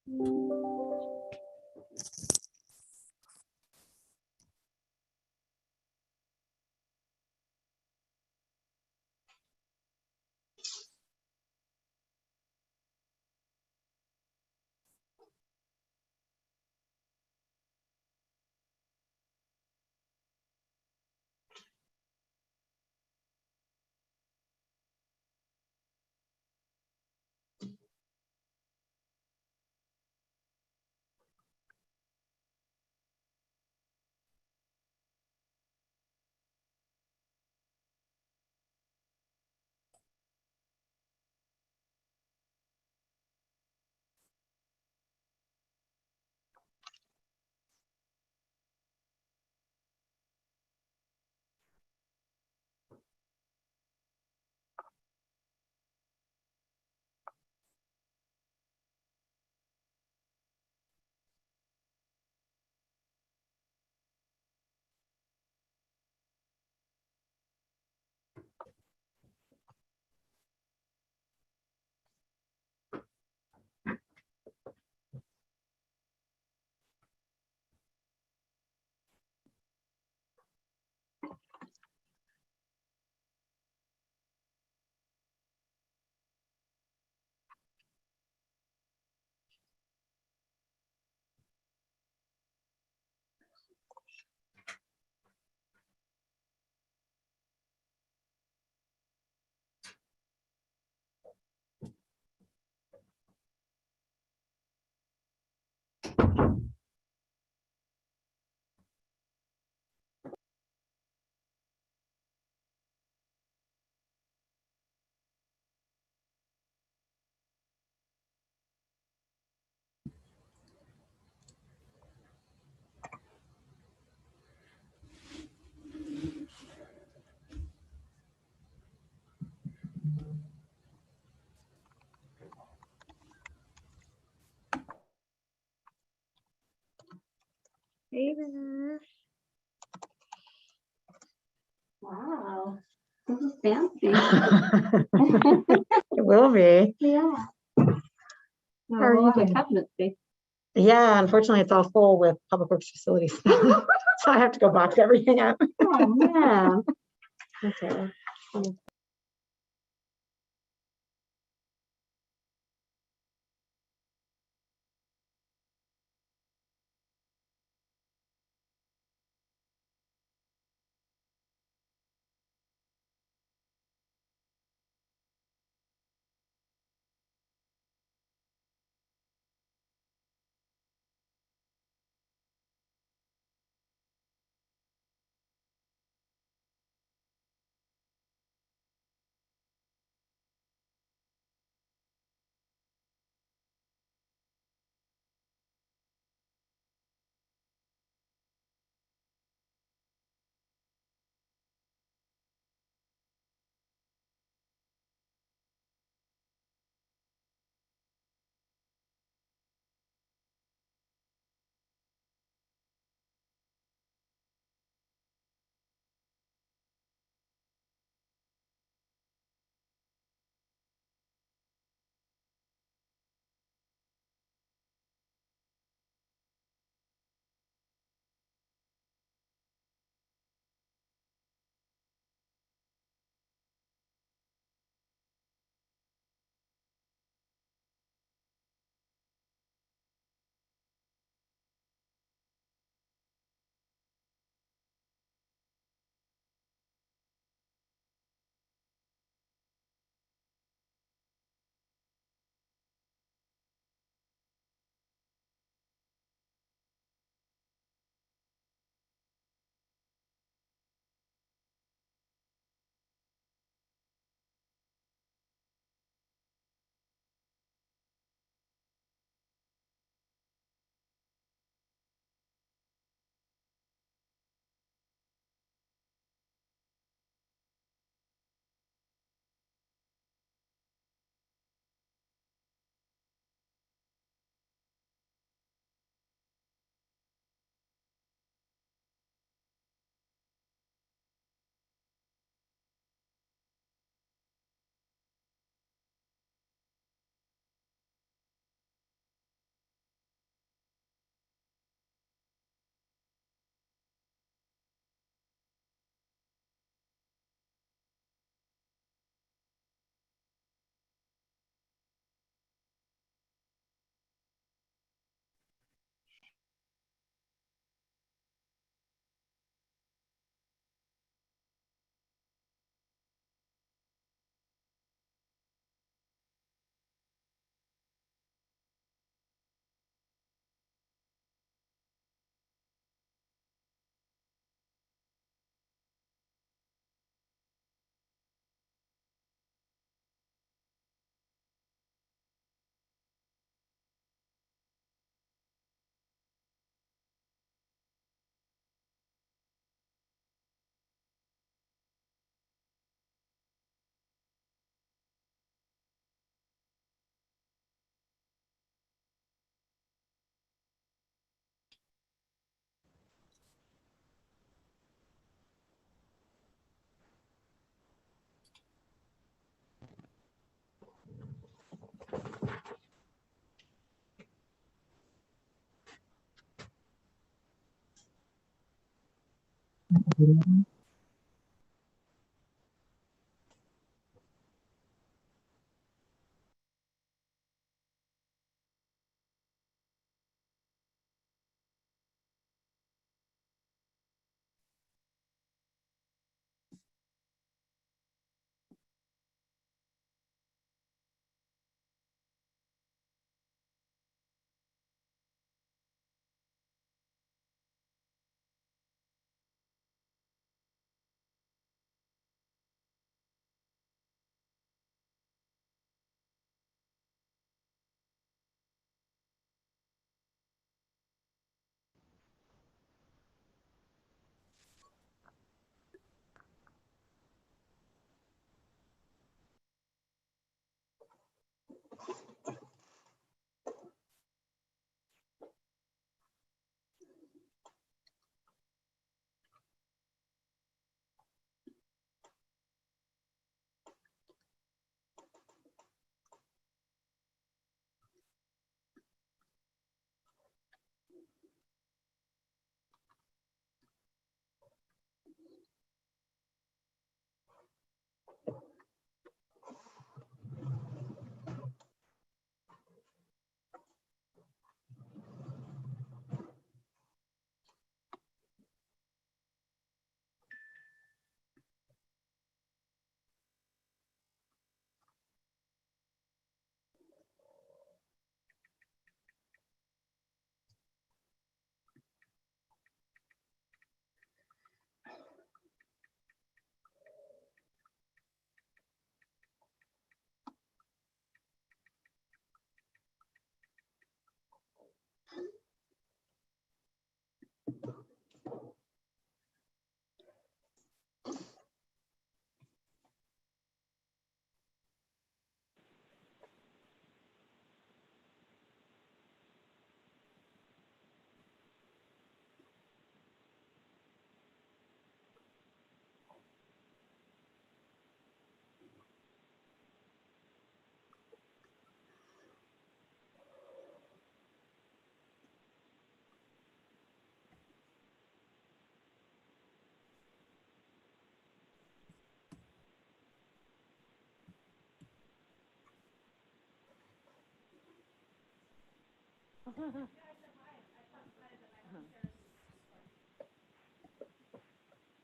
Hey there. Wow, this is fancy. It will be. Yeah. How are you doing? Cabinet space. Yeah, unfortunately, it's all full with public works facilities. So I have to go box everything up. Oh, man. Okay.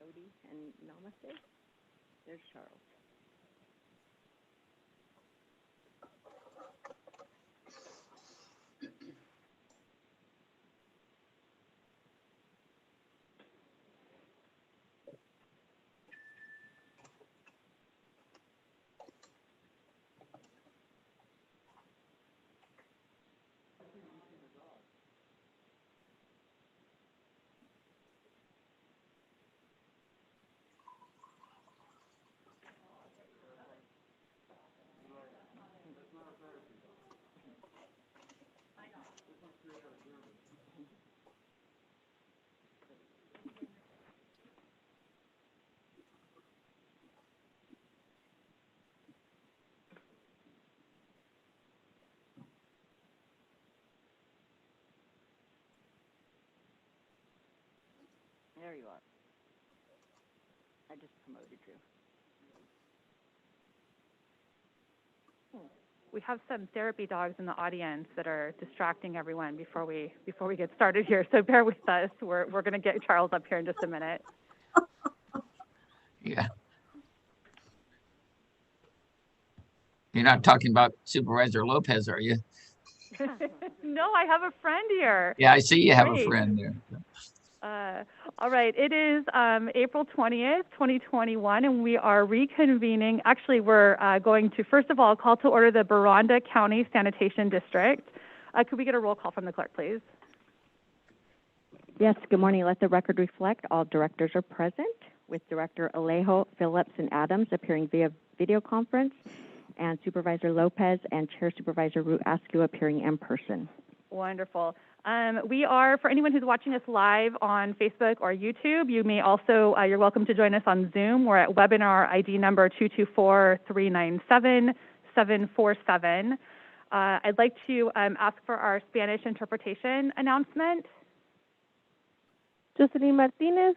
Odie and Namaste. There's Charles. There you are. I just promoted you. We have some therapy dogs in the audience that are distracting everyone before we get started here. So bear with us. We're going to get Charles up here in just a minute. Yeah. You're not talking about Supervisor Lopez, are you? No, I have a friend here. Yeah, I see you have Great. a friend there. All right, it is April 20th, 2021, and we are reconvening. Actually, we're going to, first of all, call to order the Boronda County Sanitation District. Could we get a roll call from the clerk, please? Yes, good morning. Let the record reflect all directors are present, with Director Alejo, Phillips, and Adams appearing via video conference, and Supervisor Lopez and Chair Supervisor Root Askew appearing in person. Wonderful. We are, for anyone who's watching us live on Facebook or YouTube, you may also, you're welcome to join us on Zoom. We're at webinar ID number 224-397-747. I'd like to ask for our Spanish interpretation announcement. Jocelyn Martinez,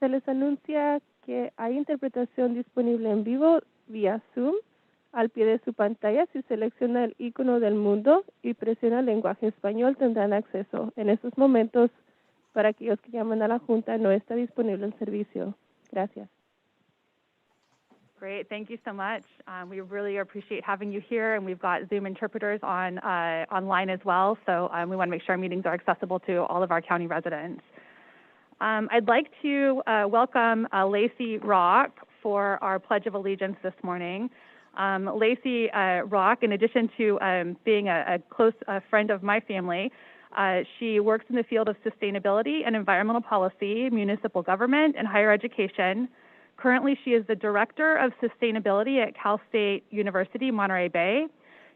Se les anuncia que hay interpretación disponible en vivo vía Zoom. Al pie de su pantalla, si selecciona el icono del mundo y presiona lenguaje español, tendrán acceso. En estos momentos, para aquellos que llaman a la Junta, no está disponible el servicio. Gracias. Great, thank you so much. We really appreciate having you here, and we've got Zoom interpreters on online as well, so we want to make sure our meetings are accessible to all of our county residents. I'd like to welcome Lacey Rock for our Pledge of Allegiance this morning. Lacey Rock, in addition to being a close friend of my family, she works in the field of sustainability and environmental policy, municipal government, and higher education. Currently, she is the Director of Sustainability at Cal State University, Monterey Bay.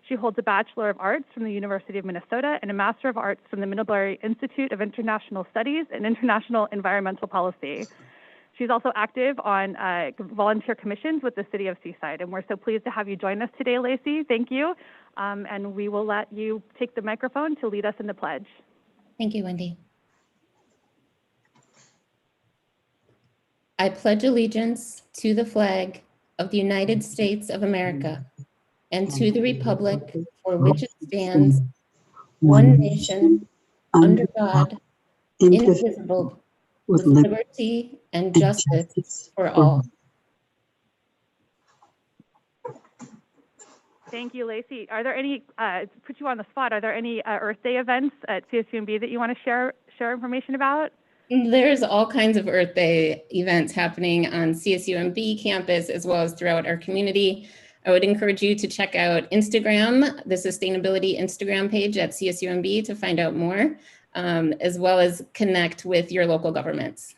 She holds a Bachelor of Arts from the University of Minnesota and a Master of Arts from the Middlebury Institute of International Studies and International Environmental Policy. She's also active on volunteer commissions with the City of Seaside, and we're so pleased to have you join us today, Lacey. Thank you, and we will let you take the microphone to lead us in the pledge. Thank you, Wendy. I pledge allegiance to the flag of the United States of America and to the republic for which it stands, one nation, under God, indivisible, with liberty and justice for all. Thank you, Lacey. Are there any, put you on the spot, are there any Earth Day events at CSUMB that you want to share information about? There's all kinds of Earth Day events happening on CSUMB campus as well as throughout our community. I would encourage you to check out Instagram, the sustainability Instagram page at CSUMB to find out more, as well as connect with your local governments.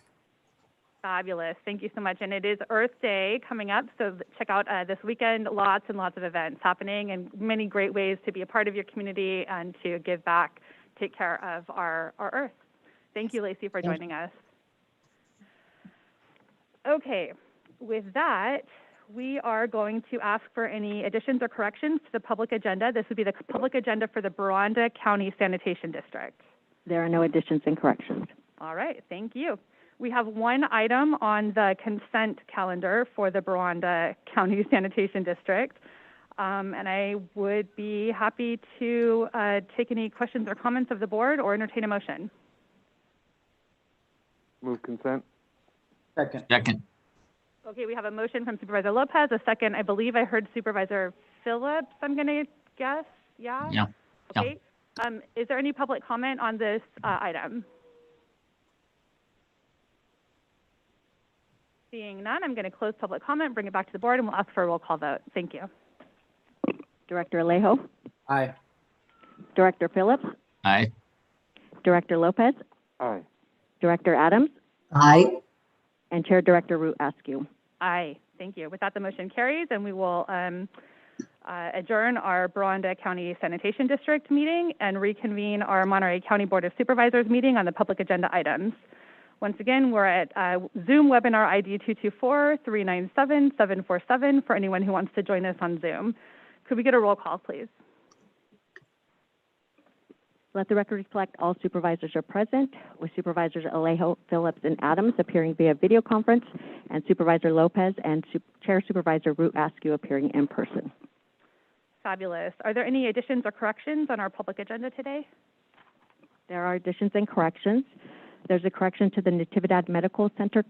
Fabulous. Thank you so much. And it is Earth Day coming up, so check out this weekend, lots and lots of events happening and many great ways to be a part of your community and to give back, take care of our Earth. Thank you, Lacey, for joining us. Okay, with that, we are going to ask for any additions or corrections to the public agenda. This would be the public agenda for the Boronda County Sanitation District. There are no additions and corrections. All right, thank you. We have one item on the consent calendar for the Boronda County Sanitation District. And I would be happy to take any questions or comments of the board or entertain a motion. Move consent. Second. Okay, we have a motion from Supervisor Lopez, a second. I believe I heard Supervisor Phillips, I'm going to guess. Yeah? Yeah. Okay. Is there any public comment on this item? Seeing none, I'm going to close public comment, bring it back to the board, and we'll ask for a roll call vote. Thank you. Director Alejo? Aye. Director Phillips? Aye. Director Lopez? Aye. Director Adams? Aye. And Chair Director Root Askew. Aye. Thank you. With that, the motion carries, and we will adjourn our Boronda County Sanitation District meeting and reconvene our Monterey County Board of Supervisors meeting on the public agenda items. Once again, we're at Zoom webinar ID 224-397-747 for anyone who wants to join us on Zoom. Could we get a roll call, please? Let the record reflect all supervisors are present, with Supervisors Alejo, Phillips, and Adams appearing via video conference, and Supervisor Lopez and Chair Supervisor Root Askew appearing in person. Fabulous. Are there any additions or corrections on our public agenda today? There are additions and corrections. There's a correction to the Natividad Medical Center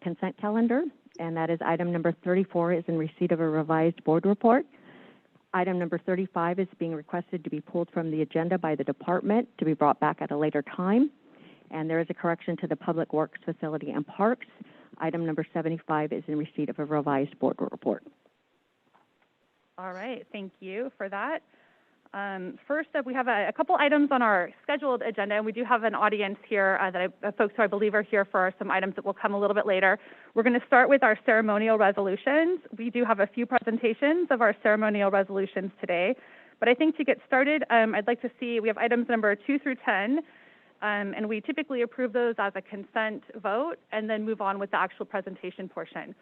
consent calendar, and that is item number 34 is in receipt of a revised board report. Item number 35 is being requested to be pulled from the agenda by the department to be brought back at a later time. And there is a correction to the Public Works Facility and Parks. Item number 75 is in receipt of a revised board report. All right, thank you for that. First up, we have a couple items on our scheduled agenda, and we do have an audience here folks who I believe are here for some items that will come a little bit later. We're going to start with our ceremonial resolutions. We do have a few presentations of our ceremonial resolutions today, but I think to get started, I'd like to see, we have items number 2 through 10, and we typically approve those as a consent vote and then move on with the actual presentation portion.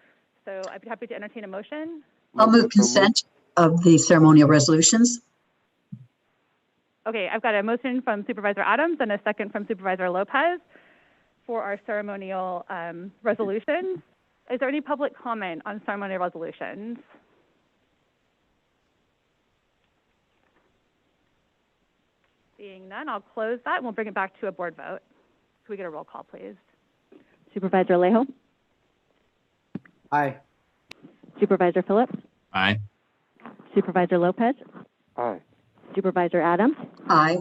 So I'd be happy to entertain a motion. I'll move consent of the ceremonial resolutions. Okay, I've got a motion from Supervisor Adams and a second from Supervisor Lopez. for our ceremonial resolutions. Is there any public comment on ceremonial resolutions? Seeing none, I'll close that and we'll bring it back to a board vote. Can we get a roll call, please? Supervisor Alejo, Aye. Supervisor Phillips, Aye. Supervisor Lopez, Aye. Supervisor Adams, Aye.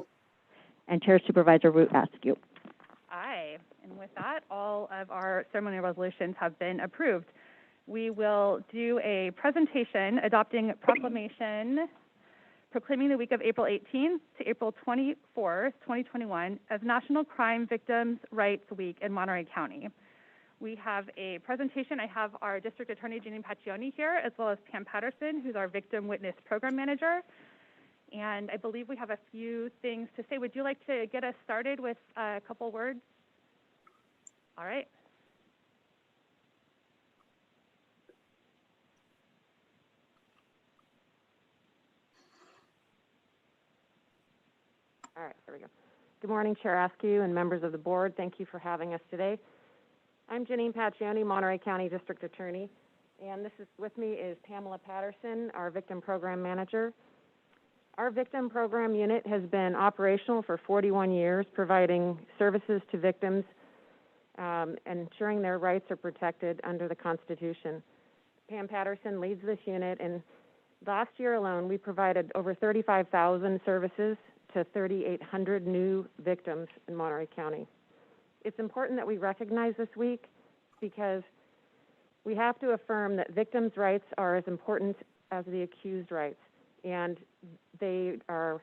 and Chair Supervisor Root Askew. Aye. And with that, all of our ceremonial resolutions have been approved. We will do a presentation adopting proclamation proclaiming the week of April 18th to April 24th, 2021 as National Crime Victims' Rights Week in Monterey County. We have a presentation. I have our District Attorney, Janine Paccioni, here, as well as Pam Patterson, who's our Victim Witness Program Manager. And I believe we have a few things to say. Would you like to get us started with a couple words? All right. All right, there we go. Good morning, Chair Askew and members of the board. Thank you for having us today. I'm Janine Paccioni, Monterey County District Attorney, and with me is Pamela Patterson, our Victim Program Manager. Our Victim Program Unit has been operational for 41 years, providing services to victims, ensuring their rights are protected under the Constitution. Pam Patterson leads this unit, and last year alone, we provided over 35,000 services to 3,800 new victims in Monterey County. It's important that we recognize this week because we have to affirm that victims' rights are as important as the accused rights, and they are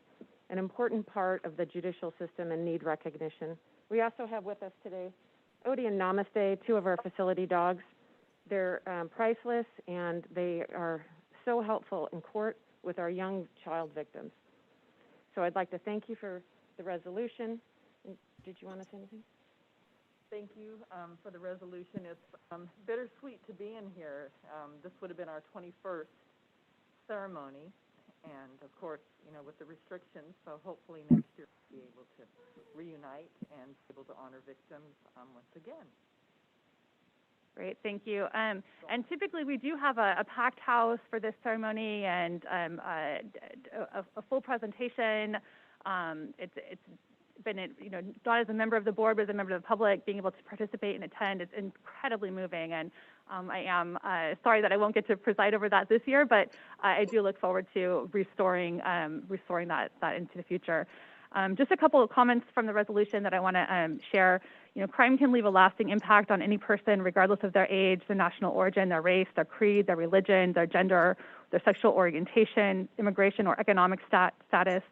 an important part of the judicial system and need recognition. We also have with us today Odie and Namaste, two of our facility dogs. They're priceless, and they are so helpful in court with our young child victims. So I'd like to thank you for the resolution. Did you want to say anything? Thank you for the resolution. It's bittersweet to be in here. This would have been our 21st ceremony, and of course, you know, with the restrictions, so hopefully next year we'll be able to reunite and be able to honor victims once again. Great, thank you. And typically we do have a packed house for this ceremony and a full presentation. It's been, you know, not as a member of the board, but as a member of the public, being able to participate and attend. It's incredibly moving, and I am sorry that I won't get to preside over that this year, but I do look forward to restoring that into the future. Just a couple of comments from the resolution that I want to share. You know, crime can leave a lasting impact on any person, regardless of their age, their national origin, their race, their creed, their religion, their gender, their sexual orientation, immigration, or economic status.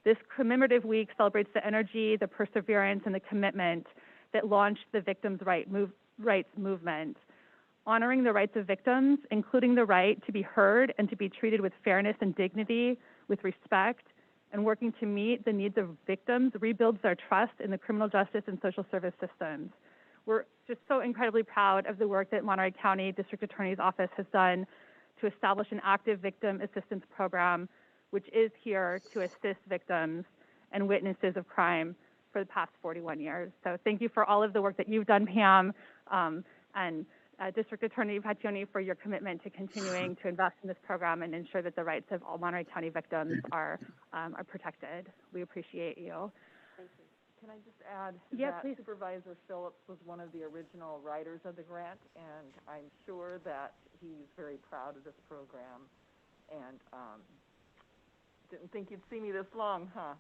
This commemorative week celebrates the energy, the perseverance, and the commitment that launched the Victims' Rights Movement. Honoring the rights of victims, including the right to be heard and to be treated with fairness and dignity, with respect, and working to meet the needs of victims rebuilds their trust in the criminal justice and social service systems. We're just so incredibly proud of the work that Monterey County District Attorney's Office has done to establish an active victim assistance program, which is here to assist victims and witnesses of crime for the past 41 years. So thank you for all of the work that you've done, Pam, and District Attorney Paccioni, for your commitment to continuing to invest in this program and ensure that the rights of all Monterey County victims are protected. We appreciate you. Thank you. Can I just add that please. Supervisor Phillips was one of the original writers of the grant, and I'm sure that he's very proud of this program. And didn't think you'd see me this long, huh?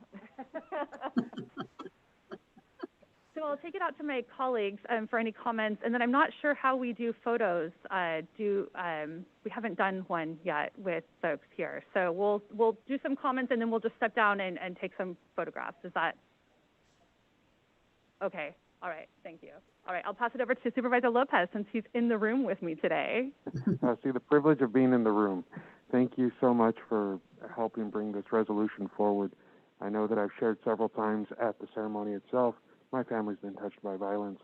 So I'll take it out to my colleagues for any comments, and then I'm not sure how we do photos. We haven't done one yet with folks here, so we'll do some comments and then we'll just step down and take some photographs. Is that okay? All right, thank you. All right, I'll pass it over to Supervisor Lopez since he's in the room with me today. I see the privilege of being in the room. Thank you so much for helping bring this resolution forward. I know that I've shared several times at the ceremony itself. My family's been touched by violence.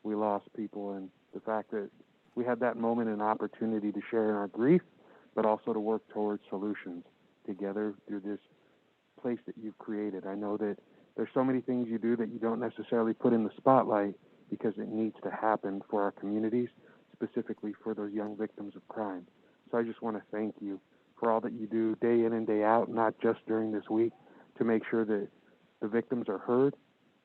We lost people, and the fact that we had that moment and opportunity to share in our grief, but also to work towards solutions together through this place that you've created. I know that there's so many things you do that you don't necessarily put in the spotlight, because it needs to happen for our communities, specifically for those young victims of crime. So I just want to thank you for all that you do day in and day out, not just during this week, to make sure that the victims are heard,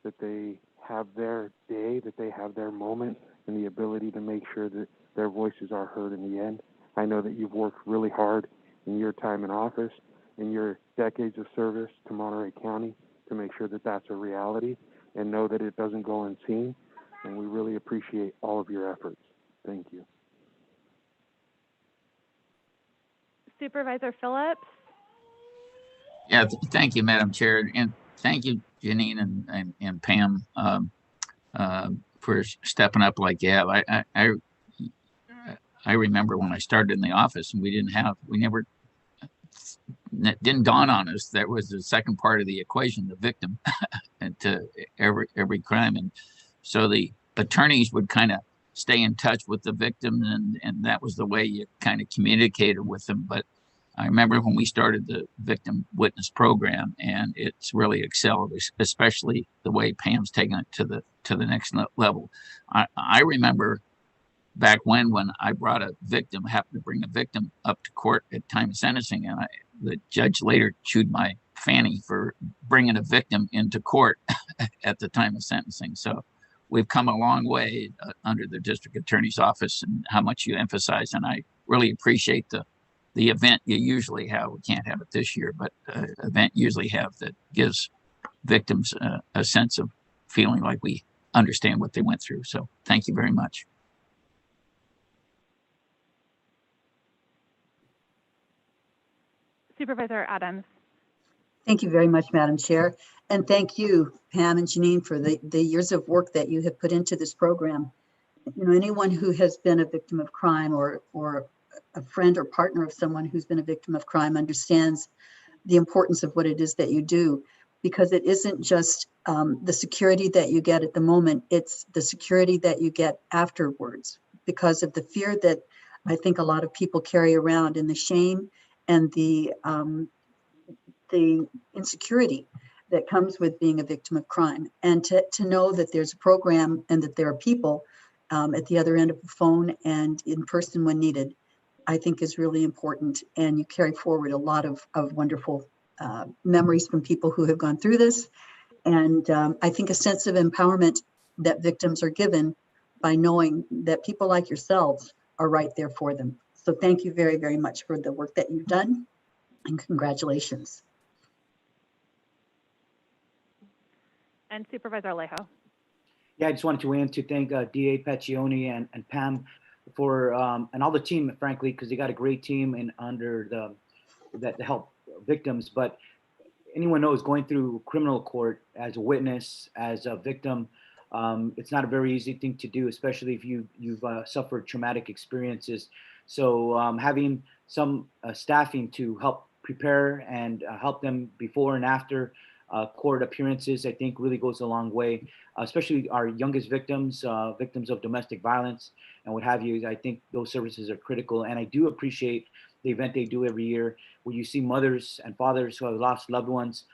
that they have their day, that they have their moment, and the ability to make sure that their voices are heard in the end. I know that you've worked really hard in your time in office, in your decades of service to Monterey County, to make sure that that's a reality, and know that it doesn't go unseen. And we really appreciate all of your efforts. Thank you. Supervisor Phillips? Yeah, thank you, Madam Chair, and thank you, Janine and Pam, for stepping up like that. I remember when I started in the office, and it didn't dawn on us that was the second part of the equation, the victim, and to every crime, and so the attorneys would kind of stay in touch with the victim, and that was the way you kind of communicated with them. But I remember when we started the victim witness program, and it's really excelled, especially the way Pam's taken it to the next level. I remember back when I happened to bring a victim up to court at time of sentencing, and the judge later chewed my fanny for bringing a victim into court at the time of sentencing. So we've come a long way under the district attorney's office, and how much you emphasize, and I really appreciate the event you usually have. We can't have it this year, but event you usually have that gives victims a sense of feeling like we understand what they went through. So thank you very much. Supervisor Adams? Thank you very much, Madam Chair. And thank you, Pam and Janine, for the years of work that you have put into this program. You know, anyone who has been a victim of crime or a friend or partner of someone who's been a victim of crime understands the importance of what it is that you do, because it isn't just the security that you get at the moment, it's the security that you get afterwards, because of the fear that I think a lot of people carry around, and the shame and the insecurity that comes with being a victim of crime. And to know that there's a program and that there are people at the other end of the phone and in person when needed, I think is really important. And you carry forward a lot of wonderful memories from people who have gone through this. And I think a sense of empowerment that victims are given by knowing that people like yourselves are right there for them. So thank you very, very much for the work that you've done, and congratulations. And Supervisor Alejo? Yeah, I just wanted to weigh in to thank DA Paccioni and Pam for and all the team, frankly, because they got a great team and under that to help victims. But anyone knows, going through criminal court as a witness, as a victim, it's not a very easy thing to do, especially if you've suffered traumatic experiences. So having some staffing to help prepare and help them before and after court appearances, I think really goes a long way, especially our youngest victims, victims of domestic violence and what have you. I think those services are critical. And I do appreciate the event they do every year where you see mothers and fathers who have lost loved ones.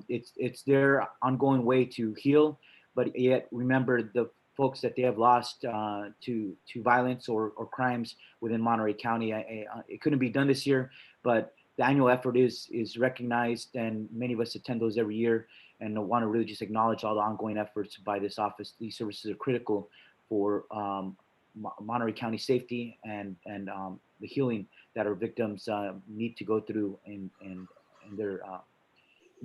It's their ongoing way to heal, but yet remember the folks that they have lost to violence or crimes within Monterey County. It couldn't be done this year, but the annual effort is recognized, and many of us attend those every year. And I want to really just acknowledge all the ongoing efforts by this office. These services are critical for Monterey County safety and the healing that our victims need to go through in their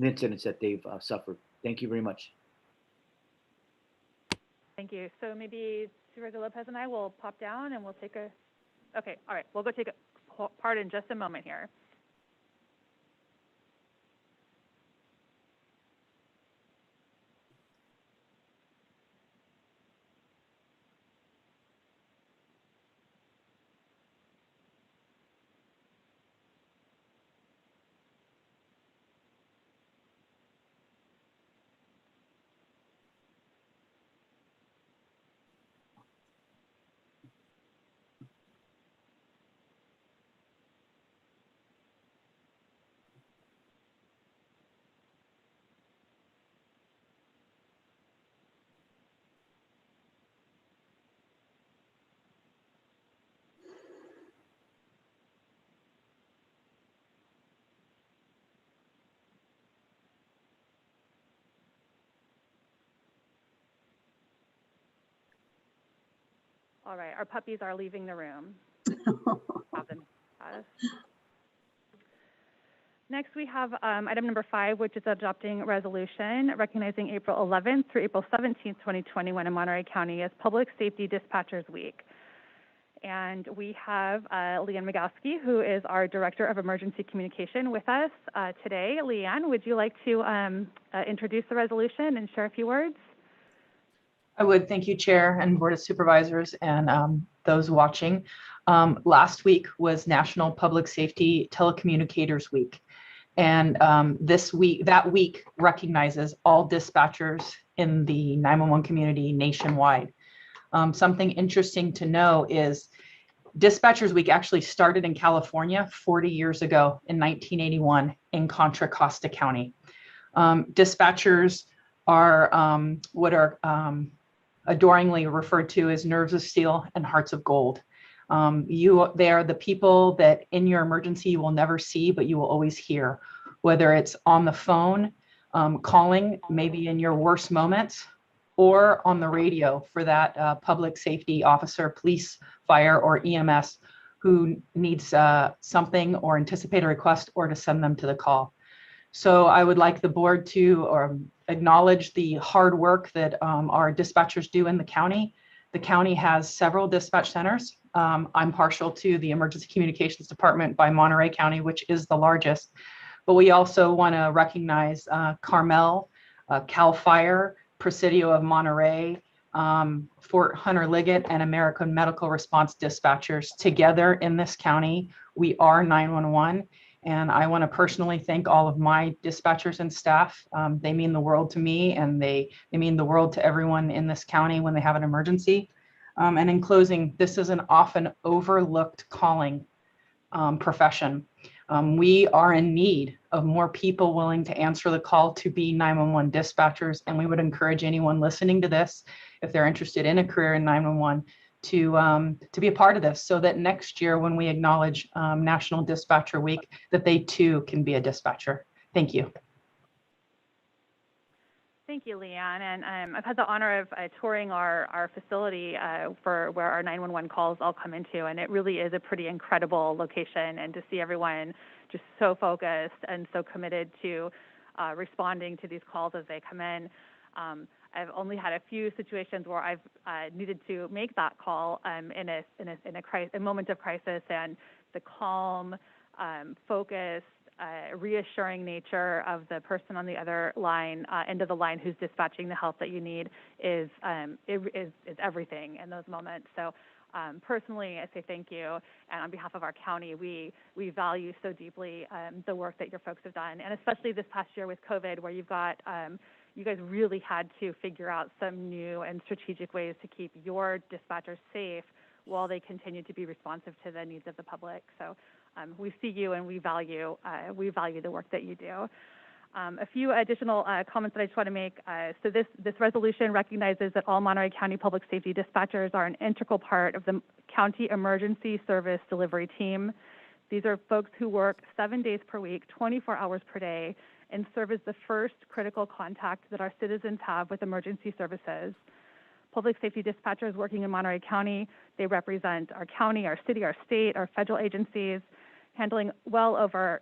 incidents that they've suffered. Thank you very much. Thank you. So maybe Supervisor Lopez and I will pop down and we'll take a, okay, all right, we'll go take a part in just a moment here. All right, our puppies are leaving the room. Have them. Next, we have item number 5, which is adopting a resolution recognizing April 11th through April 17th, 2021 in Monterey County as Public Safety Dispatchers Week. And we have Leanne Magowski, who is our Director of Emergency Communication with us today. Leanne, would you like to introduce the resolution and share a few words? I would. Thank you, Chair and Board of Supervisors and those watching. Last week was National Public Safety Telecommunicators Week. And that week recognizes all dispatchers in the 911 community nationwide. Something interesting to know is Dispatchers Week actually started in California 40 years ago in 1981 in Contra Costa County. Dispatchers are what are adoringly referred to as nerves of steel and hearts of gold. They are the people that in your emergency you will never see, but you will always hear, whether it's on the phone, calling maybe in your worst moments, or on the radio for that public safety officer, police, fire, or EMS who needs something or anticipate a request or to send them to the call. So I would like the board to acknowledge the hard work that our dispatchers do in the county. The county has several dispatch centers. I'm partial to the Emergency Communications Department by Monterey County, which is the largest. But we also want to recognize Carmel, CAL FIRE, Presidio of Monterey, Fort Hunter Liggett, and American Medical Response Dispatchers. Together in this county, we are 911. And I want to personally thank all of my dispatchers and staff. They mean the world to me, and they mean the world to everyone in this county when they have an emergency. And in closing, this is an often overlooked calling profession. We are in need of more people willing to answer the call to be 911 dispatchers, and we would encourage anyone listening to this, if they're interested in a career in 911, to be a part of this, so that next year when we acknowledge National Dispatcher Week, that they too can be a dispatcher. Thank you. Thank you, Leanne. And I've had the honor of touring our facility for where our 911 calls all come into, and it really is a pretty incredible location. And to see everyone just so focused and so committed to responding to these calls as they come in. I've only had a few situations where I've needed to make that call in a moment of crisis, and the calm, focused, reassuring nature of the person on the other line, end of the line, who's dispatching the help that you need is everything in those moments. So personally, I say thank you, and on behalf of our county, we value so deeply the work that your folks have done, and especially this past year with COVID, where you've got you guys really had to figure out some new and strategic ways to keep your dispatchers safe while they continue to be responsive to the needs of the public. So we see you, and we value the work that you do. A few additional comments that I just want to make. So this resolution recognizes that all Monterey County Public Safety dispatchers are an integral part of the county emergency service delivery team. These are folks who work 7 days per week, 24 hours per day, and serve as the first critical contact that our citizens have with emergency services. Public safety dispatchers working in Monterey County, they represent our county, our city, our state, our federal agencies, handling well over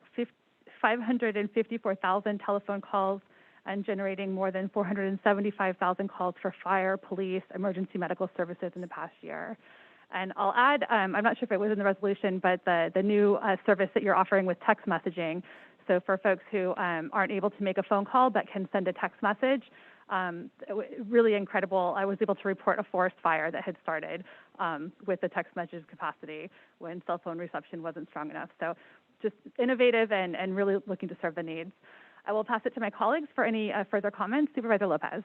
554,000 telephone calls and generating more than 475,000 calls for fire, police, emergency medical services in the past year. And I'll add, I'm not sure if it was in the resolution, but the new service that you're offering with text messaging. So for folks who aren't able to make a phone call but can send a text message, really incredible. I was able to report a forest fire that had started with the text message capacity when cell phone reception wasn't strong enough. So just innovative and really looking to serve the needs. I will pass it to my colleagues for any further comments. Supervisor Lopez.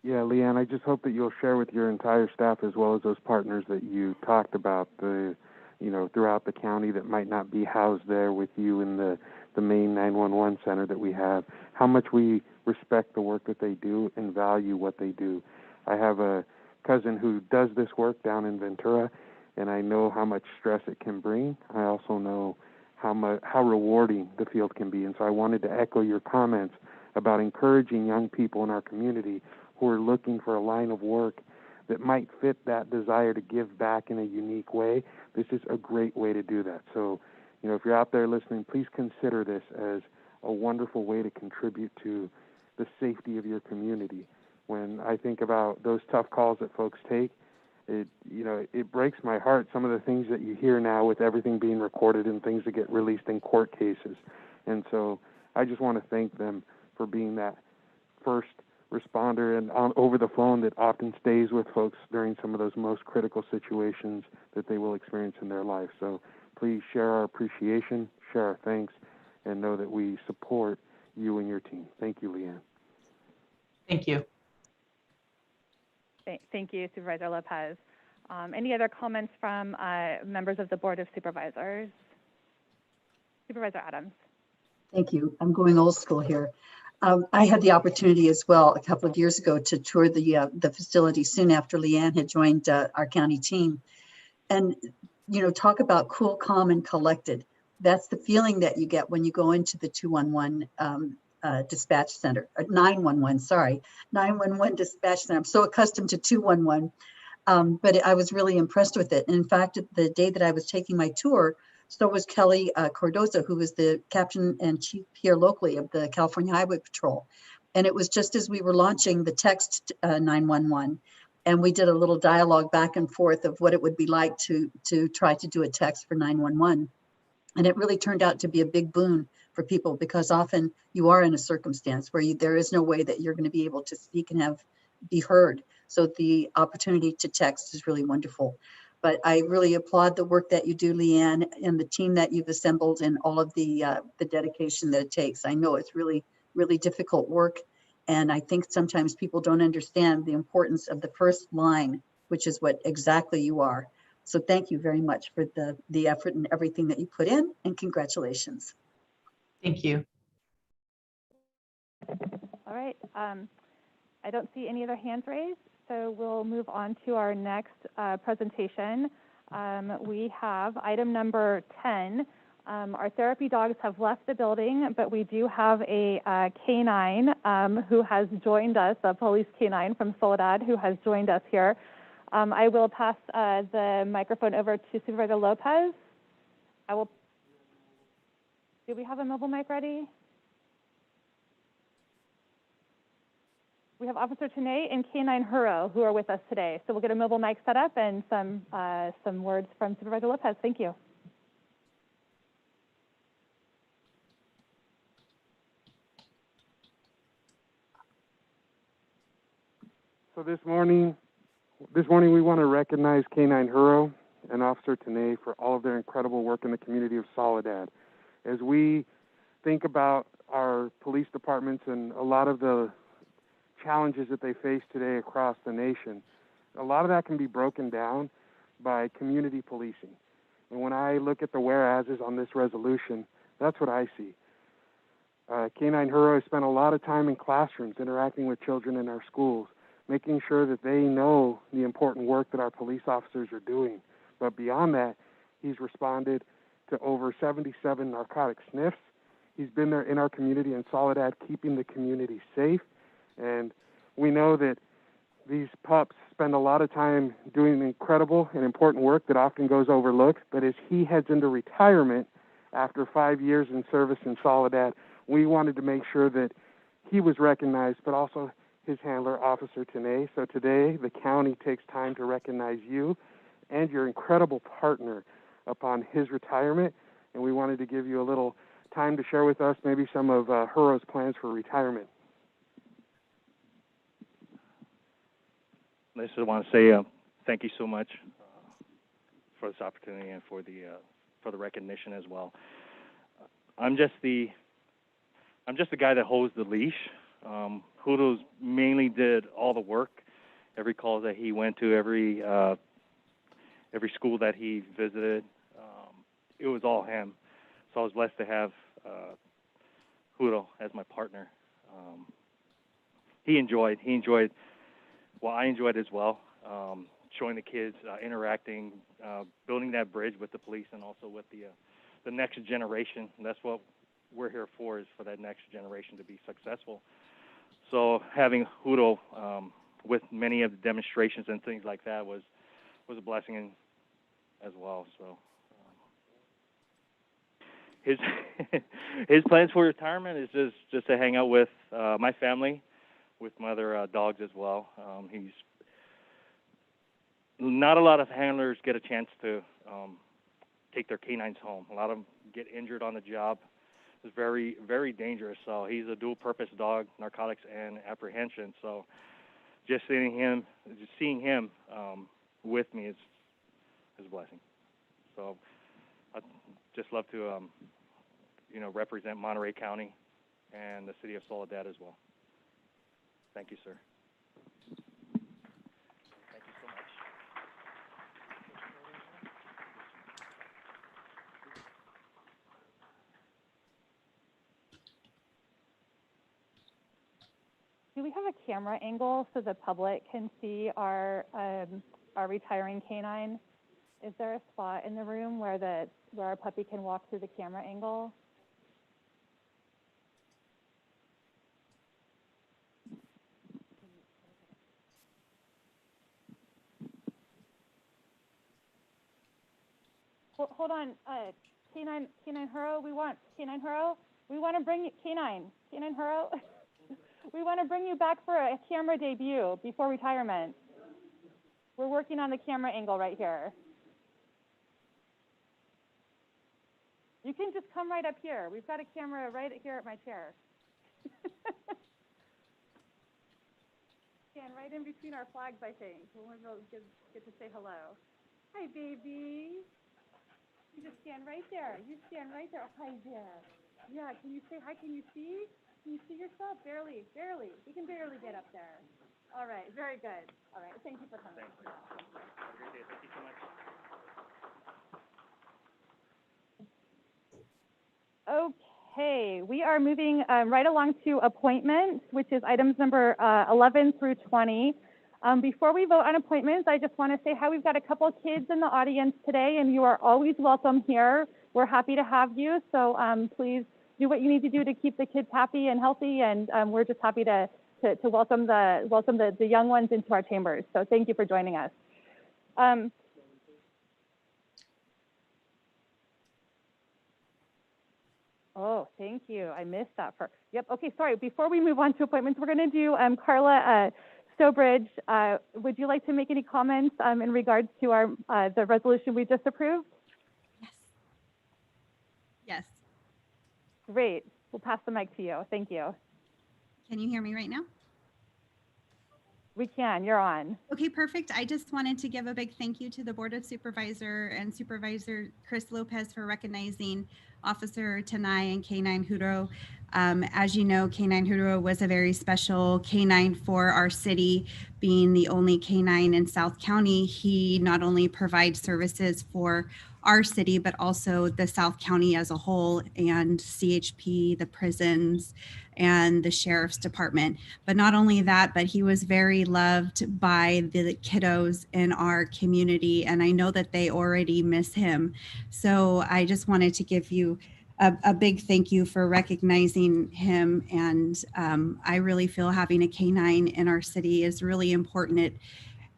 Yeah, Leanne, I just hope that you'll share with your entire staff, as well as those partners that you talked about, throughout the county that might not be housed there with you in the main 911 center that we have, how much we respect the work that they do and value what they do. I have a cousin who does this work down in Ventura, and I know how much stress it can bring. I also know how rewarding the field can be, and so I wanted to echo your comments about encouraging young people in our community who are looking for a line of work that might fit that desire to give back in a unique way, this is a great way to do that. So, if you're out there listening, please consider this as a wonderful way to contribute to the safety of your community. When I think about those tough calls that folks take, it breaks my heart, some of the things that you hear now with everything being recorded and things that get released in court cases. And so I just want to thank them for being that first responder and over the phone that often stays with folks during some of those most critical situations that they will experience in their life. So please share our appreciation, share our thanks, and know that we support you and your team. Thank you, Leanne. Thank you. Thank you, Supervisor Lopez. Any other comments from members of the Board of Supervisors? Supervisor Adams. Thank you. I'm going old school here. I had the opportunity as well a couple of years ago to tour the facility soon after Leanne had joined our county team. And, talk about cool, calm, and collected. That's the feeling that you get when you go into the 211 dispatch center, 911, sorry, 911 dispatch center. I'm so accustomed to 211, but I was really impressed with it. And in fact, the day that I was taking my tour, so was Kelly Cordoza, who was the captain and chief here locally of the California Highway Patrol. And it was just as we were launching the text 911, and we did a little dialogue back and forth of what it would be like to try to do a text for 911. And it really turned out to be a big boon for people, because often you are in a circumstance where there is no way that you're going to be able to speak and be heard. So the opportunity to text is really wonderful. But I really applaud the work that you do, Leanne, and the team that you've assembled, and all of the dedication that it takes. I know it's really, really difficult work. And I think sometimes people don't understand the importance of the first line, which is what exactly you are. So thank you very much for the effort and everything that you put in, and congratulations. Thank you. All right. I don't see any other hands raised, so we'll move on to our next presentation. We have item number 10. Our therapy dogs have left the building, but we do have a canine who has joined us, a police canine from Soledad who has joined us here. I will pass the microphone over to Supervisor Lopez. Do we have a mobile mic ready? We have Officer Tanay and Canine Huro who are with us today. So we'll get a mobile mic set up and some words from Supervisor Lopez. Thank you. So this morning we want to recognize Canine Huro and Officer Tanay for all of their incredible work in the community of Soledad. As we think about our police departments and a lot of the challenges that they face today across the nation, a lot of that can be broken down by community policing. And when I look at the whereases on this resolution, that's what I see. Canine Huro has spent a lot of time in classrooms interacting with children in our schools, making sure that they know the important work that our police officers are doing. But beyond that, he's responded to over 77 narcotic sniffs. He's been there in our community in Soledad, keeping the community safe. And we know that these pups spend a lot of time doing incredible and important work that often goes overlooked. But as he heads into retirement after 5 years in service in Soledad, we wanted to make sure that he was recognized, but also his handler, Officer Tanay. So today, the county takes time to recognize you and your incredible partner upon his retirement. And we wanted to give you a little time to share with us maybe some of Huro's plans for retirement. I just want to say thank you so much for this opportunity and for the recognition as well. I'm just the guy that holds the leash. Huro's mainly did all the work, every call that he went to, every school that he visited. It was all him. So I was blessed to have Huro as my partner. He enjoyed. Well, I enjoyed as well, showing the kids, interacting, building that bridge with the police and also with the next generation. And that's what we're here for, is for that next generation to be successful. So having Huro with many of the demonstrations and things like that was a blessing as well. So his his plans for retirement is just to hang out with my family, with my other dogs as well. He's not a lot of handlers get a chance to take their canines home. A lot of them get injured on the job. It's very, very dangerous. So he's a dual-purpose dog, narcotics and apprehension. So just seeing him with me is a blessing. So I'd just love to, represent Monterey County and the city of Soledad as well. Thank you, sir. Thank you so much. Do we have a camera angle so the public can see our retiring canine? Is there a spot in the room where our puppy can walk through the camera angle? Hold on, Canine Huro, we want to bring you, Canine Huro. We want to bring you back for a camera debut before retirement. We're working on the camera angle right here. You can just come right up here. We've got a camera right here at my chair. Stand right in between our flags, I think. We'll get to say hello. Hi, baby. You just stand right there. You stand right there. Hi there. Yeah, can you say hi? Can you see? Can you see yourself? Barely. We can barely get up there. All right, very good. All right, thank you for coming. Thank you. Have a great day. Thank you so much. Okay, we are moving right along to appointments, which is items number 11 through 20. Before we vote on appointments, I just want to say hi. We've got a couple of kids in the audience today, and you are always welcome here. We're happy to have you, so please do what you need to do to keep the kids happy and healthy, and we're just happy to welcome the young ones into our chambers. So thank you for joining us. Oh, thank you. I missed that part. Yep. Okay. Sorry. Before we move on to appointments, we're going to do Carla Stowbridge. Would you like to make any comments in regards to our the resolution we just approved? Yes. Great. We'll pass the mic to you. Thank you. Can you hear me right now? We can. You're on. Okay, perfect. I just wanted to give a big thank you to the Board of Supervisors and Supervisor Chris Lopez for recognizing Officer Tanai and Canine Huro. As you know, Canine Huro was a very special canine for our city. Being the only canine in South County, he not only provides services for our city, but also the South County as a whole, and CHP, the prisons, and the Sheriff's Department. But not only that, but he was very loved by the kiddos in our community, and I know that they already miss him. So I just wanted to give you a big thank you for recognizing him. And I really feel having a canine in our city is really important.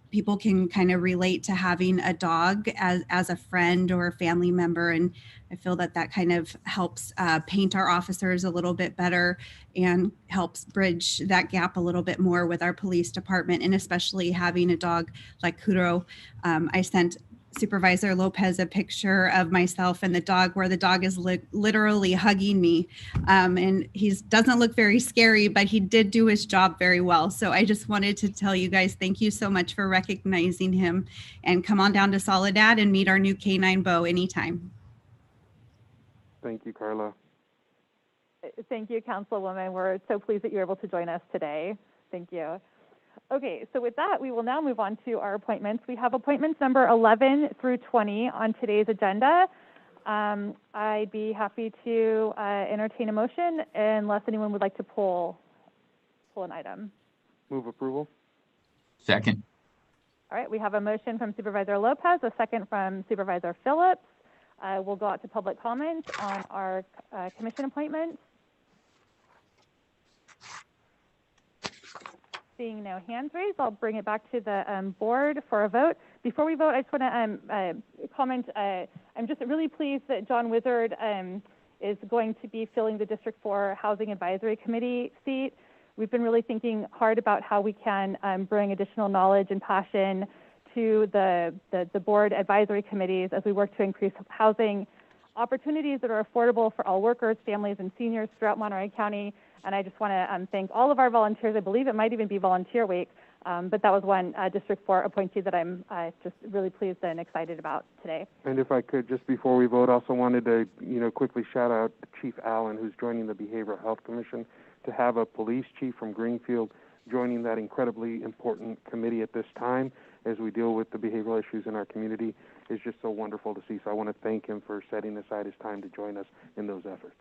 People can kind of relate to having a dog as a friend or a family member. And I feel that kind of helps paint our officers a little bit better and helps bridge that gap a little bit more with our police department, and especially having a dog like Huro. I sent Supervisor Lopez a picture of myself and the dog where the dog is literally hugging me. And he doesn't look very scary, but he did do his job very well. So I just wanted to tell you guys, thank you so much for recognizing him, and come on down to Soledad and meet our new canine Bo anytime. Thank you, Carla. Thank you, Councilwoman. We're so pleased that you're able to join us today. Thank you. Okay, so with that, we will now move on to our appointments. We have appointments number 11 through 20 on today's agenda. I'd be happy to entertain a motion unless anyone would like to pull an item. Move approval. Second. All right, we have a motion from Supervisor Lopez, a second from Supervisor Phillips. We'll go out to public comment on our commission appointments. Seeing no hands raised, I'll bring it back to the board for a vote. Before we vote, I just want to comment. I'm just really pleased that John Wizard is going to be filling the District 4 Housing Advisory Committee seat. We've been really thinking hard about how we can bring additional knowledge and passion to the board advisory committees as we work to increase housing opportunities that are affordable for all workers, families, and seniors throughout Monterey County. And I just want to thank all of our volunteers. I believe it might even be Volunteer Week, but that was one District 4 appointee that I'm just really pleased and excited about today. And if I could, just before we vote, also wanted to, quickly shout out Chief Allen, who's joining the Behavioral Health Commission. To have a police chief from Greenfield joining that incredibly important committee at this time as we deal with the behavioral issues in our community is just so wonderful to see. So I want to thank him for setting aside his time to join us in those efforts.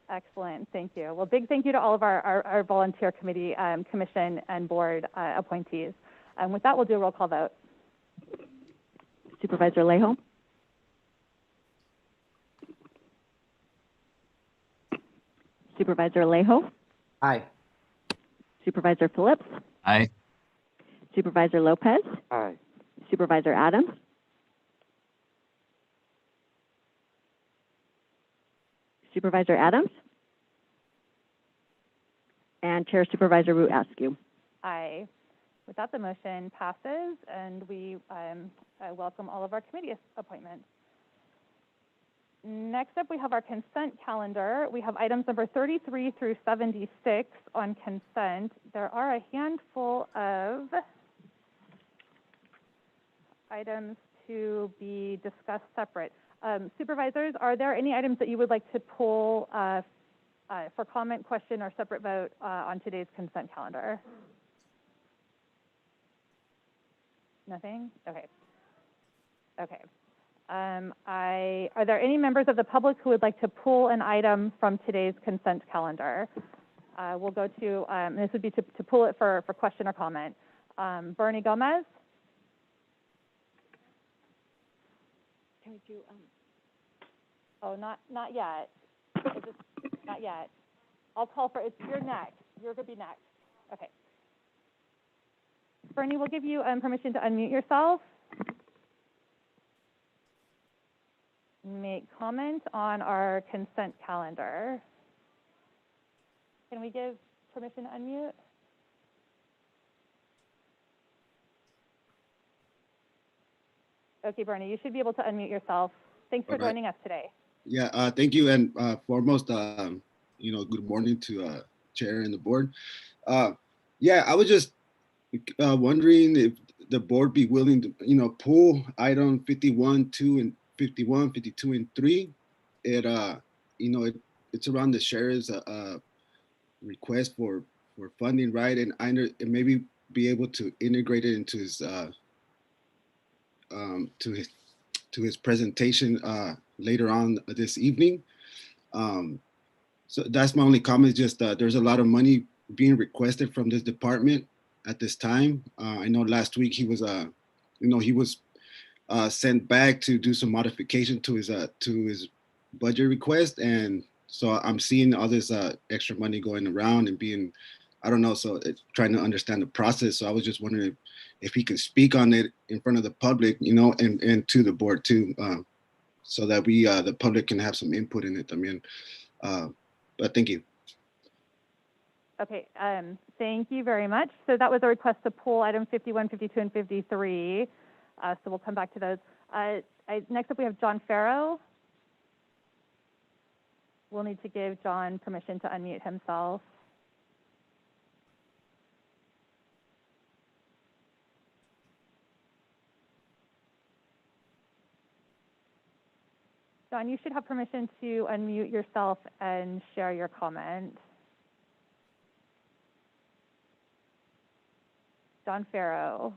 Excellent, thank you. Well, big thank you to all of our volunteer committee, commission, and board appointees. And with that, we'll do a roll call vote. Supervisor Alejo? Supervisor Alejo? Aye. Supervisor Phillips? Aye. Supervisor Lopez? Aye. Supervisor Adams? Supervisor Adams? And Chair Supervisor Root Askew. Aye. With that, the motion passes, and we welcome all of our committee appointments. Next up, we have our consent calendar. We have items number 33 through 76 on consent. There are a handful of items to be discussed separate. Supervisors, are there any items that you would like to pull for comment, question, or separate vote on today's consent calendar? Nothing? Okay. Okay. Are there any members of the public who would like to pull an item from today's consent calendar? We'll go to, this would be to pull it for question or comment. Bernie Gomez? Can we do, oh, not yet. Not yet. I'll call for, you're next. You're gonna be next. Okay. Bernie, we'll give you permission to unmute yourself. Make comment on our consent calendar. Can we give permission to unmute? Okay, Bernie, you should be able to unmute yourself. Thanks for joining us today. Yeah, thank you. And foremost, good morning to Chair and the board. Yeah, I was just wondering if the board be willing to, pull item 51, 2, and 51, 52, and 3. It's around the sheriff's request for funding, right? And maybe be able to integrate it into his to his presentation later on this evening. So that's my only comment. Just there's a lot of money being requested from this department at this time. I know last week he was sent back to do some modification to his budget request, and so I'm seeing all this extra money going around and being, I don't know, so it's trying to understand the process. So I was just wondering if he could speak on it in front of the public, and to the board too, so that we the public can have some input in it. I mean, but thank you. Okay, thank you very much. So that was a request to pull item 51, 52, and 53. So we'll come back to those. Next up, we have John Farrow. We'll need to give John permission to unmute himself. John, you should have permission to unmute yourself and share your comment. John Farrow,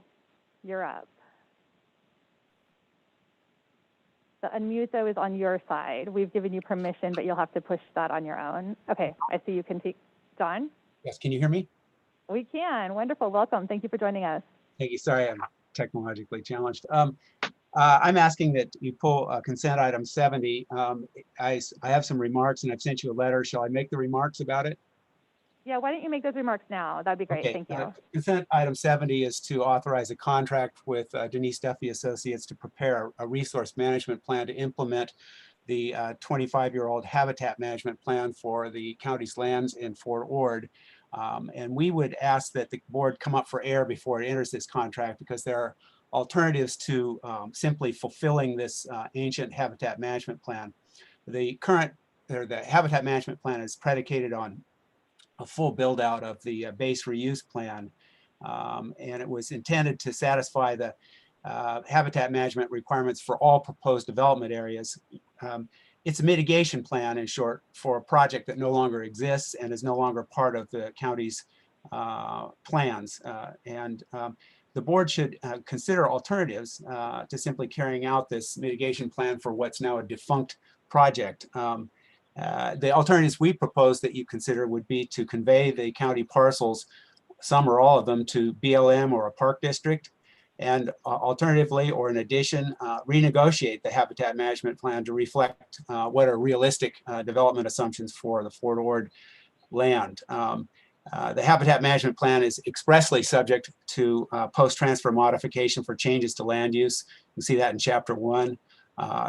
you're up. The unmute, though, is on your side. We've given you permission, but you'll have to push that on your own. Okay, I see you can take, John? Yes, can you hear me? We can. Wonderful. Welcome. Thank you for joining us. Thank you. Sorry, I'm technologically challenged. I'm asking that you pull consent item 70. I have some remarks, and I've sent you a letter. Shall I make the remarks about it? Yeah, why don't you make those remarks now? That'd be great. Okay, Thank you. Consent item 70 is to authorize a contract with Denise Duffy Associates to prepare a resource management plan to implement the 25-year-old habitat management plan for the county's lands in Fort Ord. And we would ask that the board come up for air before it enters this contract, because there are alternatives to simply fulfilling this ancient habitat management plan. The habitat management plan is predicated on a full build out of the base reuse plan. And it was intended to satisfy the habitat management requirements for all proposed development areas. It's a mitigation plan, in short, for a project that no longer exists and is no longer part of the county's plans. The board should consider alternatives to simply carrying out this mitigation plan for what's now a defunct project. The alternatives we propose that you consider would be to convey the county parcels, some or all of them, to BLM or a park district, and alternatively, or in addition, renegotiate the habitat management plan to reflect what are realistic development assumptions for the Fort Ord land. The habitat management plan is expressly subject to post-transfer modification for changes to land use. You see that in Chapter 1.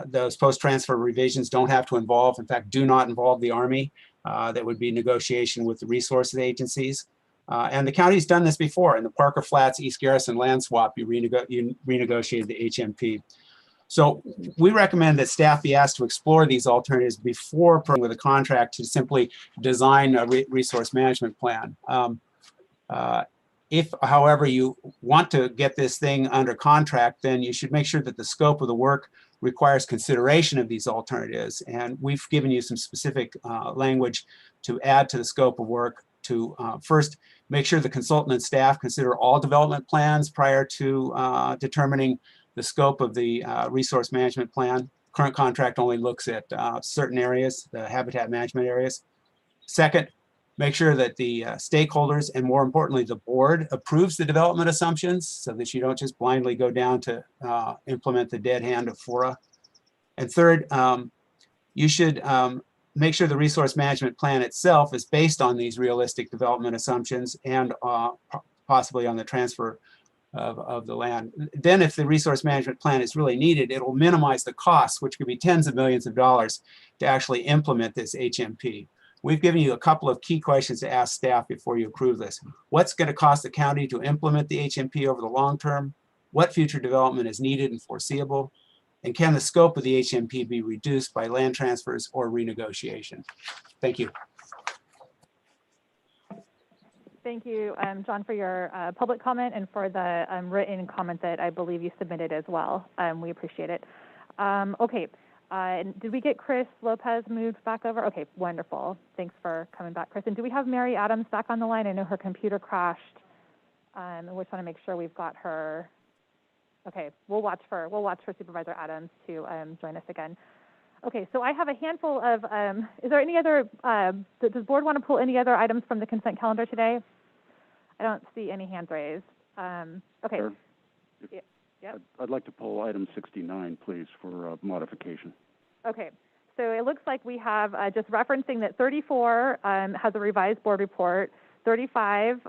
Those post-transfer revisions don't have to involve, in fact, do not involve the Army. That would be negotiation with the resources agencies. And the county's done this before. In the Parker Flats East Garrison land swap, you renegotiated the HMP. So we recommend that staff be asked to explore these alternatives before with a contract to simply design a resource management plan. If, however, you want to get this thing under contract, then you should make sure that the scope of the work requires consideration of these alternatives. And we've given you some specific language to add to the scope of work to first make sure the consultant and staff consider all development plans prior to determining the scope of the resource management plan. Current contract only looks at certain areas, the habitat management areas. Second, make sure that the stakeholders, and more importantly, the board, approves the development assumptions so that you don't just blindly go down to implement the dead hand of FORA. And third, you should make sure the resource management plan itself is based on these realistic development assumptions and possibly on the transfer of the land. Then if the resource management plan is really needed, it will minimize the costs, which could be tens of millions of dollars, to actually implement this HMP. We've given you a couple of key questions to ask staff before you approve this. What's going to cost the county to implement the HMP over the long term? What future development is needed and foreseeable? And can the scope of the HMP be reduced by land transfers or renegotiation? Thank you. Thank you, John, for your public comment and for the written comment that I believe you submitted as well. We appreciate it. Okay. Did we get Chris Lopez moved back over? Okay, wonderful. Thanks for coming back, Chris. And do we have Mary Adams back on the line? I know her computer crashed. And we just want to make sure we've got her. Okay, we'll watch for Supervisor Adams to join us again. Okay, so I have a handful of, is there any other, does the board want to pull any other items from the consent calendar today? I don't see any hands raised. Okay. Sure. Yep. I'd like to pull item 69, please, for modification. Okay, so it looks like we have just referencing that 34 has a revised board report. 35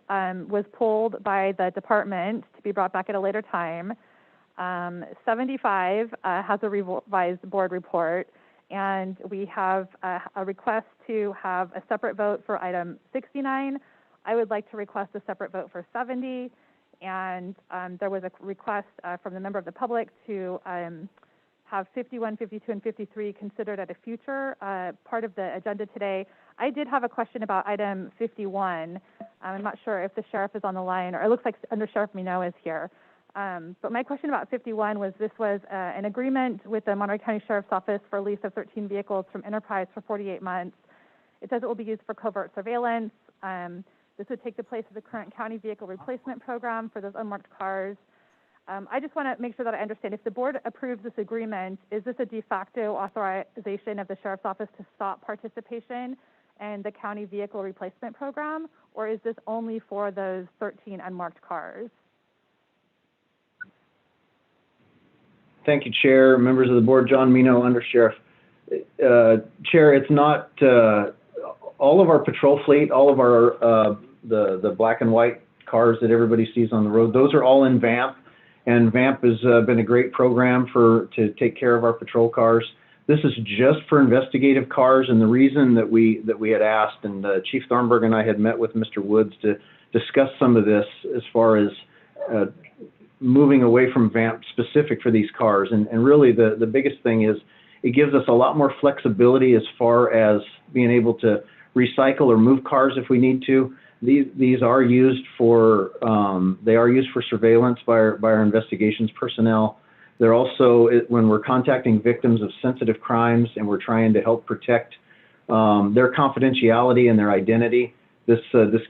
was pulled by the department to be brought back at a later time. 75 has a revised board report. And we have a request to have a separate vote for item 69. I would like to request a separate vote for 70. And there was a request from the member of the public to have 51, 52, and 53 considered at a future part of the agenda today. I did have a question about item 51. I'm not sure if the sheriff is on the line, or it looks like Under Sheriff Minot is here. But my question about 51 was, this was an agreement with the Monterey County Sheriff's Office for lease of 13 vehicles from Enterprise for 48 months. It says it will be used for covert surveillance. This would take the place of the current county vehicle replacement program for those unmarked cars. I just want to make sure that I understand, if the board approves this agreement, is this a de facto authorization of the Sheriff's Office to stop participation in the county vehicle replacement program, or is this only for those 13 unmarked cars? Thank you, Chair, members of the board. John Minot, Under Sheriff. Chair, it's not all of our patrol fleet, all of our the black and white cars that everybody sees on the road, those are all in VAMP, and VAMP has been a great program to take care of our patrol cars. This is just for investigative cars, and the reason that we had asked, and Chief Thornburg and I had met with Mr. Woods to discuss some of this as far as moving away from VAMP specific for these cars, and really the biggest thing is it gives us a lot more flexibility as far as being able to recycle or move cars if we need to. These are used for surveillance by our investigations personnel. They're also, when we're contacting victims of sensitive crimes and we're trying to help protect their confidentiality and their identity, this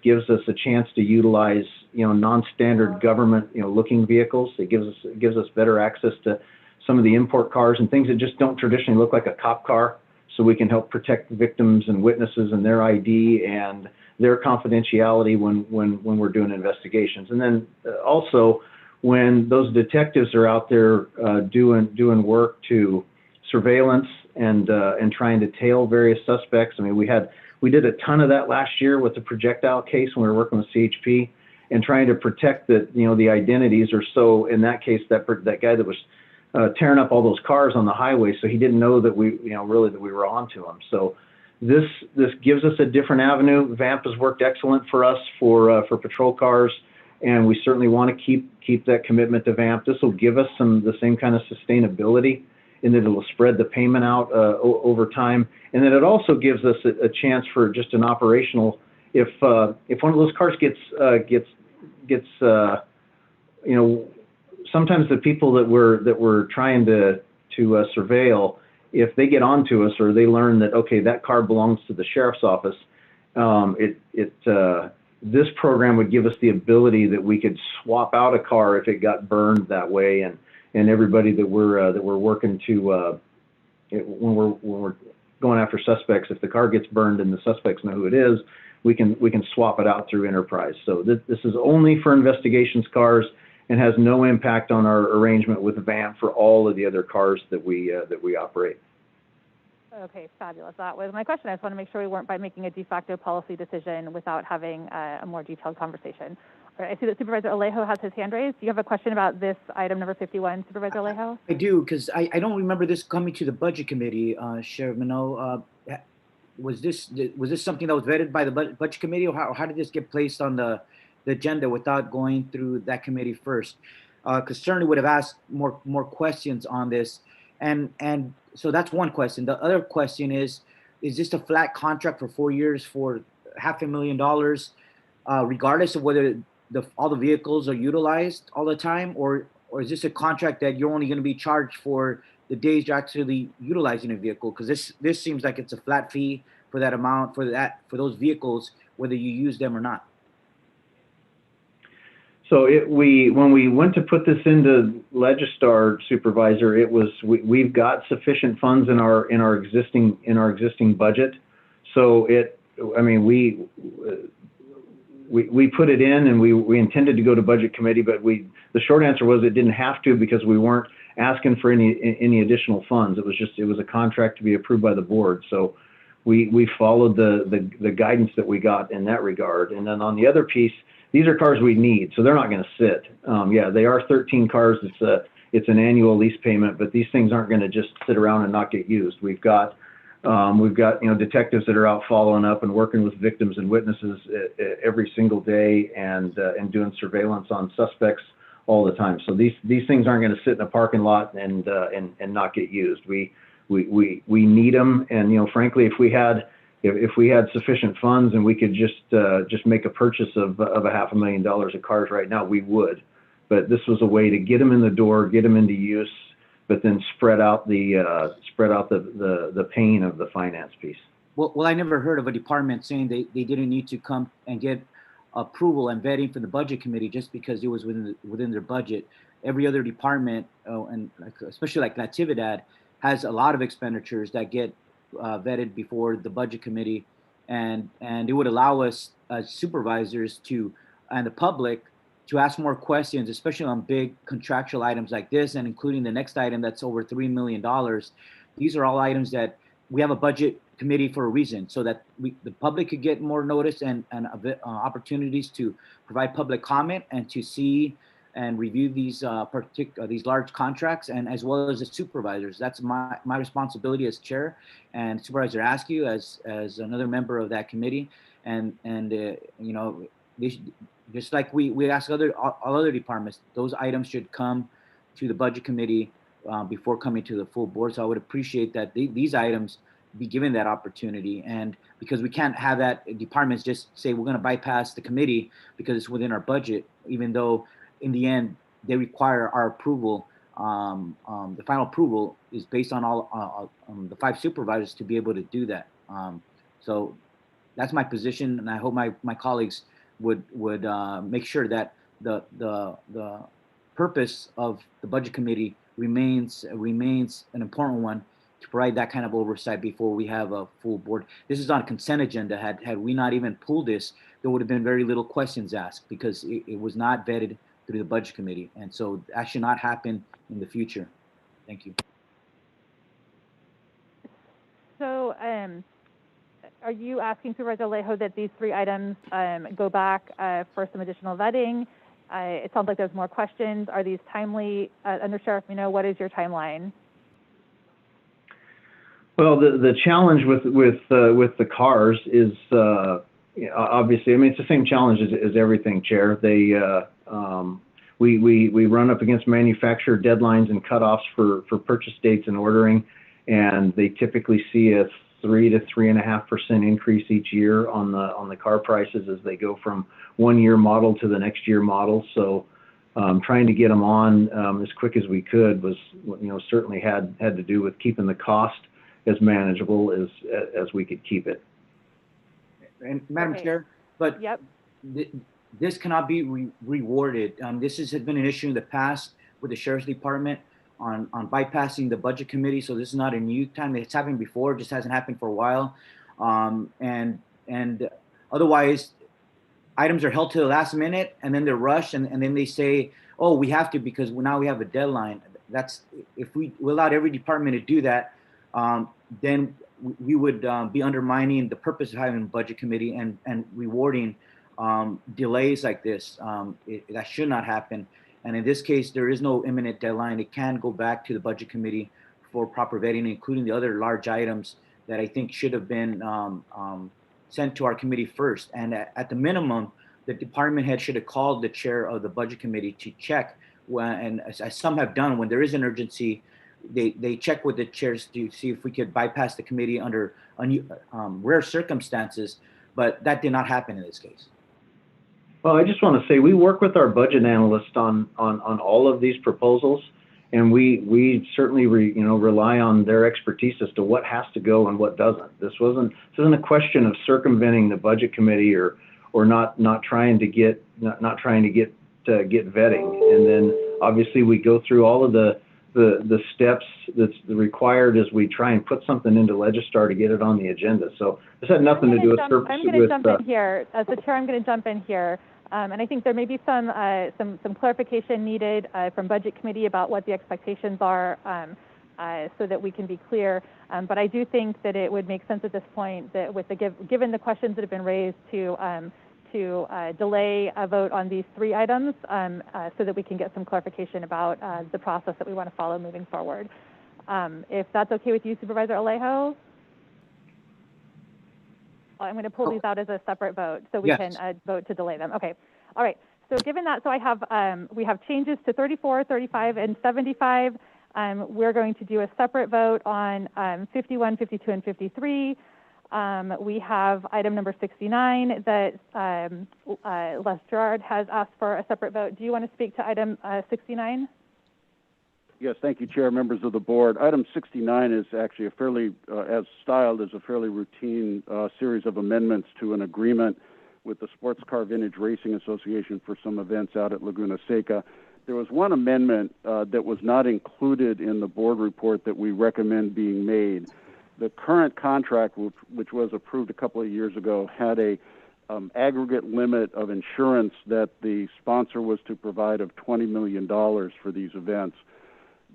gives us a chance to utilize non-standard government looking vehicles. It gives us better access to some of the import cars and things that just don't traditionally look like a cop car, so we can help protect victims and witnesses and their ID and their confidentiality when we're doing investigations. And then also, when those detectives are out there doing work to surveillance and trying to tail various suspects. I mean, we did a ton of that last year with the projectile case when we were working with CHP and trying to protect the identities, or so in that case that guy that was tearing up all those cars on the highway, so he didn't know that we were onto him. So this gives us a different avenue. VAMP has worked excellent for us for patrol cars, and we certainly want to keep that commitment to VAMP. This will give us the same kind of sustainability in that it will spread the payment out over time, and then it also gives us a chance for just an operational. If one of those cars gets sometimes the people that we're trying to surveil, if they get onto us or they learn that, okay, that car belongs to the sheriff's office, this program would give us the ability that we could swap out a car if it got burned that way, and everybody that we're working to when we're going after suspects, if the car gets burned and the suspects know who it is, we can swap it out through Enterprise. So this is only for investigations cars and has no impact on our arrangement with VAMP for all of the other cars that we operate. Okay, fabulous. That was my question. I just want to make sure we weren't by making a de facto policy decision without having a more detailed conversation. All right, I see that Supervisor Alejo has his hand raised. Do you have a question about this item number 51, Supervisor Alejo? I do, because I don't remember this coming to the Budget Committee, Sheriff Minot. Was this something that was vetted by the Budget Committee, or how did this get placed on the agenda without going through that committee first? Because certainly would have asked more questions on this, and so that's one question. The other question is this a flat contract for 4 years for $500,000, regardless of whether all the vehicles are utilized all the time, or is this a contract that you're only going to be charged for the days you're actually utilizing a vehicle? Because this seems like it's a flat fee for that amount for those vehicles, whether you use them or not. So when we went to put this into Legistar, Supervisor, it was we've got sufficient funds in our existing budget. So we put it in, and we intended to go to Budget Committee, but the short answer was it didn't have to, because we weren't asking for any additional funds. It was a contract to be approved by the board. So we followed the guidance that we got in that regard. And then on the other piece, these are cars we need, so they're not going to sit. Yeah, they are 13 cars. It's an annual lease payment, but these things aren't going to just sit around and not get used. We've got detectives that are out following up and working with victims and witnesses every single day, and doing surveillance on suspects all the time. So these things aren't going to sit in a parking lot and not get used. We need them, and frankly, if we had sufficient funds and we could just make a purchase of $500,000 of cars right now, we would. But this was a way to get them in the door, get them into use, but then spread out the pain of the finance piece. Well, I never heard of a department saying they didn't need to come and get approval and vetting from the Budget Committee just because it was within their budget. Every other department, and especially like Natividad, has a lot of expenditures that get vetted before the Budget Committee, and it would allow us as supervisors and the public to ask more questions, especially on big contractual items like this, and including the next item that's over $3 million. These are all items that we have a budget committee for a reason, so that the public could get more notice and opportunities to provide public comment and to see and review these these large contracts, and as well as the supervisors. That's my responsibility as chair, and Supervisor Askew as another member of that committee. And you know, just like we ask all other departments, those items should come to the budget committee before coming to the full board. So I would appreciate that these items be given that opportunity, and because we can't have that departments just say we're going to bypass the committee because it's within our budget, even though in the end they require our approval. The final approval is based on all the 5 supervisors to be able to do that. So that's my position, and I hope my colleagues would make sure that the purpose of the budget committee remains an important one, to provide that kind of oversight before we have a full board. This is on a consent agenda. Had we not even pulled this, there would have been very little questions asked, because it was not vetted through the budget committee, and so that should not happen in the future. Thank you. So, are you asking Supervisor Alejo that these 3 items go back for some additional vetting? It sounds like there's more questions. Are these timely? Under Sheriff Mino, what is your timeline? Well, the challenge with the cars is obviously, I mean, it's the same challenge as everything, Chair. We run up against manufacturer deadlines and cutoffs for purchase dates and ordering, and they typically see a 3 to 3.5% increase each year on the car prices as they go from one year model to the next year model. So trying to get them on as quick as we could was, certainly had to do with keeping the cost as manageable as we could keep it. And Madam Chair, but this cannot be rewarded. This has been an issue in the past with the Sheriff's Department on bypassing the budget committee. So this is not a new time. It's happened before, it just hasn't happened for a while. And otherwise, items are held to the last minute, and then they're rushed, and then they say, oh, we have to because now we have a deadline. That's, if we allowed every department to do that, then we would be undermining the purpose of having a budget committee and rewarding delays like this. That should not happen. And in this case, there is no imminent deadline. It can go back to the budget committee for proper vetting, including the other large items that I think should have been sent to our committee first. And at the minimum, the department head should have called the chair of the budget committee to check and as some have done, when there is an urgency, they check with the chairs to see if we could bypass the committee under rare circumstances, but that did not happen in this case. Well, I just want to say we work with our budget analyst on all of these proposals, and we certainly rely on their expertise as to what has to go and what doesn't. This isn't a question of circumventing the budget committee or not trying to get vetting. And then obviously we go through all of the steps that's required as we try and put something into Legistar to get it on the agenda. So this had nothing to do with service. I'm going to jump in here. As the chair, I'm going to jump in here. And I think there may be some clarification needed from Budget Committee about what the expectations are so that we can be clear. But I do think that it would make sense at this point that given the questions that have been raised to delay a vote on these 3 items so that we can get some clarification about the process that we want to follow moving forward. If that's okay with you, Supervisor Alejo? I'm going to pull these out as a separate vote so we can vote to delay them. Okay. All right. So given that, so I have we have changes to 34, 35, and 75. We're going to do a separate vote on 51, 52, and 53. We have item number 69 that Les Gerard has asked for a separate vote. Do you want to speak to item 69? Yes, thank you, Chair, members of the board. Item 69 is actually a fairly, as styled, is a fairly routine series of amendments to an agreement with the Sports Car Vintage Racing Association for some events out at Laguna Seca. There was one amendment that was not included in the board report that we recommend being made. The current contract, which was approved a couple of years ago, had a aggregate limit of insurance that the sponsor was to provide of $20 million for these events.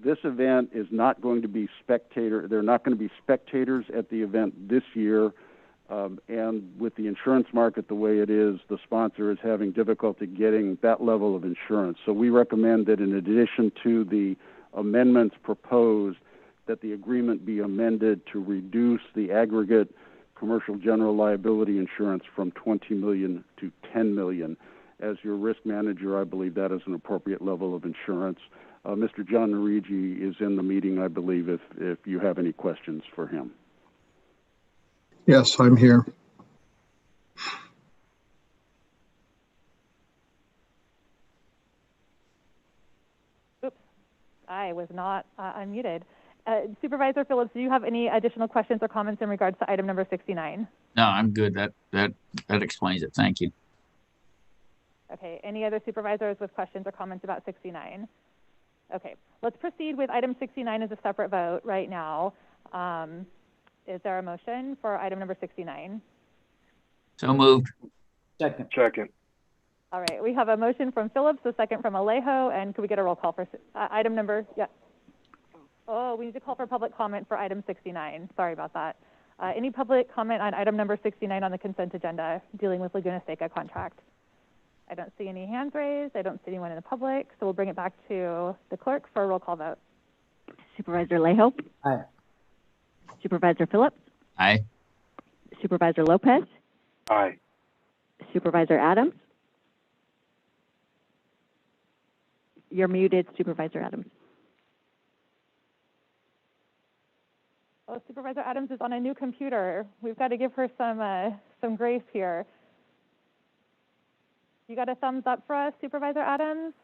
This event is not going to be they're not going to be spectators at the event this year. And with the insurance market the way it is, the sponsor is having difficulty getting that level of insurance. So we recommend that in addition to the amendments proposed, that the agreement be amended to reduce the aggregate commercial general liability insurance from $20 million to $10 million. As your risk manager, I believe that is an appropriate level of insurance. Mr. John Narigi is in the meeting, I believe, if you have any questions for him. Yes, I'm here. Oops, I was not unmuted. Supervisor Phillips, do you have any additional questions or comments in regards to item number 69? No, I'm good. That explains it. Thank you. Okay, any other supervisors with questions or comments about 69? Okay, let's proceed with item 69 as a separate vote right now. Is there a motion for item number 69? So moved. Second. All right, we have a motion from Phillips, a second from Alejo, and could we get a roll call for item number, yeah. Oh, we need to call for public comment for item 69. Sorry about that. Any public comment on item number 69 on the consent agenda dealing with Laguna Seca contract? I don't see any hands raised. I don't see anyone in the public, so we'll bring it back to the clerk for a roll call vote. Supervisor Alejo? Aye. Supervisor Phillips? Aye. Supervisor Lopez? Aye. Supervisor Adams? You're muted, Supervisor Adams. Oh, Supervisor Adams is on a new computer. We've got to give her some grace here. You got a thumbs up for us, Supervisor Adams?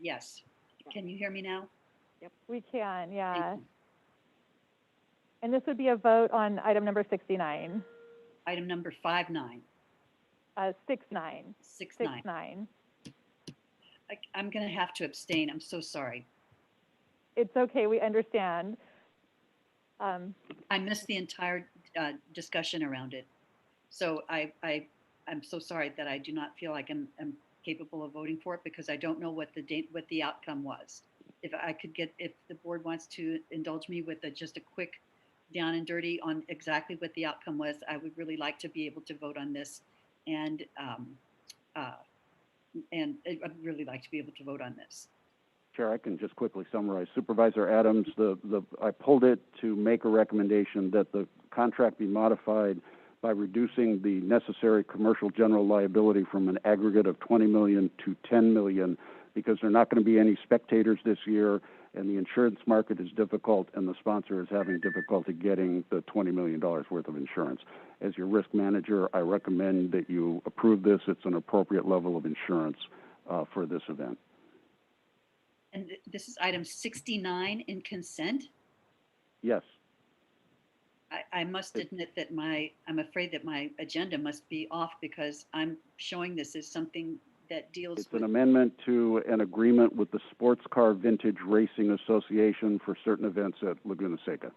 Yes. Can you hear me now? Yep. We can, yeah. And this would be a vote on item number 69. Item number 59. 69. 69. I'm going to have to abstain. I'm so sorry. It's okay. We understand. I missed the entire discussion around it. So I'm so sorry that I do not feel like I'm capable of voting for it because I don't know what the outcome was. If the board wants to indulge me with just a quick down and dirty on exactly what the outcome was, I would really like to be able to vote on this, and I'd really like to be able to vote on this. Chair, I can just quickly summarize. Supervisor Adams, I pulled it to make a recommendation that the contract be modified by reducing the necessary commercial general liability from an aggregate of $20 million to $10 million, because there are not going to be any spectators this year, and the insurance market is difficult, and the sponsor is having difficulty getting the $20 million worth of insurance. As your risk manager, I recommend that you approve this. It's an appropriate level of insurance for this event. And this is item 69 in consent? Yes. I must admit that I'm afraid that my agenda must be off because I'm showing this as something that deals with... It's an amendment to an agreement with the Sports Car Vintage Racing Association for certain events at Laguna Seca.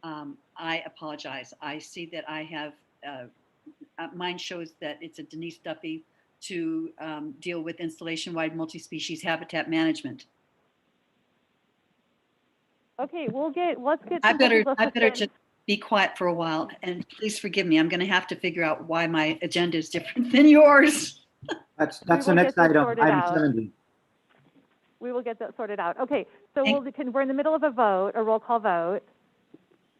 I apologize. I see that I have, mine shows that it's a Denise Duffy to deal with installation-wide multi-species habitat management. Okay, let's get. I better just be quiet for a while, and please forgive me. I'm going to have to figure out why my agenda is different than yours. That's the next item, item 70. We will get that sorted out. Okay, so we're in the middle of a vote, a roll call vote.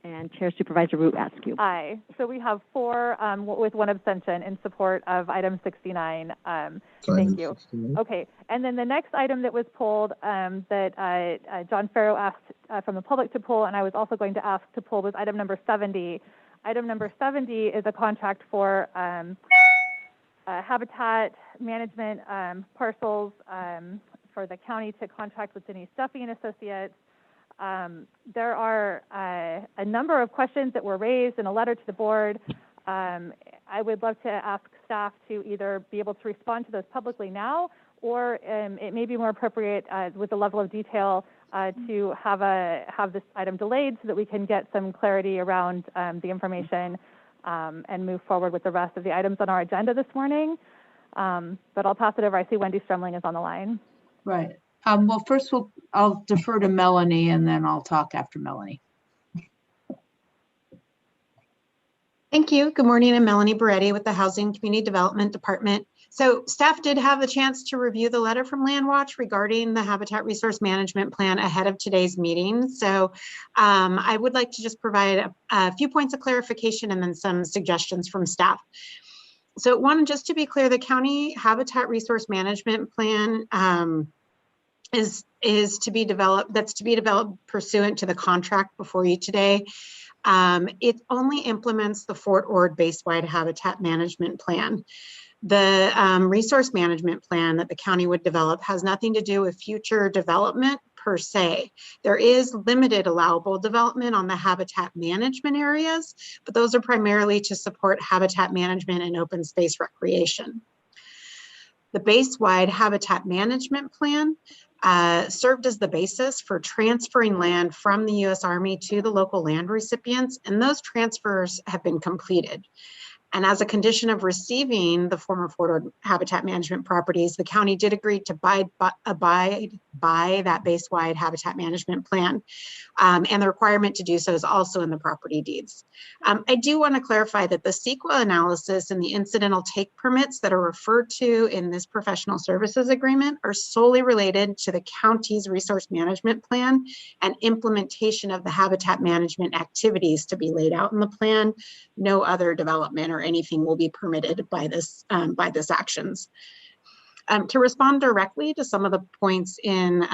And Chair Supervisor Root Askew. Aye. So we have 4 with 1 abstention in support of item 69. Thank you. 69. Okay, and then the next item that was pulled that John Farrow asked from the public to pull, and I was also going to ask to pull, was item number 70. Item number 70 is a contract for habitat management parcels for the county to contract with Denise Duffy and Associates. There are a number of questions that were raised in a letter to the board. I would love to ask staff to either be able to respond to those publicly now, or it may be more appropriate with the level of detail to have this item delayed so that we can get some clarity around the information and move forward with the rest of the items on our agenda this morning. But I'll pass it over. I see Wendy Stremling is on the line. Right. Well, first I'll defer to Melanie and then I'll talk after Melanie. Thank you. Good morning. I'm Melanie Beretti with the Housing Community Development Department. So staff did have the chance to review the letter from Landwatch regarding the Habitat Resource Management Plan ahead of today's meeting. So I would like to just provide a few points of clarification and then some suggestions from staff. So one, just to be clear, the County Habitat Resource Management Plan is to be developed, that's to be developed pursuant to the contract before you today. It only implements the Fort Ord Base-wide Habitat Management Plan. The resource management plan that the county would develop has nothing to do with future development per se. There is limited allowable development on the habitat management areas, but those are primarily to support habitat management and open space recreation. The base-wide habitat management plan served as the basis for transferring land from the U.S. Army to the local land recipients, and those transfers have been completed. And as a condition of receiving the former Fort Ord habitat management properties, the county did agree to abide by that base-wide habitat management plan. And the requirement to do so is also in the property deeds. I do want to clarify that the CEQA analysis and the incidental take permits that are referred to in this professional services agreement are solely related to the county's resource management plan and implementation of the habitat management activities to be laid out in the plan. No other development or anything will be permitted by this actions. To respond directly to some of the points in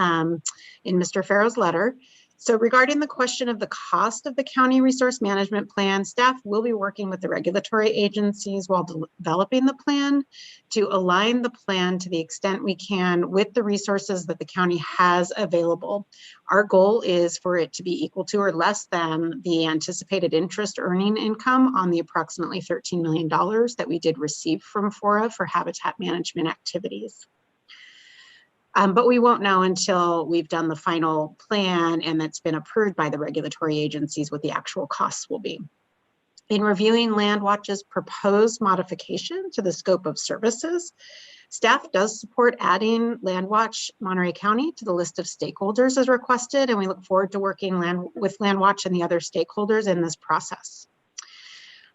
Mr. Farrow's letter. So regarding the question of the cost of the county resource management plan, staff will be working with the regulatory agencies while developing the plan to align the plan to the extent we can with the resources that the county has available. Our goal is for it to be equal to or less than the anticipated interest earning income on the approximately $13 million that we did receive from FORA for habitat management activities. But we won't know until we've done the final plan and that's been approved by the regulatory agencies what the actual costs will be. In reviewing Landwatch's proposed modification to the scope of services, staff does support adding Landwatch Monterey County to the list of stakeholders as requested, and we look forward to working with Landwatch and the other stakeholders in this process.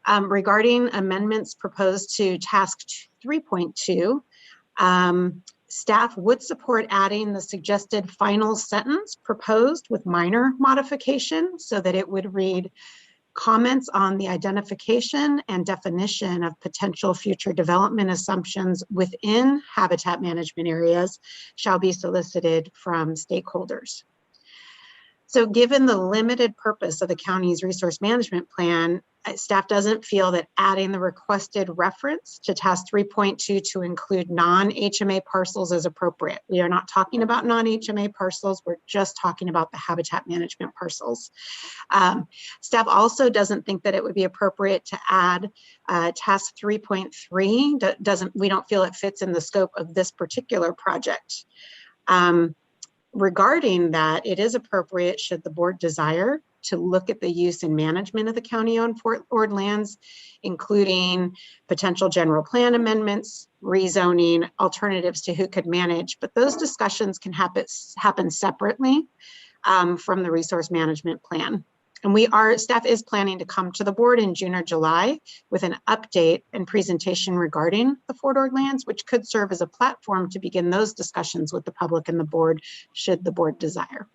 Regarding amendments proposed to task 3.2, staff would support adding the suggested final sentence proposed with minor modification so that it would read, comments on the identification and definition of potential future development assumptions within habitat management areas shall be solicited from stakeholders. So given the limited purpose of the county's resource management plan, staff doesn't feel that adding the requested reference to task 3.2 to include non-HMA parcels is appropriate. We are not talking about non-HMA parcels, we're just talking about the habitat management parcels. Staff also doesn't think that it would be appropriate to add task 3.3. We don't feel it fits in the scope of this particular project. Regarding that, it is appropriate, should the board desire, to look at the use and management of the county-owned Fort Ord lands, including potential general plan amendments, rezoning, alternatives to who could manage, but those discussions can happen separately from the resource management plan. And staff is planning to come to the board in June or July with an update and presentation regarding the Fort Ord lands, which could serve as a platform to begin those discussions with the public and the board, should the board desire.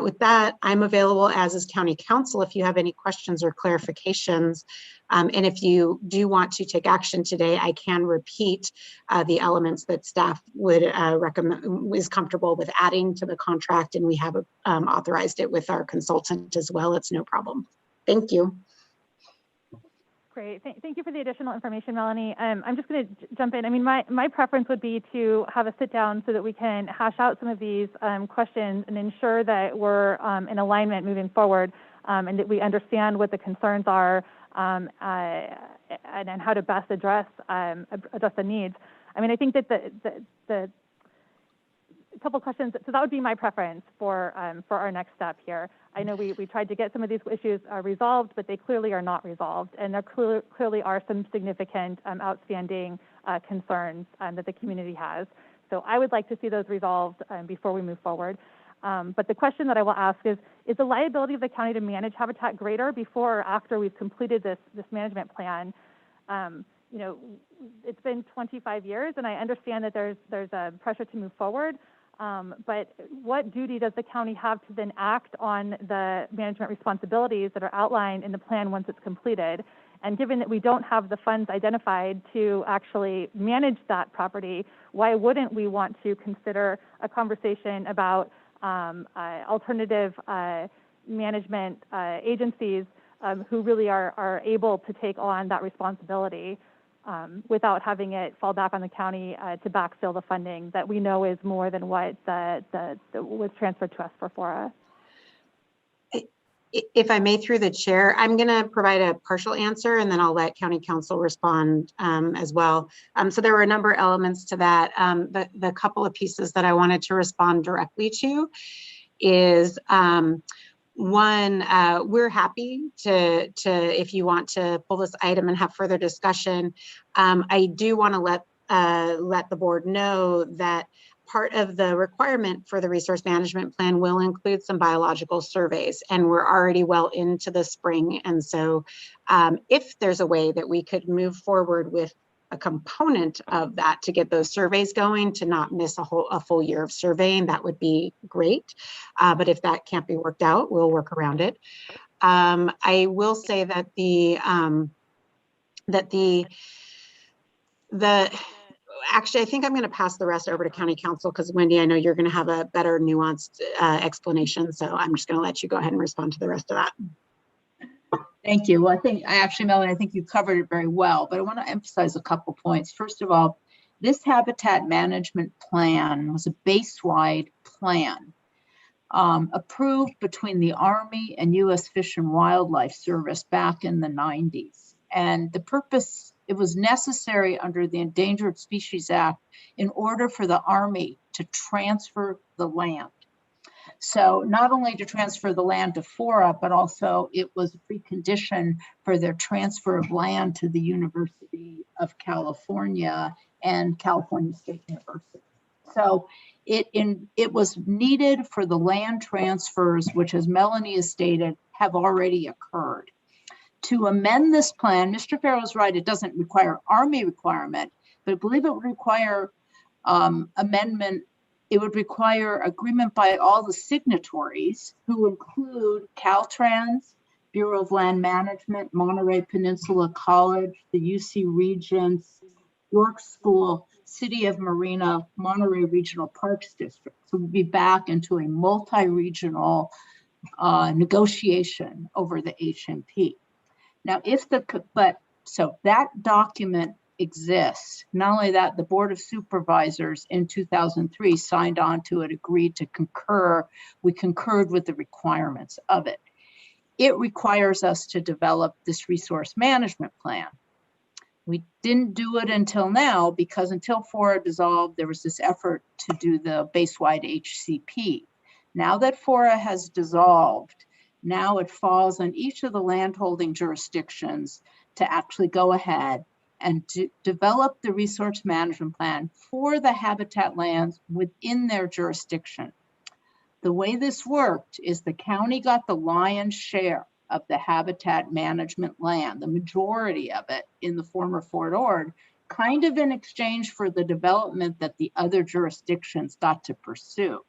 With that, I'm available, as is County Council, if you have any questions or clarifications. And if you do want to take action today, I can repeat the elements that staff would recommend, is comfortable with adding to the contract, and we have authorized it with our consultant as well. It's no problem. Thank you. Great. Thank you for the additional information, Melanie. I'm just going to jump in. I mean, my preference would be to have a sit down so that we can hash out some of these questions and ensure that we're in alignment moving forward, and that we understand what the concerns are and how to best address the needs. I mean, I think that the couple questions. So that would be my preference for our next step here. I know we tried to get some of these issues resolved, but they clearly are not resolved, and there clearly are some significant outstanding concerns that the community has. So I would like to see those resolved before we move forward. But the question that I will ask is the liability of the county to manage habitat greater before or after we've completed this management plan? You know, it's been 25 years, and I understand that there's a pressure to move forward. But what duty does the county have to then act on the management responsibilities that are outlined in the plan once it's completed? And given that we don't have the funds identified to actually manage that property, why wouldn't we want to consider a conversation about alternative management agencies who really are able to take on that responsibility without having it fall back on the county to backfill the funding that we know is more than what was transferred to us for FORA? If I may, through the chair, I'm going to provide a partial answer and then I'll let county council respond as well. So there were a number of elements to that. The couple of pieces that I wanted to respond directly to is one, we're happy to if you want to pull this item and have further discussion. I do want to let the board know that part of the requirement for the resource management plan will include some biological surveys, and we're already well into the spring. And so if there's a way that we could move forward with a component of that to get those surveys going, to not miss a full year of surveying, that would be great. But if that can't be worked out, we'll work around it. I will say that actually, I think I'm going to pass the rest over to county council because Wendy, I know you're going to have a better nuanced explanation. So I'm just going to let you go ahead and respond to the rest of that. Thank you. Well, Melanie, I think you covered it very well, but I want to emphasize a couple points. First of all, this habitat management plan was a base-wide plan approved between the Army and U.S. Fish and Wildlife Service back in the 90s. And the purpose, it was necessary under the Endangered Species Act in order for the Army to transfer the land. So not only to transfer the land to FORA, but also it was a precondition for their transfer of land to the University of California and California State University. So it was needed for the land transfers, which, as Melanie has stated, have already occurred. To amend this plan, Mr. Farrell's right, it doesn't require Army requirement, but I believe it would require amendment. It would require agreement by all the signatories, who include Caltrans, Bureau of Land Management, Monterey Peninsula College, the UC Regents, York School, City of Marina, Monterey Regional Parks District. So we'll be back into a multi-regional negotiation over the HMP. Now, so that document exists. Not only that, the Board of Supervisors in 2003 signed on to it, agreed to concur. We concurred with the requirements of it. It requires us to develop this resource management plan. We didn't do it until now because until FORA dissolved, there was this effort to do the base-wide HCP. Now that FORA has dissolved, now it falls on each of the landholding jurisdictions to actually go ahead and to develop the resource management plan for the habitat lands within their jurisdiction. The way this worked is the county got the lion's share of the habitat management land, the majority of it in the former Fort Ord, kind of in exchange for the development that the other jurisdictions got to pursue.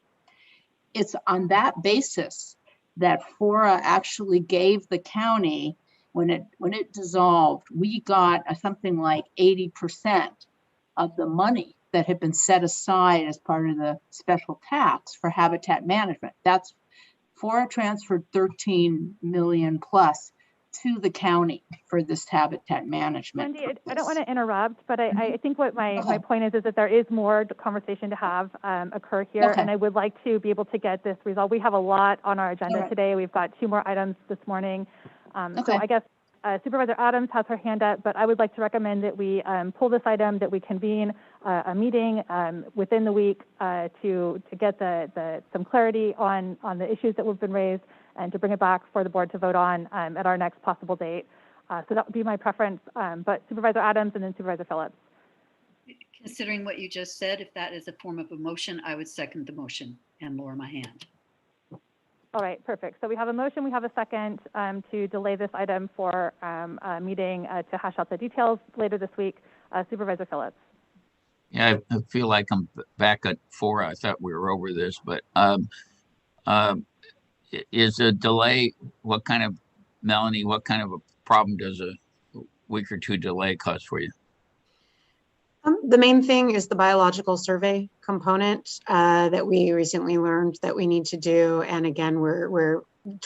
It's on that basis that FORA actually gave the county, when it dissolved, we got something like 80% of the money that had been set aside as part of the special tax for habitat management. That's FORA transferred 13 million plus to the county for this habitat management. Wendy, I don't want to interrupt, but I think what my point is that there is more conversation to have occur here, and I would like to be able to get this resolved. We have a lot on our agenda today. We've got 2 more items this morning. So I guess Supervisor Adams has her hand up, but I would like to recommend that we pull this item, that we convene a meeting within the week to get some clarity on the issues that have been raised and to bring it back for the board to vote on at our next possible date. So that would be my preference, but Supervisor Adams and then Supervisor Phillips. Considering what you just said, if that is a form of a motion, I would second the motion and lower my hand. All right, perfect. So we have a motion, we have a second to delay this item for a meeting to hash out the details later this week. Supervisor Phillips. Yeah, I feel like I'm back at 4. I thought we were over this, but is a delay, Melanie, what kind of a problem does a week or 2 delay cause for you? The main thing is the biological survey component that we recently learned that we need to do. And again, we're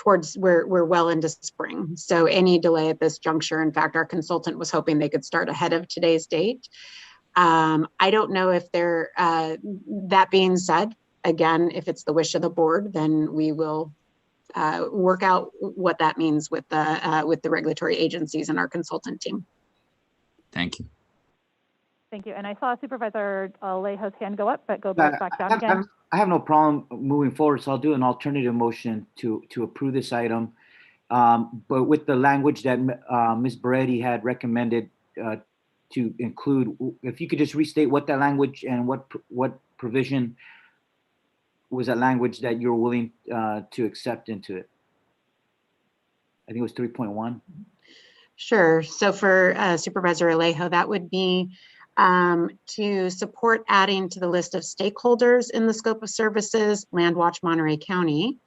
well into spring. So any delay at this juncture, in fact, our consultant was hoping they could start ahead of today's date. I don't know if they're, that being said, again, if it's the wish of the board, then we will work out what that means with the regulatory agencies and our consultant team. Thank you. Thank you. And I saw Supervisor Alejo's hand go up, but go back down again. I have no problem moving forward, so I'll do an alternative motion to approve this item. But with the language that Ms. Beretti had recommended to include, if you could just restate what that language and what provision was that language that you're willing to accept into it. I think it was 3.1. Sure. So for Supervisor Alejo, that would be to support adding to the list of stakeholders in the scope of services, Landwatch Monterey County,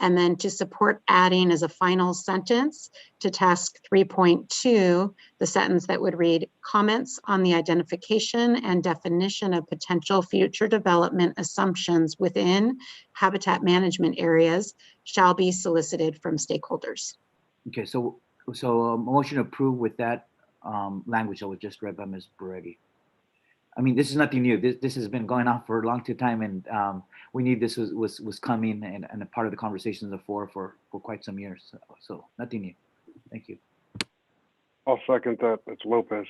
and then to support adding as a final sentence to task 3.2, the sentence that would read, comments on the identification and definition of potential future development assumptions within habitat management areas shall be solicited from stakeholders. Okay, so a motion approved with that language that was just read by Ms. Beretti. I mean, this is nothing new. This has been going on for a long time, and we knew this was coming and a part of the conversations before for quite some years. So nothing new. Thank you. I'll second that. It's Lopez.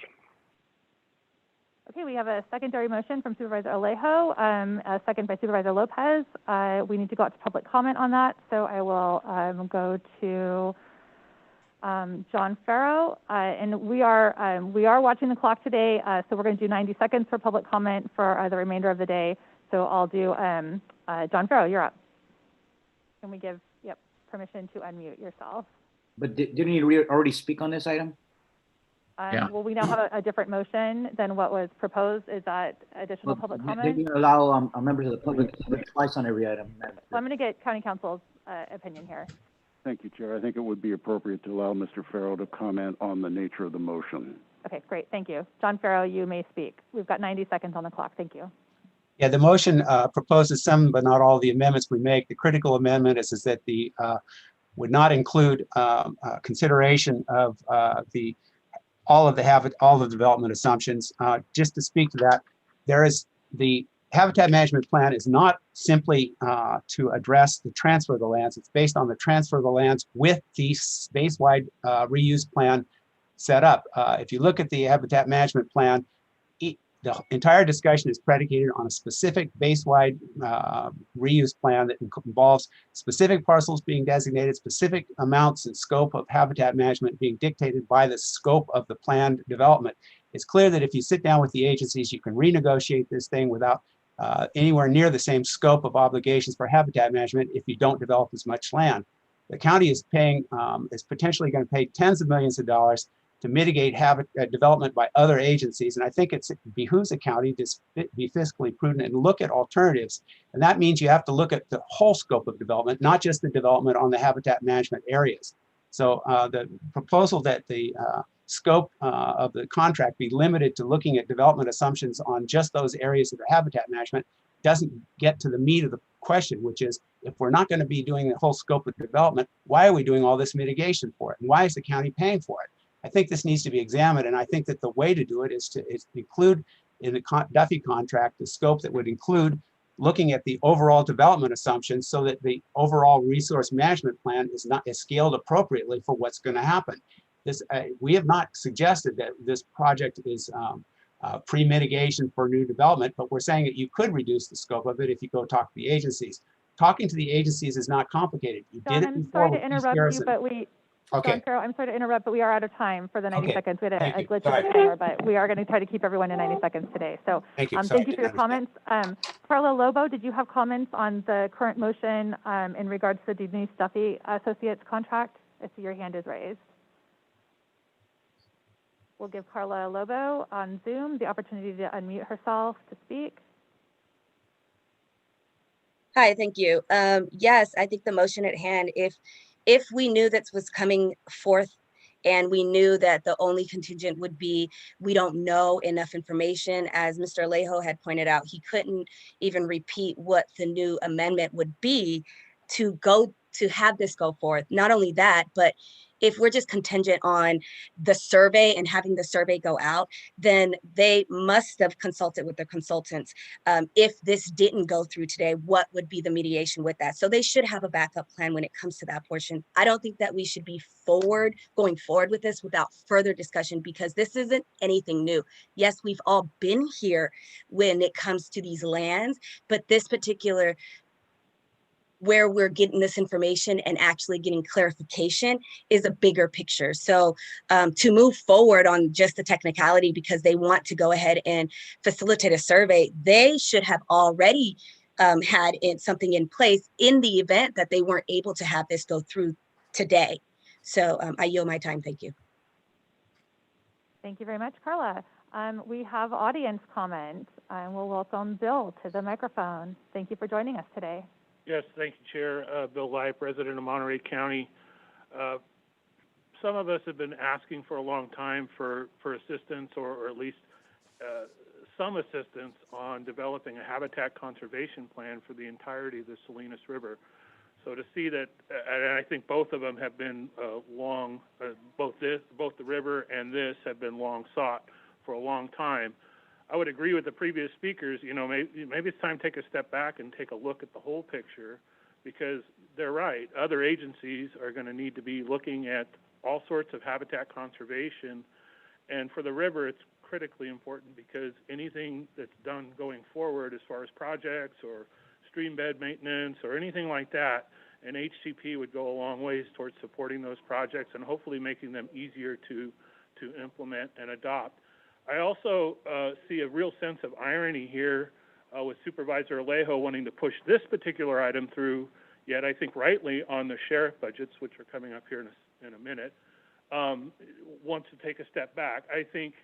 Okay, we have a secondary motion from Supervisor Alejo, a second by Supervisor Lopez. We need to go out to public comment on that, so I will go to John Farrow, and we are watching the clock today, so we're going to do 90 seconds for public comment for the remainder of the day. So I'll do John Farrow, you're up. Can we give permission to unmute yourself? But didn't you already speak on this item? Yeah. Well, we now have a different motion than what was proposed. Is that additional public comment? Didn't you allow members of the public to speak twice on every item? Well, I'm going to get County Council's opinion here. Thank you, Chair. I think it would be appropriate to allow Mr. Farrow to comment on the nature of the motion. Okay, great. Thank you. John Farrow, you may speak. We've got 90 seconds on the clock. Thank you. Yeah, the motion proposes some, but not all of the amendments we make. The critical amendment is that the would not include consideration of all the development assumptions. Just to speak to that, the Habitat Management Plan is not simply to address the transfer of the lands. It's based on the transfer of the lands with the space-wide reuse plan set up. If you look at the Habitat Management Plan, the entire discussion is predicated on a specific base-wide reuse plan that involves specific parcels being designated, specific amounts and scope of habitat management being dictated by the scope of the planned development. It's clear that if you sit down with the agencies, you can renegotiate this thing without anywhere near the same scope of obligations for habitat management if you don't develop as much land. The county is potentially going to pay tens of millions of dollars to mitigate development by other agencies. And I think it behooves the county to be fiscally prudent and look at alternatives. And that means you have to look at the whole scope of development, not just the development on the habitat management areas. So the proposal that the scope of the contract be limited to looking at development assumptions on just those areas that are habitat management doesn't get to the meat of the question, which is, if we're not going to be doing the whole scope of development, why are we doing all this mitigation for it? And why is the county paying for it? I think this needs to be examined, and I think that the way to do it is to include in the Duffy contract the scope that would include looking at the overall development assumptions so that the overall resource management plan is scaled appropriately for what's going to happen. We have not suggested that this project is pre-mitigation for new development, but we're saying that you could reduce the scope of it if you go talk to the agencies. Talking to the agencies is not complicated. You John, did it I'm before sorry to interrupt you, but Okay. John Farrow, I'm sorry to interrupt, but we are out of time for the 90 Okay. seconds. We had Thank a you. glitch Sorry. with the timer, but we are going to try to keep everyone in 90 seconds today. So Thank you. Sorry, thank you for your didn't understand. comments. Carla Lobo, did you have comments on the current motion in regards to the Denise Duffy Associates contract? I see your hand is raised. We'll give Carla Lobo on Zoom the opportunity to unmute herself to speak. Hi, thank you. Yes, I think the motion at hand, if we knew that was coming forth and we knew that the only contingent would be, we don't know enough information, as Mr. Alejo had pointed out, he couldn't even repeat what the new amendment would be to have this go forth. Not only that, but if we're just contingent on the survey and having the survey go out, then they must have consulted with their consultants. If this didn't go through today, what would be the mediation with that? So they should have a backup plan when it comes to that portion. I don't think that we should be going forward with this without further discussion, because this isn't anything new. Yes, we've all been here when it comes to these lands, but this particular where we're getting this information and actually getting clarification is a bigger picture. So to move forward on just the technicality, because they want to go ahead and facilitate a survey, they should have already had something in place in the event that they weren't able to have this go through today. So I yield my time. Thank you. Thank you very much, Carla. We have audience comments, and we'll welcome Bill to the microphone. Thank you for joining us today. Yes, thank you, Chair. Bill Lipe, resident of Monterey County. Some of us have been asking for a long time for assistance, or at least some assistance on developing a habitat conservation plan for the entirety of the Salinas River. So to see that, and I think both of them have been long, both the river and this have been long sought for a long time. I would agree with the previous speakers. You know, maybe it's time to take a step back and take a look at the whole picture, because they're right. Other agencies are going to need to be looking at all sorts of habitat conservation, and for the river, it's critically important, because anything that's done going forward as far as projects or stream bed maintenance or anything like that, an HCP would go a long ways towards supporting those projects and hopefully making them easier to implement and adopt. I also see a real sense of irony here with Supervisor Alejo wanting to push this particular item through, yet I think rightly on the sheriff budgets, which are coming up here in a minute, wants to take a step back. I think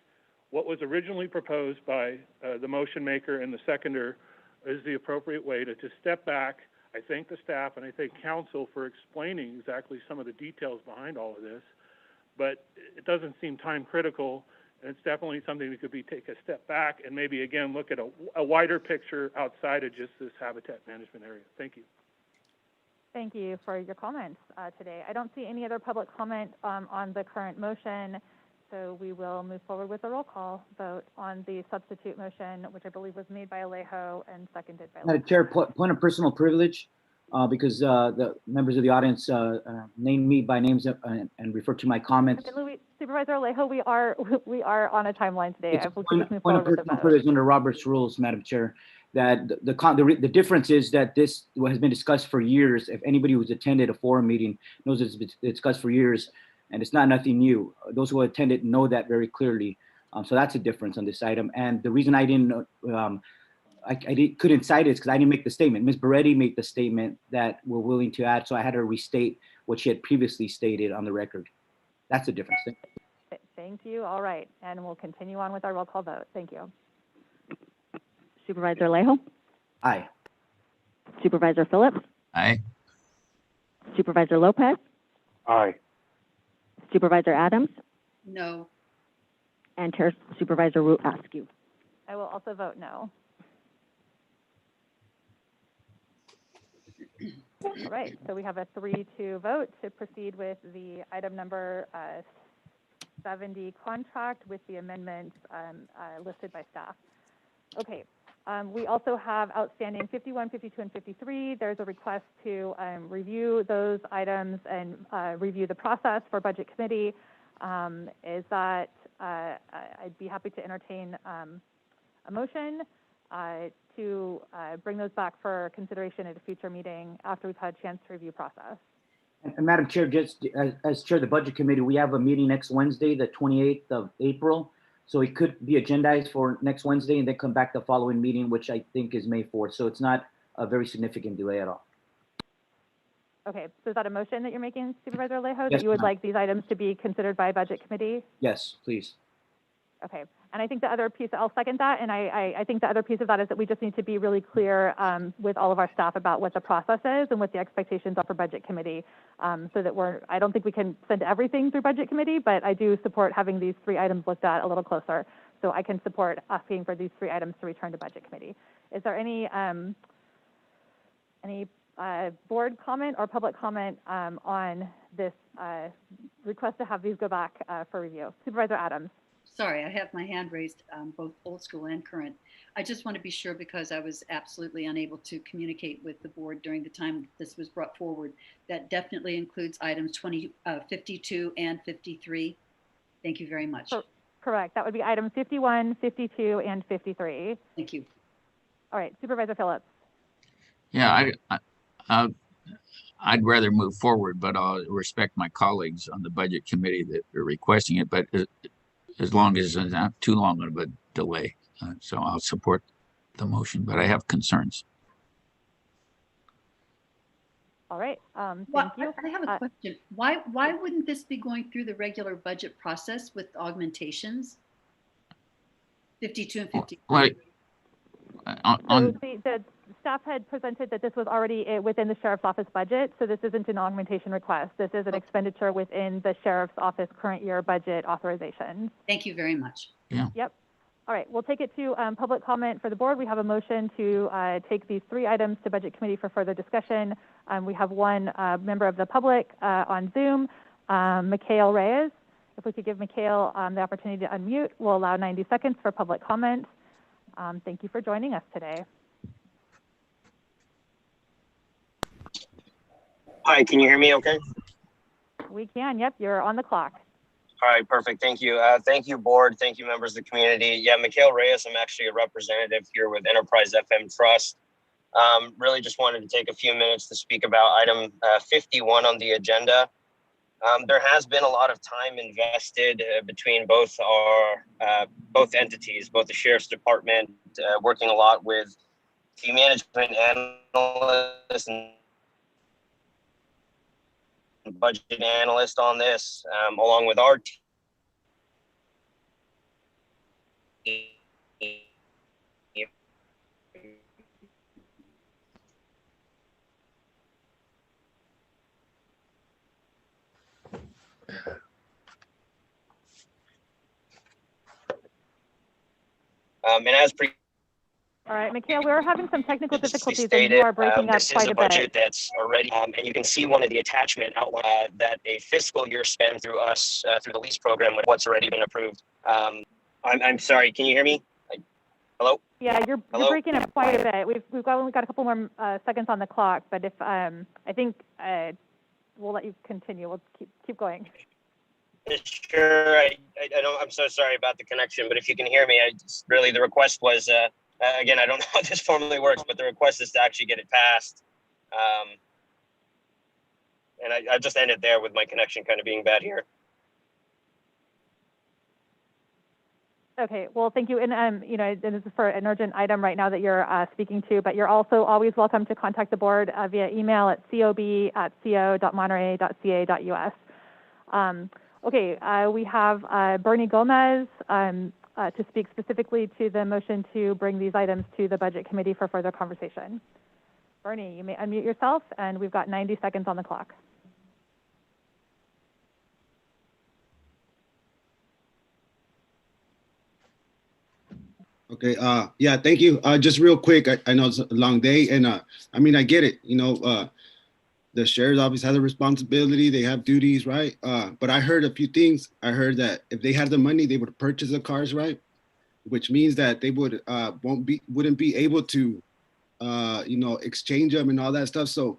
what was originally proposed by the motion maker and the seconder is the appropriate way to step back. I thank the staff and I thank council for explaining exactly some of the details behind all of this, but it doesn't seem time critical. And it's definitely something that could take a step back and maybe again look at a wider picture outside of just this habitat management area. Thank you. Thank you for your comments today. I don't see any other public comment on the current motion, so we will move forward with a roll call vote on the substitute motion, which I believe was made by Alejo and seconded by Madam Chair, point of personal privilege, because the members of the audience named me by names and referred to my comments. Supervisor Alejo, we are on a timeline today. It's I will just move point of forward with the personal vote. privilege under Robert's rules, Madam Chair, that the difference is that this has been discussed for years. If anybody who's attended a forum meeting knows it's been discussed for years, and it's not nothing new. Those who attended know that very clearly. So that's a difference on this item. And the reason I didn't, couldn't cite it is because I didn't make the statement. Ms. Beretti made the statement that we're willing to add, so I had her restate what she had previously stated on the record. That's the difference. Thank you. All right, and we'll continue on with our roll call vote. Thank you. Supervisor Alejo? Aye. Supervisor Phillips? Aye. Supervisor Lopez? Aye. Supervisor Adams? No. And Chair Supervisor Root Askew. I will also vote no. All right, so we have a 3-2 vote to proceed with the item number 70 contract with the amendments listed by staff. Okay, we also have outstanding 51, 52, and 53. There's a request to review those items and review the process for Budget Committee. Is that, I'd be happy to entertain a motion to bring those back for consideration at a future meeting after we've had a chance to review process. And Madam Chair, just as Chair of the Budget Committee, we have a meeting next Wednesday, the 28th of April. So it could be agendized for next Wednesday and then come back the following meeting, which I think is May 4th. So it's not a very significant delay at all. Okay, so is that a motion that you're making, Supervisor Alejo, Yes, that you would ma'am. like these items to be considered by Budget Committee? Yes, please. Okay, and I think the other piece, I'll second that, and I think the other piece of that is that we just need to be really clear with all of our staff about what the process is and what the expectations are for Budget Committee, so that I don't think we can send everything through Budget Committee, but I do support having these 3 items looked at a little closer. So I can support asking for these 3 items to return to Budget Committee. Is there any board comment or public comment on this request to have these go back for review? Supervisor Adams. Sorry, I have my hand raised, both old school and current. I just want to be sure, because I was absolutely unable to communicate with the board during the time this was brought forward. That definitely includes items 52 and 53. Thank you very much. Correct. That would be items 51, 52, and 53. Thank you. All right, Supervisor Phillips. Yeah, I'd rather move forward, but I'll respect my colleagues on the Budget Committee that are requesting it. But as long as it's not too long of a delay, so I'll support the motion. But I have concerns. All right. Thank you. I have a question. Why wouldn't this be going through the regular budget process with augmentations? 52 and 53. Well, So the staff had presented that this was already within the Sheriff's Office budget, so this isn't an augmentation request. This is an expenditure within the Sheriff's Office current year budget authorization. Thank you very much. Yeah. Yep. All right, we'll take it to public comment for the board. We have a motion to take these 3 items to Budget Committee for further discussion. We have one member of the public on Zoom, Mikhail Reyes. If we could give Mikhail the opportunity to unmute, we'll allow 90 seconds for public comment. Thank you for joining us today. Hi, can you hear me okay? We can, yep, you're on the clock. All right, perfect. Thank you. Thank you, board. Thank you, members of the community. Yeah, Mikhail Reyes, I'm actually a representative here with Enterprise FM Trust. Really just wanted to take a few minutes to speak about item 51 on the agenda. There has been a lot of time invested between both entities, both the Sheriff's Department, working a lot with the management analysts and budget analyst on this, along with our team. And as all right, Mikhail, we're having some technical difficulties stated, and you are breaking up this quite is a a budget bit. that's already, and you can see one of the attachment outline that a fiscal year spend through us, through the lease program with what's already been approved. I'm sorry, can you hear me? Hello? Yeah, you're breaking up quite a bit. We've only got a couple more seconds on the clock, but if I think we'll let you continue. We'll keep going. Sure, I don't, I'm so sorry about the connection, but if you can hear me, really the request was, again, I don't know how this formally works, but the request is to actually get it passed. And I just ended there with my connection kind of being bad here. Okay, well, thank you. And, you know, this is for an urgent item right now that you're speaking to, but you're also always welcome to contact the board via email at cob@co.monterey.ca.us. Okay, we have Bernie Gomez to speak specifically to the motion to bring these items to the Budget Committee for further conversation. Bernie, you may unmute yourself, and we've got 90 seconds on the clock. Okay, yeah, thank you. Just real quick, I know it's a long day, and I mean, I get it, you know, the sheriff's office has a responsibility, they have duties, right? But I heard a few things. I heard that if they had the money, they would purchase the cars, right? Which means that they would wouldn't be able to, you know, exchange them and all that stuff. So,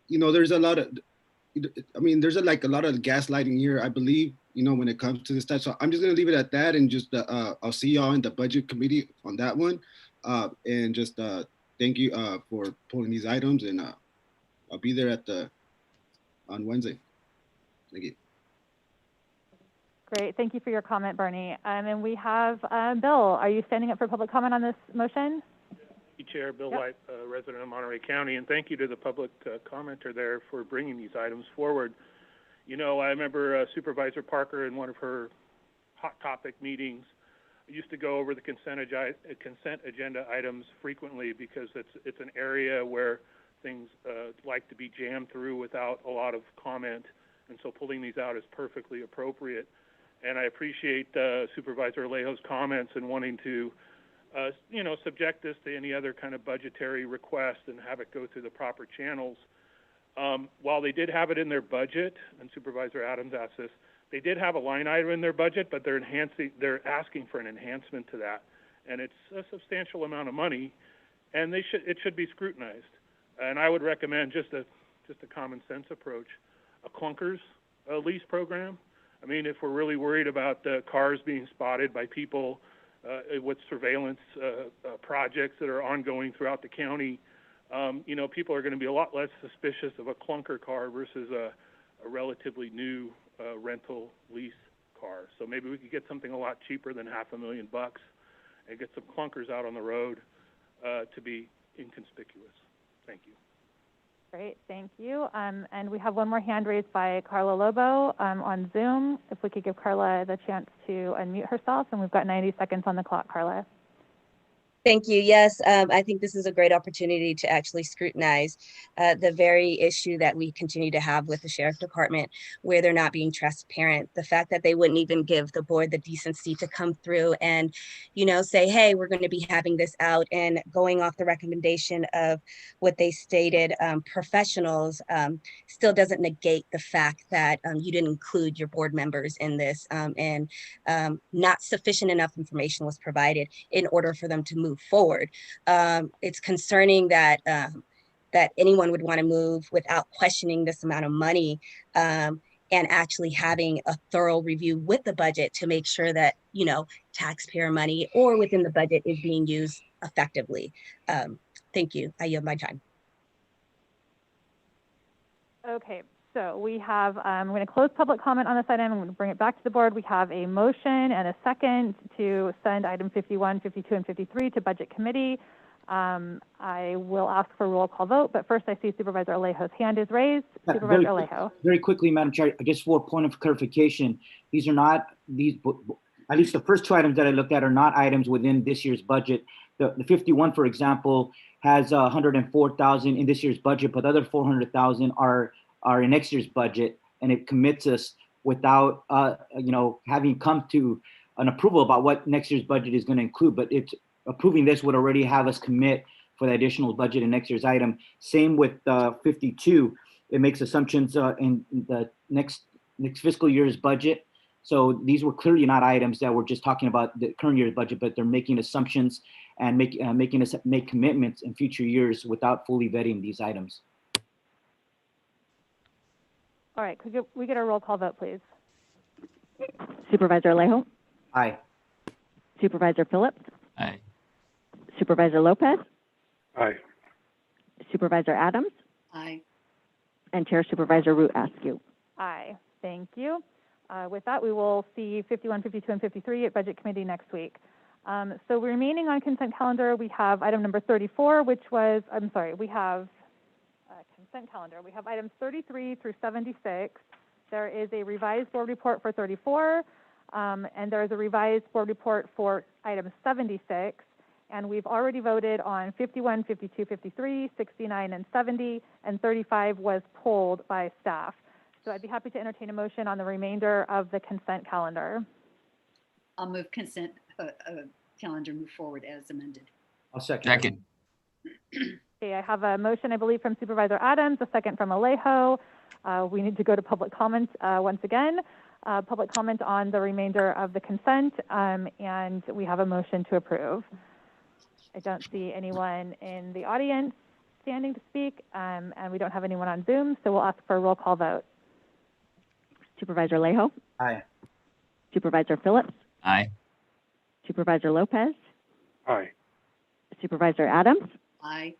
you know, there's a lot of, I mean, there's like a lot of gaslighting here, I believe, you know, when it comes to this stuff. So I'm just gonna leave it at that, and just I'll see y'all in the Budget Committee on that one. And just thank you for pulling these items, and I'll be there at the on Wednesday. Thank you. Great. Thank you for your comment, Bernie. And we have Bill. Are you standing up for public comment on this motion? Thank you, Chair. Bill Yep. White, resident of Monterey County, and thank you to the public commenter there for bringing these items forward. You know, I remember Supervisor Parker in one of her hot topic meetings used to go over the consent agenda items frequently because it's an area where things like to be jammed through without a lot of comment, and so pulling these out is perfectly appropriate. And I appreciate Supervisor Alejo's comments and wanting to, you know, subject this to any other kind of budgetary request and have it go through the proper channels. While they did have it in their budget, and Supervisor Adams asked this, they did have a line item in their budget, but they're asking for an enhancement to that, and it's a substantial amount of money, and it should be scrutinized. And I would recommend just a common sense approach, a clunkers lease program. I mean, if we're really worried about cars being spotted by people with surveillance projects that are ongoing throughout the county, you know, people are going to be a lot less suspicious of a clunker car versus a relatively new rental lease car. So maybe we could get something a lot cheaper than $500,000 and get some clunkers out on the road to be inconspicuous. Thank you. Great, thank you. And we have one more hand raised by Carla Lobo on Zoom. If we could give Carla the chance to unmute herself, and we've got 90 seconds on the clock, Carla. Thank you. Yes, I think this is a great opportunity to actually scrutinize the very issue that we continue to have with the Sheriff Department, where they're not being transparent. The fact that they wouldn't even give the board the decency to come through and, you know, say, hey, we're going to be having this out, and going off the recommendation of what they stated, professionals, still doesn't negate the fact that you didn't include your board members in this, and not sufficient enough information was provided in order for them to move forward. It's concerning that that anyone would want to move without questioning this amount of money, and actually having a thorough review with the budget to make sure that, you know, taxpayer money or within the budget is being used effectively. Thank you. I yield my time. Okay, so we have, I'm going to close public comment on this item. I'm going to bring it back to the board. We have a motion and a second to send item 51, 52, and 53 to Budget Committee. I will ask for a roll call vote, but first I see Supervisor Alejo's hand is raised. Supervisor Alejo. Very quickly, Madam Chair, just for a point of clarification, these are not, at least the first two items that I looked at are not items within this year's budget. The 51, for example, has 104,000 in this year's budget, but the other 400,000 are in next year's budget, and it commits us without, you know, having come to an approval about what next year's budget is going to include. But it's approving this would already have us commit for the additional budget in next year's item. Same with 52. It makes assumptions in the next fiscal year's budget. So these were clearly not items that we're just talking about the current year's budget, but they're making assumptions and making us make commitments in future years without fully vetting these items. All right, could we get a roll call vote, please? Supervisor Alejo? Aye. Supervisor Phillips? Aye. Supervisor Lopez? Aye. Supervisor Adams? Aye. And Chair Supervisor Root Askew. Aye, thank you. With that, we will see 51, 52, and 53 at Budget Committee next week. So remaining on consent calendar, we have item number 34, which was, I'm sorry, we have consent calendar. We have items 33 through 76. There is a revised board report for 34, and there is a revised board report for item 76. And we've already voted on 51, 52, 53, 69, and 70, and 35 was pulled by staff. So I'd be happy to entertain a motion on the remainder of the consent calendar. I'll move consent calendar move forward as amended. I'll second. Second. Okay, I have a motion, I believe, from Supervisor Adams, a second from Alejo. We need to go to public comment once again. Public comment on the remainder of the consent, and we have a motion to approve. I don't see anyone in the audience standing to speak, and we don't have anyone on Zoom, so we'll ask for a roll call vote. Supervisor Alejo? Aye. Supervisor Phillips? Aye. Supervisor Lopez? Aye. Supervisor Adams? Aye.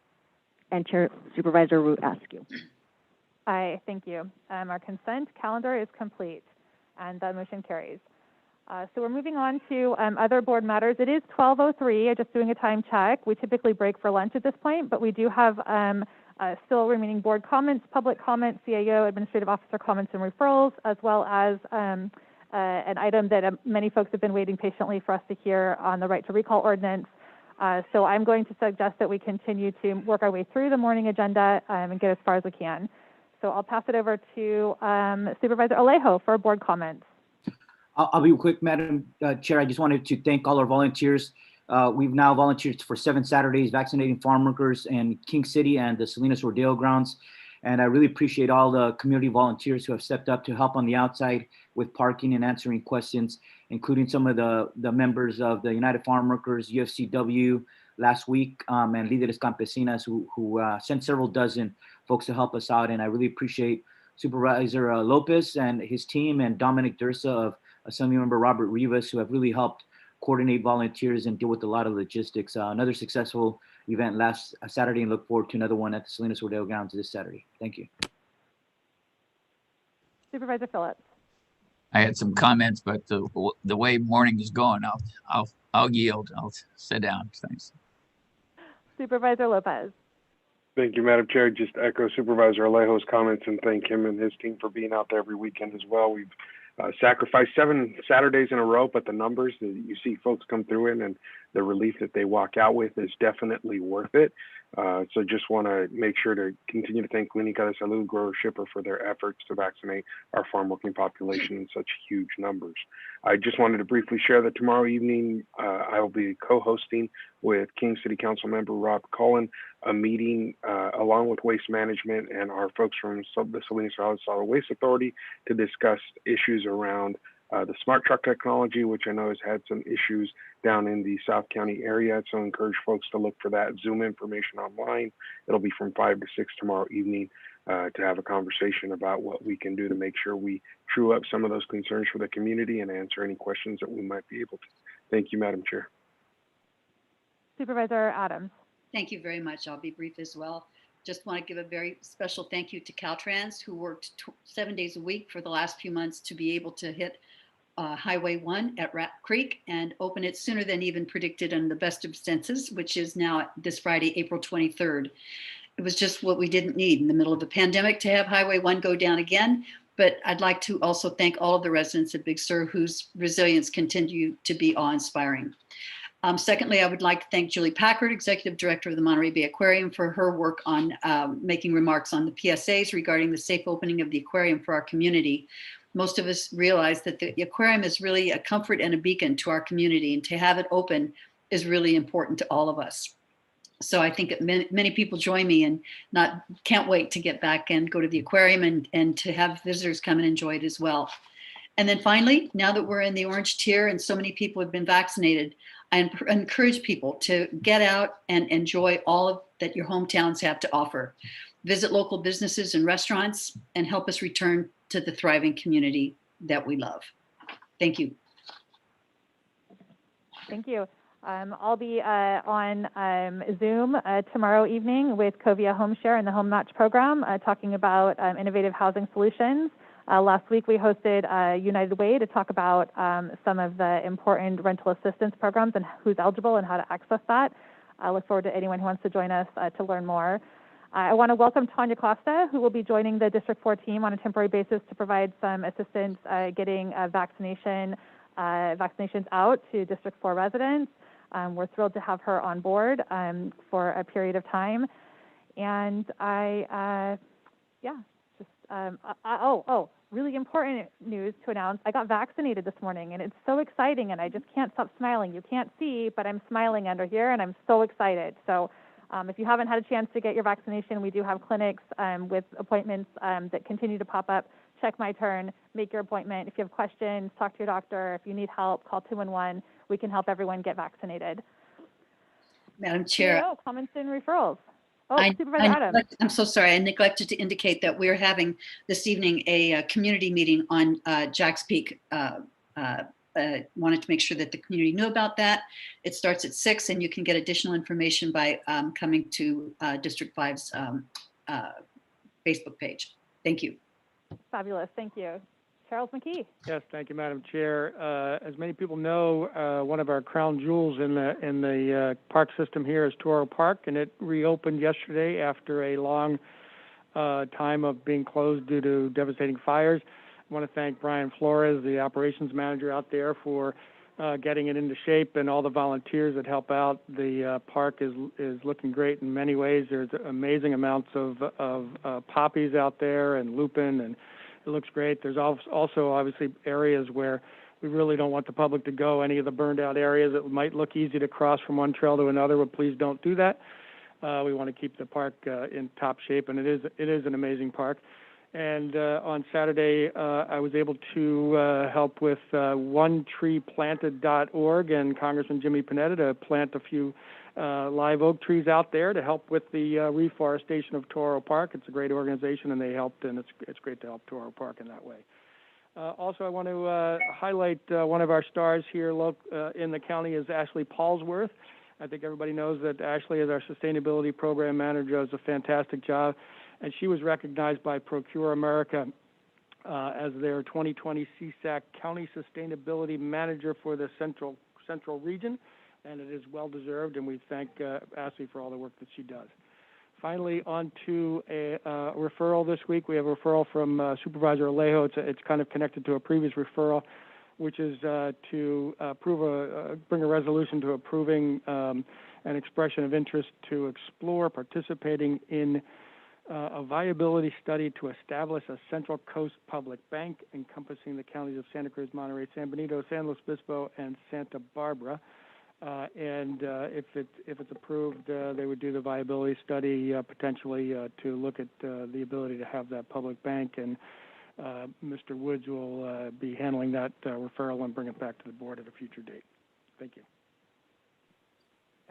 And Chair Supervisor Root Askew. Aye, thank you. Our consent calendar is complete, and the motion carries. So we're moving on to other board matters. It is 12:03. I'm just doing a time check. We typically break for lunch at this point, but we do have still remaining board comments, public comments, CAO, administrative officer comments and referrals, as well as an item that many folks have been waiting patiently for us to hear on the right to recall ordinance. So I'm going to suggest that we continue to work our way through the morning agenda and get as far as we can. So I'll pass it over to Supervisor Alejo for board comments. I'll be quick, Madam Chair. I just wanted to thank all our volunteers. We've now volunteered for 7 Saturdays vaccinating farm workers in King City and the Salinas Rodeo grounds. And I really appreciate all the community volunteers who have stepped up to help on the outside with parking and answering questions, including some of the members of the United Farm Workers, UFCW last week, and Líderes Campesinas who sent several dozen folks to help us out. And I really appreciate Supervisor Lopez and his team and Dominic Dursa of Assemblymember Robert Rivas, who have really helped coordinate volunteers and deal with a lot of logistics. Another successful event last Saturday, and look forward to another one at the Salinas Rodeo grounds this Saturday. Thank you. Supervisor Phillips. I had some comments, but the way morning is going, I'll yield. I'll sit down. Thanks. Supervisor Lopez. Thank you, Madam Chair. Just echo Supervisor Alejo's comments and thank him and his team for being out there every weekend as well. We've sacrificed 7 Saturdays in a row, but the numbers that you see folks come through in and the relief that they walk out with is definitely worth it. So just want to make sure to continue to thank Clínica de Salud Grower Shipper for their efforts to vaccinate our farm working population in such huge numbers. I just wanted to briefly share that tomorrow evening I will be co-hosting with King City Council member Rob Cullen a meeting along with Waste Management and our folks from the Salinas Valley Solid Waste Authority to discuss issues around the smart truck technology, which I know has had some issues down in the South County area. So I encourage folks to look for that Zoom information online. It'll be from 5 to 6 tomorrow evening to have a conversation about what we can do to make sure we true up some of those concerns for the community and answer any questions that we might be able to. Thank you, Madam Chair. Supervisor Adams. Thank you very much. I'll be brief as well. Just want to give a very special thank you to Caltrans, who worked 7 days a week for the last few months to be able to hit Highway 1 at Rat Creek and open it sooner than even predicted in the best of senses, which is now this Friday, April 23rd. It was just what we didn't need in the middle of a pandemic to have Highway 1 go down again. But I'd like to also thank all of the residents of Big Sur whose resilience continue to be awe-inspiring. Secondly, I would like to thank Julie Packard, Executive Director of the Monterey Bay Aquarium, for her work on making remarks on the PSAs regarding the safe opening of the aquarium for our community. Most of us realize that the aquarium is really a comfort and a beacon to our community, and to have it open is really important to all of us. So I think many people join me and can't wait to get back and go to the aquarium and to have visitors come and enjoy it as well. And then finally, now that we're in the orange tier and so many people have been vaccinated, I encourage people to get out and enjoy all that your hometowns have to offer. Visit local businesses and restaurants and help us return to the thriving community that we love. Thank you. Thank you. I'll be on Zoom tomorrow evening with Covia Home Share and the Home Match program, talking about innovative housing solutions. Last week, we hosted United Way to talk about some of the important rental assistance programs and who's eligible and how to access that. I look forward to anyone who wants to join us to learn more. I want to welcome Tanya Costa, who will be joining the District 4 team on a temporary basis to provide some assistance getting vaccinations out to District 4 residents. We're thrilled to have her on board for a period of time. And really important news to announce. I got vaccinated this morning, and it's so exciting, and I just can't stop smiling. You can't see, but I'm smiling under here, and I'm so excited. So if you haven't had a chance to get your vaccination, we do have clinics with appointments that continue to pop up. Check My Turn, make your appointment. If you have questions, talk to your doctor. If you need help, call 211. We can help everyone get vaccinated. Madam Chair. Comments and referrals. Supervisor Adams. I'm so sorry. I neglected to indicate that we're having this evening a community meeting on Jack's Peak. Wanted to make sure that the community knew about that. It starts at 6, and you can get additional information by coming to District 5's Facebook page. Thank you. Fabulous. Thank you. Charles McKee. Yes, thank you, Madam Chair. As many people know, one of our crown jewels in the park system here is Toro Park, and it reopened yesterday after a long time of being closed due to devastating fires. I want to thank Brian Flores, the operations manager out there, for getting it into shape, and all the volunteers that help out. The park is looking great in many ways. There's amazing amounts of poppies out there and lupin, and it looks great. There's also obviously areas where we really don't want the public to go. Any of the burned out areas that might look easy to cross from one trail to another, but please don't do that. We want to keep the park in top shape, and it is an amazing park. And on Saturday, I was able to help with OneTreePlanted.org and Congressman Jimmy Panetta to plant a few live oak trees out there to help with the reforestation of Toro Park. It's a great organization, and they helped, and it's great to help Toro Park in that way. Also, I want to highlight one of our stars here in the county is Ashley Paulsworth. I think everybody knows that Ashley, as our sustainability program manager, does a fantastic job, and she was recognized by Procure America as their 2020 CSAC County Sustainability Manager for the Central Region, and it is well deserved, and we thank Ashley for all the work that she does. Finally, on to a referral this week. We have a referral from Supervisor Alejo. It's kind of connected to a previous referral, which is to bring a resolution to approving an expression of interest to explore participating in a viability study to establish a Central Coast Public Bank encompassing the counties of Santa Cruz, Monterey, San Benito, San Luis Obispo, and Santa Barbara. And if it's approved, they would do the viability study potentially to look at the ability to have that public bank, and Mr. Woods will be handling that referral and bring it back to the board at a future date. Thank you.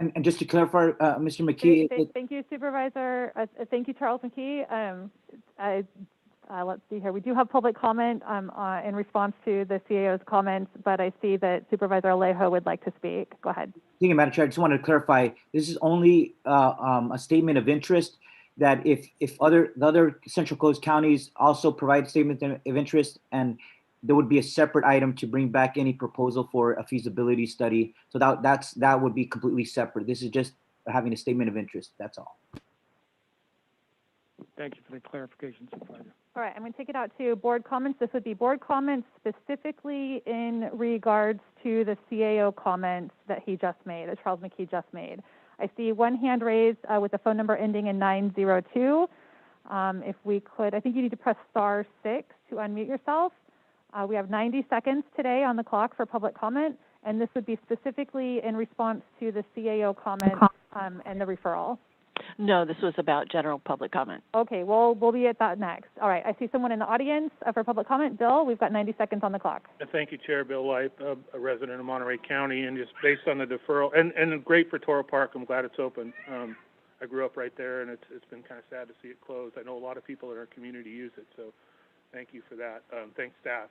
And just to clarify, Mr. McKee. Thank you, Supervisor. Thank you, Charles McKee. Let's see here. We do have public comment in response to the CAO's comments, but I see that Supervisor Alejo would like to speak. Go ahead. Thank you, Madam Chair. I just wanted to clarify, this is only a statement of interest that if the other Central Coast counties also provide statements of interest, and there would be a separate item to bring back any proposal for a feasibility study. So that would be completely separate. This is just having a statement of interest. That's all. Thank you for the clarification, Supervisor. All right, I'm going to take it out to board comments. This would be board comments specifically in regards to the CAO comments that he just made, that Charles McKee just made. I see one hand raised with the phone number ending in 902. If we could, I think you need to press *6 to unmute yourself. We have 90 seconds today on the clock for public comment, and this would be specifically in response to the CAO comments and the referral. No, this was about general public comment. Okay, well, we'll be at that next. All right, I see someone in the audience for public comment. Bill, we've got 90 seconds on the clock. Thank you, Chair. Bill Light, a resident of Monterey County, and just based on the deferral, and great for Toro Park. I'm glad it's open. I grew up right there, and it's been kind of sad to see it closed. I know a lot of people in our community use it, so thank you for that. Thanks, staff.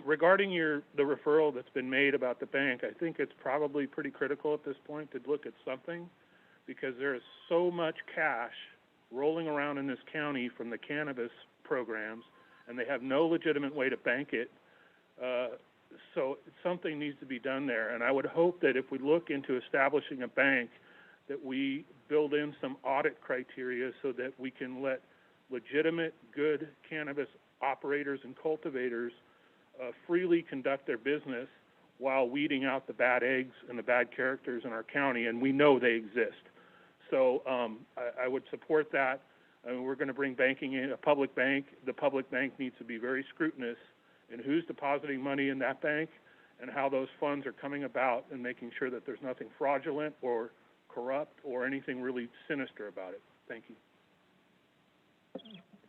Regarding the referral that's been made about the bank, I think it's probably pretty critical at this point to look at something, because there is so much cash rolling around in this county from the cannabis programs, and they have no legitimate way to bank it. So something needs to be done there. And I would hope that if we look into establishing a bank, that we build in some audit criteria so that we can let legitimate, good cannabis operators and cultivators freely conduct their business while weeding out the bad eggs and the bad characters in our county, and we know they exist. So I would support that. We're going to bring banking in, a public bank. The public bank needs to be very scrutinous in who's depositing money in that bank and how those funds are coming about, and making sure that there's nothing fraudulent or corrupt or anything really sinister about it. Thank you.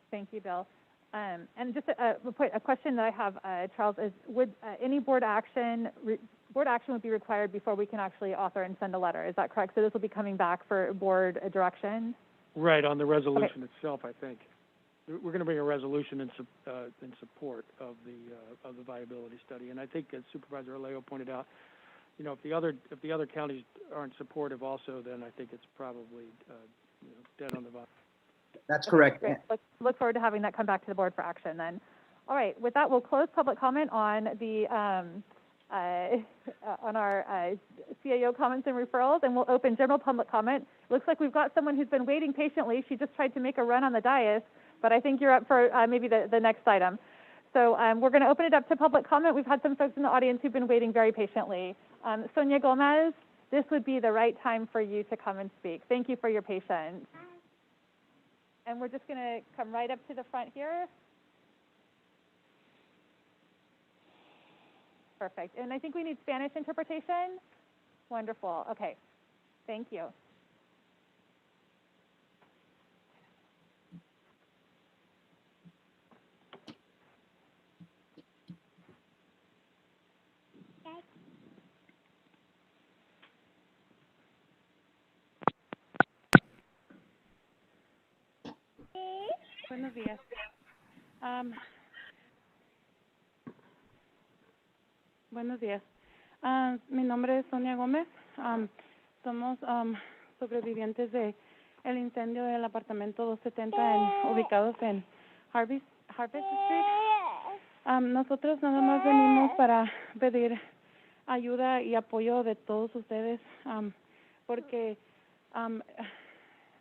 Thank you, Bill. And just a question that I have, Charles, is would any board action would be required before we can actually author and send a letter? Is that correct? So this will be coming back for board direction? Right, on the resolution itself, I think. We're going to bring a resolution in support of the viability study. And I think, as Supervisor Alejo pointed out, you know, if the other counties aren't supportive also, then I think it's probably dead on the vine. That's correct. Great. Look forward to having that come back to the board for action then. All right, with that, we'll close public comment on the on our CAO comments and referrals, and we'll open general public comment. Looks like we've got someone who's been waiting patiently. She just tried to make a run on the dais, but I think you're up for maybe the next item. So we're going to open it up to public comment. We've had some folks in the audience who've been waiting very patiently. Sonia Gomez, this would be the right time for you to come and speak. Thank you for your patience. And we're just going to come right up to the front here. Perfect. And I think we need Spanish interpretation. Wonderful. Okay. Thank you. Buenos días. Buenos días. Mi nombre es Sonia Gómez. Somos sobrevivientes de el incendio del apartamento 270 ubicados en Harvest Street. Nosotros nada más venimos para pedir ayuda y apoyo de todos ustedes porque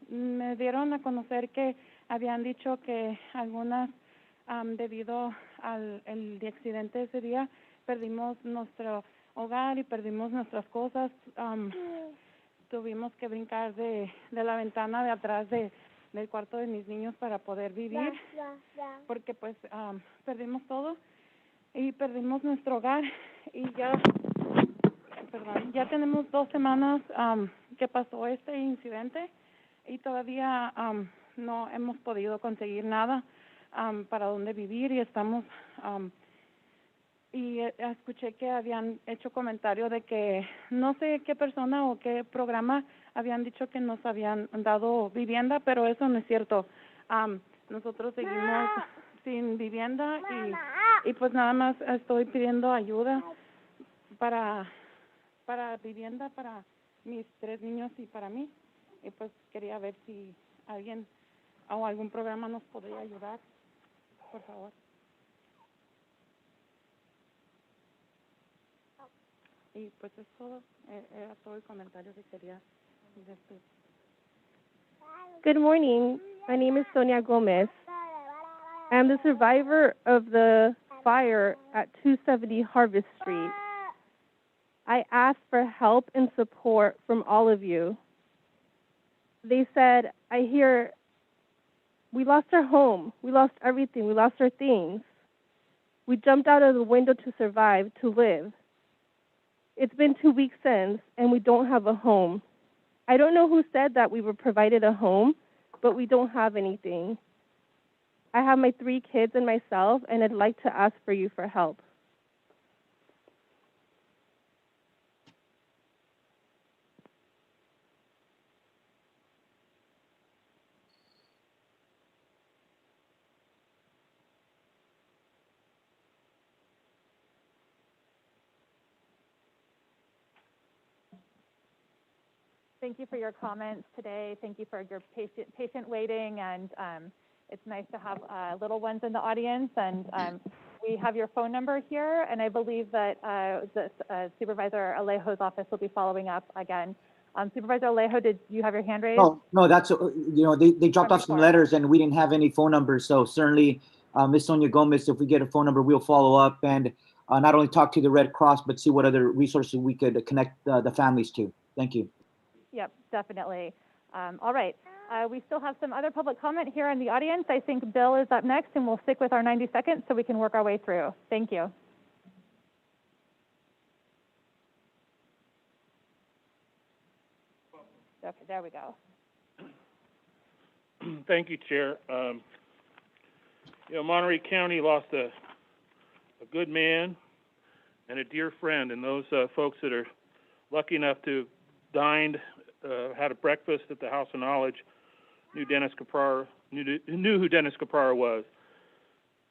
me dieron a conocer que habían dicho que algunas, debido al accidente ese día, perdimos nuestro hogar y perdimos nuestras cosas. Tuvimos que brincar de la ventana de atrás del cuarto de mis niños para poder vivir, porque pues perdimos todo y perdimos nuestro hogar y ya tenemos 2 semanas que pasó este incidente y todavía no hemos podido conseguir nada para dónde vivir y estamos y escuché que habían hecho comentario de que no sé qué persona o qué programa habían dicho que nos habían dado vivienda, pero eso no es cierto. Nosotros seguimos sin vivienda y pues nada más estoy pidiendo ayuda para vivienda para mis 3 niños y para mí. Y pues quería ver si alguien o algún programa nos podría ayudar, por favor. Y pues es todo, era todo el comentario que quería decir. Good morning. My name is Sonia Gomez. I'm the survivor of the fire at 270 Harvest Street. I asked for help and support from all of you. They said, I hear, we lost our home, we lost everything, we lost our things. We jumped out of the window to survive, to live. It's been 2 weeks since, and we don't have a home. I don't know who said that we were provided a home, but we don't have anything. I have my 3 kids and myself, and I'd like to ask for you for help. Thank you for your comments today. Thank you for your patient waiting, and it's nice to have little ones in the audience. And we have your phone number here, and I believe that Supervisor Alejo's office will be following up again. Supervisor Alejo, did you have your hand raised? No, that's, they dropped off some letters and we didn't have any phone numbers. So certainly, Ms. Sonia Gomez, if we get a phone number, we'll follow up and not only talk to the Red Cross, but see what other resources we could connect the families to. Thank you. Yep, definitely. All right. We still have some other public comment here in the audience. I think Bill is up next, and we'll stick with our 90 seconds so we can work our way through. Thank you. Okay, there we go. Thank you, Chair. Monterey County lost a good man and a dear friend, and those folks that are lucky enough to dined, had a breakfast at the House of Knowledge, knew who Dennis Caprara was.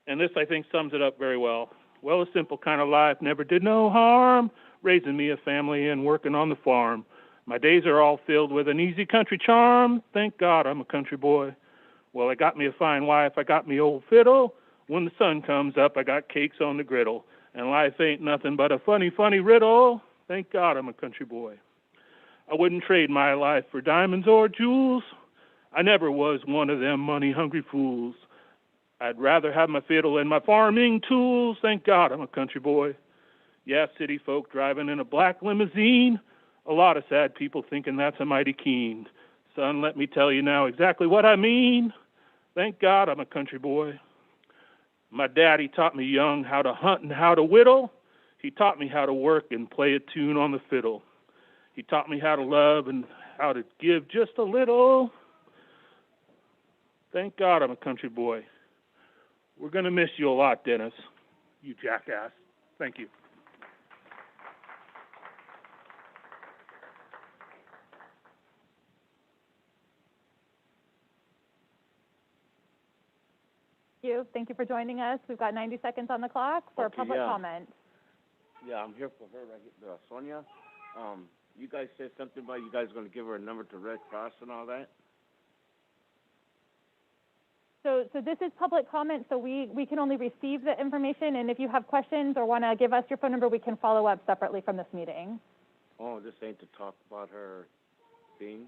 And this, I think, sums it up very well. Well, a simple kind of life, never did no harm, raising me a family and working on the farm. My days are all filled with an easy country charm. Thank God I'm a country boy. Well, I got me a fine wife, I got me old fiddle. When the sun comes up, I got cakes on the griddle. And life ain't nothing but a funny, funny riddle. Thank God I'm a country boy. I wouldn't trade my life for diamonds or jewels. I never was one of them money-hungry fools. I'd rather have my fiddle and my farming tools. Thank God I'm a country boy. Yeah, city folk driving in a black limousine. A lot of sad people thinking that's a mighty keen. Son, let me tell you now exactly what I mean. Thank God I'm a country boy. My daddy taught me young how to hunt and how to whittle. He taught me how to work and play a tune on the fiddle. He taught me how to love and how to give just a little. Thank God I'm a country boy. We're going to miss you a lot, Dennis, you jackass. Thank you. Thank you for joining us. We've got 90 seconds on the clock for public comment. Yeah, I'm here for her, Sonia. You guys said something about you guys going to give her a number to Red Cross and all that? So this is public comment, so we can only receive the information, and if you have questions or want to give us your phone number, we can follow up separately from this meeting. Oh, this ain't to talk about her thing?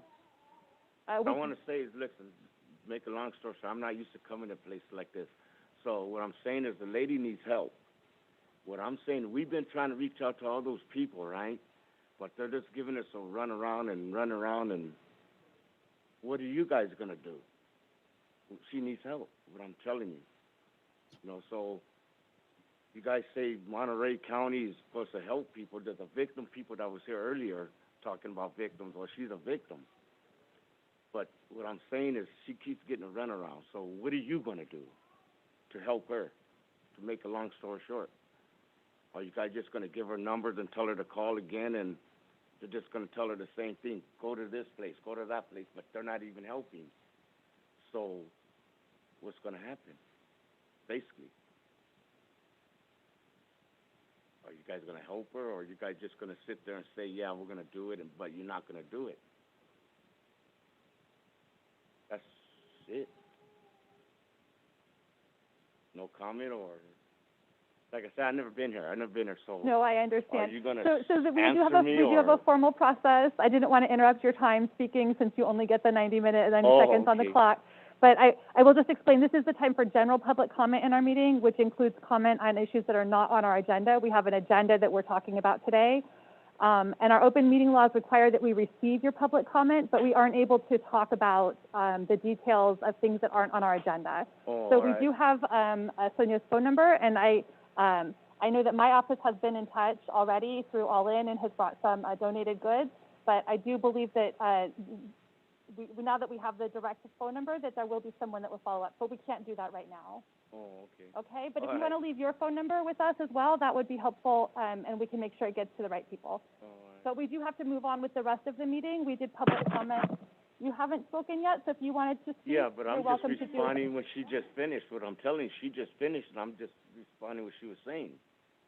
I want to say is, listen, make a long story short, I'm not used to coming to places like this. So what I'm saying is the lady needs help. What I'm saying, we've been trying to reach out to all those people, right? But they're just giving us a run around, and what are you guys going to do? She needs help, what I'm telling you. You know, so you guys say Monterey County is supposed to help people. There's the victim people that was here earlier talking about victims. Well, she's a victim. But what I'm saying is she keeps getting a runaround. So what are you going to do to help her, to make a long story short? Are you guys just going to give her numbers and tell her to call again, and they're just going to tell her the same thing? Go to this place, go to that place, but they're not even helping. So what's going to happen, basically? Are you guys going to help her, or are you guys just going to sit there and say, yeah, we're going to do it, but you're not going to do it? That's it. No comment, or like I said, I've never been here. So no, I understand. Are you going to we do have a formal process. I didn't want to interrupt your time speaking since you only get the 90 seconds on the clock. But I will just explain, this is the time for general public comment in our meeting, which includes comment on issues that are not on our agenda. We have an agenda that we're talking about today. And our open meeting laws require that we receive your public comment, but we aren't able to talk about the details of things that aren't on our agenda. So we do have Sonia's phone number, and I know that my office has been in touch already through All In and has brought some donated goods, but I do believe that now that we have the direct phone number, that there will be someone that will follow up, but we can't do that right now. Oh, okay. Okay, but if you want to leave your phone number with us as well, that would be helpful, and we can make sure it gets to the right people. But we do have to move on with the rest of the meeting. We did public comment. You haven't spoken yet, so if you wanted to speak, yeah, but I'm just welcome to do it. responding when she just finished. What I'm telling you, she just finished, and I'm just responding what she was saying.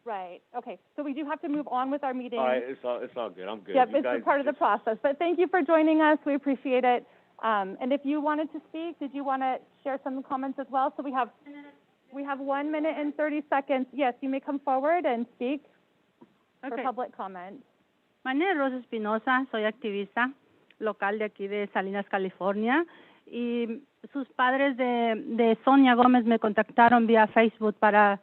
Right. Okay. So we do have to move on with our meeting. All right. It's all good. I'm good. Yep. It's part of the process. But thank you for joining us. We appreciate it. And if you wanted to speak, did you want to share some comments as well? So we have 1 minute and 30 seconds. Yes, you may come forward and speak for public comment. My name is Rosa Espinosa. Soy activista local de aquí de Salinas, California. Y sus padres de Sonia Gómez me contactaron vía Facebook para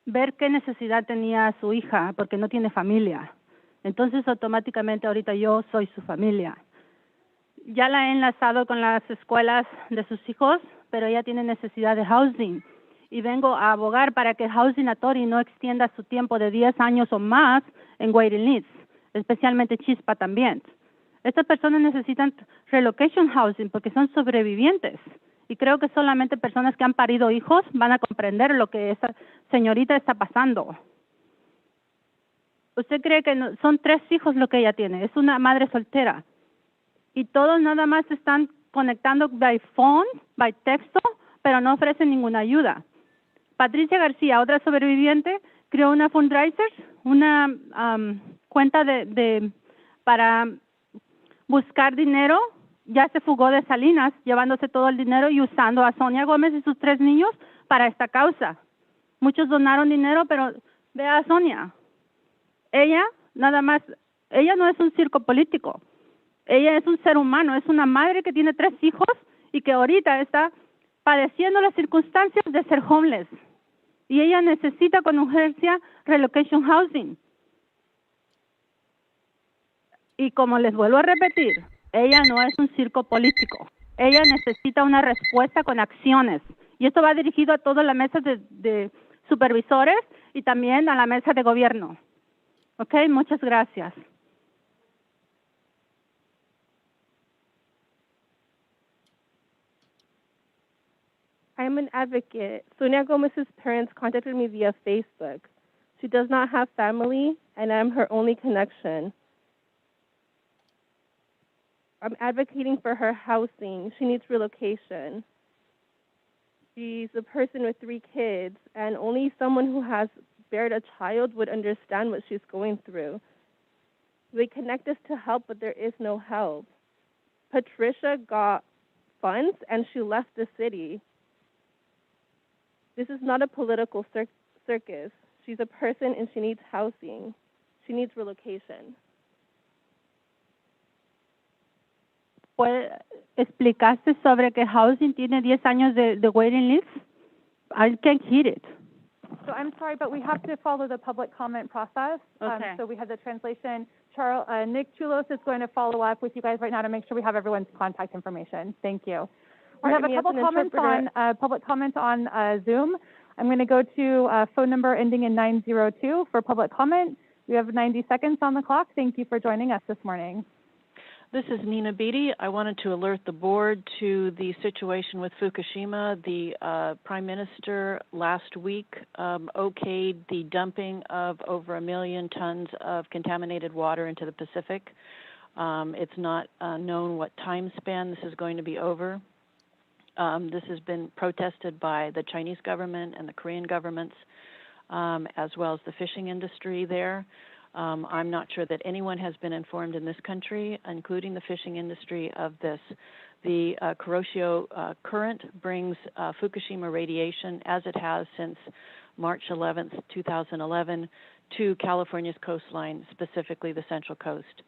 ver qué necesidad tenía su hija, porque no tiene familia. Entonces, automáticamente ahorita yo soy su familia. Ya la he enlazado con las escuelas de sus hijos, pero ella tiene necesidad de housing. Y vengo a abogar para que el Housing Authority no extienda su tiempo de 10 años o más en waiting lists, especialmente Chispa también. Estas personas necesitan relocation housing porque son sobrevivientes. Y creo que solamente personas que han parido hijos van a comprender lo que esa señorita está pasando. ¿Usted cree que son 3 hijos lo que ella tiene? Es una madre soltera. Y todos nada más se están conectando by phone, by texto, pero no ofrecen ninguna ayuda. Patricia García, otra sobreviviente, creó una fundraiser, una cuenta para buscar dinero ya se fugó de Salinas, llevándose todo el dinero y usando a Sonia Gómez y sus 3 niños para esta causa. Muchos donaron dinero, pero vea a Sonia. Ella, nada más, ella no es un circo político. Ella es un ser humano, es una madre que tiene 3 hijos y que ahorita está padeciendo las circunstancias de ser homeless. Y ella necesita con urgencia relocation housing. Y como les vuelvo a repetir, ella no es un circo político. Ella necesita una respuesta con acciones. Y esto va dirigido a toda la mesa de supervisores y también a la mesa de gobierno. Ok, muchas gracias. I'm an advocate. Sonia Gomez's parents contacted me via Facebook. She does not have family, and I'm her only connection. I'm advocating for her housing. She needs relocation. She's a person with 3 kids, and only someone who has bared a child would understand what she's going through. They connect us to help, but there is no help. Patricia got funds, and she left the city. This is not a political circus. She's a person, and she needs housing. She needs relocation. ¿Explicaste sobre que housing tiene 10 años de waiting list? I can't hear it. So I'm sorry, but we have to follow the public comment process. Okay. So we have the translation. Nick Chulos is going to follow up with you guys right now to make sure we have everyone's contact information. Thank you. We have a couple comments on public comments on Zoom. I'm going to go to phone number ending in 902 for public comment. We have 90 seconds on the clock. Thank you for joining us this morning. This is Nina Beatty. I wanted to alert the board to the situation with Fukushima. The Prime Minister last week okayed the dumping of over 1 million tons of contaminated water into the Pacific. It's not known what time span this is going to be over. This has been protested by the Chinese government and the Korean governments, as well as the fishing industry there. I'm not sure that anyone has been informed in this country, including the fishing industry, of this. The Kuroshio current brings Fukushima radiation, as it has since March 11th, 2011, to California's coastline, specifically the Central Coast.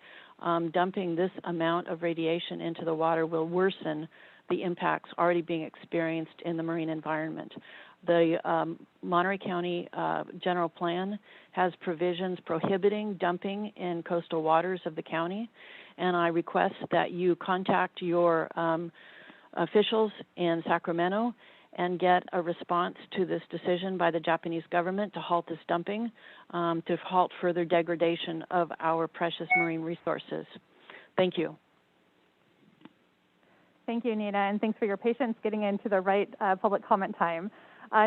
Dumping this amount of radiation into the water will worsen the impacts already being experienced in the marine environment. The Monterey County General Plan has provisions prohibiting dumping in coastal waters of the county, and I request that you contact your officials in Sacramento and get a response to this decision by the Japanese government to halt this dumping, to halt further degradation of our precious marine resources. Thank you. Thank you, Nina, and thanks for your patience getting into the right public comment time.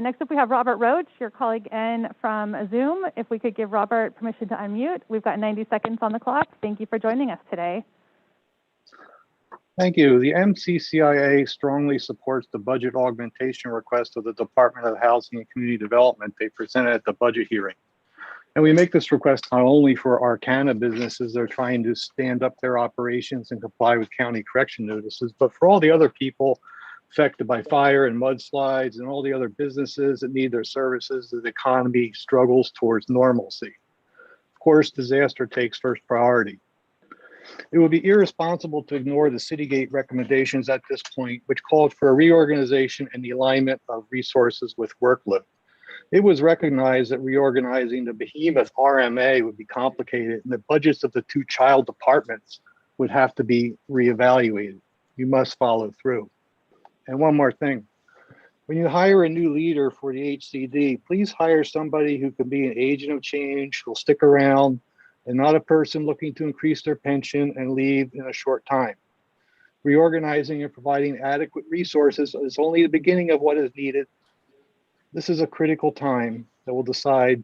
Next up, we have Robert Roach, your colleague in from Zoom. If we could give Robert permission to unmute. We've got 90 seconds on the clock. Thank you for joining us today. Thank you. The MCCIA strongly supports the budget augmentation request of the Department of Housing and Community Development they presented at the budget hearing. And we make this request not only for Arcana businesses that are trying to stand up their operations and comply with county correction notices, but for all the other people affected by fire and mudslides and all the other businesses that need their services as the economy struggles towards normalcy. Of course, disaster takes first priority. It would be irresponsible to ignore the Citygate recommendations at this point, which called for a reorganization and the alignment of resources with workload. It was recognized that reorganizing the behemoth RMA would be complicated and the budgets of the 2 child departments would have to be reevaluated. You must follow through. And one more thing, when you hire a new leader for the HCD, please hire somebody who can be an agent of change, who'll stick around, and not a person looking to increase their pension and leave in a short time. Reorganizing and providing adequate resources is only the beginning of what is needed. This is a critical time that will decide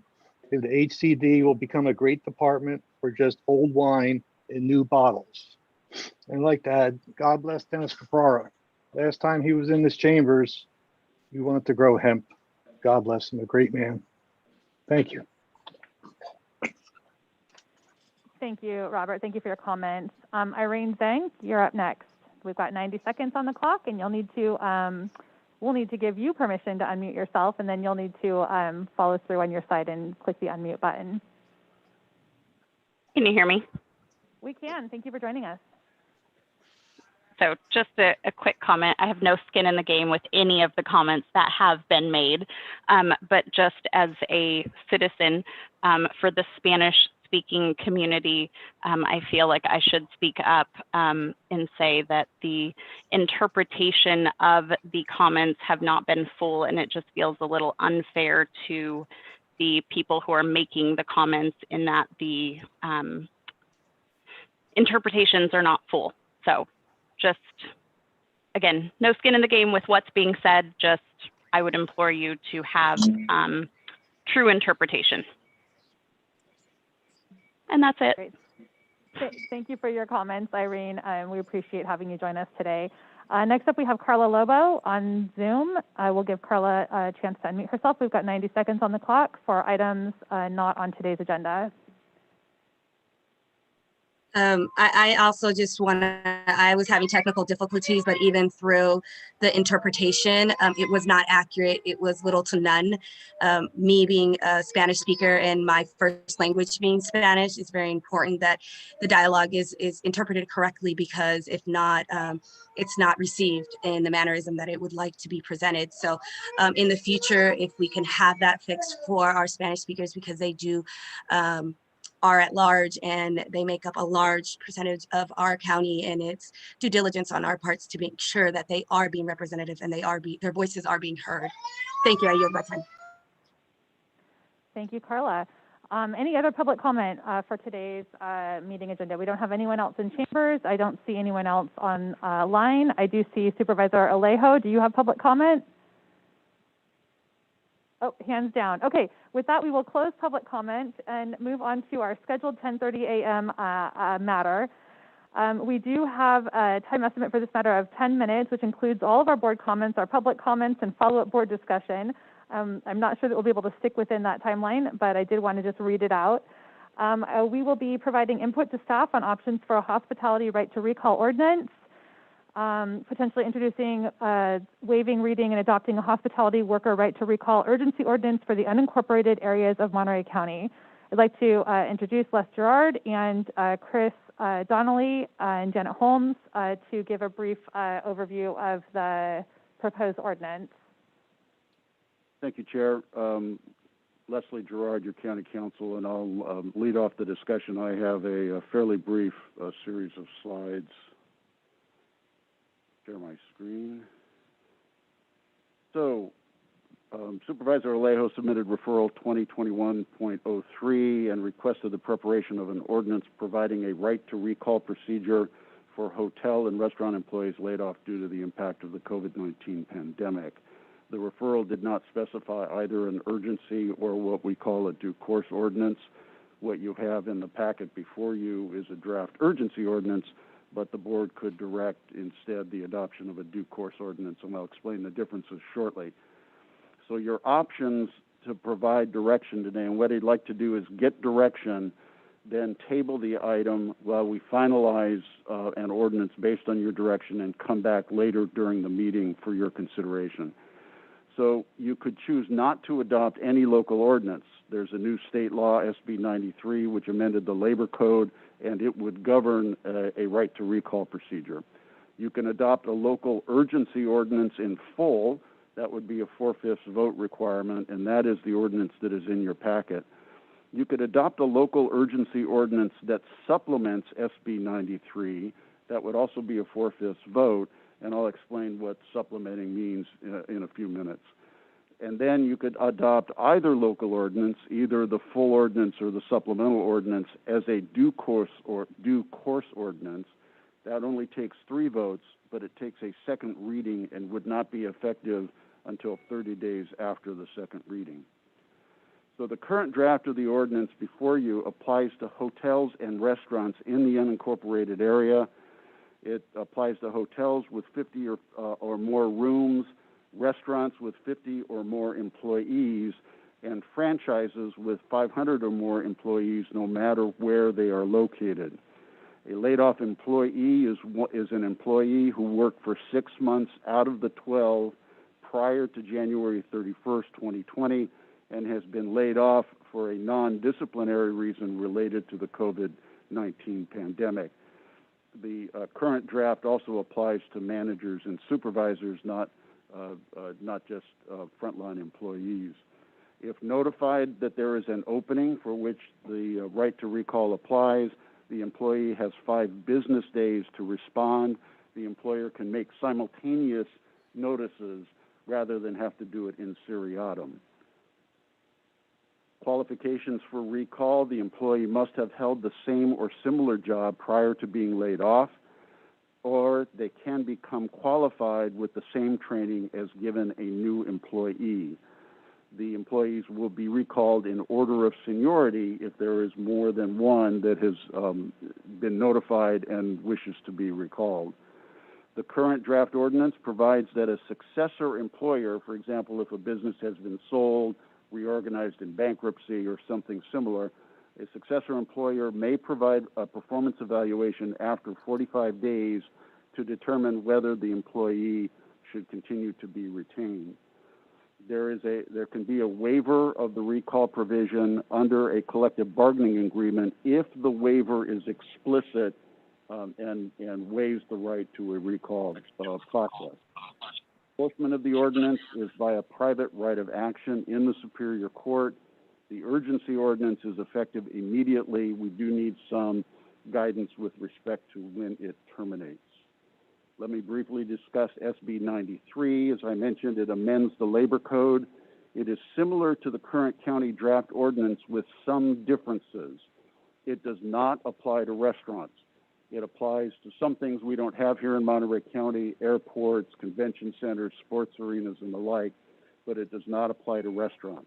if the HCD will become a great department or just old wine in new bottles. And I'd like to add, God bless Dennis Caprara. Last time he was in this chambers, we wanted to grow hemp. God bless him, a great man. Thank you. Thank you, Robert. Thank you for your comments. Irene Zhang, you're up next. we've got 90 seconds on the clock, and you'll need to, we'll need to give you permission to unmute yourself, and then you'll need to follow through on your side and click the unmute button. Can you hear me? We can. Thank you for joining us. So just a quick comment. I have no skin in the game with any of the comments that have been made, but just as a citizen for the Spanish-speaking community, I feel like I should speak up and say that the interpretation of the comments have not been full, and it just feels a little unfair to the people who are making the comments in that the interpretations are not full. So just, again, no skin in the game with what's being said, just I would implore you to have true interpretation. And that's it. Great. Thank you for your comments, Irene. We appreciate having you join us today. Next up, we have Carla Lobo on Zoom. I will give Carla a chance to unmute herself. We've got 90 seconds on the clock for items not on today's agenda. I also just want to, I was having technical difficulties, but even through the interpretation, it was not accurate. It was little to none. Me being a Spanish speaker and my first language being Spanish, it's very important that the dialogue is interpreted correctly, because if not, it's not received in the mannerism that it would like to be presented. So in the future, if we can have that fixed for our Spanish speakers, because they do are at large and they make up a large percentage of our county, and it's due diligence on our parts to make sure that they are being representative and their voices are being heard. Thank you. I yield my time. Thank you, Carla. Any other public comment for today's meeting agenda? We don't have anyone else in chambers. I don't see anyone else on line. I do see Supervisor Alejo. Do you have public comment? Oh, hands down. Okay, with that, we will close public comment and move on to our scheduled 10:30 a.m. matter. We do have a time estimate for this matter of 10 minutes, which includes all of our board comments, our public comments, and follow-up board discussion. I'm not sure that we'll be able to stick within that timeline, but I did want to just read it out. We will be providing input to staff on options for a hospitality right to recall ordinance, potentially introducing, waiving, reading, and adopting a hospitality worker right to recall urgency ordinance for the unincorporated areas of Monterey County. I'd like to introduce Les Gerard and Chris Donnelly and Janet Holmes to give a brief overview of the proposed ordinance. Thank you, Chair. Leslie Gerard, your county counsel, and I'll lead off the discussion. I have a fairly brief series of slides. Share my screen. So, Supervisor Alejo submitted referral 2021.03 and requested the preparation of an ordinance providing a right to recall procedure for hotel and restaurant employees laid off due to the impact of the COVID-19 pandemic. The referral did not specify either an urgency or what we call a due course ordinance. What you have in the packet before you is a draft urgency ordinance, but the board could direct instead the adoption of a due course ordinance, and I'll explain the differences shortly. So your options to provide direction today, and what I'd like to do is get direction, then table the item while we finalize an ordinance based on your direction and come back later during the meeting for your consideration. So you could choose not to adopt any local ordinance. There's a new state law, SB 93, which amended the labor code, and it would govern a right to recall procedure. You can adopt a local urgency ordinance in full. That would be a 4/5 vote requirement, and that is the ordinance that is in your packet. You could adopt a local urgency ordinance that supplements SB 93. That would also be a 4/5 vote, and I'll explain what supplementing means in a few minutes. And then you could adopt either local ordinance, either the full ordinance or the supplemental ordinance, as a due course ordinance. That only takes 3 votes, but it takes a second reading and would not be effective until 30 days after the second reading. So the current draft of the ordinance before you applies to hotels and restaurants in the unincorporated area. It applies to hotels with 50 or more rooms, restaurants with 50 or more employees, and franchises with 500 or more employees, no matter where they are located. A laid-off employee is an employee who worked for 6 months out of the 12 prior to January 31st, 2020, and has been laid off for a non-disciplinary reason related to the COVID-19 pandemic. The current draft also applies to managers and supervisors, not just frontline employees. If notified that there is an opening for which the right to recall applies, the employee has 5 business days to respond. The employer can make simultaneous notices rather than have to do it in seriatim. Qualifications for recall: the employee must have held the same or similar job prior to being laid off, or they can become qualified with the same training as given a new employee. The employees will be recalled in order of seniority if there is more than one that has been notified and wishes to be recalled. The current draft ordinance provides that a successor employer, for example, if a business has been sold, reorganized in bankruptcy, or something similar, a successor employer may provide a performance evaluation after 45 days to determine whether the employee should continue to be retained. There can be a waiver of the recall provision under a collective bargaining agreement if the waiver is explicit and waives the right to a recall process. Enforcement of the ordinance is by a private right of action in the Superior Court. The urgency ordinance is effective immediately. We do need some guidance with respect to when it terminates. Let me briefly discuss SB 93. As I mentioned, it amends the labor code. It is similar to the current county draft ordinance with some differences. It does not apply to restaurants. It applies to some things we don't have here in Monterey County: airports, convention centers, sports arenas, and the like, but it does not apply to restaurants.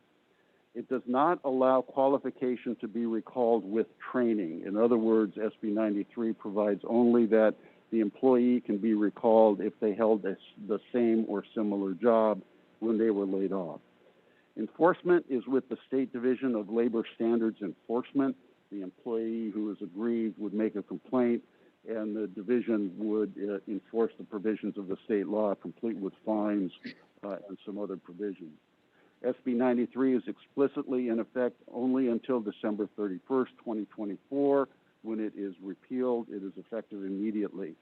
It does not allow qualification to be recalled with training. In other words, SB 93 provides only that the employee can be recalled if they held the same or similar job when they were laid off. Enforcement is with the State Division of Labor Standards Enforcement. The employee who is aggrieved would make a complaint, and the division would enforce the provisions of the state law, complete with fines and some other provisions. SB 93 is explicitly in effect only until December 31st, 2024. When it is repealed, it is effective immediately.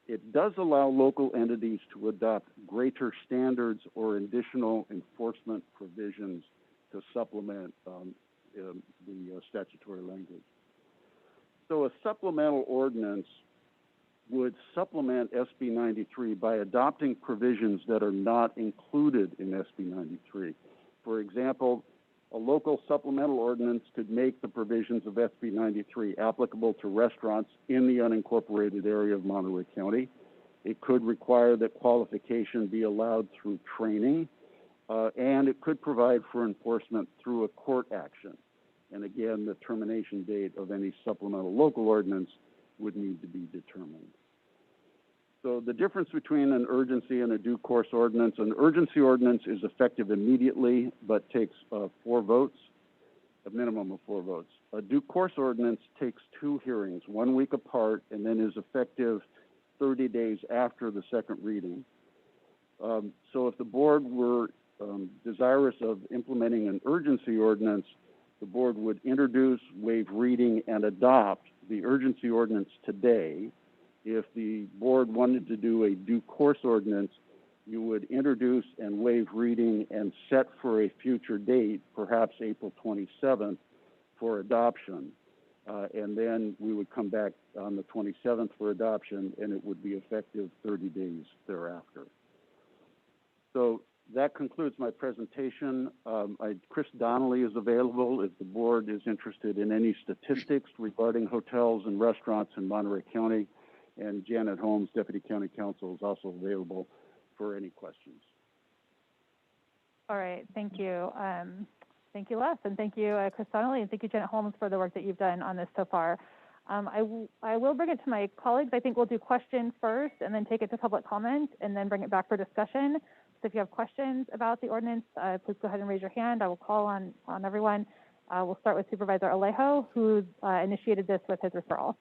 It does allow local entities to adopt greater standards or additional enforcement provisions to supplement the statutory language. So a supplemental ordinance would supplement SB 93 by adopting provisions that are not included in SB 93. For example, a local supplemental ordinance could make the provisions of SB 93 applicable to restaurants in the unincorporated area of Monterey County. It could require that qualification be allowed through training, and it could provide for enforcement through a court action. And again, the termination date of any supplemental local ordinance would need to be determined. So the difference between an urgency and a due course ordinance: an urgency ordinance is effective immediately but takes 4 votes, a minimum of 4 votes. A due course ordinance takes 2 hearings, 1 week apart, and then is effective 30 days after the second reading. So if the board were desirous of implementing an urgency ordinance, the board would introduce, waive reading, and adopt the urgency ordinance today. If the board wanted to do a due course ordinance, you would introduce and waive reading and set for a future date, perhaps April 27th, for adoption. And then we would come back on the 27th for adoption, and it would be effective 30 days thereafter. So that concludes my presentation. Chris Donnelly is available if the board is interested in any statistics regarding hotels and restaurants in Monterey County. And Janet Holmes, Deputy County Counsel, is also available for any questions. All right, thank you. Thank you, Les, and thank you, Chris Donnelly, and thank you, Janet Holmes, for the work that you've done on this so far. I will bring it to my colleagues. I think we'll do questions first and then take it to public comment and then bring it back for discussion. So if you have questions about the ordinance, please go ahead and raise your hand. I will call on everyone. We'll start with Supervisor Alejo, who initiated this with his referral.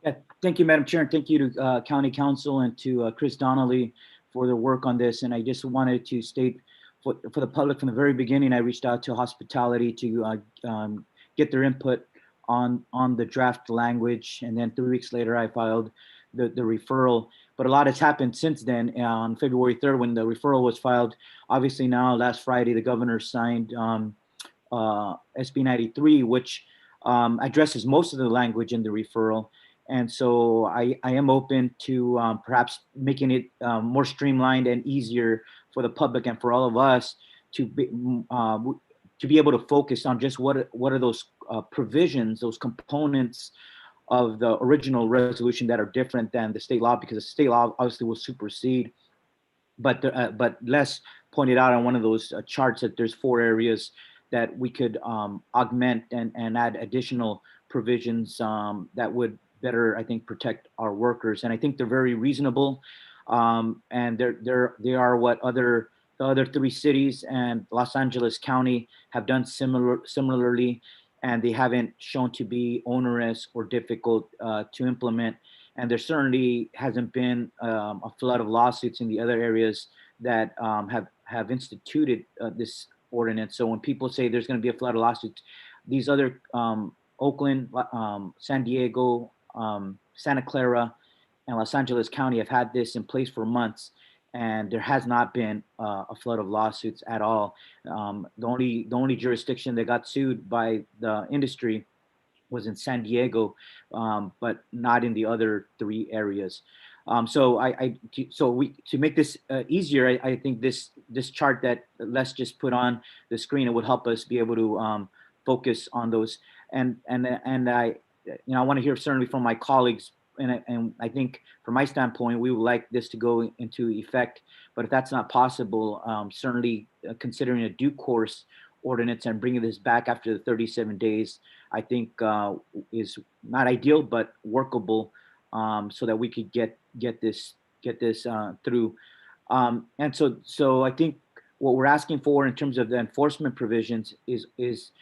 Yeah, thank you, Madam Chair, and thank you to County Council and to Chris Donnelly for their work on this. And I just wanted to state for the public from the very beginning, I reached out to hospitality to get their input on the draft language. And then 3 weeks later, I filed the referral. But a lot has happened since then. On February 3rd, when the referral was filed, obviously now last Friday, the governor signed SB 93, which addresses most of the language in the referral. And so I am open to perhaps making it more streamlined and easier for the public and for all of us to be able to focus on just what are those provisions, those components of the original resolution that are different than the state law, because the state law obviously will supersede. But Les pointed out on one of those charts that there's 4 areas that we could augment and add additional provisions that would better, I think, protect our workers. And I think they're very reasonable. And they are what the other 3 cities and Los Angeles County have done similarly, and they haven't shown to be onerous or difficult to implement. And there certainly hasn't been a flood of lawsuits in the other areas that have instituted this ordinance. So when people say there's going to be a flood of lawsuits, these other Oakland, San Diego, Santa Clara, and Los Angeles County have had this in place for months, and there has not been a flood of lawsuits at all. The only jurisdiction that got sued by the industry was in San Diego, but not in the other 3 areas. So to make this easier, I think this chart that Les just put on the screen, it would help us be able to focus on those. And I want to hear certainly from my colleagues. And I think from my standpoint, we would like this to go into effect. But if that's not possible, certainly considering a due course ordinance and bringing this back after the 37 days, I think is not ideal, but workable, so that we could get this through. And so I think what we're asking for in terms of the enforcement provisions is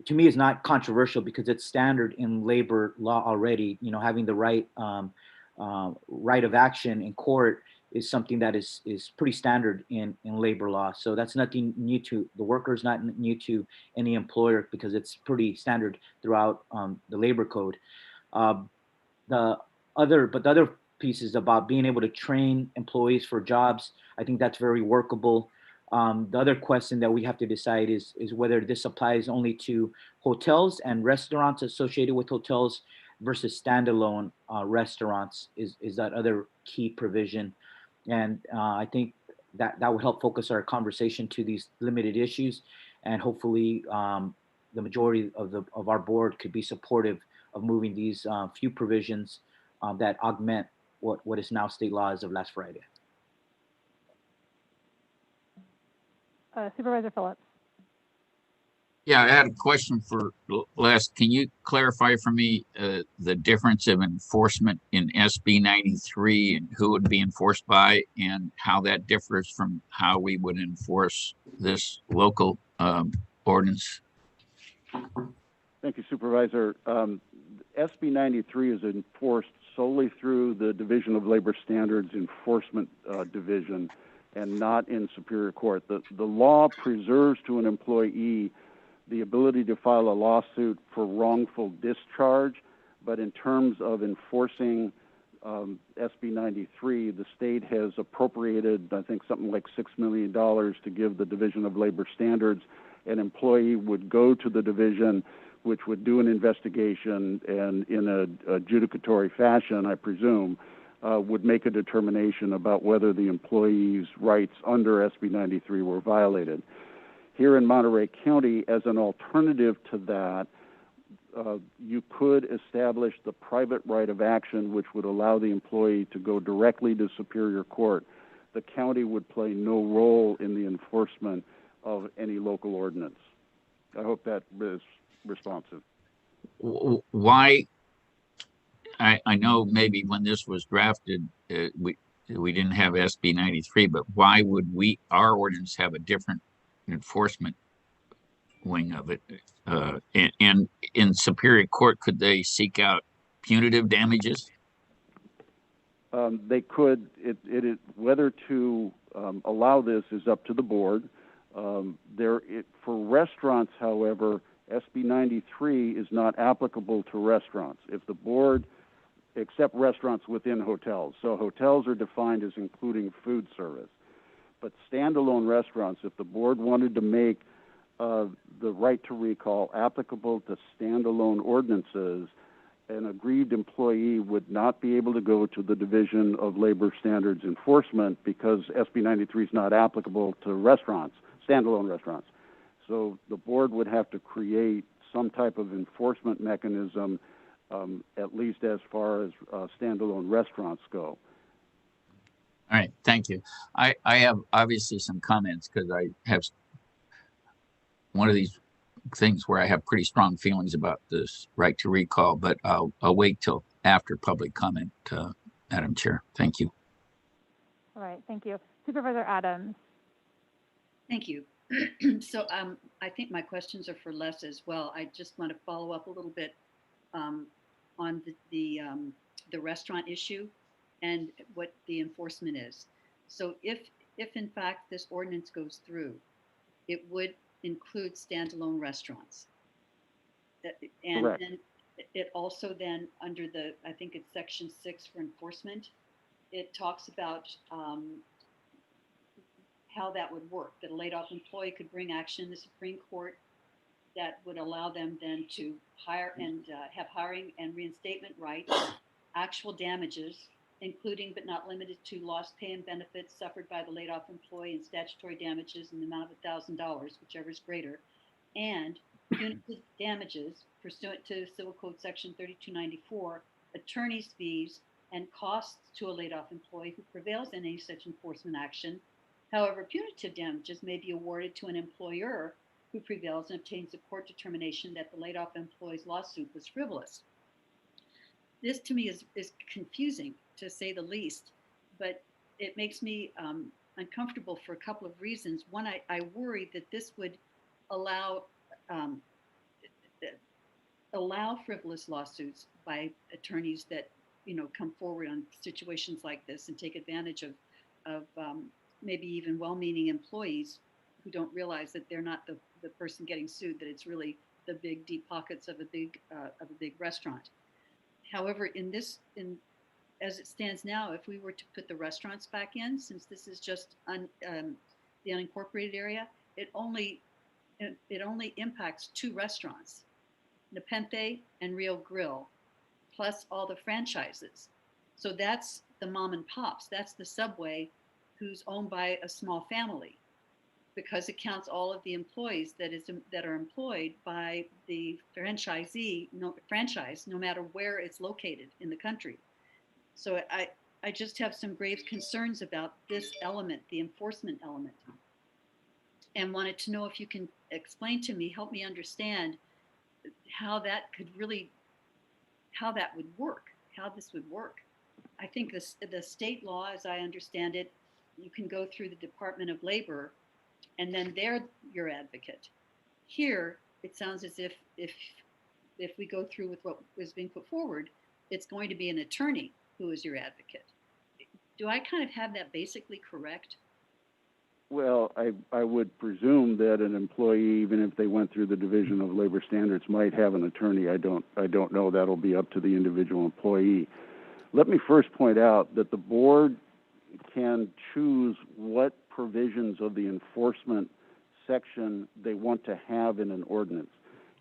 to me is not controversial, because it's standard in labor law already. Having the right of action in court is something that is pretty standard in labor law. So that's nothing new to the workers, not new to any employer, because it's pretty standard throughout the labor code. The other pieces about being able to train employees for jobs, I think that's very workable. The other question that we have to decide is whether this applies only to hotels and restaurants associated with hotels versus standalone restaurants is that other key provision. And I think that would help focus our conversation to these limited issues, and hopefully the majority of our board could be supportive of moving these few provisions that augment what is now state law as of last Friday. Supervisor Phillips. Yeah, I had a question for Les. Can you clarify for me the difference of enforcement in SB 93 and who it would be enforced by, and how that differs from how we would enforce this local ordinance? Thank you, Supervisor. SB 93 is enforced solely through the Division of Labor Standards Enforcement Division, and not in Superior Court. The law preserves to an employee the ability to file a lawsuit for wrongful discharge, but in terms of enforcing SB 93, the state has appropriated, I think, something like $6 million to give the Division of Labor Standards. An employee would go to the division, which would do an investigation, and in an adjudicatory fashion, I presume, would make a determination about whether the employee's rights under SB 93 were violated. Here in Monterey County, as an alternative to that, you could establish the private right of action, which would allow the employee to go directly to Superior Court. The county would play no role in the enforcement of any local ordinance. I hope that is responsive. Why? I know maybe when this was drafted, we didn't have SB 93, but why would our ordinance have a different enforcement wing of it? And in Superior Court, could they seek out punitive damages? They could, whether to allow this is up to the board. For restaurants, however, SB 93 is not applicable to restaurants. If the board, except restaurants within hotels. So hotels are defined as including food service. But standalone restaurants, if the board wanted to make the right to recall applicable to standalone ordinances, an aggrieved employee would not be able to go to the Division of Labor Standards Enforcement because SB 93 is not applicable to restaurants, standalone restaurants. So the board would have to create some type of enforcement mechanism, at least as far as standalone restaurants go. All right, thank you. I have obviously some comments because I have one of these things where I have pretty strong feelings about this right to recall, but I'll wait till after public comment, Madam Chair. Thank you. All right, thank you. Supervisor Adams. Thank you. So I think my questions are for Les as well. I just want to follow up a little bit on the restaurant issue and what the enforcement is. So if in fact this ordinance goes through, it would include standalone restaurants. And Correct. then it also then under the, I think it's section 6 for enforcement, it talks about how that would work, that a laid off employee could bring action in the Supreme Court that would allow them then to hire and have hiring and reinstatement rights, actual damages, including but not limited to lost pay and benefits suffered by the laid off employee and statutory damages in the amount of $1,000, whichever is greater, and punitive damages pursuant to Civil Code Section 3294, attorney's fees and costs to a laid off employee who prevails in any such enforcement action. However, punitive damages may be awarded to an employer who prevails and obtains a court determination that the laid off employee's lawsuit was frivolous. This to me is confusing, to say the least, but it makes me uncomfortable for a couple of reasons. One, I worry that this would allow frivolous lawsuits by attorneys that come forward on situations like this and take advantage of maybe even well-meaning employees who don't realize that they're not the person getting sued, that it's really the big deep pockets of a big restaurant. However, as it stands now, if we were to put the restaurants back in, since this is just the unincorporated area, it only impacts 2 restaurants, Nepenthe and Rio Grill, plus all the franchises. So that's the mom and pops. That's the Subway, who's owned by a small family, because it counts all of the employees that are employed by the franchise, no matter where it's located in the country. So I just have some grave concerns about this element, the enforcement element, and wanted to know if you can explain to me, help me understand how that would work, how this would work. I think the state law, as I understand it, you can go through the Department of Labor and then they're your advocate. Here, it sounds as if we go through with what is being put forward, it's going to be an attorney who is your advocate. Do I kind of have that basically correct? Well, I would presume that an employee, even if they went through the Division of Labor Standards, might have an attorney. I don't know. That'll be up to the individual employee. Let me first point out that the board can choose what provisions of the enforcement section they want to have in an ordinance.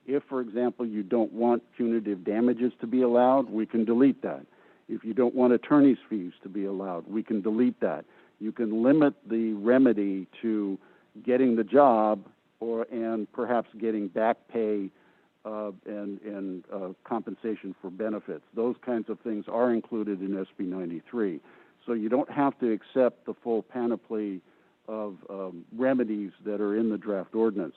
If, for example, you don't want punitive damages to be allowed, we can delete that. If you don't want attorney's fees to be allowed, we can delete that. You can limit the remedy to getting the job and perhaps getting back pay and compensation for benefits. Those kinds of things are included in SB 93. So you don't have to accept the full panoply of remedies that are in the draft ordinance.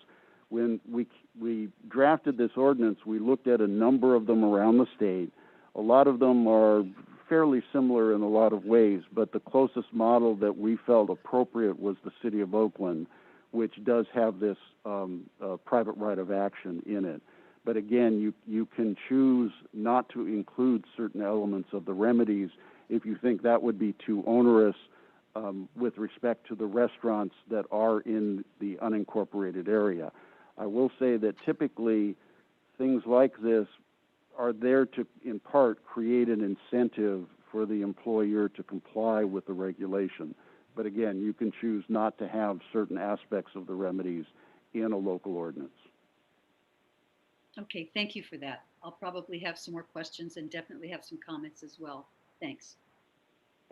When we drafted this ordinance, we looked at a number of them around the state. A lot of them are fairly similar in a lot of ways, but the closest model that we felt appropriate was the city of Oakland, which does have this private right of action in it. But again, you can choose not to include certain elements of the remedies if you think that would be too onerous with respect to the restaurants that are in the unincorporated area. I will say that typically things like this are there to, in part, create an incentive for the employer to comply with the regulation. But again, you can choose not to have certain aspects of the remedies in a local ordinance. Okay, thank you for that. I'll probably have some more questions and definitely have some comments as well. Thanks.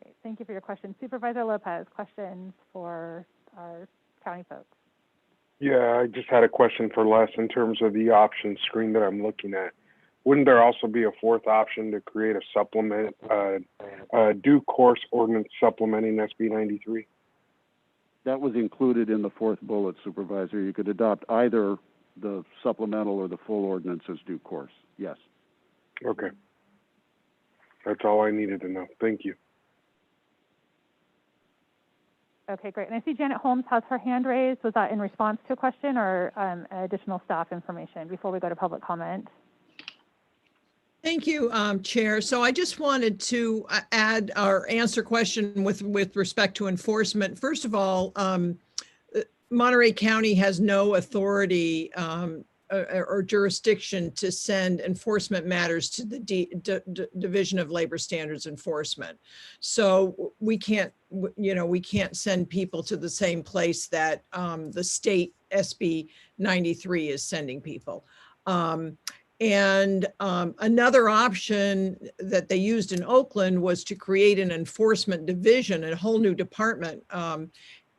Great. Thank you for your question. Supervisor Lopez, questions for our county folks? Yeah, I just had a question for Les in terms of the option screen that I'm looking at. Wouldn't there also be a fourth option to create a supplement, due course ordinance supplementing SB 93? That was included in the fourth bullet, Supervisor. You could adopt either the supplemental or the full ordinance as due course. Yes. Okay. That's all I needed to know. Thank you. Okay, great. And I see Janet Holmes has her hand raised. Was that in response to a question or additional staff information before we go to public comment? Thank you, Chair. So I just wanted to add or answer question with respect to enforcement. First of all, Monterey County has no authority or jurisdiction to send enforcement matters to the Division of Labor Standards Enforcement. So we can't send people to the same place that the state SB 93 is sending people. And another option that they used in Oakland was to create an enforcement division, a whole new department.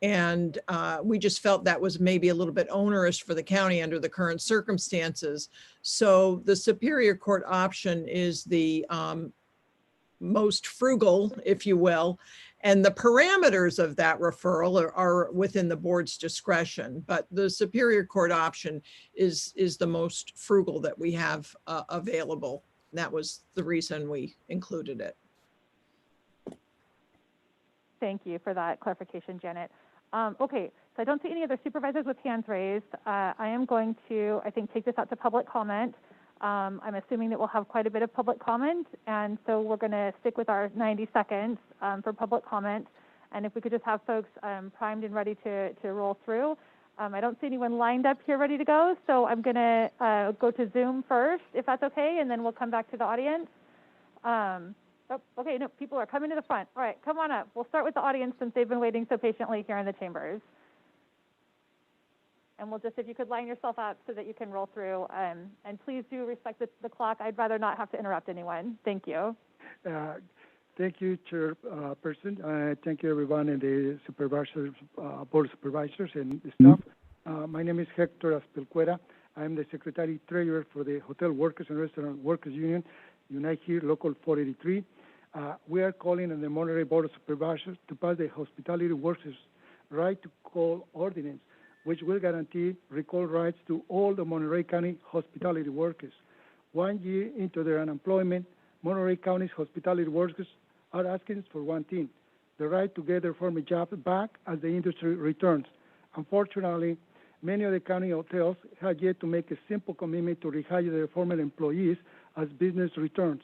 And we just felt that was maybe a little bit onerous for the county under the current circumstances. So the Superior Court option is the most frugal, if you will, and the parameters of that referral are within the board's discretion. But the Superior Court option is the most frugal that we have available. That was the reason we included it. Thank you for that clarification, Janet. Okay, so I don't see any other supervisors with hands raised. I am going to, I think, take this out to public comment. I'm assuming that we'll have quite a bit of public comment, and so we're going to stick with our 90 seconds for public comment. And if we could just have folks primed and ready to roll through. I don't see anyone lined up here ready to go, so I'm going to go to Zoom first, if that's okay, and then we'll come back to the audience. Oh, okay, no, people are coming to the front. All right, come on up. We'll start with the audience since they've been waiting so patiently here in the chambers. And we'll just, if you could line yourself up so that you can roll through. And please do respect the clock. I'd rather not have to interrupt anyone. Thank you. Thank you, Chairperson. Thank you, everyone in the supervisors, Board of Supervisors and the staff. My name is Hector Aspelcuera. I'm the Secretary Treasurer for the Hotel Workers and Restaurant Workers Union, Unite Here, Local 483. We are calling on the Monterey Board of Supervisors to pass the Hospitality Workers' Right to Call Ordinance, which will guarantee recall rights to all the Monterey County hospitality workers. 1 year into their unemployment, Monterey County's hospitality workers are asking for one thing: the right to get their former job back as the industry returns. Unfortunately, many of the county hotels have yet to make a simple commitment to rehire their former employees as business returns.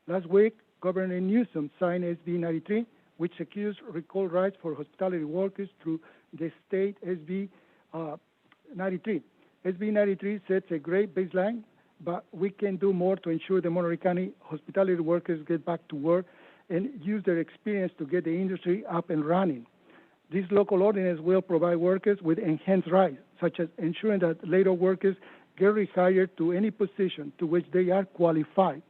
Last week, Governor Newsom signed SB 93, which secures recall rights for hospitality workers through the state SB 93. SB 93 sets a great baseline, but we can do more to ensure the Monterey County hospitality workers get back to work and use their experience to get the industry up and running. This local ordinance will provide workers with enhanced rights, such as ensuring that later workers get rehired to any position to which they are qualified.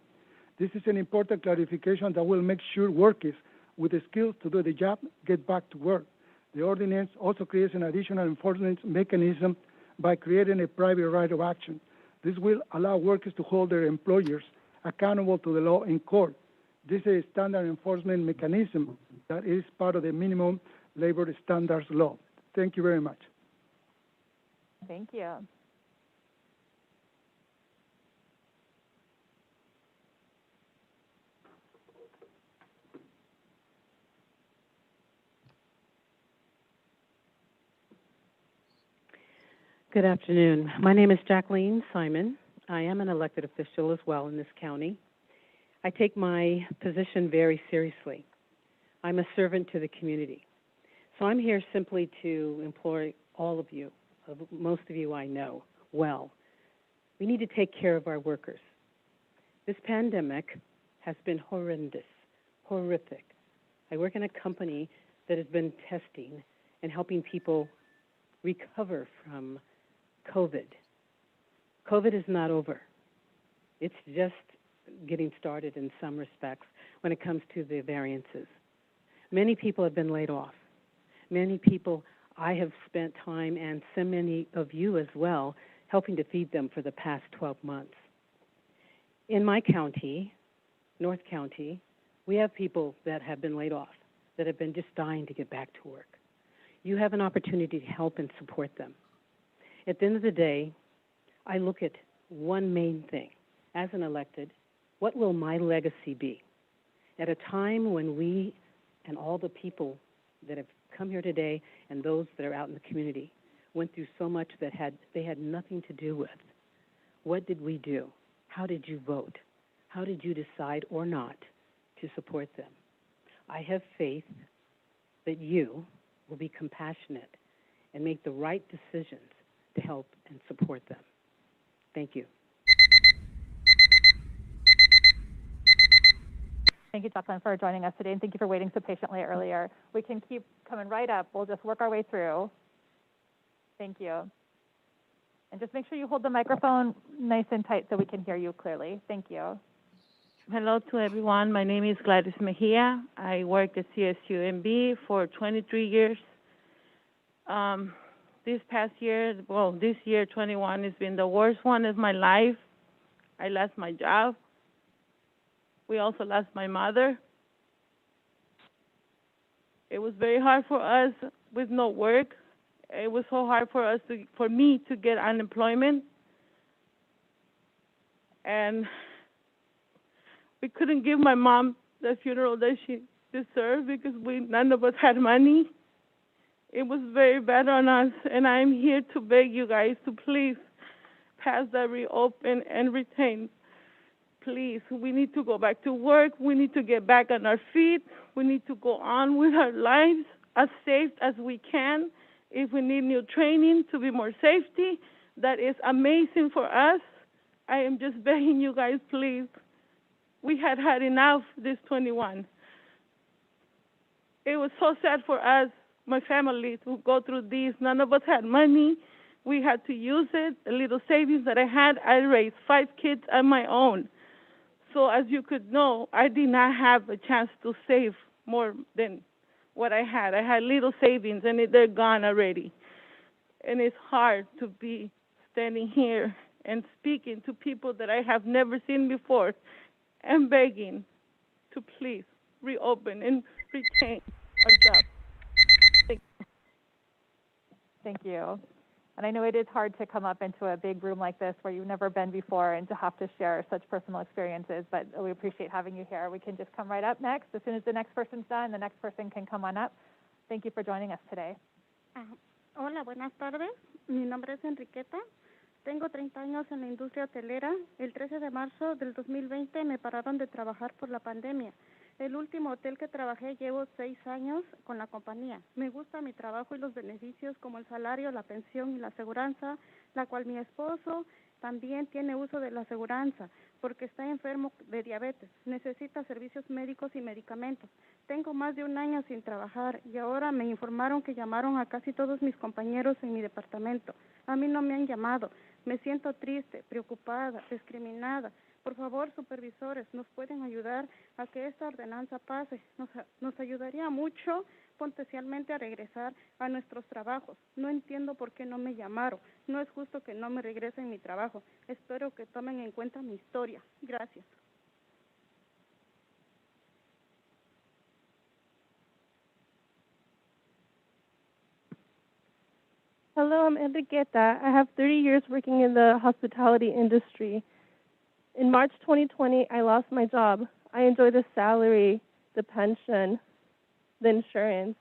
This is an important clarification that will make sure workers with the skills to do the job get back to work. The ordinance also creates an additional enforcement mechanism by creating a private right of action. This will allow workers to hold their employers accountable to the law in court. This is a standard enforcement mechanism that is part of the minimum labor standards law. Thank you very much. Thank you. Good afternoon. My name is Jacqueline Simon. I am an elected official as well in this county. I take my position very seriously. I'm a servant to the community. So I'm here simply to implore all of you, most of you I know well, we need to take care of our workers. This pandemic has been horrendous, horrific. I work in a company that has been testing and helping people recover from COVID. COVID is not over. It's just getting started in some respects when it comes to the variances. Many people have been laid off. Many people I have spent time, and so many of you as well, helping to feed them for the past 12 months. In my county, North County, we have people that have been laid off, that have been just dying to get back to work. You have an opportunity to help and support them. At the end of the day, I look at one main thing. As an elected, what will my legacy be? At a time when we and all the people that have come here today and those that are out in the community went through so much that they had nothing to do with, what did we do? How did you vote? How did you decide or not to support them? I have faith that you will be compassionate and make the right decisions to help and support them. Thank you. Thank you, Jacqueline, for joining us today, and thank you for waiting so patiently earlier. We can keep coming right up. We'll just work our way through. Thank you. And just make sure you hold the microphone nice and tight so we can hear you clearly. Thank you. Hello to everyone. My name is Gladys Mejia. I worked at CSUMB for 23 years. This past year, this year, 21, has been the worst one of my life. I lost my job. We also lost my mother. It was very hard for us with no work. It was so hard for me to get unemployment. And we couldn't give my mom the funeral that she deserved because none of us had money. It was very bad on us, and I'm here to beg you guys to please pass that reopen and retain. Please, we need to go back to work. We need to get back on our feet. We need to go on with our lives as safe as we can. If we need new training to be more safety, that is amazing for us. I am just begging you guys, please. We had enough this 21. It was so sad for us, my family, to go through this. None of us had money. We had to use it. The little savings that I had, I raised 5 kids on my own. So as you could know, I did not have a chance to save more than what I had. I had little savings, and they're gone already. And it's hard to be standing here and speaking to people that I have never seen before and begging to please reopen and retain our job. Thank you. And I know it is hard to come up into a big room like this where you've never been before and to have to share such personal experiences, but we appreciate having you here. We can just come right up next. As soon as the next person's done, the next person can come on up. Thank you for joining us today. Hola, buenas tardes. Mi nombre es Enriqueta. Tengo 30 años en la industria hotelera. El 13 de marzo del 2020 me pararon de trabajar por la pandemia. El último hotel que trabajé llevo 6 años con la compañía. Me gusta mi trabajo y los beneficios como el salario, la pensión y la aseguranza, la cual mi esposo también tiene uso de la aseguranza porque está enfermo de diabetes. Necesita servicios médicos y medicamentos. Tengo más de 1 año sin trabajar y ahora me informaron que llamaron a casi todos mis compañeros en mi departamento. A mí no me han llamado. Me siento triste, preocupada, discriminada. Por favor, supervisores, ¿nos pueden ayudar a que esta ordenanza pase? Nos ayudaría mucho potencialmente a regresar a nuestros trabajos. No entiendo por qué no me llamaron. No es justo que no me regresen mi trabajo. Espero que tomen en cuenta mi historia. Gracias. Hello, I'm Enriqueta. I have 30 years working in the hospitality industry. In March 2020, I lost my job. I enjoy the salary, the pension, the insurance.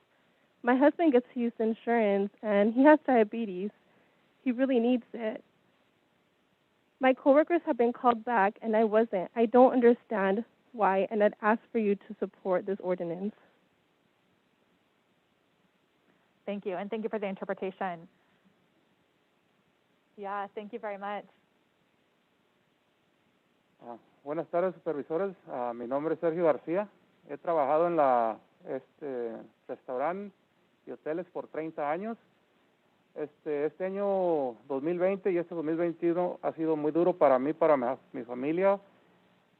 My husband gets to use the insurance, and he has diabetes. He really needs it. My coworkers have been called back, and I wasn't. I don't understand why, and I'd ask for you to support this ordinance. Thank you, and thank you for the interpretation. Yeah, thank you very much. Buenas tardes, supervisores. Mi nombre es Sergio García. He trabajado en la restaurante y hoteles por 30 años. Este año 2020 y este 2021 ha sido muy duro para mí, para mi familia,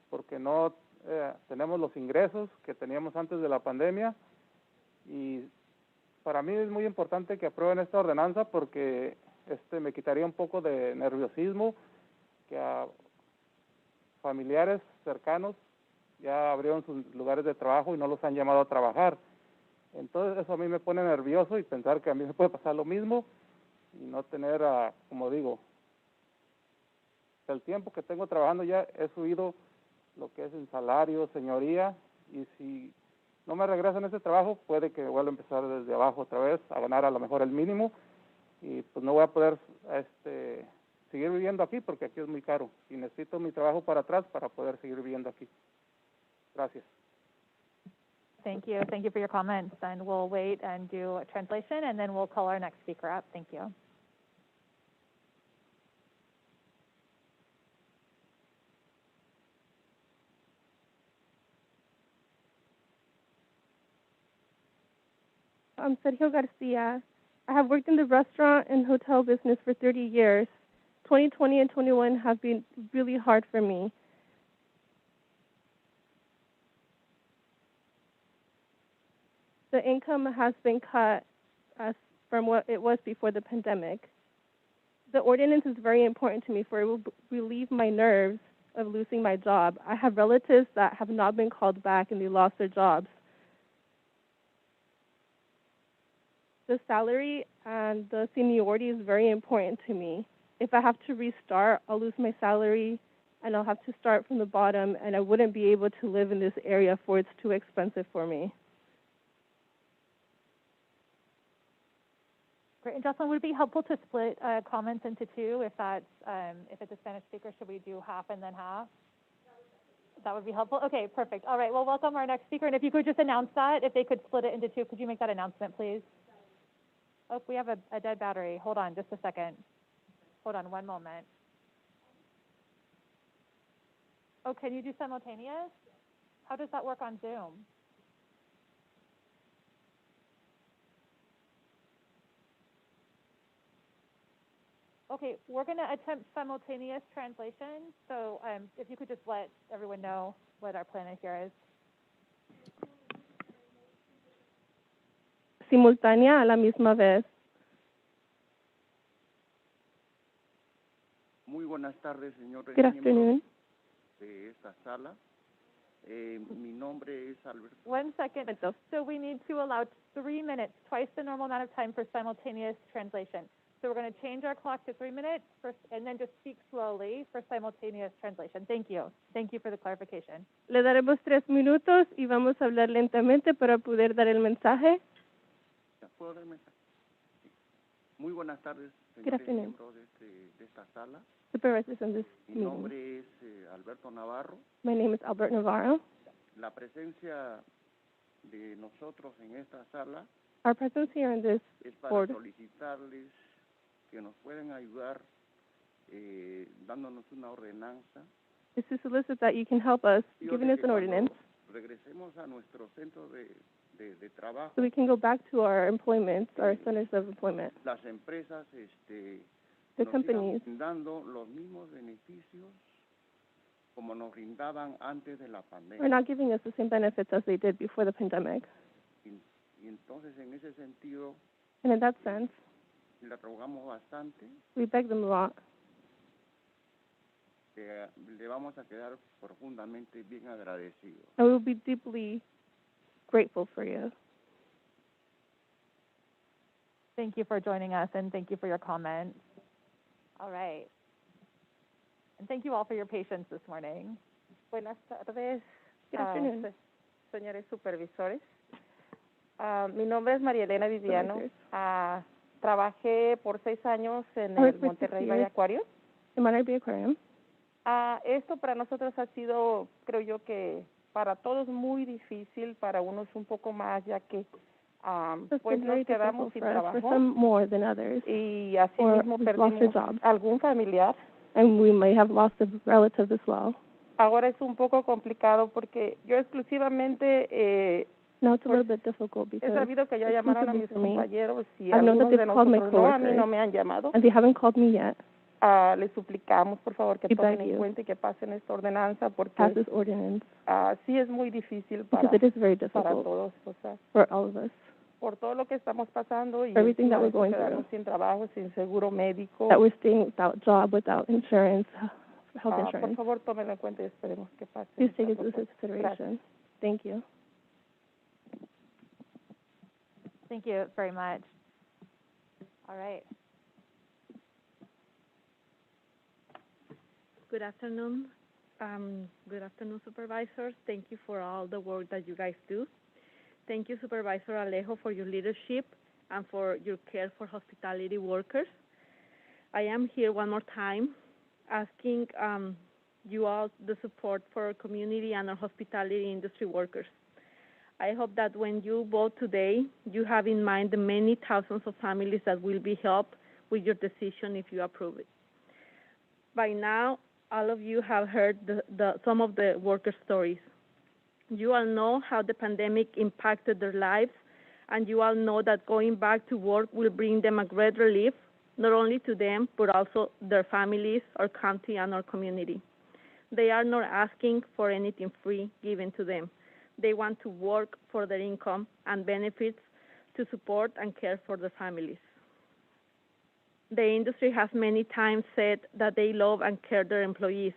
porque no tenemos los ingresos que teníamos antes de la pandemia. Y para mí es muy importante que aprueben esta ordenanza porque me quitaría un poco de nerviosismo, que a familiares cercanos ya abrieron sus lugares de trabajo y no los han llamado a trabajar. Entonces eso a mí me pone nervioso y pensar que a mí me puede pasar lo mismo y no tener, como digo, el tiempo que tengo trabajando ya he subido lo que es el salario, señoría, y si no me regresan ese trabajo puede que vuelva a empezar desde abajo otra vez a ganar a lo mejor el mínimo y pues no voy a poder seguir viviendo aquí porque aquí es muy caro y necesito mi trabajo para atrás para poder seguir viviendo aquí. Gracias. Thank you for your comments, and we'll wait and do a translation, and then we'll call our next speaker up. Thank you. I'm Sergio Garcia. I have worked in the restaurant and hotel business for 30 years. 2020 and 21 have been really hard for me. The income has been cut from what it was before the pandemic. The ordinance is very important to me for it will relieve my nerves of losing my job. I have relatives that have not been called back and they lost their jobs. The salary and the seniority is very important to me. If I have to restart, I'll lose my salary and I'll have to start from the bottom and I wouldn't be able to live in this area for it's too expensive for me. Great. And Jocelyn, would it be helpful to split comments into two if it's a Spanish speaker, should we do half and then half? That would be helpful. Okay, perfect. All right, well, welcome our next speaker. And if you could just announce that, if they could split it into two, could you make that announcement, please? Oh, we have a dead battery. Hold on just a second. Hold on one moment. Oh, can you do simultaneous? How does that work on Zoom? Okay, we're going to attempt simultaneous translation. So if you could just let everyone know what our plan here is. Simultánea a la misma vez. Muy buenas tardes, señores Good afternoon. de esta sala. Mi nombre es Alberto. 1 second. So we need to allow 3 minutes, twice the normal amount of time for simultaneous translation. So we're going to change our clock to 3 minutes and then just speak slowly for simultaneous translation. Thank you. Thank you for the clarification. Le daremos 3 minutos y vamos a hablar lentamente para poder dar el mensaje. ¿Puedo dar mensaje? Sí. Muy buenas tardes, Good señores afternoon. miembros de esta sala. Supervisors in this Mi meeting. nombre es Alberto Navarro. My name is Albert Navarro. La presencia de nosotros en esta sala Our presence here in this es para board solicitarles que nos pueden ayudar dándonos una ordenanza. is to solicit that you can help us, giving us an ordinance, Regresemos a nuestro centro de trabajo. so we can go back to our employment, our centers of employment. Las empresas The nos companies sigan brindando los mismos beneficios como nos brindaban antes de la are pandemia. not giving us the same benefits as they did before the pandemic. Y entonces, en ese sentido, And in that sense, le rogamos bastante we beg them a lot. que le vamos a quedar profundamente bien agradecidos. And we will be deeply grateful for you. Thank you for joining us, and thank you for your comments. All right. And thank you all for your patience this morning. Buenas tardes, Good afternoon. señores supervisores. Mi nombre es María Elena Viviano. Trabajé por 6 años en I worked el for 6 Monterrey Bay years Aquarium. in Monterey Bay Aquarium. Esto para nosotros ha sido, creo yo que para todos muy difícil, para unos un poco más, ya que It's pues been nos very quedamos difficult sin for us, for trabajo some more than others, y así or mismo we've lost our perdimos jobs, algún familiar. and we may have lost a relative as well. Ahora es un poco complicado porque yo exclusivamente Now it's a pues, little bit difficult he because sabido que ya llamaron a exclusively mis for me, compañeros y I've known that algunos de they've called my nosotros no, a mí no coworkers, me han llamado. and they haven't called me yet. Les suplicamos, por favor, que We tomen beg en you. cuenta y que pasen esta ordenanza Pass porque this ordinance sí es muy difícil because it is very para difficult todos, o sea, for all of us. por todo lo que estamos pasando y Everything encima that de we're eso going quedarnos through, sin trabajo, sin seguro médico. that we're staying without job, without insurance, health Por insurance. favor, tómenlo en cuenta y esperemos que pase. Please take esta into cosa. consideration. Thank you. Thank you very much. All right. Good afternoon. Good afternoon, supervisors. Thank you for all the work that you guys do. Thank you, Supervisor Alejo, for your leadership and for your care for hospitality workers. I am here one more time asking you all the support for our community and our hospitality industry workers. I hope that when you vote today, you have in mind the many thousands of families that will be helped with your decision if you approve it. By now, all of you have heard some of the worker stories. You all know how the pandemic impacted their lives, and you all know that going back to work will bring them a great relief, not only to them, but also their families, our county, and our community. They are not asking for anything free given to them. They want to work for their income and benefits to support and care for their families. The industry has many times said that they love and care their employees.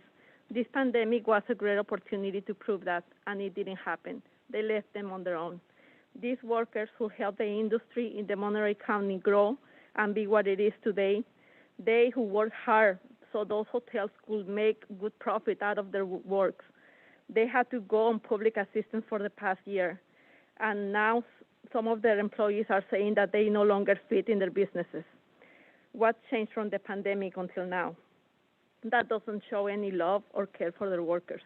This pandemic was a great opportunity to prove that, and it didn't happen. They left them on their own. These workers who helped the industry in the Monterey County grow and be what it is today, they who worked hard so those hotels could make good profit out of their works. They had to go on public assistance for the past year, and now some of their employees are saying that they no longer fit in their businesses. What changed from the pandemic until now? That doesn't show any love or care for their workers.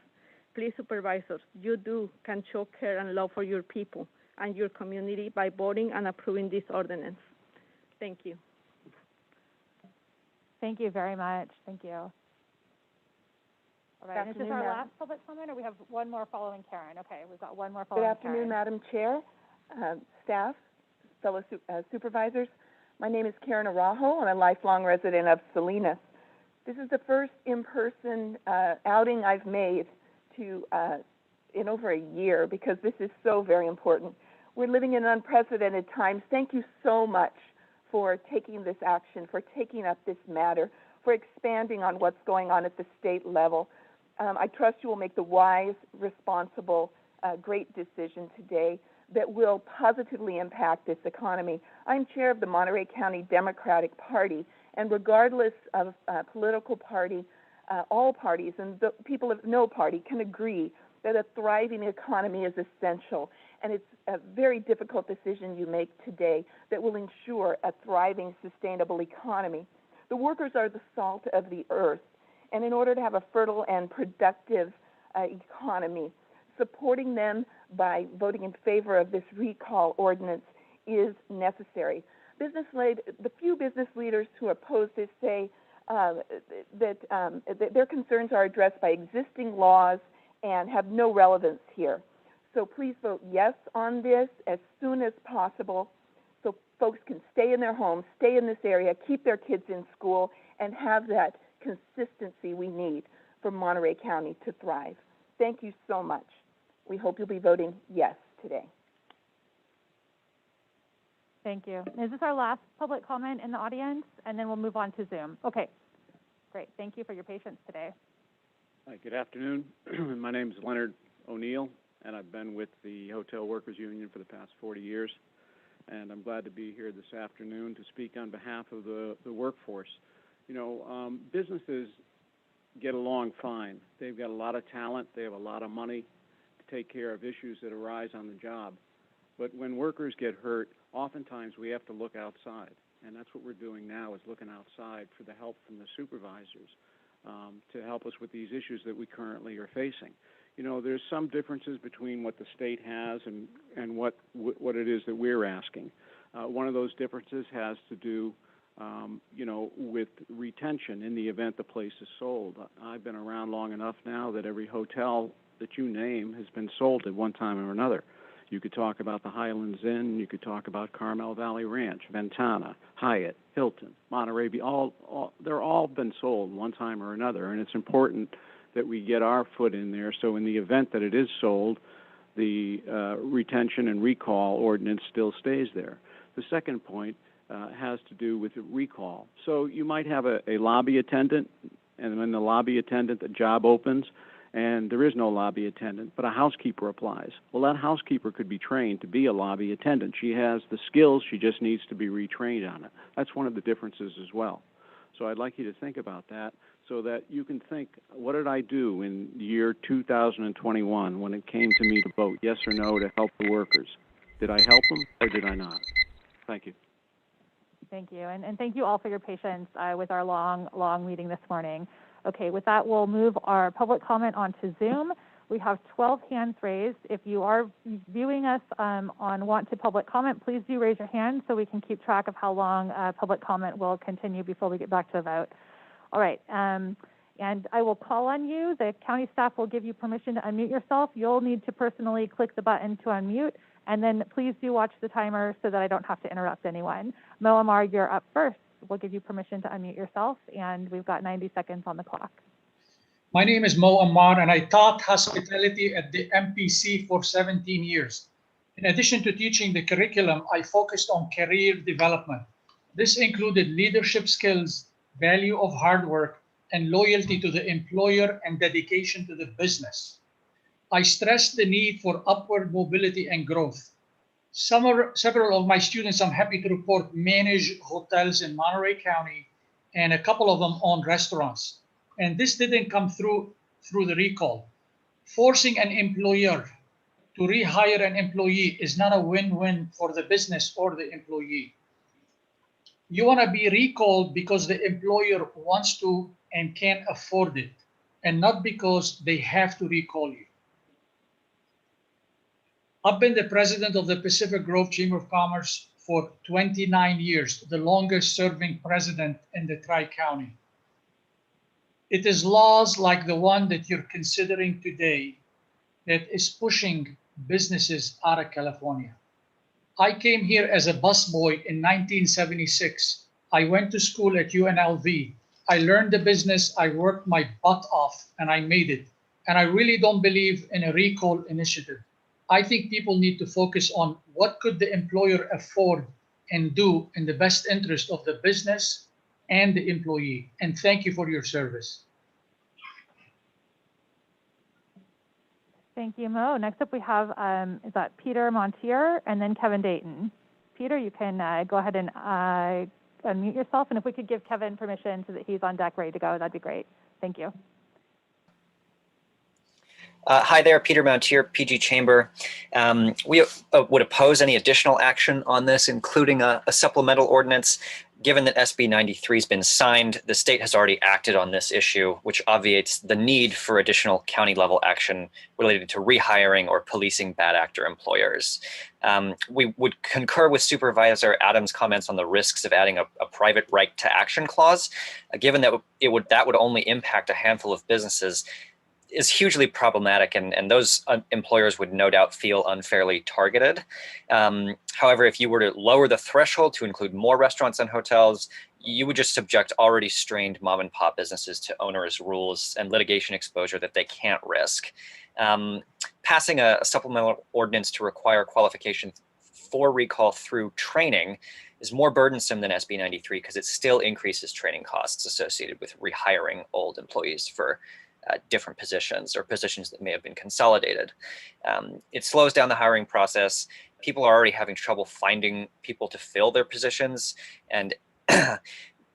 Please, supervisors, you can show care and love for your people and your community by voting and approving this ordinance. Thank you. Thank you very much. Thank you. All right. Is this our last public comment, or we have one more following Karen? Okay, we've got one more following Good afternoon, Madam Chair, staff, fellow supervisors. My name is Karen Araujo. I'm a lifelong resident of Salinas. This is the first in-person outing I've made in over a year because this is so very important. We're living in unprecedented times. Thank you so much for taking this action, for taking up this matter, for expanding on what's going on at the state level. I trust you will make the wise, responsible, great decision today that will positively impact this economy. I'm chair of the Monterey County Democratic Party, and regardless of political party, all parties and the people of no party can agree that a thriving economy is essential. And it's a very difficult decision you make today that will ensure a thriving, sustainable economy. The workers are the salt of the earth, and in order to have a fertile and productive economy, supporting them by voting in favor of this recall ordinance is necessary. The few business leaders who oppose this say that their concerns are addressed by existing laws and have no relevance here. So please vote yes on this as soon as possible so folks can stay in their homes, stay in this area, keep their kids in school, and have that consistency we need for Monterey County to thrive. Thank you so much. We hope you'll be voting yes today. Thank you. Is this our last public comment in the audience? And then we'll move on to Zoom. Okay, great. Thank you for your patience today. Hi, good afternoon. My name is Leonard O'Neill, and I've been with the Hotel Workers Union for the past 40 years. And I'm glad to be here this afternoon to speak on behalf of the workforce. You know, businesses get along fine. They've got a lot of talent. They have a lot of money to take care of issues that arise on the job. But when workers get hurt, oftentimes we have to look outside. And that's what we're doing now, is looking outside for the help from the supervisors. to help us with these issues that we currently are facing. You know, there's some differences between what the state has and what it is that we're asking. One of those differences has to do, you know, with retention in the event the place is sold. I've been around long enough now that every hotel that you name has been sold at one time or another. You could talk about the Highlands Inn, you could talk about Carmel Valley Ranch, Ventana, Hyatt, Hilton, Monterey Beach, they're all been sold one time or another, and it's important that we get our foot in there so in the event that it is sold, the retention and recall ordinance still stays there. The second point has to do with recall. So you might have a lobby attendant, and when the lobby attendant, the job opens, and there is no lobby attendant, but a housekeeper applies. Well, that housekeeper could be trained to be a lobby attendant. She has the skills, she just needs to be retrained on it. That's one of the differences as well. So I'd like you to think about that so that you can think, what did I do in the year 2021 when it came to me to vote yes or no to help the workers? Did I help them or did I not? Thank you. Thank you, and thank you all for your patience with our long meeting this morning. Okay, with that, we'll move our public comment onto Zoom. We have 12 hands raised. If you are viewing us on Want to Public Comment, please do raise your hand so we can keep track of how long public comment will continue before we get back to the vote. All right, and I will call on you. The county staff will give you permission to unmute yourself. You'll need to personally click the button to unmute, and then please do watch the timer so that I don't have to interrupt anyone. Mo Amar, you're up first. We'll give you permission to unmute yourself, and we've got 90 seconds on the clock. My name is Mo Ammar, and I taught hospitality at the MPC for 17 years. In addition to teaching the curriculum, I focused on career development. This included leadership skills, value of hard work, and loyalty to the employer and dedication to the business. I stressed the need for upward mobility and growth. Several of my students, I'm happy to report, manage hotels in Monterey County, and a couple of them own restaurants. And this didn't come through the recall. Forcing an employer to rehire an employee is not a win-win for the business or the employee. You want to be recalled because the employer wants to and can't afford it, and not because they have to recall you. I've been the president of the Pacific Grove Chamber of Commerce for 29 years, the longest serving president in the Tri-County. It is laws like the one that you're considering today that is pushing businesses out of California. I came here as a busboy in 1976. I went to school at UNLV. I learned the business, I worked my butt off, and I made it. And I really don't believe in a recall initiative. I think people need to focus on what could the employer afford and do in the best interest of the business and the employee. And thank you for your service. Thank you, Mo. Next up we have, is that Peter Montier and then Kevin Dayton. Peter, you can go ahead and unmute yourself. And if we could give Kevin permission so that he's on deck ready to go, that'd be great. Thank you. Hi there, Peter Montier, PG Chamber. We would oppose any additional action on this, including a supplemental ordinance. Given that SB 93 has been signed, the state has already acted on this issue, which obviates the need for additional county level action related to rehiring or policing bad actor employers. We would concur with Supervisor Adams' comments on the risks of adding a private right to action clause, given that that would only impact a handful of businesses. Is hugely problematic, and those employers would no doubt feel unfairly targeted. However, if you were to lower the threshold to include more restaurants and hotels, you would just subject already strained mom and pop businesses to onerous rules and litigation exposure that they can't risk. Passing a supplemental ordinance to require qualification for recall through training is more burdensome than SB 93 because it still increases training costs associated with rehiring old employees for different positions or positions that may have been consolidated. It slows down the hiring process. People are already having trouble finding people to fill their positions. And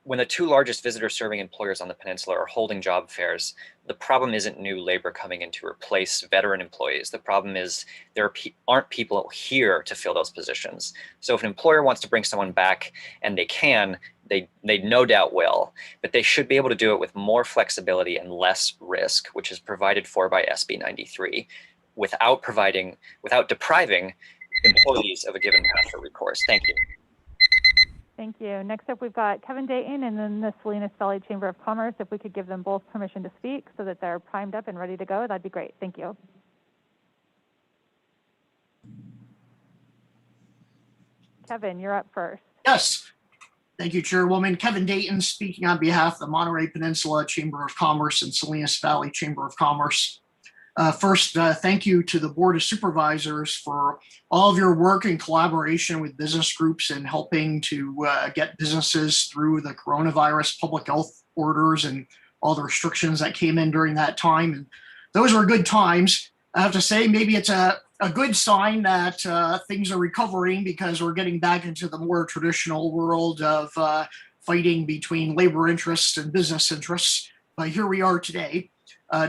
when the two largest visitor serving employers on the peninsula are holding job fairs, the problem isn't new labor coming in to replace veteran employees. The problem is there aren't people here to fill those positions. So if an employer wants to bring someone back, and they can, they no doubt will, but they should be able to do it with more flexibility and less risk, which is provided for by SB 93, without depriving employees of a given path for recourse. Thank you. Thank you. Next up, we've got Kevin Dayton and then the Salinas Valley Chamber of Commerce. If we could give them both permission to speak so that they're primed up and ready to go, that'd be great. Thank you. Kevin, you're up first. Yes. Thank you, Chairwoman. Kevin Dayton speaking on behalf of the Monterey Peninsula Chamber of Commerce and Salinas Valley Chamber of Commerce. First, thank you to the Board of Supervisors for all of your work in collaboration with business groups and helping to get businesses through the coronavirus public health orders and all the restrictions that came in during that time. And those were good times. I have to say, maybe it's a good sign that things are recovering because we're getting back into the more traditional world of fighting between labor interests and business interests. But here we are today.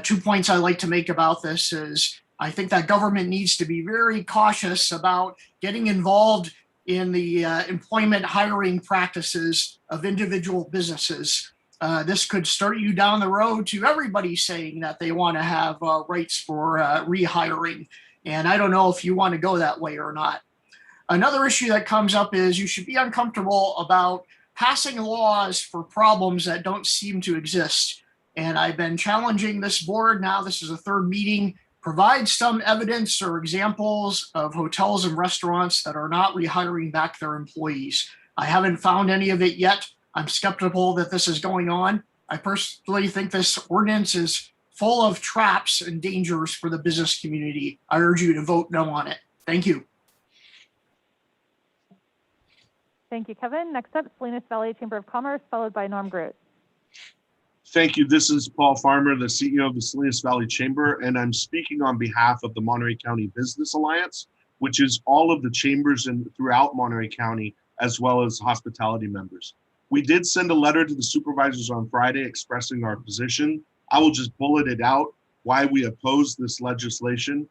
2 points I'd like to make about this is I think that government needs to be very cautious about getting involved in the employment hiring practices of individual businesses. This could start you down the road to everybody saying that they want to have rights for rehiring. And I don't know if you want to go that way or not. Another issue that comes up is you should be uncomfortable about passing laws for problems that don't seem to exist. And I've been challenging this board, now this is the third meeting, provide some evidence or examples of hotels and restaurants that are not rehiring back their employees. I haven't found any of it yet. I'm skeptical that this is going on. I personally think this ordinance is full of traps and dangers for the business community. I urge you to vote no on it. Thank you. Thank you, Kevin. Next up, Salinas Valley Chamber of Commerce, followed by Norm Groot. Thank you. This is Paul Farmer, the CEO of the Salinas Valley Chamber, and I'm speaking on behalf of the Monterey County Business Alliance, which is all of the chambers throughout Monterey County, as well as hospitality members. We did send a letter to the supervisors on Friday expressing our position. I will just bullet it out why we oppose this legislation.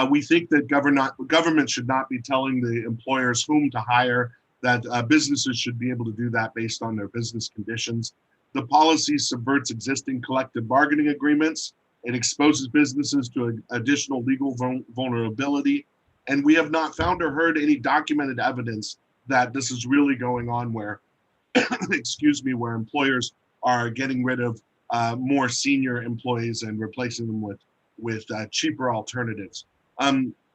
We think that government should not be telling the employers whom to hire, that businesses should be able to do that based on their business conditions. The policy subverts existing collective bargaining agreements. It exposes businesses to additional legal vulnerability. And we have not found or heard any documented evidence that this is really going on where, where employers are getting rid of more senior employees and replacing them with cheaper alternatives.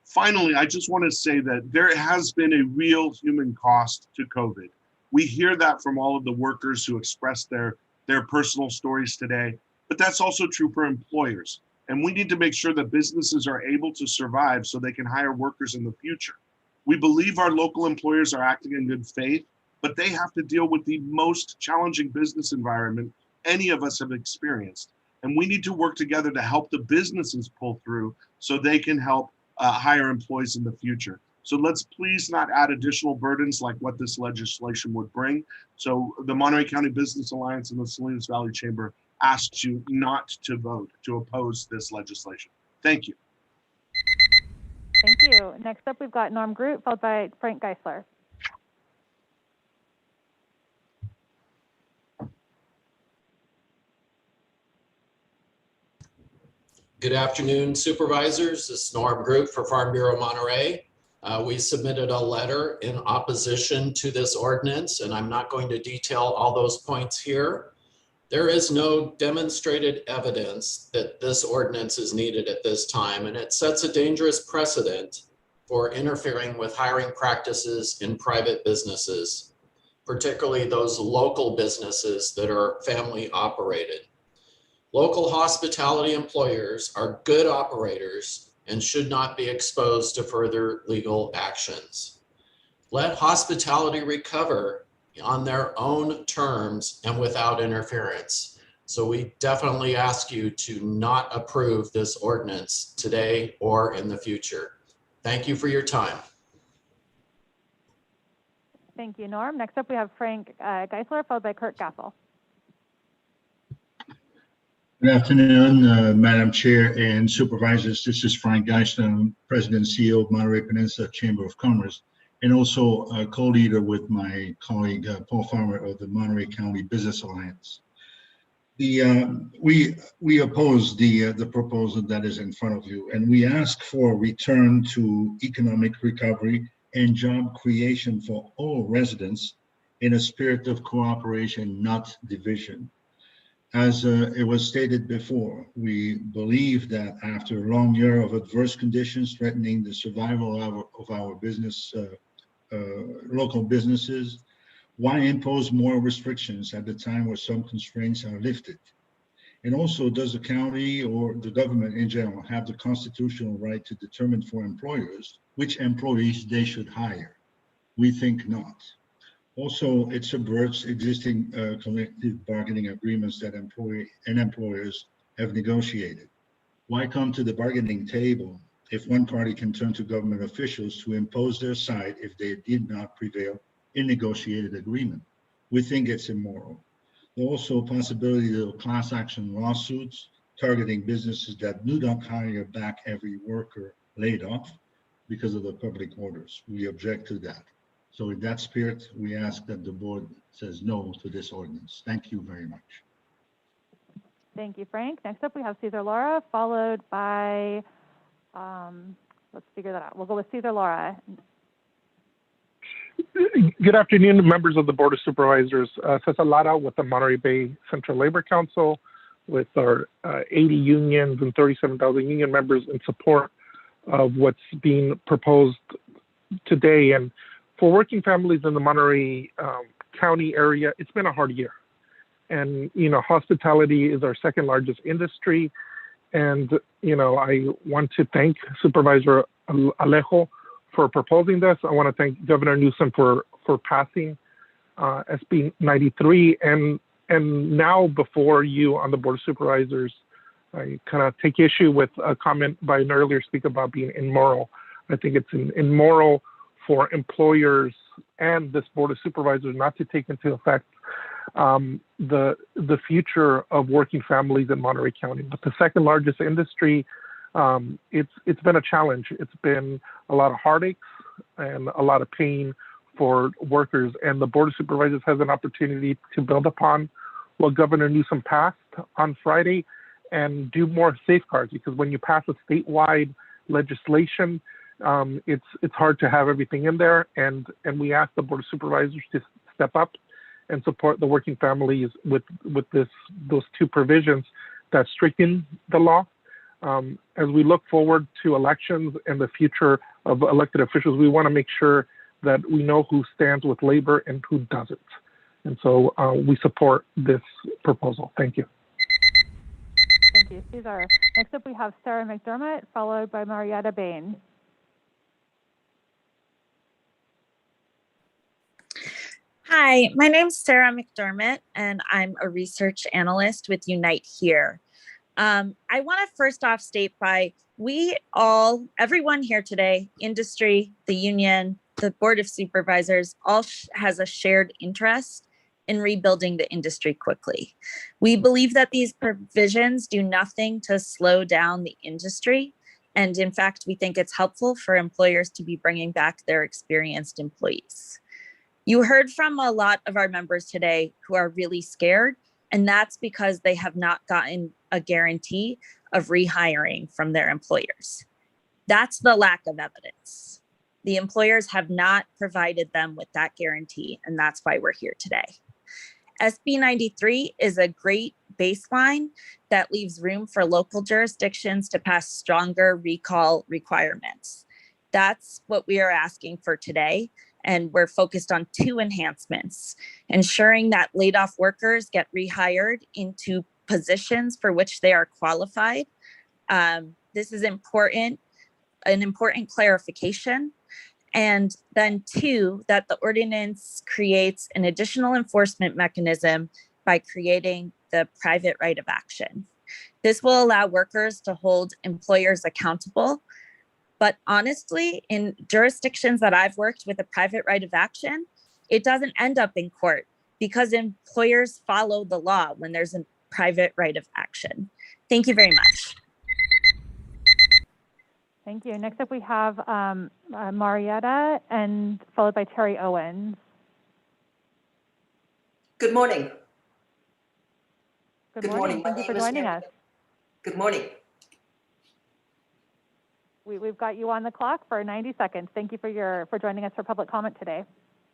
Finally, I just want to say that there has been a real human cost to COVID. We hear that from all of the workers who expressed their personal stories today, but that's also true for employers. And we need to make sure that businesses are able to survive so they can hire workers in the future. We believe our local employers are acting in good faith, but they have to deal with the most challenging business environment any of us have experienced. And we need to work together to help the businesses pull through so they can help hire employees in the future. So let's please not add additional burdens like what this legislation would bring. So the Monterey County Business Alliance and the Salinas Valley Chamber asks you not to vote to oppose this legislation. Thank you. Thank you. Next up, we've got Norm Groot, followed by Frank Geisler. Good afternoon, supervisors. This is Norm Groot for Farm Bureau Monterey. We submitted a letter in opposition to this ordinance, and I'm not going to detail all those points here. There is no demonstrated evidence that this ordinance is needed at this time, and it sets a dangerous precedent for interfering with hiring practices in private businesses, particularly those local businesses that are family operated. Local hospitality employers are good operators and should not be exposed to further legal actions. Let hospitality recover on their own terms and without interference. So we definitely ask you to not approve this ordinance today or in the future. Thank you for your time. Thank you, Norm. Next up, we have Frank Geisler, followed by Kurt Gassel. Good afternoon, Madam Chair and Supervisors. This is Frank Geisler, I'm President and CEO of Monterey Peninsula Chamber of Commerce, and also a co-leader with my colleague Paul Farmer of the Monterey County Business Alliance. We oppose the proposal that is in front of you, and we ask for a return to economic recovery and job creation for all residents in a spirit of cooperation, not division. As it was stated before, we believe that after a long year of adverse conditions threatening the survival of our business, local businesses, why impose more restrictions at the time where some constraints are lifted? And also, does the county or the government in general have the constitutional right to determine for employers which employees they should hire? We think not. Also, it subverts existing collective bargaining agreements that employee and employers have negotiated. Why come to the bargaining table if one party can turn to government officials to impose their side if they did not prevail in negotiated agreement? We think it's immoral. There's also a possibility of class action lawsuits targeting businesses that do not hire back every worker laid off because of the public orders. We object to that. So in that spirit, we ask that the board says no to this ordinance. Thank you very much. Thank you, Frank. Next up, we have Cesar Laura, followed by, let's figure that out. We'll go with Cesar Laura. Good afternoon, members of the Board of Supervisors. Cesar Lara with the Monterey Bay Central Labor Council, with our 80 unions and 37,000 union members in support of what's being proposed today. And for working families in the Monterey County area, it's been a hard year. And, you know, hospitality is our second largest industry. And, you know, I want to thank Supervisor Alejo for proposing this. I want to thank Governor Newsom for passing SB 93. And now before you on the Board of Supervisors, I kind of take issue with a comment by an earlier speaker about being immoral. I think it's immoral for employers and this Board of Supervisors not to take into effect the future of working families in Monterey County. But the second largest industry, it's been a challenge. It's been a lot of heartaches and a lot of pain for workers. And the Board of Supervisors has an opportunity to build upon what Governor Newsom passed on Friday and do more safeguards, because when you pass a statewide legislation, it's hard to have everything in there, and we ask the Board of Supervisors to step up and support the working families with those two provisions that strengthen the law. As we look forward to elections and the future of elected officials, we want to make sure that we know who stands with labor and who doesn't. And so we support this proposal. Thank you. Thank you, Cesar. Next up, we have Sarah McDermott, followed by Marietta Bain. Hi, my name's Sarah McDermott, and I'm a research analyst with Unite Here. I want to first off state everyone here today, industry, the union, the Board of Supervisors, all has a shared interest in rebuilding the industry quickly. We believe that these provisions do nothing to slow down the industry. And in fact, we think it's helpful for employers to be bringing back their experienced employees. You heard from a lot of our members today who are really scared, and that's because they have not gotten a guarantee of rehiring from their employers. That's the lack of evidence. The employers have not provided them with that guarantee, and that's why we're here today. SB 93 is a great baseline that leaves room for local jurisdictions to pass stronger recall requirements. That's what we are asking for today. And we're focused on two enhancements: ensuring that laid off workers get rehired into positions for which they are qualified. This is an important clarification. And then two, that the ordinance creates an additional enforcement mechanism by creating the private right of action. This will allow workers to hold employers accountable. But honestly, in jurisdictions that I've worked with a private right of action, it doesn't end up in court because employers follow the law when there's a private right of action. Thank you very much. Thank you. Next up, we have Marietta, and followed by Terry Owens. Good morning. Good morning. Thank you for joining us. Good morning. We've got you on the clock for 90 seconds. Thank you for joining us for public comment today.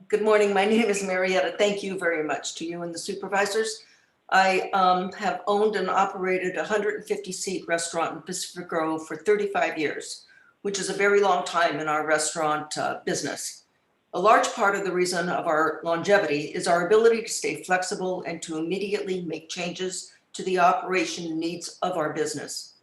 Good morning. My name is Marietta. Thank you very much to you and the supervisors. I have owned and operated a 150-seat restaurant in Pacific Grove for 35 years, which is a very long time in our restaurant business. A large part of the reason of our longevity is our ability to stay flexible and to immediately make changes to the operation needs of our business.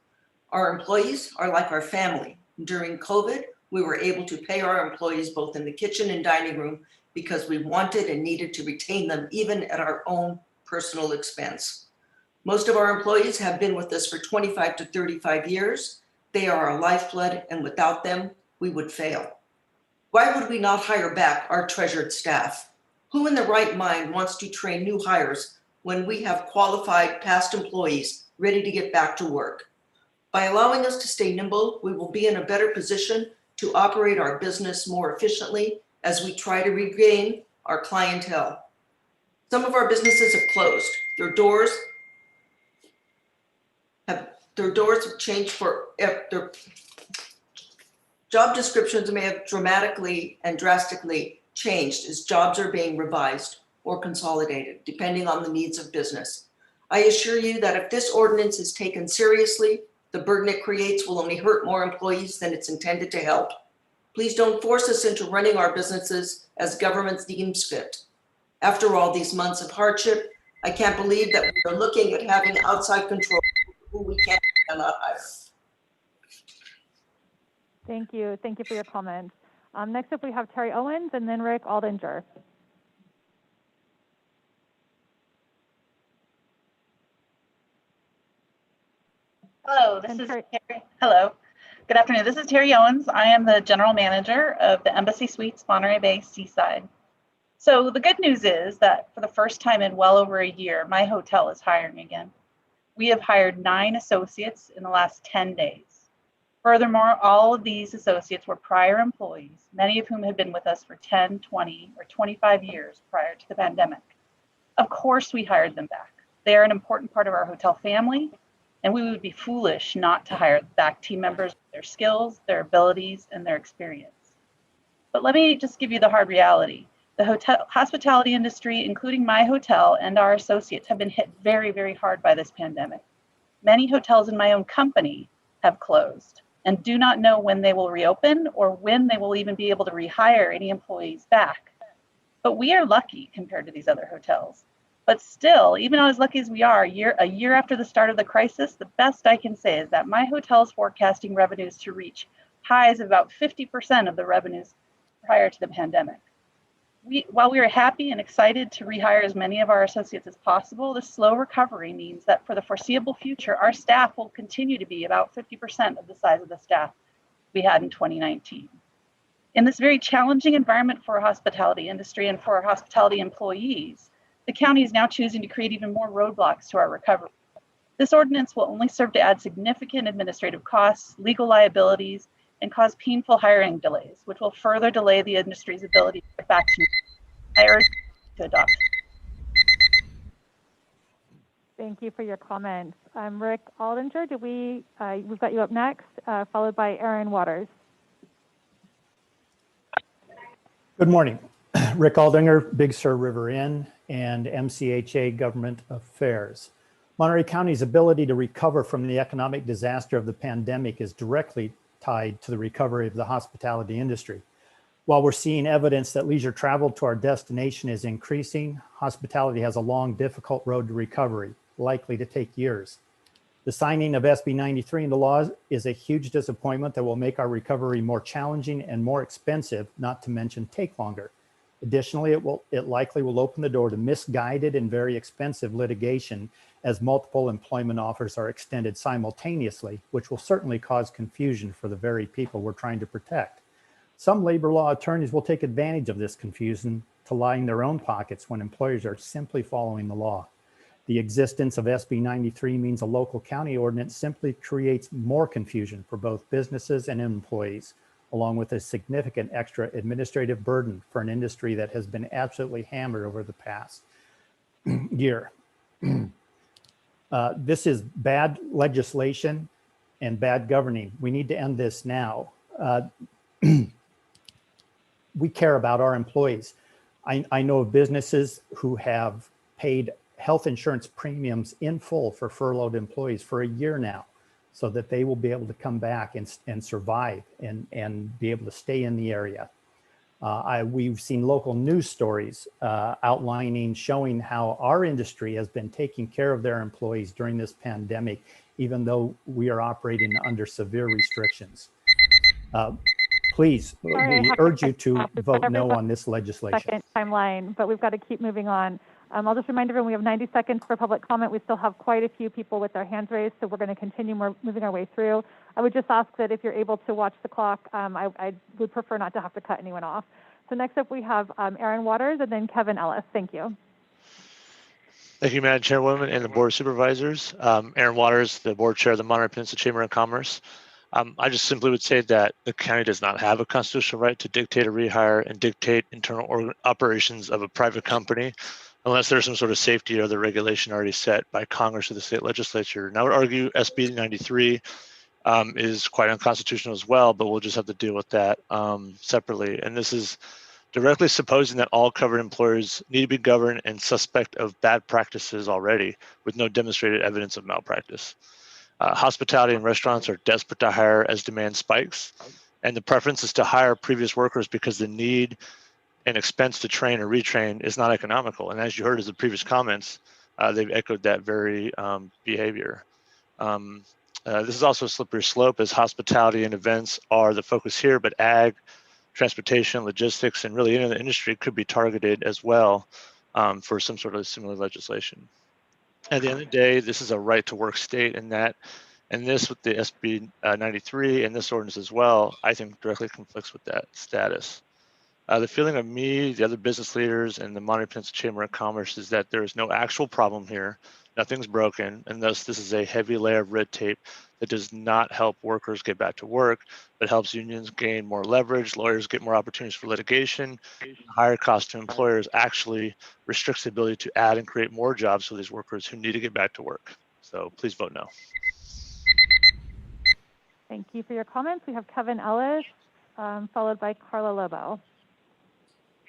Our employees are like our family. During COVID, we were able to pay our employees both in the kitchen and dining room because we wanted and needed to retain them even at our own personal expense. Most of our employees have been with us for 25 to 35 years. They are our lifeblood, and without them, we would fail. Why would we not hire back our treasured staff? Who in their right mind wants to train new hires when we have qualified past employees ready to get back to work? By allowing us to stay nimble, we will be in a better position to operate our business more efficiently as we try to regain our clientele. Some of our businesses have closed. Their doors have changed for their job descriptions may have dramatically and drastically changed as jobs are being revised or consolidated, depending on the needs of business. I assure you that if this ordinance is taken seriously, the burden it creates will only hurt more employees than it's intended to help. Please don't force us into running our businesses as government deems fit. After all these months of hardship, I can't believe that we are looking at having outside control who we can and cannot hire. Thank you. Thank you for your comments. Next up, we have Terry Owens and then Rick Aldinger. Hello, this is Terry. Hello. Good afternoon. This is Terry Owens. I am the general manager of the Embassy Suites Monterey Bay Seaside. So the good news is that for the first time in well over a year, my hotel is hiring again. We have hired 9 associates in the last 10 days. Furthermore, all of these associates were prior employees, many of whom had been with us for 10, 20, or 25 years prior to the pandemic. Of course, we hired them back. They are an important part of our hotel family, and we would be foolish not to hire back team members with their skills, their abilities, and their experience. But let me just give you the hard reality. The hospitality industry, including my hotel and our associates, have been hit very, very hard by this pandemic. Many hotels in my own company have closed and do not know when they will reopen or when they will even be able to rehire any employees back. But we are lucky compared to these other hotels. But still, even as lucky as we are, a year after the start of the crisis, the best I can say is that my hotel is forecasting revenues to reach highs of about 50% of the revenues prior to the pandemic. While we are happy and excited to rehire as many of our associates as possible, the slow recovery means that for the foreseeable future, our staff will continue to be about 50% of the size of the staff we had in 2019. In this very challenging environment for our hospitality industry and for our hospitality employees, the county is now choosing to create even more roadblocks to our recovery. This ordinance will only serve to add significant administrative costs, legal liabilities, and cause painful hiring delays, which will further delay the industry's ability to get back to normal. I urge you to adopt. Thank you for your comments. Rick Aldinger, we've got you up next, followed by Aaron Waters. Good morning. Rick Aldinger, Big Sur River Inn, and MCHA Government Affairs. Monterey County's ability to recover from the economic disaster of the pandemic is directly tied to the recovery of the hospitality industry. While we're seeing evidence that leisure travel to our destination is increasing, hospitality has a long, difficult road to recovery, likely to take years. The signing of SB 93 into law is a huge disappointment that will make our recovery more challenging and more expensive, not to mention take longer. Additionally, it likely will open the door to misguided and very expensive litigation as multiple employment offers are extended simultaneously, which will certainly cause confusion for the very people we're trying to protect. Some labor law attorneys will take advantage of this confusion to line their own pockets when employers are simply following the law. The existence of SB 93 means a local county ordinance simply creates more confusion for both businesses and employees, along with a significant extra administrative burden for an industry that has been absolutely hammered over the past year. This is bad legislation and bad governing. We need to end this now. We care about our employees. I know of businesses who have paid health insurance premiums in full for furloughed employees for a year now, so that they will be able to come back and survive and be able to stay in the area. We've seen local news stories showing how our industry has been taking care of their employees during this pandemic, even though we are operating under severe restrictions. Please, we urge you to vote no on this legislation. Second timeline, but we've got to keep moving on. I'll just remind everyone we have 90 seconds for public comment. We still have quite a few people with their hands raised, so we're going to continue moving our way through. I would just ask that if you're able to watch the clock, I would prefer not to have to cut anyone off. So next up we have Aaron Waters and then Kevin Ellis. Thank you. Thank you, Madam Chairwoman and the Board of Supervisors. Aaron Waters, the Board Chair of the Monterey Peninsula Chamber of Commerce. I just simply would say that the county does not have a constitutional right to dictate a rehire and dictate internal operations of a private company unless there's some sort of safety or other regulation already set by Congress or the state legislature. And I would argue SB 93 is quite unconstitutional as well, but we'll just have to deal with that separately. And this is directly supposing that all covered employers need to be governed and suspect of bad practices already with no demonstrated evidence of malpractice. Hospitality and restaurants are desperate to hire as demand spikes, and the preference is to hire previous workers because the need and expense to train or retrain is not economical. And as you heard as the previous comments, they've echoed that very behavior. This is also a slippery slope as hospitality and events are the focus here, but ag, transportation, logistics, and really any other industry could be targeted as well for some sort of similar legislation. At the end of the day, this is a right to work state, and this with the SB 93 and this ordinance as well, I think directly conflicts with that status. The feeling of me, the other business leaders, and the Monterey Peninsula Chamber of Commerce is that there is no actual problem here. Nothing's broken, and thus this is a heavy layer of red tape that does not help workers get back to work, but helps unions gain more leverage, lawyers get more opportunities for litigation, higher cost to employers actually restricts the ability to add and create more jobs for these workers who need to get back to work. So please vote no. Thank you for your comments. We have Kevin Ellis, followed by Carla Lobo.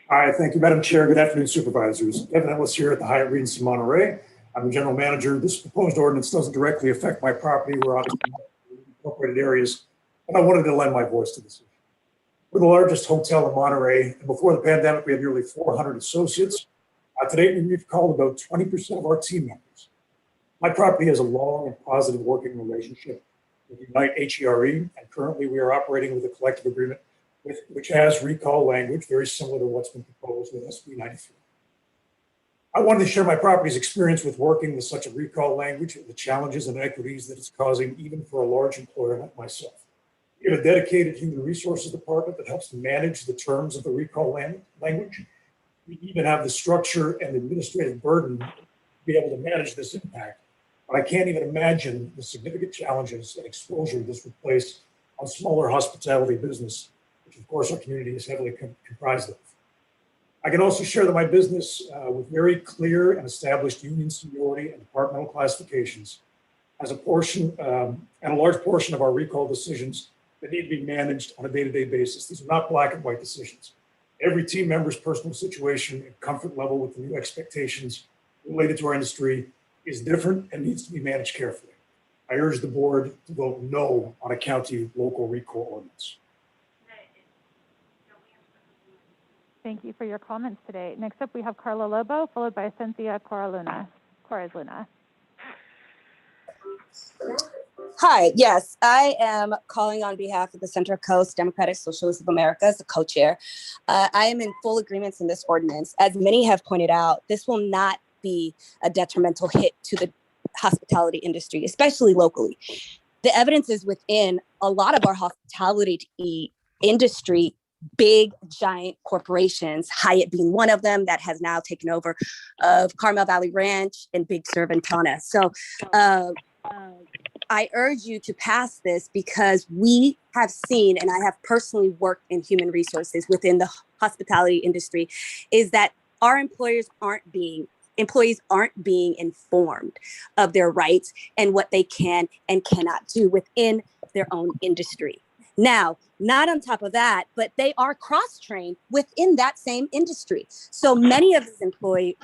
Hi, thank you, Madam Chair. Good afternoon, Supervisors. Kevin Ellis here at the Hyatt Regency Monterey. I'm the General Manager. This proposed ordinance doesn't directly affect my property. We're obviously in incorporated areas, and I wanted to lend my voice to this issue. We're the largest hotel in Monterey, and before the pandemic, we had nearly 400 associates. Today, we've called about 20% of our team members. My property has a long and positive working relationship with Unite HERE, and currently we are operating with a collective agreement which has recall language very similar to what's been proposed with SB 93. I wanted to share my property's experience with working with such a recall language, the challenges and inequities that it's causing even for a large employer like myself. We have a dedicated human resources department that helps manage the terms of the recall language. We even have the structure and administrative burden to be able to manage this impact. But I can't even imagine the significant challenges and exposure this would place on smaller hospitality business, which of course our community is heavily comprised of. I can also share that my business with very clear and established union seniority and departmental classifications has a portion and a large portion of our recall decisions that need to be managed on a day-to-day basis. These are not black and white decisions. Every team member's personal situation and comfort level with the new expectations related to our industry is different and needs to be managed carefully. I urge the board to vote no on a county local recall ordinance. Thank you for your comments today. Next up, we have Carla Lobo, followed by Cynthia Corazluna. Hi, yes, I am calling on behalf of the Central Coast Democratic Socialists of America as the co-chair. I am in full agreement in this ordinance. As many have pointed out, this will not be a detrimental hit to the hospitality industry, especially locally. The evidence is within a lot of our hospitality industry big, giant corporations, Hyatt being one of them that has now taken over of Carmel Valley Ranch and Big Sur Ventana. So I urge you to pass this because we have seen, and I have personally worked in human resources within the hospitality industry, is that our employees aren't being informed of their rights and what they can and cannot do within their own industry. Now, not on top of that, but they are cross-trained within that same industry. So many of these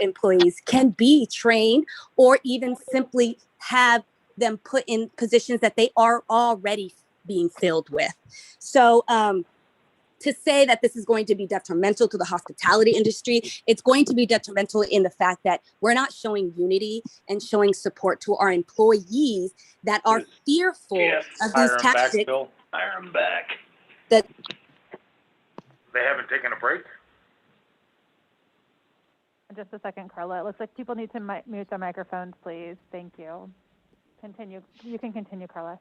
employees can be trained or even simply have them put in positions that they are already being filled with. So to say that this is going to be detrimental to the hospitality industry, it's going to be detrimental in the fact that we're not showing unity and showing support to our employees that are fearful of these tactics. Hire them back. That They haven't taken a break? Just a second, Carla. It looks like people need to mute their microphones, please. Thank you. Continue. You can continue, Carla.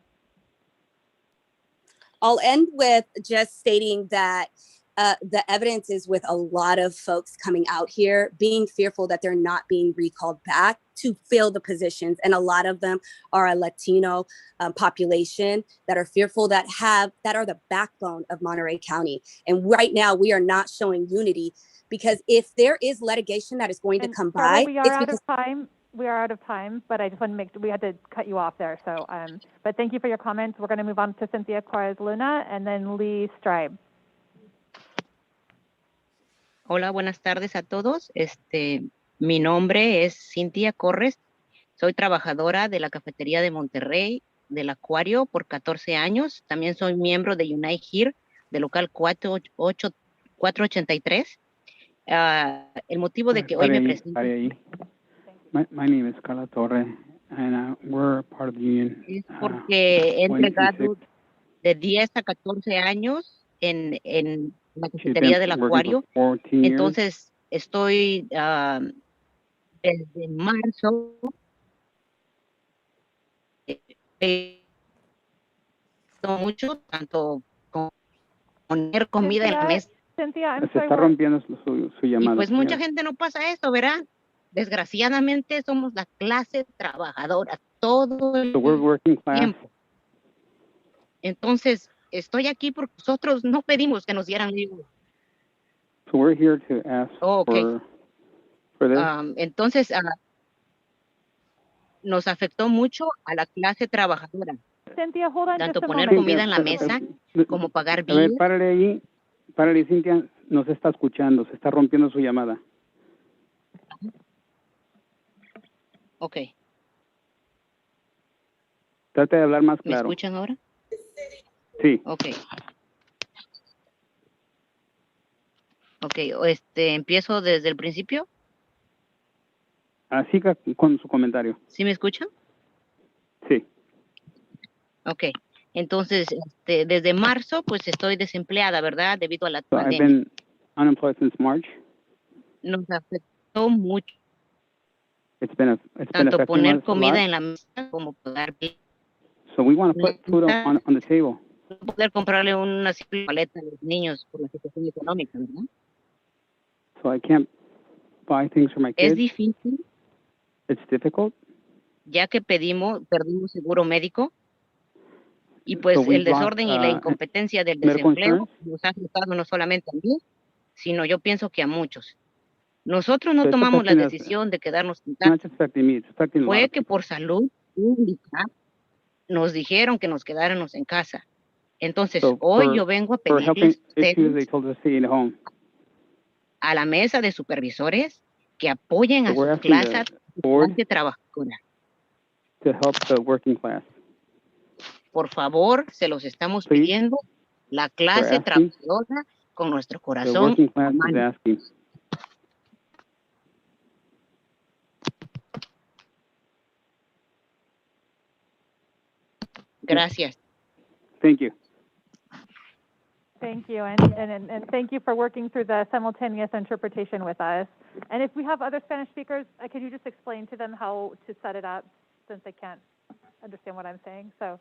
I'll end with just stating that the evidence is with a lot of folks coming out here being fearful that they're not being recalled back to fill the positions. And a lot of them are a Latino population that are fearful that are the backbone of Monterey County. And right now we are not showing unity because if there is litigation that is going to come Carla, by, we are it's out because of time. We are out of time, but I just want to we had to cut you off there. So, but thank you for your comments. We're going to move on to Cynthia Juarez Luna and then Lee Stribe. Hola, buenas tardes a todos. Mi nombre es Cintia Corres. Soy trabajadora de la cafetería de Monterrey, del Acuario, por 14 años. También soy miembro de Unite Here, del local 483. El motivo de que hoy me presento My name is Carla Torre, and we're part of the union. es porque he entregado de 10 a 14 años en la cafetería del Acuario. Entonces, estoy desde marzo mucho, tanto poner comida en la mesa. Cynthia, I'm Se sorry, está rompiendo su llamada. Y pues mucha señora. gente no pasa eso, ¿verdad? Desgraciadamente somos la clase trabajadora todo el So we're working class. tiempo. Entonces, estoy aquí porque nosotros no pedimos que nos dieran libros. So we're here to ask Okay. for this. Entonces, nos afectó mucho a la clase trabajadora. Cynthia, hold on Tanto just a poner moment. comida en la mesa como pagar A ver, bills. párale ahí. Párale, Cintia. No se está escuchando. Se está rompiendo su llamada. Ok. Trate de hablar más ¿Me claro. escuchan ahora? Sí. Ok. Ok, empiezo desde el principio. Así con su comentario. ¿Sí me escuchan? Sí. Ok. Entonces, desde marzo, pues estoy desempleada, ¿verdad? Debido a la So I've pandemia. been unemployed since March. Nos afectó mucho, It's been tanto affecting poner us a comida lot. en la mesa como pagar bills. So we want to put food on the table. No poder comprarle una simple paleta a los niños por la situación económica, ¿verdad? So I can't buy things for my Es kids. difícil, It's difficult. ya que perdimos seguro médico. Y pues So we've el desorden y la lost, incompetencia del medical desempleo insurance. nos ha afectado no solamente a mí, sino yo pienso que a muchos. Nosotros no So it's tomamos la affecting us. decisión de quedarnos en It's not casa. just affecting me. It's affecting a lot Fue of que people. por salud pública nos dijeron que nos quedáramos en casa. Entonces, So hoy yo vengo a for helping pedirles issues, they told us to stay at home. a la mesa de supervisores que apoyen So a we're su asking clase the board trabajadora. to help the working class. Por favor, se los estamos Please. pidiendo, la clase We're asking. trabajadora con nuestro The corazón working class is humano. asking. Gracias. Thank you. Thank you, and thank you for working through the simultaneous interpretation with us. And if we have other Spanish speakers, could you just explain to them how to set it up, since they can't understand what I'm saying? So.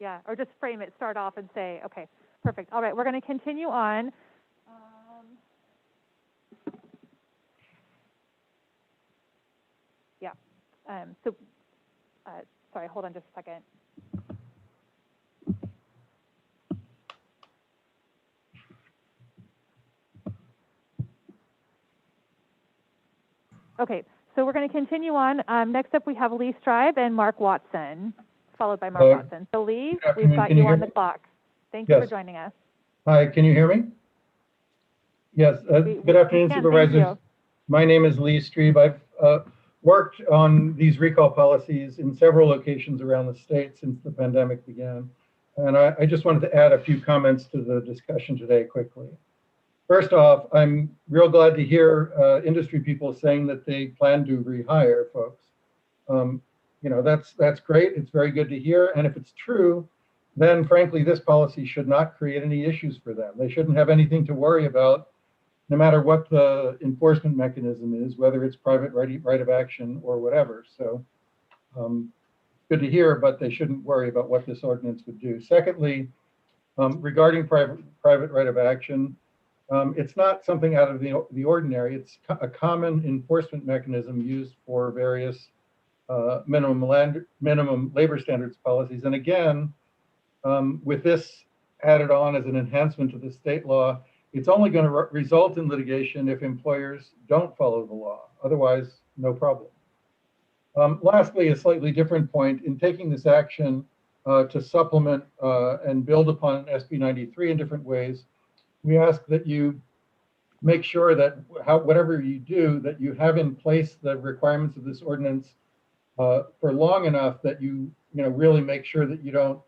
Yeah, or just frame it, start off and say, okay, perfect. All right, we're going to continue on. Yeah. Sorry, hold on just a second. Okay, so we're going to continue on. Next up, we have Lee Stribe and Mark Watson, followed by Mark Watson. So Lee, we've got you on the clock. Thank you for joining us. Hi, can you hear me? Yes, good afternoon, Supervisors. My name is Lee Stribe. I've worked on these recall policies in several locations around the state since the pandemic began. And I just wanted to add a few comments to the discussion today quickly. First off, I'm real glad to hear industry people saying that they plan to rehire folks. You know, that's great. It's very good to hear. And if it's true, then frankly, this policy should not create any issues for them. They shouldn't have anything to worry about, no matter what the enforcement mechanism is, whether it's private right of action or whatever. So good to hear, but they shouldn't worry about what this ordinance would do. Secondly, regarding private right of action, it's not something out of the ordinary. It's a common enforcement mechanism used for various minimum labor standards policies. And again, with this added on as an enhancement to the state law, it's only going to result in litigation if employers don't follow the law. Otherwise, no problem. Lastly, a slightly different point. In taking this action to supplement and build upon SB 93 in different ways, we ask that you make sure that whatever you do, that you have in place the requirements of this ordinance for long enough that you really make sure that you don't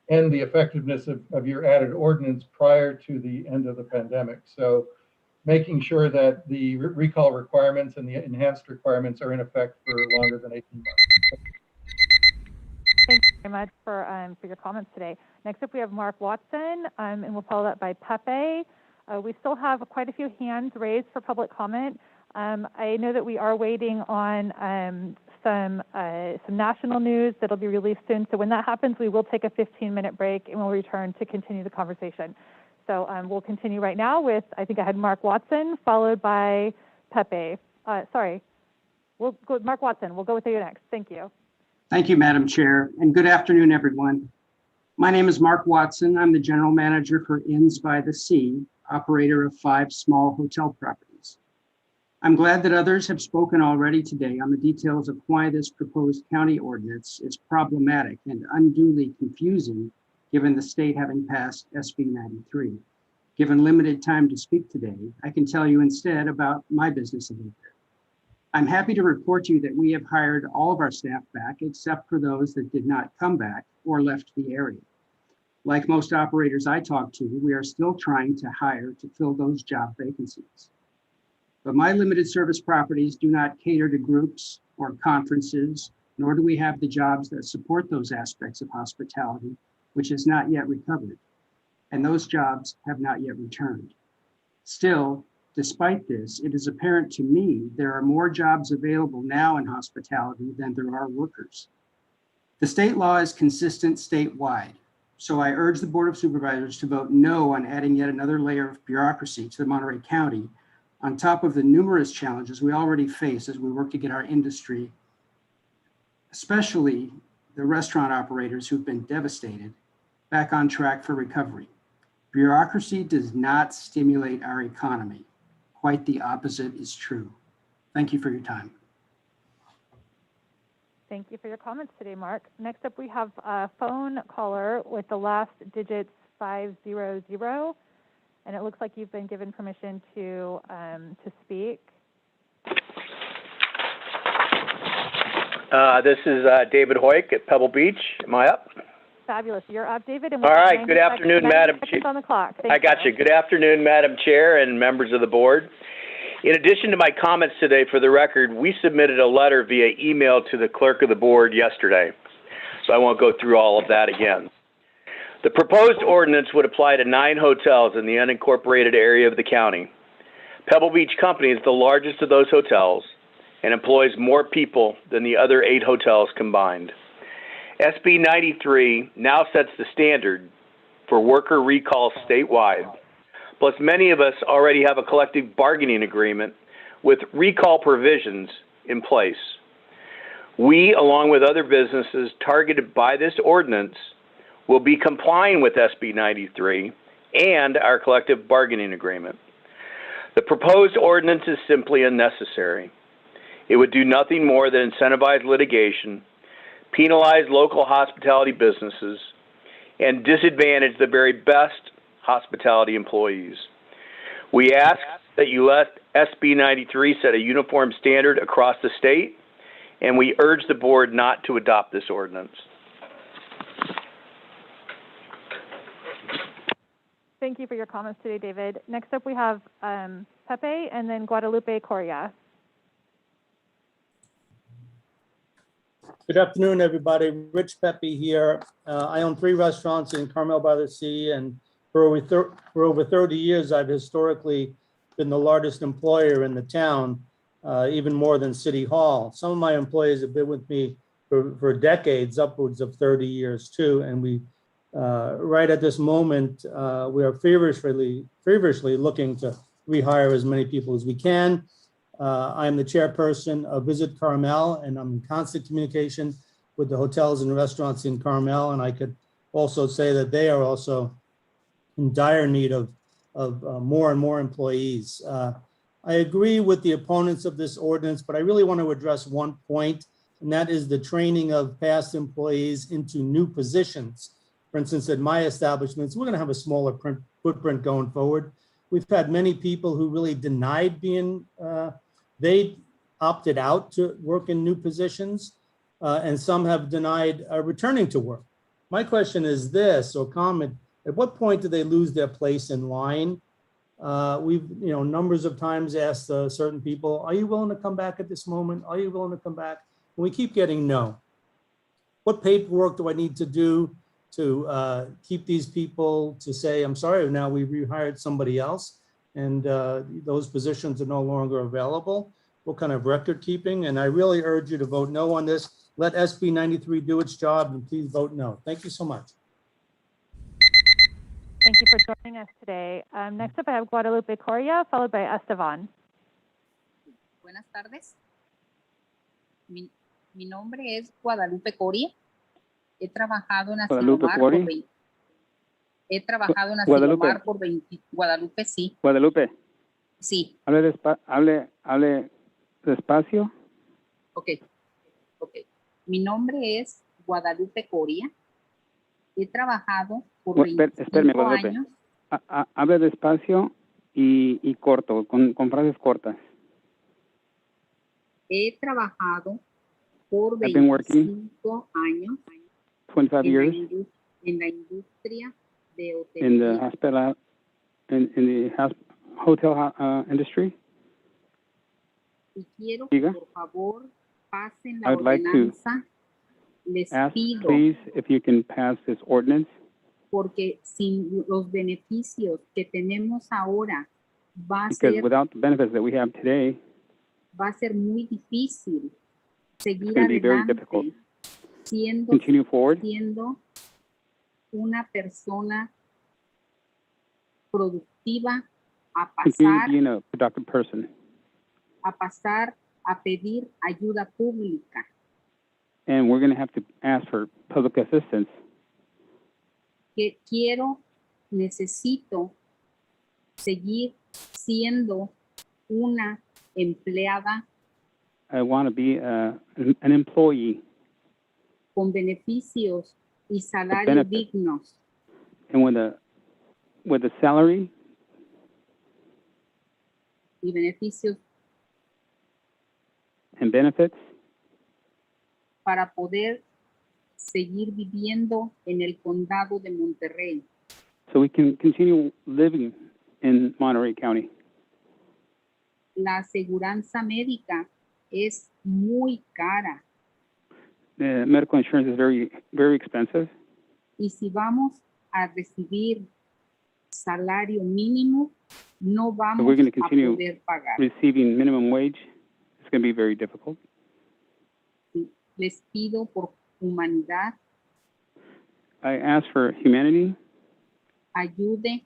end the effectiveness of your added ordinance prior to the end of the pandemic. So making sure that the recall requirements and the enhanced requirements are in effect for longer than 18 months. Thank you very much for your comments today. Next up, we have Mark Watson, and we'll follow that by Pepe. We still have quite a few hands raised for public comment. I know that we are waiting on some national news that'll be released soon. So when that happens, we will take a 15-minute break and we'll return to continue the conversation. So we'll continue right now with, I think I had Mark Watson, followed by Pepe. Sorry, we'll go with Mark Watson. We'll go with you next. Thank you. Thank you, Madam Chair, and good afternoon, everyone. My name is Mark Watson. I'm the General Manager for Inns by the Sea, operator of 5 small hotel properties. I'm glad that others have spoken already today on the details of why this proposed county ordinance is problematic and unduly confusing, given the state having passed SB 93. Given limited time to speak today, I can tell you instead about my business a little bit. I'm happy to report to you that we have hired all of our staff back, except for those that did not come back or left the area. Like most operators I talk to, we are still trying to hire to fill those job vacancies. But my limited service properties do not cater to groups or conferences, nor do we have the jobs that support those aspects of hospitality, which has not yet recovered. And those jobs have not yet returned. Still, despite this, it is apparent to me there are more jobs available now in hospitality than there are workers. The state law is consistent statewide, so I urge the Board of Supervisors to vote no on adding yet another layer of bureaucracy to the Monterey County, on top of the numerous challenges we already face as we work to get our industry, especially the restaurant operators who've been devastated, back on track for recovery. Bureaucracy does not stimulate our economy. Quite the opposite is true. Thank you for your time. Thank you for your comments today, Mark. Next up, we have a phone caller with the last digits 500, and it looks like you've been given permission to speak. This is David Hoyk at Pebble Beach. Am I up? Fabulous. You're up, David. And all right. Good afternoon, Madam Chair. On the clock. I got you. Good afternoon, Madam Chair and members of the board. In addition to my comments today, for the record, we submitted a letter via email to the clerk of the board yesterday, so I won't go through all of that again. The proposed ordinance would apply to 9 hotels in the unincorporated area of the county. Pebble Beach Company is the largest of those hotels and employs more people than the other 8 hotels combined. SB 93 now sets the standard for worker recall statewide. Plus, many of us already have a collective bargaining agreement with recall provisions in place. We, along with other businesses targeted by this ordinance, will be complying with SB 93 and our collective bargaining agreement. The proposed ordinance is simply unnecessary. It would do nothing more than incentivize litigation, penalize local hospitality businesses, and disadvantage the very best hospitality employees. We ask that you let SB 93 set a uniform standard across the state, and we urge the board not to adopt this ordinance. Thank you for your comments today, David. Next up, we have Pepe and then Guadalupe Coria. Good afternoon, everybody. Rich Pepe here. I own 3 restaurants in Carmel by the Sea, and for over 30 years, I've historically been the largest employer in the town, even more than City Hall. Some of my employees have been with me for decades, upwards of 30 years too, and we right at this moment, we are feverishly looking to rehire as many people as we can. I am the chairperson of Visit Carmel, and I'm in constant communication with the hotels and restaurants in Carmel. And I could also say that they are also in dire need of more and more employees. I agree with the opponents of this ordinance, but I really want to address one point, and that is the training of past employees into new positions. For instance, at my establishments, we're going to have a smaller footprint going forward. We've had many people who really denied being, they opted out to work in new positions, and some have denied returning to work. My question is this, or comment, at what point do they lose their place in line? We've, numbers of times asked certain people, are you willing to come back at this moment? Are you willing to come back? And we keep getting no. What paperwork do I need to do to keep these people to say, I'm sorry, now we've rehired somebody else and those positions are no longer available? What kind of record keeping? And I really urge you to vote no on this. Let SB 93 do its job, and please vote no. Thank you so much. Thank you for joining us today. Next up, I have Guadalupe Coria, followed by Esteban. Buenas tardes. Mi nombre es Guadalupe Coria. He trabajado en Asilomar por 20. He trabajado en Asilomar por 20. Guadalupe, sí. Guadalupe. Sí. Hable despacio. Ok. Mi nombre es Guadalupe Coria. He trabajado por 25 años. Hable despacio y corto, con frases cortas. He trabajado por 25 años 25 years en la industria de hotelería. in the hotel industry. Y quiero que por favor pasen la I would like to Les ask, pido, please, if you can pass this ordinance, porque sin los beneficios que tenemos ahora because without the benefits that we have today, va a ser muy difícil it's seguir going to be very adelante difficult. siendo Continue forward, una persona productiva a continue pasar being a productive person. A pedir ayuda pública. And we're going to have to ask for public assistance. Que necesito seguir siendo una empleada I want to be an employee con beneficios y salarios dignos. and with a salary Y beneficios and benefits para poder seguir viviendo en el condado de Monterrey. so we can continue living in Monterey County. La aseguranza médica es muy cara. The medical insurance is very, very expensive. Y si vamos a recibir salario mínimo, no So vamos we're going to a continue poder pagar. receiving minimum wage. It's going to be very difficult. Les pido por humanidad I ask for humanity ayude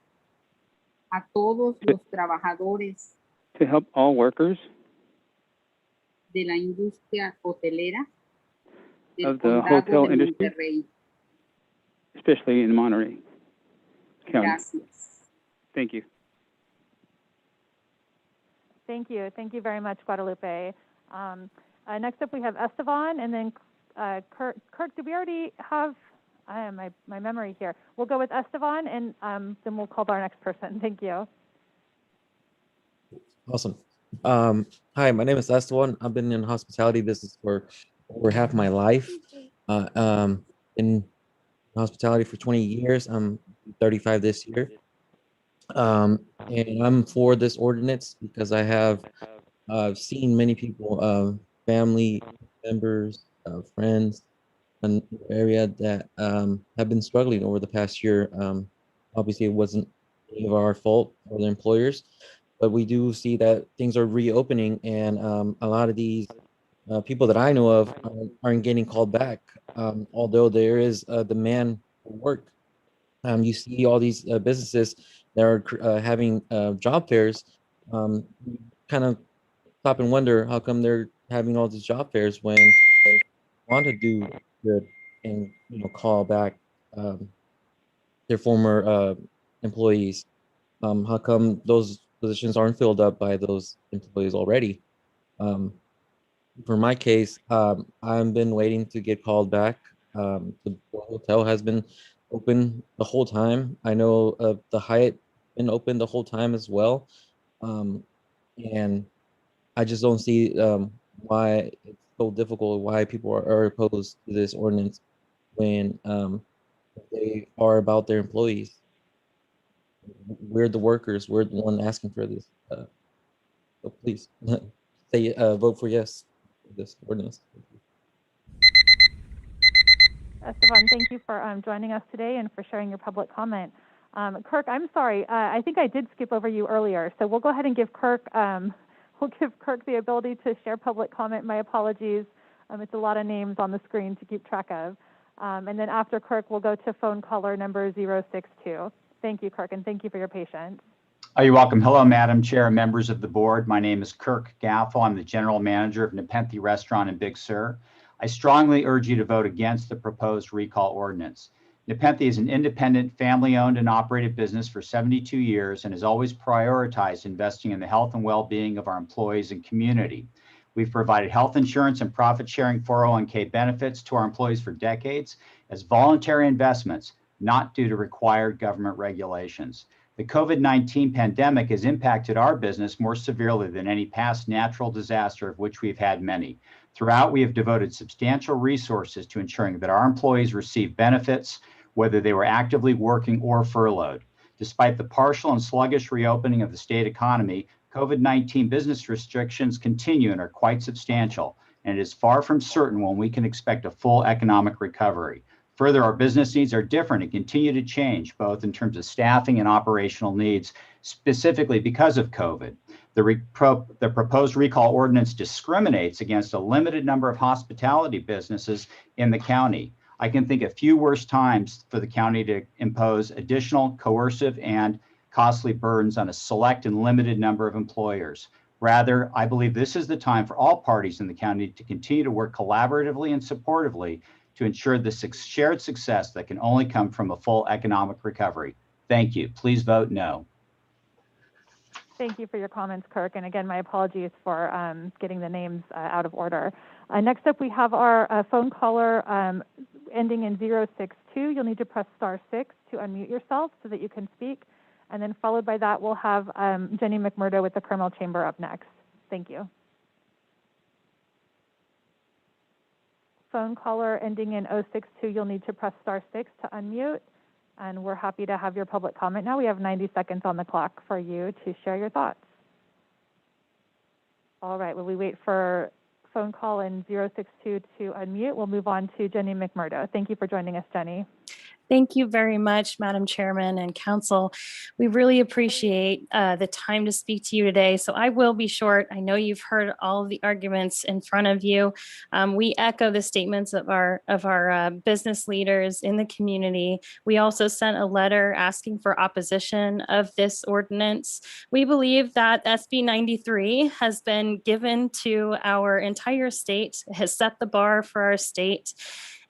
a todos los trabajadores to help all workers de la industria hotelera del of the condado hotel de industry, Monterrey. especially in Monterey County. Gracias. Thank you. Thank you. Thank you very much, Guadalupe. Next up, we have Esteban, and then Kirk. Kirk, did we already have my memory here? We'll go with Esteban, and then we'll call our next person. Thank you. Awesome. Hi, my name is Esteban. I've been in the hospitality business for over half my life. In hospitality for 20 years. I'm 35 this year. And I'm for this ordinance because I have seen many people, family members, friends in the area that have been struggling over the past year. Obviously, it wasn't any of our fault or the employers, but we do see that things are reopening, and a lot of these people that I know of aren't getting called back, although there is a demand for work. You see all these businesses that are having job fairs. Kind of stop and wonder how come they're having all these job fairs when they want to do good and call back their former employees. How come those positions aren't filled up by those employees already? For my case, I've been waiting to get called back. The hotel has been open the whole time. I know the Hyatt been open the whole time as well. And I just don't see why it's so difficult, why people are opposed to this ordinance when they are about their employees. We're the workers. We're the one asking for this. So please say vote for yes for this ordinance. Esteban, thank you for joining us today and for sharing your public comment. Kirk, I'm sorry. I think I did skip over you earlier, so we'll go ahead and give Kirk the ability to share public comment. My apologies. It's a lot of names on the screen to keep track of. And then after Kirk, we'll go to phone caller number 062. Thank you, Kirk, and thank you for your patience. Oh, you're welcome. Hello, Madam Chair and members of the board. My name is Kirk Gaffel. I'm the general manager of Nepenthe Restaurant in Big Sur. I strongly urge you to vote against the proposed recall ordinance. Nepenthe is an independent, family-owned and operated business for 72 years and has always prioritized investing in the health and well-being of our employees and community. We've provided health insurance and profit-sharing 401k benefits to our employees for decades as voluntary investments, not due to required government regulations. The COVID-19 pandemic has impacted our business more severely than any past natural disaster, of which we've had many. Throughout, we have devoted substantial resources to ensuring that our employees receive benefits, whether they were actively working or furloughed. Despite the partial and sluggish reopening of the state economy, COVID-19 business restrictions continue and are quite substantial, and it is far from certain when we can expect a full economic recovery. Further, our business needs are different and continue to change, both in terms of staffing and operational needs, specifically because of COVID. The proposed recall ordinance discriminates against a limited number of hospitality businesses in the county. I can think of few worse times for the county to impose additional coercive and costly burdens on a select and limited number of employers. Rather, I believe this is the time for all parties in the county to continue to work collaboratively and supportively to ensure the shared success that can only come from a full economic recovery. Thank you. Please vote no. Thank you for your comments, Kirk. And again, my apologies for getting the names out of order. Next up, we have our phone caller ending in 062. You'll need to press *6 to unmute yourself so that you can speak. And then followed by that, we'll have Jenny McMurdo with the Carmel Chamber up next. Thank you. Phone caller ending in 062, you'll need to press *6 to unmute. And we're happy to have your public comment now. We have 90 seconds on the clock for you to share your thoughts. All right, while we wait for phone call in 062 to unmute, we'll move on to Jenny McMurdo. Thank you for joining us, Jenny. Thank you very much, Madam Chairman and Council. We really appreciate the time to speak to you today. So I will be short. I know you've heard all of the arguments in front of you. We echo the statements of our business leaders in the community. We also sent a letter asking for opposition of this ordinance. We believe that SB 93 has been given to our entire state, has set the bar for our state.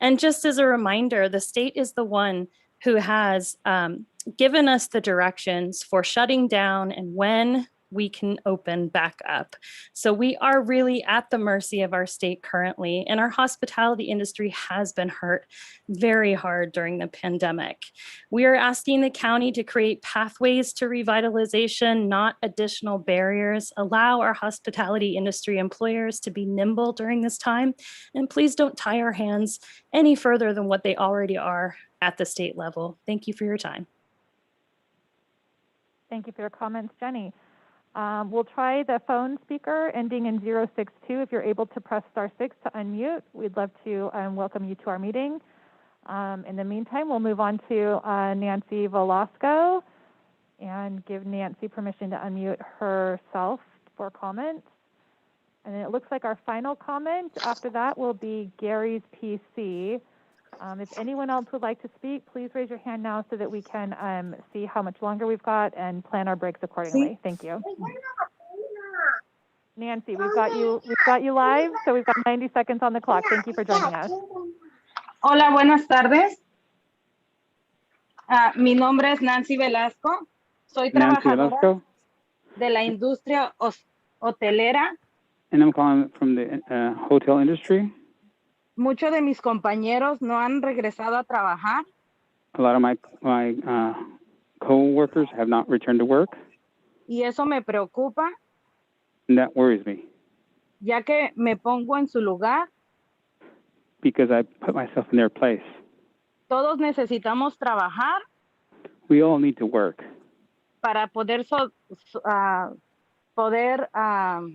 And just as a reminder, the state is the one who has given us the directions for shutting down and when we can open back up. So we are really at the mercy of our state currently, and our hospitality industry has been hurt very hard during the pandemic. We are asking the county to create pathways to revitalization, not additional barriers. Allow our hospitality industry employers to be nimble during this time, and please don't tie our hands any further than what they already are at the state level. Thank you for your time. Thank you for your comments, Jenny. We'll try the phone speaker ending in 062. If you're able to press *6 to unmute, we'd love to welcome you to our meeting. In the meantime, we'll move on to Nancy Velasco and give Nancy permission to unmute herself for comments. And then it looks like our final comment after that will be Gary's PC. If anyone else would like to speak, please raise your hand now so that we can see how much longer we've got and plan our breaks accordingly. Thank you. Nancy, we've got you live, so we've got 90 seconds on the clock. Thank you for joining us. Hola, buenas tardes. Mi nombre es Nancy Velasco. Soy trabajadora de la industria hotelera. And I'm calling from the hotel industry. Muchos de mis compañeros no han regresado a trabajar. A lot of my co-workers have not returned to work. Y eso me preocupa. And that worries me. Ya que me pongo en su lugar. Because I put myself in their place. Todos necesitamos trabajar. We all need to work. Para poder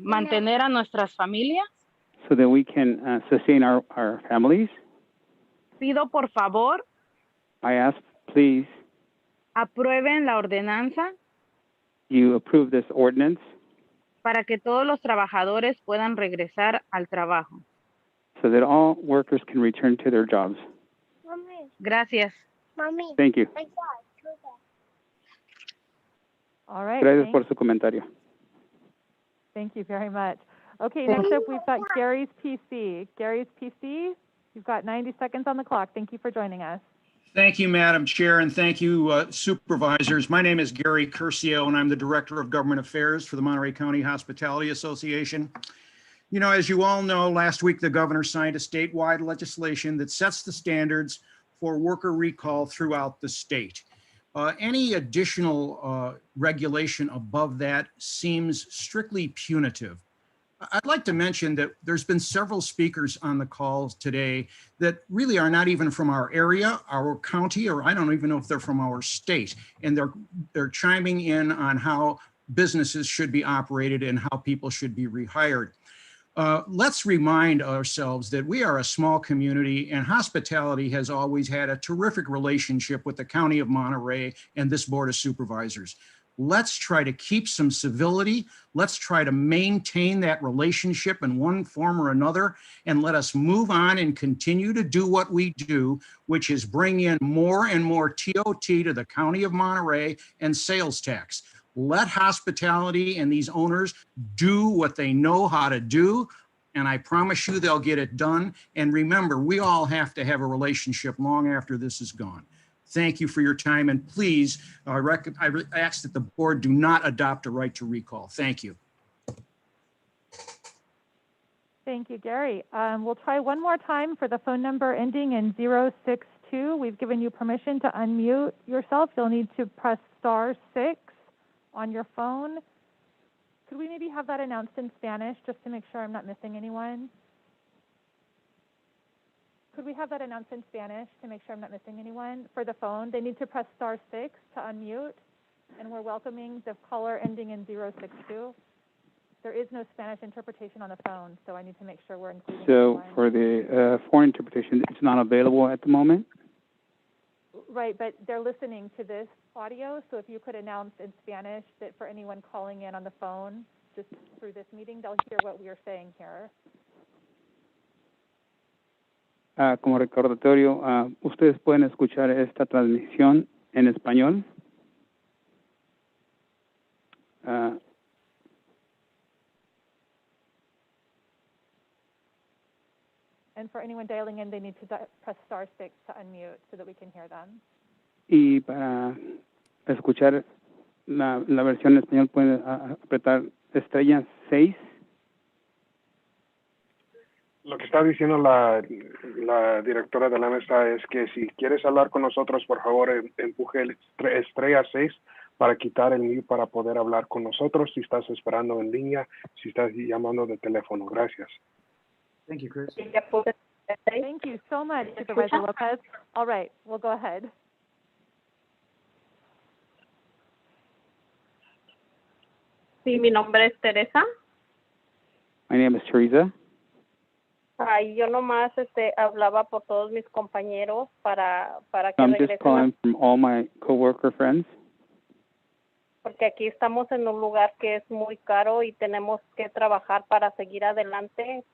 mantener a nuestras familias. So that we can sustain our families. Pido por favor. I ask, please. Aprueben la ordenanza. You approve this ordinance. Para que todos los trabajadores puedan regresar al trabajo. So that all workers can return to their jobs. Gracias. Thank you. All right. Gracias por su comentario. Thank you very much. Okay, next up we've got Gary's PC. Gary's PC, you've got 90 seconds on the clock. Thank you for joining us. Thank you, Madam Chair, and thank you, supervisors. My name is Gary Curcio, and I'm the Director of Government Affairs for the Monterey County Hospitality Association. You know, as you all know, last week the governor signed a statewide legislation that sets the standards for worker recall throughout the state. Any additional regulation above that seems strictly punitive. I'd like to mention that there's been several speakers on the calls today that really are not even from our area, our county, or I don't even know if they're from our state. And they're chiming in on how businesses should be operated and how people should be rehired. Let's remind ourselves that we are a small community, and hospitality has always had a terrific relationship with the County of Monterey and this Board of Supervisors. Let's try to keep some civility. Let's try to maintain that relationship in one form or another, and let us move on and continue to do what we do, which is bring in more and more TOT to the County of Monterey and sales tax. Let hospitality and these owners do what they know how to do, and I promise you they'll get it done. And remember, we all have to have a relationship long after this is gone. Thank you for your time, and please, I ask that the board do not adopt a right to recall. Thank you. Thank you, Gary. We'll try one more time for the phone number ending in 062. We've given you permission to unmute yourself. You'll need to press *6 on your phone. Could we maybe have that announced in Spanish just to make sure I'm not missing anyone? Could we have that announced in Spanish to make sure I'm not missing anyone? For the phone, they need to press *6 to unmute, and we're welcoming the caller ending in 062. There is no Spanish interpretation on the phone, so I need to make sure we're including So for the foreign interpretation, it's not available at the moment? Right, but they're listening to this audio, so if you could announce in Spanish that for anyone calling in on the phone, just through this meeting, they'll hear what we are saying here. Como recordatorio, ustedes pueden escuchar esta transmisión en español. And for anyone dialing in, they need to press *6 to unmute so that we can hear them. Y para escuchar la versión en español pueden apretar *6. Lo que está diciendo la directora de la mesa es que si quieres hablar con nosotros, por favor, empuje el *6 para quitar el mute para poder hablar con nosotros si estás esperando en línea, si estás llamando de teléfono. Gracias. Thank you, Chris. Thank you so much, Supervisor Lopez. All right, we'll go ahead. Sí, mi nombre es Teresa. My name is Teresa. Yo nomás hablaba por todos mis compañeros para que I'm just regresen, calling from all my coworker friends porque aquí estamos en un lugar que es muy caro y tenemos que trabajar para seguir adelante.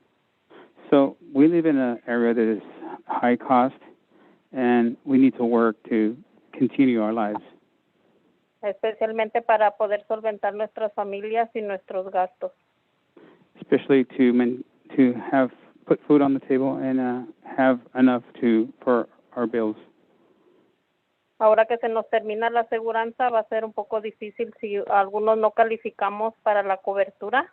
So we live in an area that is high cost, and we need to work to continue our lives, Especialmente para poder solventar nuestras familias y nuestros gastos. especially to have put food on the table and have enough for our bills. Ahora que se nos termina la aseguranza, va a ser un poco difícil si algunos no calificamos para la cobertura.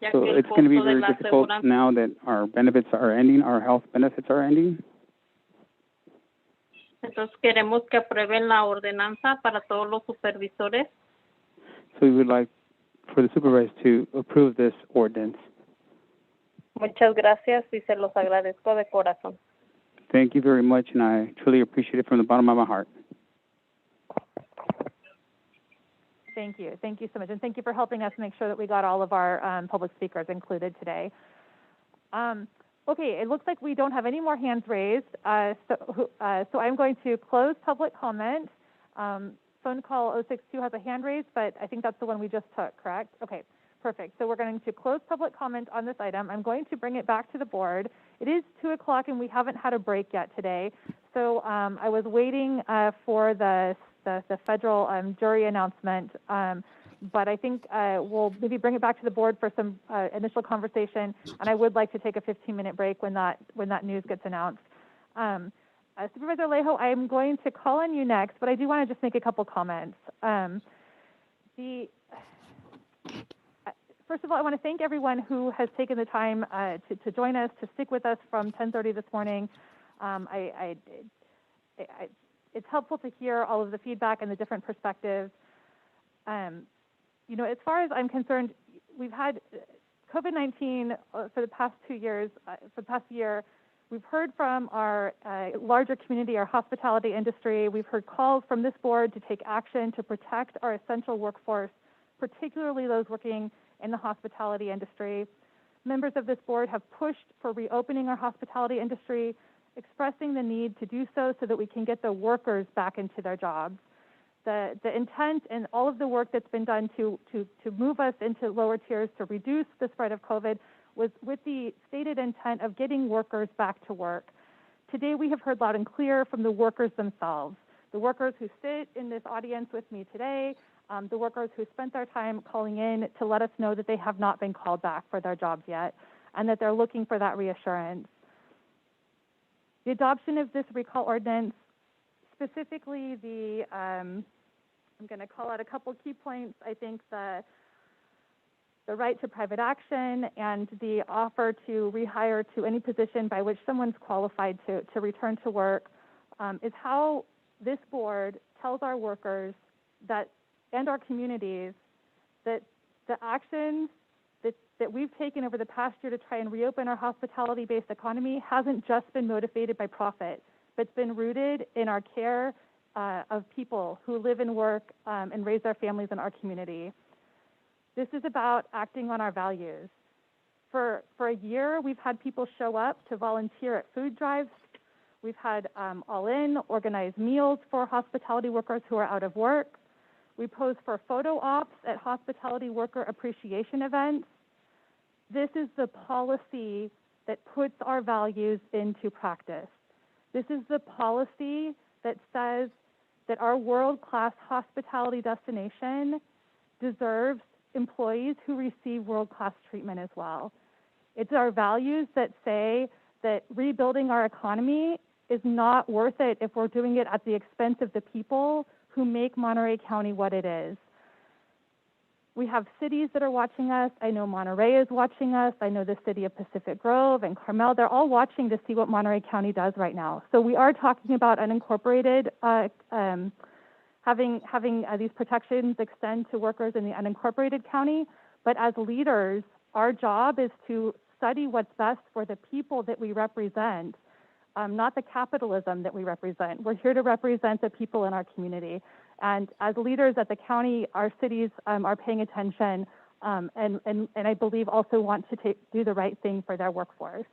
Ya So que el it's going to be costo de very la difficult aseguranza, now that our benefits are ending, our health benefits are ending. entonces queremos que aprueben la ordenanza para todos los supervisores. So we would like for the supervisors to approve this ordinance. Muchas gracias y se los agradezco de corazón. Thank you very much, and I truly appreciate it from the bottom of my heart. Thank you. Thank you so much. And thank you for helping us make sure that we got all of our public speakers included today. Okay, it looks like we don't have any more hands raised. So I'm going to close public comment. Phone call 062 has a hand raised, but I think that's the one we just took, correct? Okay, perfect. So we're going to close public comment on this item. I'm going to bring it back to the board. It is 2 o'clock and we haven't had a break yet today. So I was waiting for the federal jury announcement, but I think we'll maybe bring it back to the board for some initial conversation, and I would like to take a 15-minute break when that news gets announced. Supervisor Alejo, I am going to call on you next, but I do want to just make a couple comments. First of all, I want to thank everyone who has taken the time to join us, to stick with us from 10:30 this morning. It's helpful to hear all of the feedback and the different perspectives. You know, as far as I'm concerned, we've had COVID-19 for the past 2 years, for the past year. We've heard from our larger community, our hospitality industry. We've heard calls from this board to take action to protect our essential workforce, particularly those working in the hospitality industry. Members of this board have pushed for reopening our hospitality industry, expressing the need to do so that we can get the workers back into their jobs. The intent and all of the work that's been done to move us into lower tiers to reduce the spread of COVID was with the stated intent of getting workers back to work. Today we have heard loud and clear from the workers themselves, the workers who sit in this audience with me today, the workers who spent their time calling in to let us know that they have not been called back for their jobs yet and that they're looking for that reassurance. The adoption of this recall ordinance, specifically I'm going to call out a couple key points. I think the right to private action and the offer to rehire to any position by which someone's qualified to return to work is how this board tells our workers and our communities that the actions that we've taken over the past year to try and reopen our hospitality-based economy hasn't just been motivated by profit, but it's been rooted in our care of people who live and work and raise their families in our community. This is about acting on our values. For a year, we've had people show up to volunteer at food drives. We've had all-in organized meals for hospitality workers who are out of work. We pose for photo ops at hospitality worker appreciation events. This is the policy that puts our values into practice. This is the policy that says that our world-class hospitality destination deserves employees who receive world-class treatment as well. It's our values that say that rebuilding our economy is not worth it if we're doing it at the expense of the people who make Monterey County what it is. We have cities that are watching us. I know Monterey is watching us. I know the city of Pacific Grove and Carmel. They're all watching to see what Monterey County does right now. So we are talking about unincorporated, having these protections extend to workers in the unincorporated county. But as leaders, our job is to study what's best for the people that we represent, not the capitalism that we represent. We're here to represent the people in our community. And as leaders at the county, our cities are paying attention and I believe also want to do the right thing for their workforce.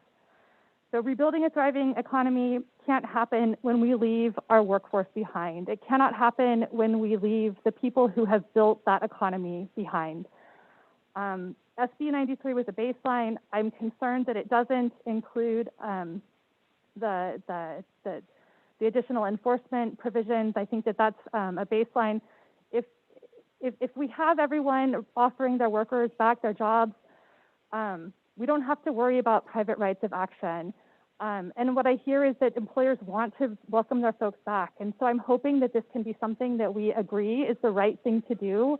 So rebuilding a thriving economy can't happen when we leave our workforce behind. It cannot happen when we leave the people who have built that economy behind. SB 93 was a baseline. I'm concerned that it doesn't include the additional enforcement provisions. I think that that's a baseline. If we have everyone offering their workers back their jobs, we don't have to worry about private rights of action. And what I hear is that employers want to welcome their folks back. And so I'm hoping that this can be something that we agree is the right thing to do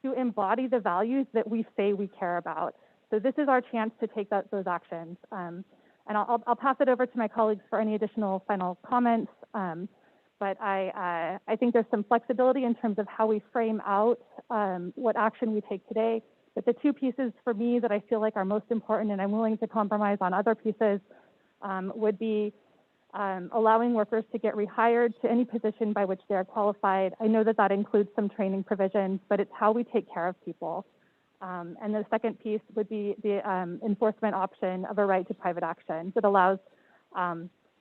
to embody the values that we say we care about. So this is our chance to take those actions. And I'll pass it over to my colleagues for any additional final comments. But I think there's some flexibility in terms of how we frame out what action we take today. But the two pieces for me that I feel like are most important, and I'm willing to compromise on other pieces, would be allowing workers to get rehired to any position by which they're qualified. I know that that includes some training provisions, but it's how we take care of people. And the second piece would be the enforcement option of a right to private action that allows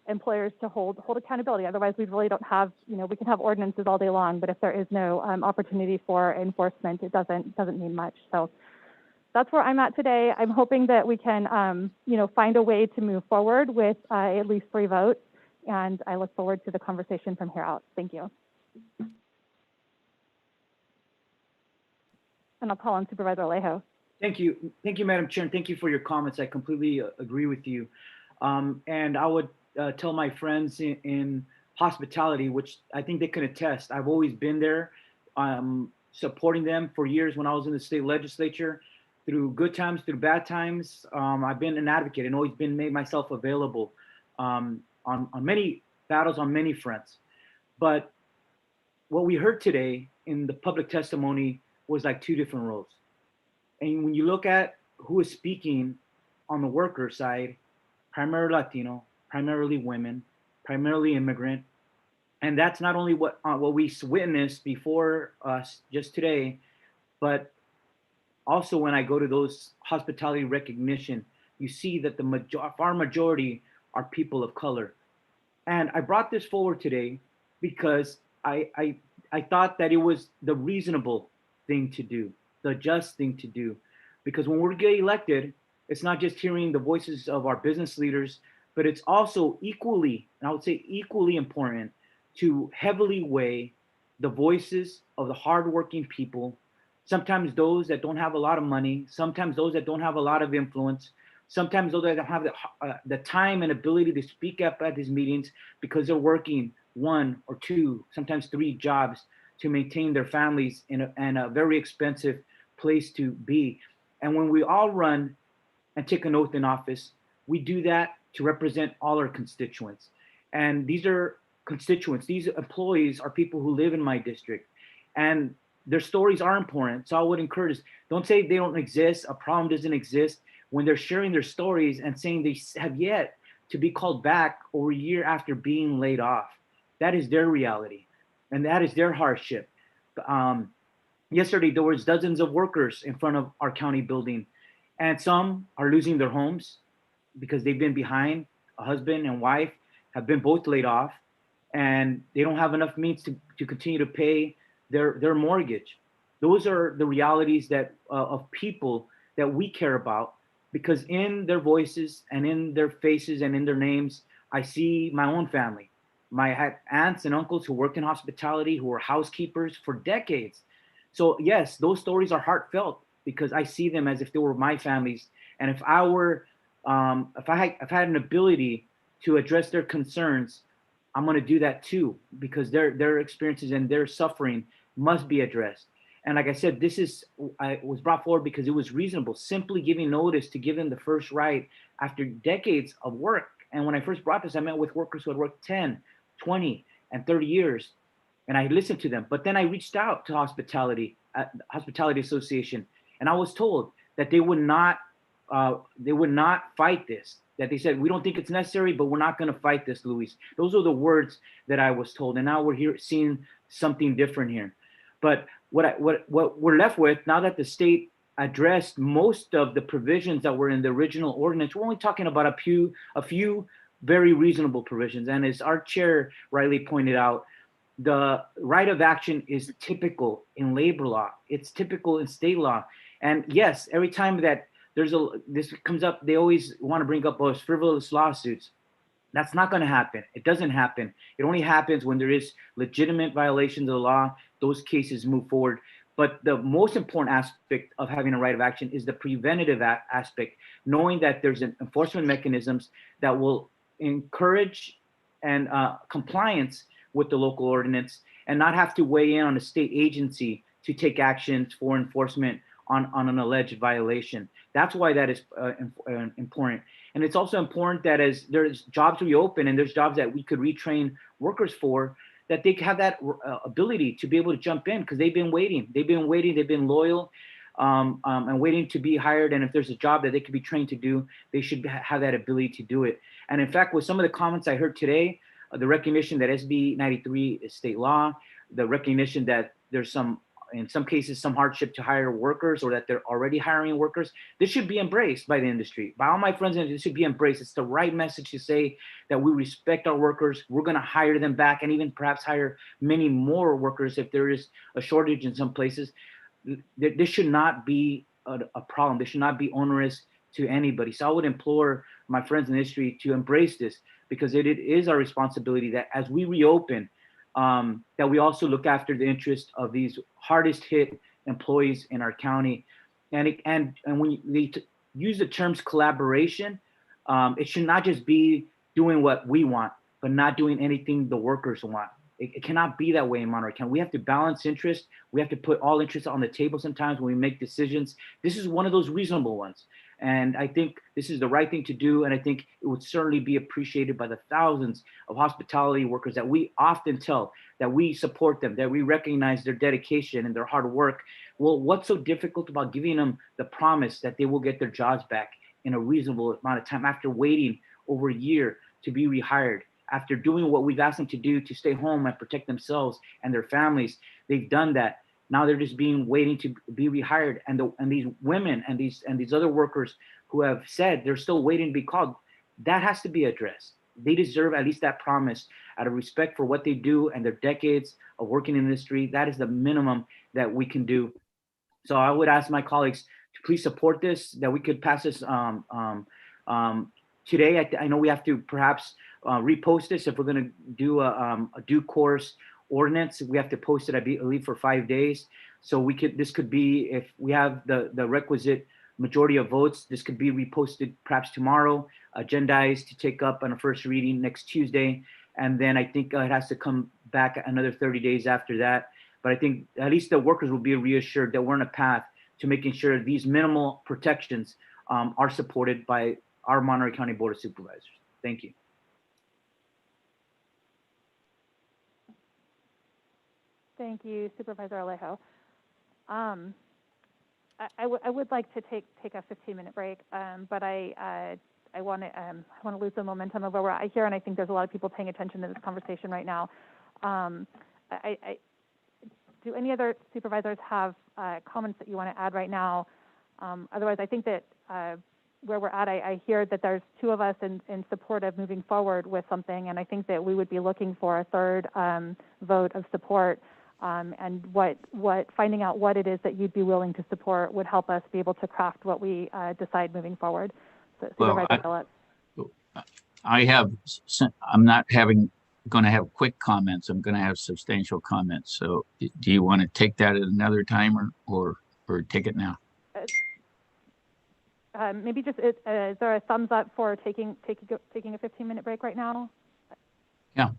employers to hold accountability. Otherwise, we really don't have, we can have ordinances all day long, but if there is no opportunity for enforcement, it doesn't mean much. So that's where I'm at today. I'm hoping that we can, find a way to move forward with at least 3 votes, and I look forward to the conversation from here out. Thank you. And I'll call on Supervisor Alejo. Thank you, Madam Chair, and thank you for your comments. I completely agree with you. And I would tell my friends in hospitality, which I think they can attest. I've always been there, supporting them for years when I was in the state legislature, through good times, through bad times. I've been an advocate and always made myself available on many battles on many fronts. But what we heard today in the public testimony was like 2 different roles. And when you look at who is speaking on the worker side, primarily Latino, primarily women, primarily immigrant, and that's not only what we witnessed before us just today, but also when I go to those hospitality recognition, you see that the far majority are people of color. And I brought this forward today because I thought that it was the reasonable thing to do, the just thing to do. Because when we get elected, it's not just hearing the voices of our business leaders, but it's also equally, and I would say equally important, to heavily weigh the voices of the hardworking people, sometimes those that don't have a lot of money, sometimes those that don't have a lot of influence, sometimes those that don't have the time and ability to speak up at these meetings because they're working 1 or 2, sometimes 3 jobs to maintain their families in a very expensive place to be. And when we all run and take an oath in office, we do that to represent all our constituents. And these are constituents, these employees are people who live in my district, and their stories are important. So I would encourage, don't say they don't exist, a problem doesn't exist, when they're sharing their stories and saying they have yet to be called back over a year after being laid off. That is their reality, and that is their hardship. Yesterday, there was dozens of workers in front of our county building, and some are losing their homes because they've been behind, a husband and wife, have been both laid off, and they don't have enough means to continue to pay their mortgage. Those are the realities that of people that we care about, because in their voices and in their faces and in their names, I see my own family. My aunts and uncles who worked in hospitality, who were housekeepers for decades. So yes, those stories are heartfelt because I see them as if they were my families. And if I were, if I had an ability to address their concerns, I'm going to do that too, because their experiences and their suffering must be addressed. And like I said, I was brought forward because it was reasonable, simply giving notice to give them the first right after decades of work. And when I first brought this, I met with workers who had worked 10, 20, and 30 years, and I listened to them. But then I reached out to Hospitality Association, and I was told that they would not fight this. That they said, we don't think it's necessary, but we're not going to fight this, Luis. Those are the words that I was told, and now we're here seeing something different here. But what we're left with now that the state addressed most of the provisions that were in the original ordinance, we're only talking about a few very reasonable provisions. And as our chair rightly pointed out, the right of action is typical in labor law. It's typical in state law. And yes, every time that this comes up, they always want to bring up those frivolous lawsuits. That's not going to happen. It doesn't happen. It only happens when there is legitimate violations of the law. Those cases move forward. But the most important aspect of having a right of action is the preventative aspect, knowing that there's enforcement mechanisms that will encourage and compliance with the local ordinance, and not have to weigh in on a state agency to take actions for enforcement on an alleged violation. That's why that is important. And it's also important that as there's jobs reopen and there's jobs that we could retrain workers for, that they have that ability to be able to jump in, because they've been waiting, they've been loyal, and waiting to be hired. And if there's a job that they could be trained to do, they should have that ability to do it. And in fact, with some of the comments I heard today, the recognition that SB 93 is state law, the recognition that there's in some cases, some hardship to hire workers, or that they're already hiring workers. This should be embraced by the industry, by all my friends, and this should be embraced. It's the right message to say that we respect our workers. We're going to hire them back, and even perhaps hire many more workers if there is a shortage in some places. This should not be a problem. This should not be onerous to anybody. So I would implore my friends in the industry to embrace this, because it is our responsibility that as we reopen, that we also look after the interest of these hardest hit employees in our county. And when they use the terms collaboration, it should not just be doing what we want, but not doing anything the workers want. It cannot be that way in Monterey County. We have to balance interest. We have to put all interests on the table sometimes when we make decisions. This is one of those reasonable ones. And I think this is the right thing to do. And I think it would certainly be appreciated by the thousands of hospitality workers that we often tell that we support them, that we recognize their dedication and their hard work. Well, what's so difficult about giving them the promise that they will get their jobs back in a reasonable amount of time after waiting over a year to be rehired, after doing what we've asked them to do to stay home and protect themselves and their families? They've done that. Now they're just waiting to be rehired, and these women and these other workers who have said they're still waiting to be called, that has to be addressed. They deserve at least that promise out of respect for what they do and their decades of working in the industry. That is the minimum that we can do. So I would ask my colleagues to please support this, that we could pass this today. I know we have to perhaps repost this if we're going to do a due course ordinance. We have to post it, I believe, for 5 days. So this could be, if we have the requisite majority of votes, this could be reposted perhaps tomorrow, agendized to take up on a first reading next Tuesday. And then I think it has to come back another 30 days after that. But I think at least the workers will be reassured that we're on a path to making sure these minimal protections are supported by our Monterey County Board of Supervisors. Thank you. Thank you, Supervisor Alejo. I would like to take a 15-minute break, but I want to lose the momentum of where we're at here, and I think there's a lot of people paying attention to this conversation right now. Do any other supervisors have comments that you want to add right now? Otherwise, I think that where we're at. I hear that there's two of us in support of moving forward with something, and I think that we would be looking for a third vote of support. And finding out what it is that you'd be willing to support would help us be able to craft what we decide moving forward. So, Supervisor Phillips. I'm not going to have quick comments. I'm going to have substantial comments. So do you want to take that at another time or take it now? Maybe just, is there a thumbs up for taking a 15-minute break right now? Yeah,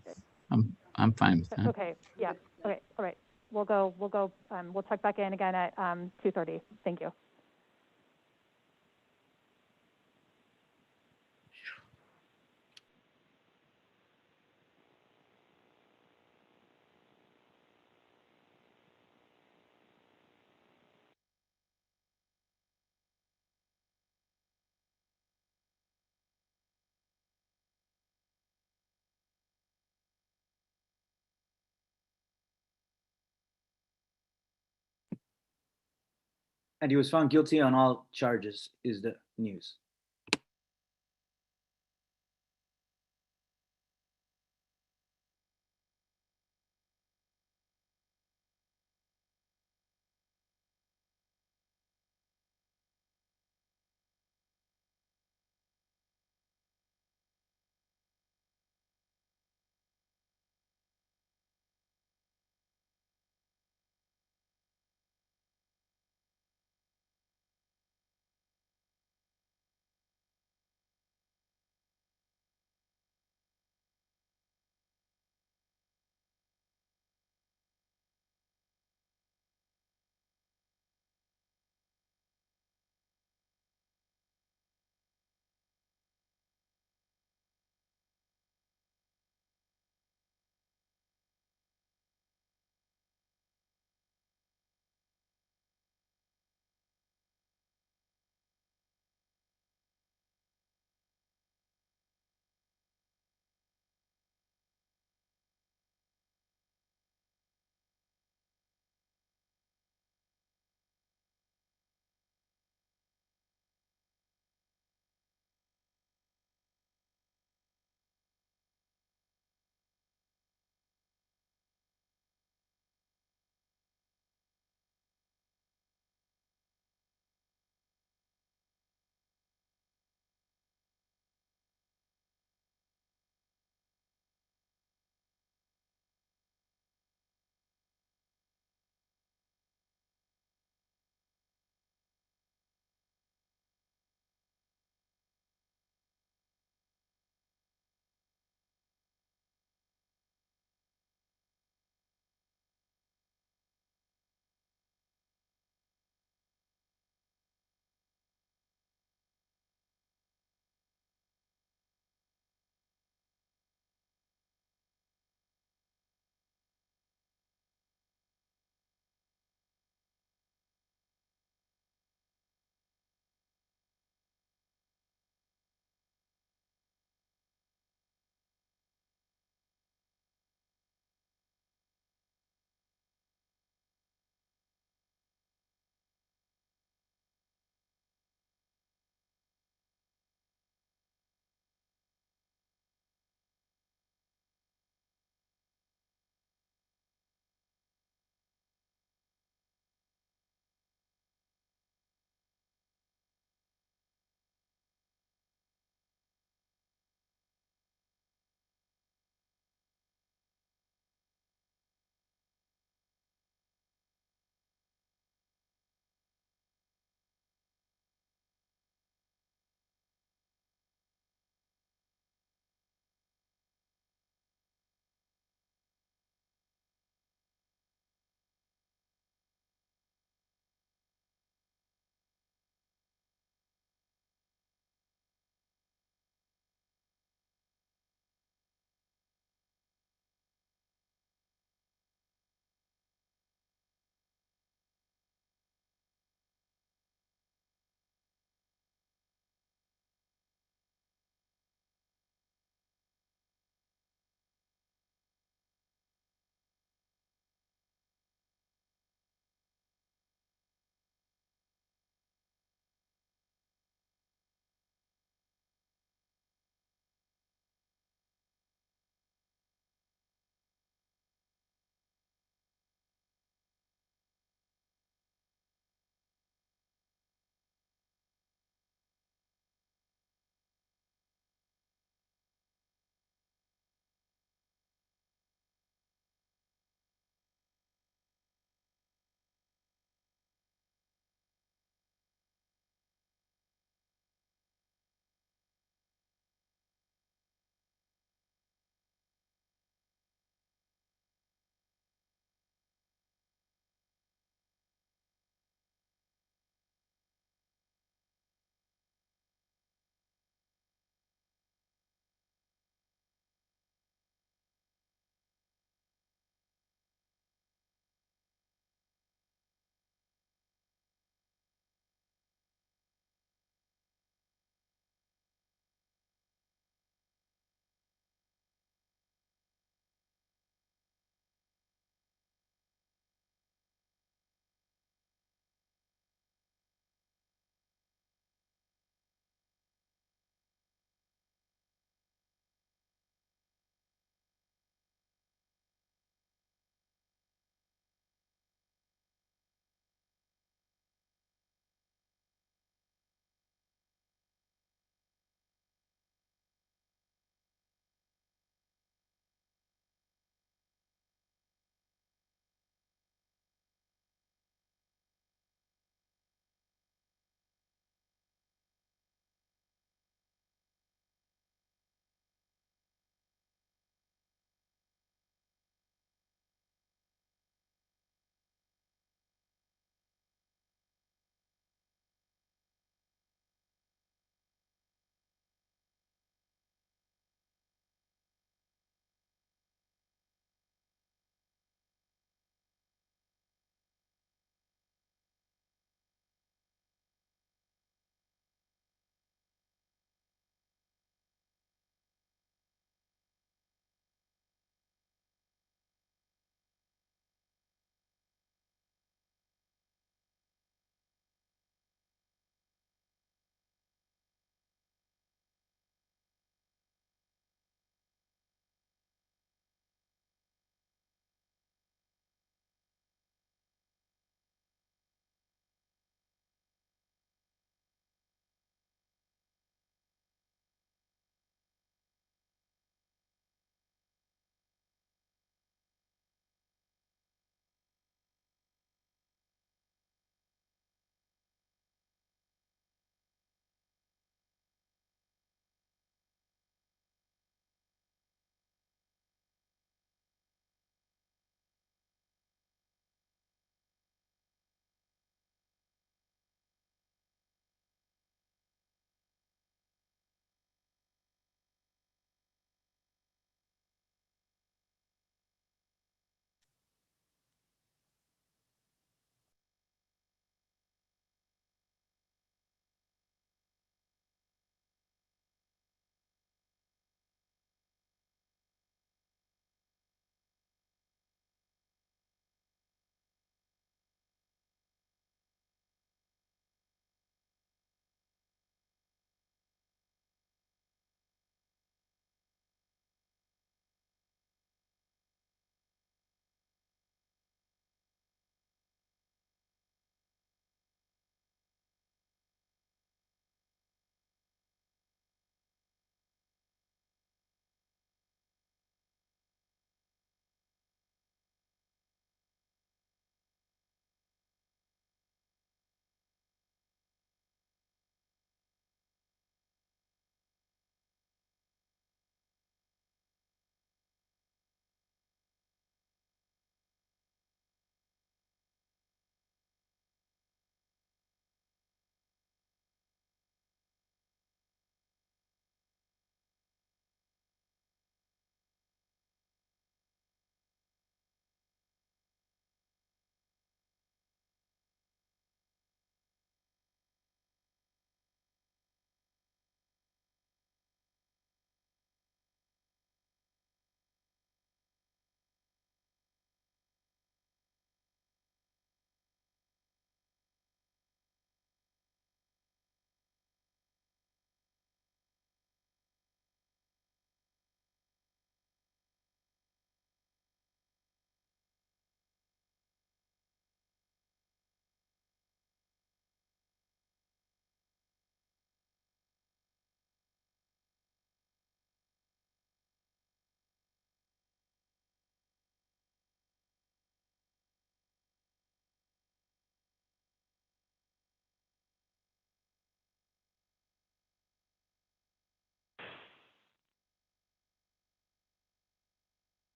I'm fine with that. Okay, yeah, okay, all right. We'll check back in again at 2:30. Thank you. And he was found guilty on all charges, is the news.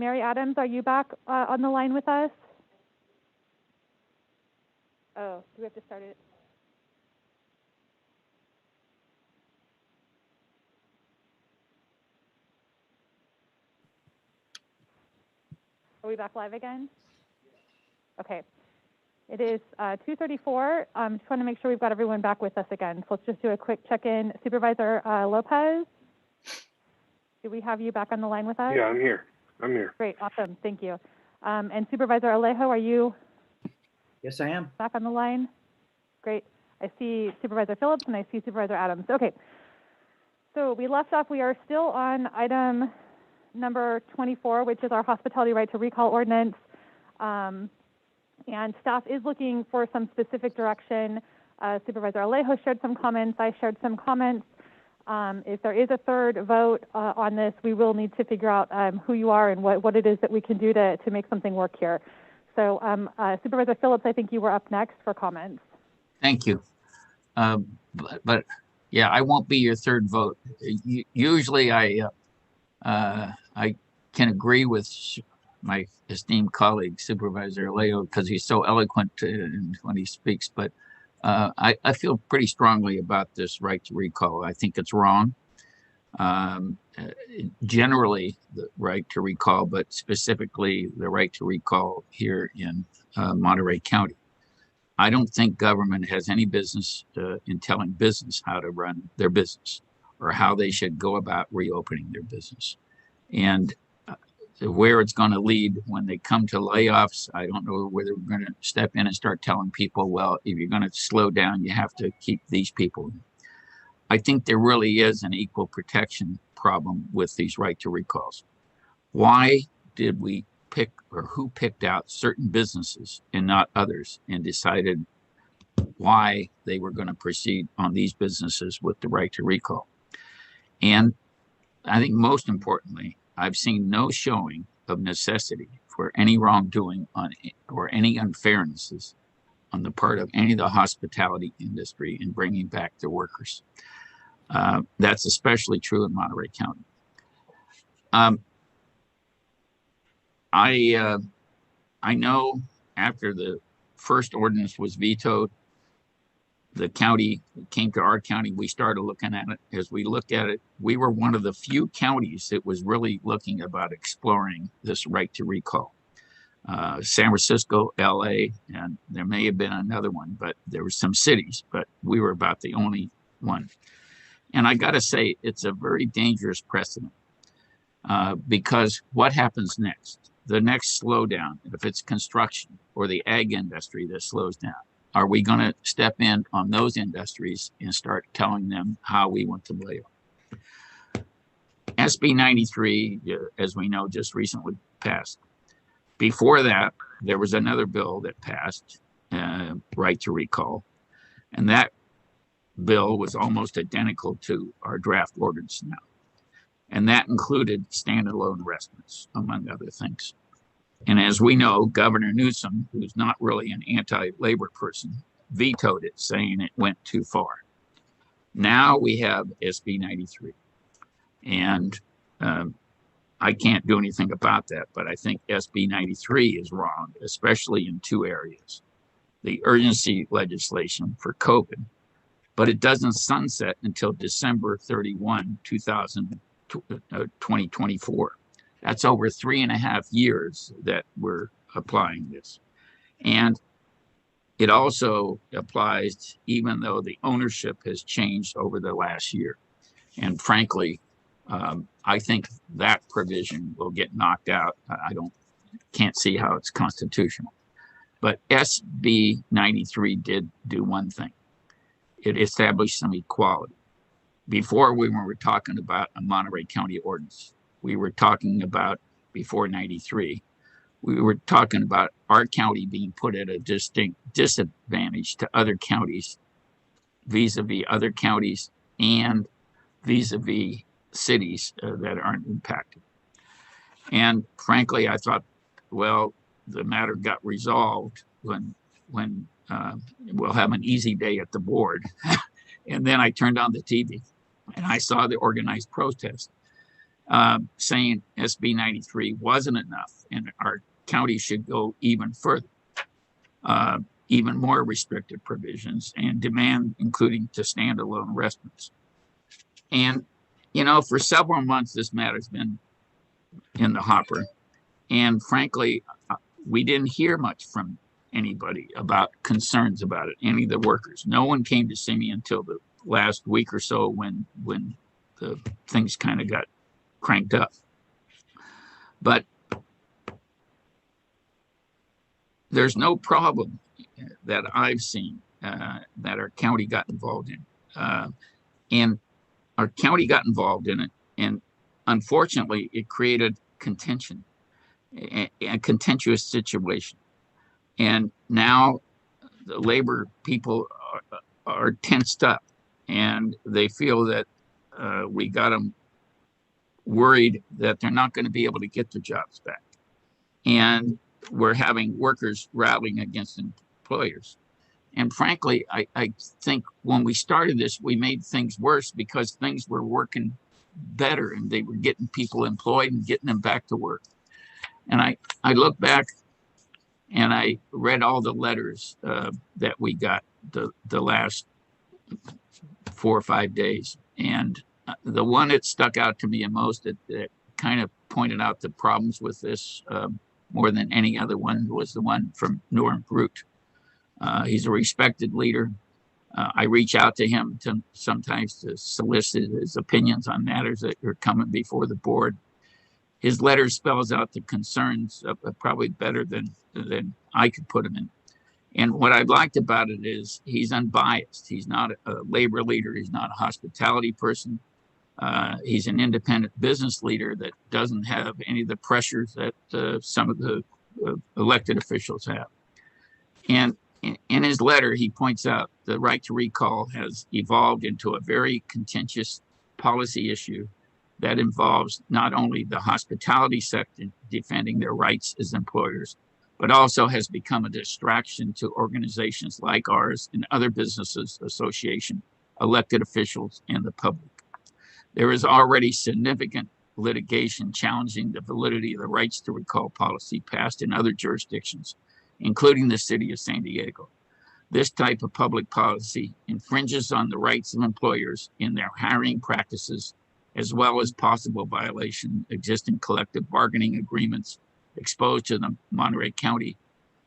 Mary Adams, are you back on the line with us? Oh, do we have to start it? Are we back live again? Okay. It is 2:34. Just want to make sure we've got everyone back with us again. So let's just do a quick check-in. Supervisor Lopez, do we have you back on the line with us? Yeah, I'm here. Great, awesome, thank you. And Supervisor Alejo, are you Yes, I am. back on the line? Great. I see Supervisor Phillips and I see Supervisor Adams. Okay. So we left off, we are still on item number 24, which is our hospitality right to recall ordinance. And staff is looking for some specific direction. Supervisor Alejo shared some comments. I shared some comments. If there is a third vote on this, we will need to figure out who you are and what it is that we can do to make something work here. So Supervisor Phillips, I think you were up next for comments. Thank you. But yeah, I won't be your third vote. Usually I can agree with my esteemed colleague, Supervisor Alejo, because he's so eloquent when he speaks. But I feel pretty strongly about this right to recall. I think it's wrong. Generally, the right to recall, but specifically the right to recall here in Monterey County. I don't think government has any business in telling business how to run their business or how they should go about reopening their business. And where it's going to lead when they come to layoffs, I don't know whether we're going to step in and start telling people, well, if you're going to slow down, you have to keep these people. I think there really is an equal protection problem with these right to recalls. Why did we pick, or who picked out certain businesses and not others and decided why they were going to proceed on these businesses with the right to recall? And I think most importantly, I've seen no showing of necessity for any wrongdoing on or any unfairnesses on the part of any of the hospitality industry in bringing back their workers. That's especially true in Monterey County. I know after the first ordinance was vetoed, the county came to our county. We started looking at it. As we looked at it, we were one of the few counties that was really looking about exploring this right to recall. San Francisco, LA, and there may have been another one, but there were some cities, but we were about the only one. And I got to say, it's a very dangerous precedent because what happens next? The next slowdown, if it's construction or the ag industry that slows down, are we going to step in on those industries and start telling them how we want to lay off? SB 93, as we know, just recently passed. Before that, there was another bill that passed, right to recall, and that bill was almost identical to our draft ordinance now. And that included standalone restaurants, among other things. And as we know, Governor Newsom, who's not really an anti-labor person, vetoed it, saying it went too far. Now we have SB 93. And I can't do anything about that, but I think SB 93 is wrong, especially in two areas. The urgency legislation for COVID, but it doesn't sunset until December 31, 2024. That's over 3.5 years that we're applying this. And it also applies even though the ownership has changed over the last year. And frankly, I think that provision will get knocked out. Can't see how it's constitutional. But SB 93 did do one thing. It established some equality. Before we were talking about a Monterey County ordinance. We were talking about, before 93, we were talking about our county being put at a distinct disadvantage to other counties, vis-a-vis other counties and vis-a-vis cities that aren't impacted. And frankly, I thought, well, the matter got resolved when we'll have an easy day at the board. And then I turned on the TV and I saw the organized protest. saying SB 93 wasn't enough and our county should go even further, even more restrictive provisions and demand, including to standalone restaurants. And, you know, for several months, this matter's been in the hopper. And frankly, we didn't hear much from anybody about concerns about it, any of the workers. No one came to see me until the last week or so when the things kind of got cranked up. But there's no problem that I've seen that our county got involved in. And our county got involved in it. And unfortunately, it created contention, a contentious situation. And now the labor people are tensed up and they feel that we got them worried that they're not going to be able to get their jobs back. And we're having workers rallying against employers. And frankly, I think when we started this, we made things worse because things were working better and they were getting people employed and getting them back to work. And I look back and I read all the letters that we got the last 4 or 5 days. And the one that stuck out to me the most that kind of pointed out the problems with this more than any other one was the one from Norm Groot. He's a respected leader. I reach out to him sometimes to solicit his opinions on matters that are coming before the board. His letter spells out the concerns probably better than I could put them in. And what I liked about it is he's unbiased. He's not a labor leader. He's not a hospitality person. He's an independent business leader that doesn't have any of the pressures that some of the elected officials have. And in his letter, he points out the right to recall has evolved into a very contentious policy issue that involves not only the hospitality sector defending their rights as employers, but also has become a distraction to organizations like ours and other businesses association, elected officials, and the public. There is already significant litigation challenging the validity of the rights to recall policy passed in other jurisdictions, including the city of San Diego. This type of public policy infringes on the rights of employers in their hiring practices, as well as possible violation of existing collective bargaining agreements, exposed to the Monterey County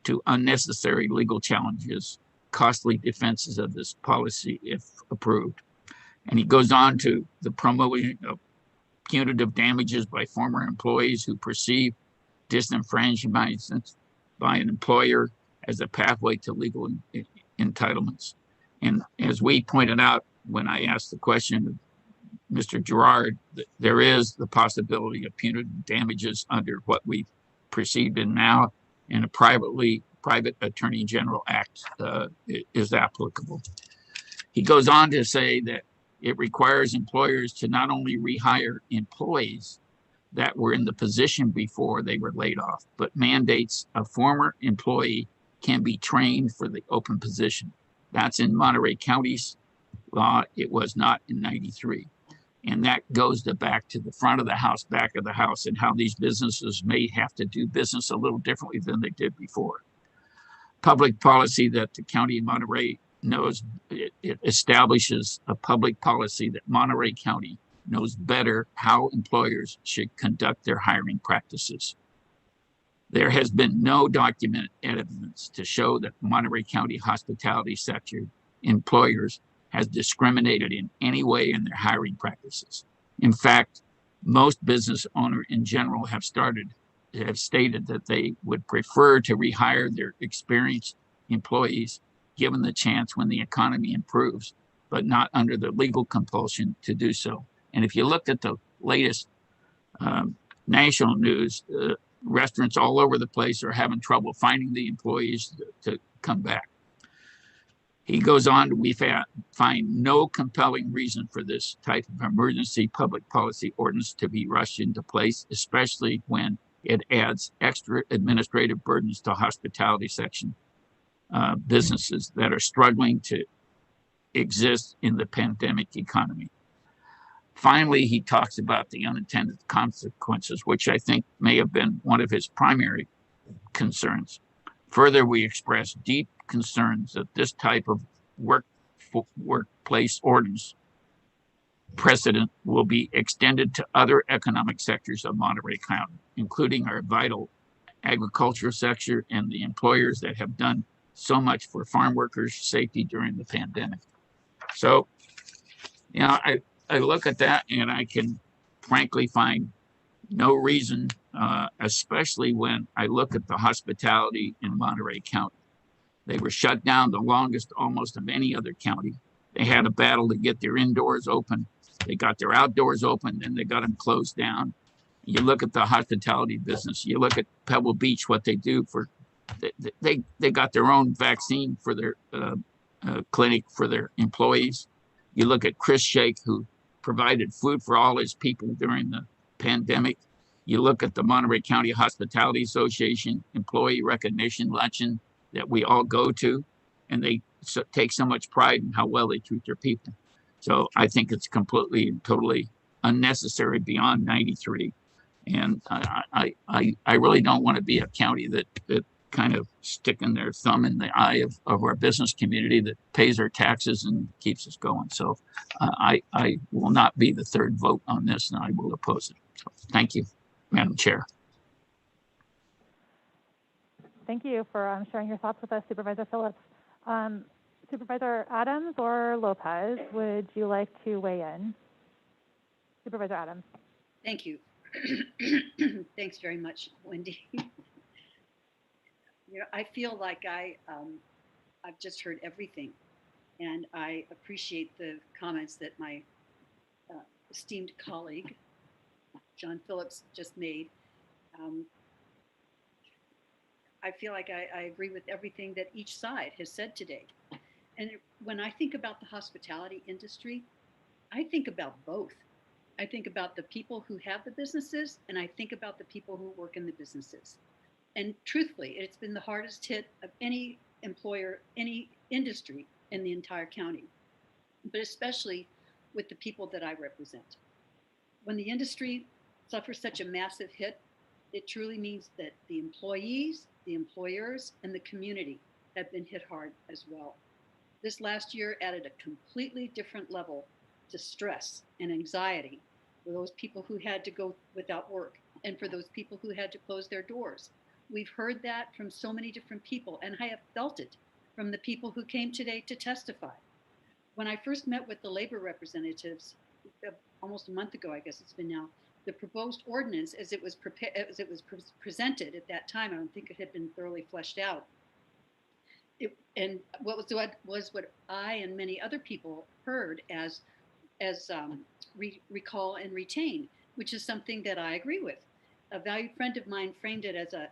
to unnecessary legal challenges, costly defenses of this policy if approved. And he goes on to the promoting of punitive damages by former employees who perceive disenfranchisement by an employer as a pathway to legal entitlements. And as we pointed out when I asked the question of Mr. Gerard, there is the possibility of punitive damages under what we perceived in now, and a private Attorney General Act is applicable. He goes on to say that it requires employers to not only rehire employees that were in the position before they were laid off, but mandates a former employee can be trained for the open position. That's in Monterey County's law. It was not in 93. And that goes back to the front of the house, back of the house, and how these businesses may have to do business a little differently than they did before. Public policy that the County of Monterey knows, it establishes a public policy that Monterey County knows better how employers should conduct their hiring practices. There has been no documented evidence to show that Monterey County hospitality sector employers has discriminated in any way in their hiring practices. In fact, most business owners in general have stated that they would prefer to rehire their experienced employees given the chance when the economy improves, but not under the legal compulsion to do so. And if you looked at the latest national news, restaurants all over the place are having trouble finding the employees to come back. He goes on, we find no compelling reason for this type of emergency public policy ordinance to be rushed into place, especially when it adds extra administrative burdens to hospitality section businesses that are struggling to exist in the pandemic economy. Finally, he talks about the unintended consequences, which I think may have been one of his primary concerns. Further, we express deep concerns that this type of workplace ordinance precedent will be extended to other economic sectors of Monterey County, including our vital agricultural sector and the employers that have done so much for farm workers' safety during the pandemic. So, you know, I look at that and I can frankly find no reason, especially when I look at the hospitality in Monterey County. They were shut down the longest almost of any other county. They had a battle to get their indoors open. They got their outdoors open, then they got them closed down. You look at the hospitality business, you look at Pebble Beach, what they do for, they got their own vaccine for their clinic for their employees. You look at Chris Shake, who provided food for all his people during the pandemic. You look at the Monterey County Hospitality Association employee recognition luncheon that we all go to, and they take so much pride in how well they treat their people. So I think it's completely and totally unnecessary beyond 93. And I really don't want to be a county that kind of sticking their thumb in the eye of our business community that pays our taxes and keeps us going. So I will not be the third vote on this, and I will oppose it. So thank you, Madam Chair. Thank you for sharing your thoughts with us, Supervisor Phillips. Supervisor Adams or Lopez, would you like to weigh in? Supervisor Adams. Thank you. Thanks very much, Wendy. You know, I feel like I've just heard everything, and I appreciate the comments that my esteemed colleague, John Phillips, just made. I feel like I agree with everything that each side has said today. And when I think about the hospitality industry, I think about both. I think about the people who have the businesses, and I think about the people who work in the businesses. And truthfully, it's been the hardest hit of any employer, any industry in the entire county, but especially with the people that I represent. When the industry suffers such a massive hit, it truly means that the employees, the employers, and the community have been hit hard as well. This last year added a completely different level to stress and anxiety for those people who had to go without work and for those people who had to close their doors. We've heard that from so many different people, and I have felt it from the people who came today to testify. When I first met with the labor representatives almost a month ago, I guess it's been now, the proposed ordinance as it was presented at that time, I don't think it had been thoroughly fleshed out. And what I and many other people heard as recall and retain, which is something that I agree with. A valued friend of mine framed it as a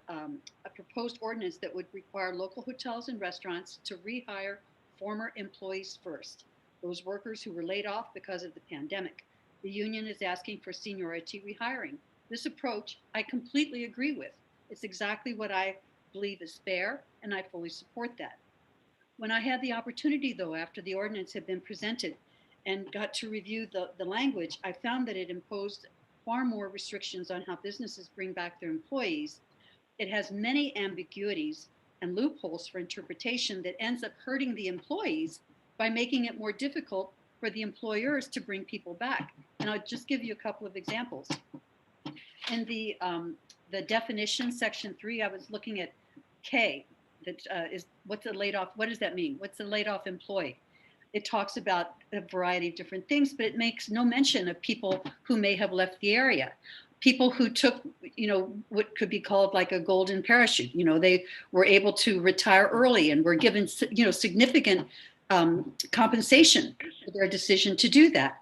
proposed ordinance that would require local hotels and restaurants to rehire former employees first, those workers who were laid off because of the pandemic. The union is asking for seniority rehiring. This approach I completely agree with. It's exactly what I believe is fair, and I fully support that. When I had the opportunity, though, after the ordinance had been presented and got to review the language, I found that it imposed far more restrictions on how businesses bring back their employees. It has many ambiguities and loopholes for interpretation that ends up hurting the employees by making it more difficult for the employers to bring people back. And I'll just give you a couple of examples. In the definition, section 3, I was looking at K, that is what's a laid off, what does that mean? What's a laid off employee? It talks about a variety of different things, but it makes no mention of people who may have left the area. People who took, what could be called like a golden parachute. They were able to retire early and were given, significant compensation for their decision to do that.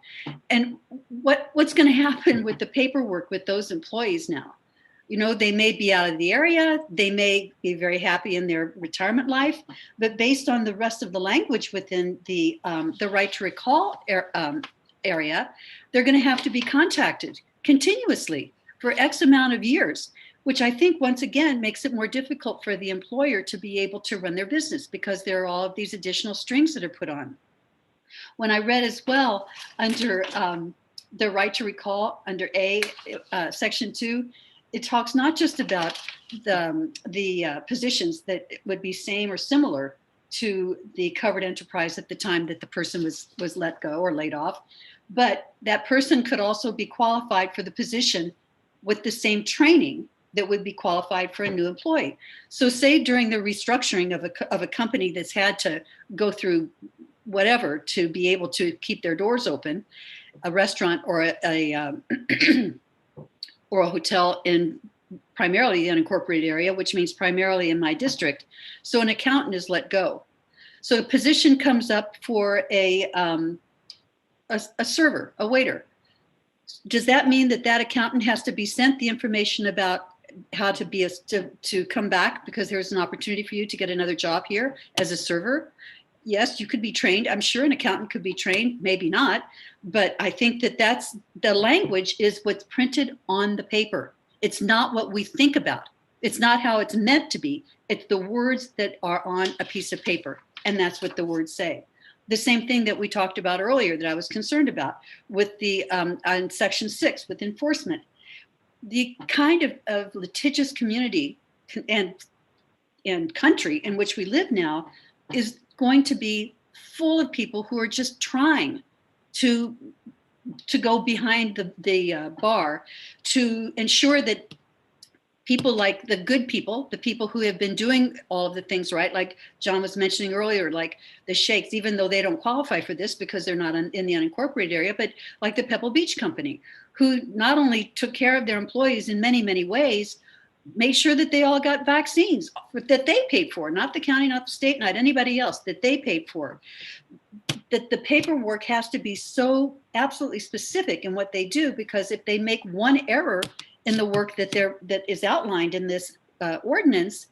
And what's going to happen with the paperwork with those employees now? They may be out of the area, they may be very happy in their retirement life, but based on the rest of the language within the right to recall area, they're going to have to be contacted continuously for X amount of years, which I think once again makes it more difficult for the employer to be able to run their business because there are all of these additional strings that are put on. When I read as well under the right to recall under Section 2, it talks not just about the positions that would be same or similar to the covered enterprise at the time that the person was let go or laid off, but that person could also be qualified for the position with the same training that would be qualified for a new employee. So say during the restructuring of a company that's had to go through whatever to be able to keep their doors open, a restaurant or a or a hotel in primarily the unincorporated area, which means primarily in my district. So an accountant is let go. So a position comes up for a server, a waiter. Does that mean that that accountant has to be sent the information about how to be to come back because there's an opportunity for you to get another job here as a server? Yes, you could be trained. I'm sure an accountant could be trained, maybe not, but I think that that's the language is what's printed on the paper. It's not what we think about. It's not how it's meant to be. It's the words that are on a piece of paper, and that's what the words say. The same thing that we talked about earlier that I was concerned about with the on Section 6 with enforcement. The kind of litigious community and country in which we live now is going to be full of people who are just trying to go behind the bar to ensure that people like the good people, the people who have been doing all of the things right, like John was mentioning earlier, like the sheikhs, even though they don't qualify for this because they're not in the unincorporated area, but like the Pebble Beach Company, who not only took care of their employees in many, many ways, made sure that they all got vaccines that they paid for, not the county, not the state, not anybody else, that they paid for. That the paperwork has to be so absolutely specific in what they do, because if they make one error in the work that is outlined in this ordinance,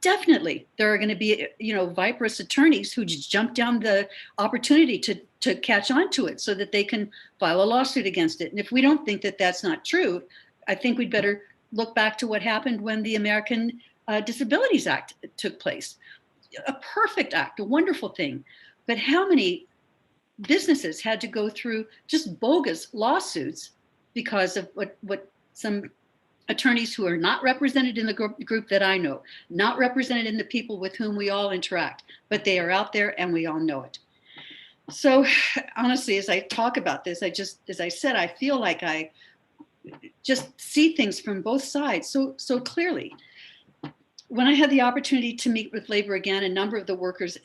definitely there are going to be viperous attorneys who just jump down the opportunity to catch on to it so that they can file a lawsuit against it. And if we don't think that that's not true, I think we'd better look back to what happened when the American Disabilities Act took place. A perfect act, a wonderful thing. But how many businesses had to go through just bogus lawsuits because of what some attorneys who are not represented in the group that I know, not represented in the people with whom we all interact, but they are out there and we all know it. So honestly, as I talk about this, as I said, I feel like I just see things from both sides so clearly. When I had the opportunity to meet with labor again, a number of the workers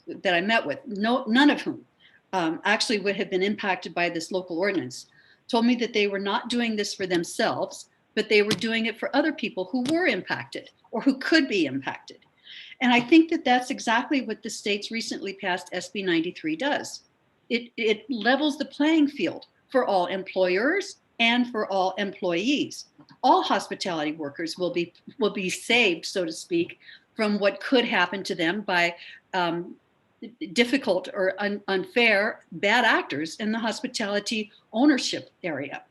that I met with, none of whom actually would have been impacted by this local ordinance, told me that they were not doing this for themselves, but they were doing it for other people who were impacted or who could be impacted. And I think that that's exactly what the state's recently passed SB 93 does. It levels the playing field for all employers and for all employees. All hospitality workers will be saved, so to speak, from what could happen to them by difficult or unfair bad actors in the hospitality ownership area.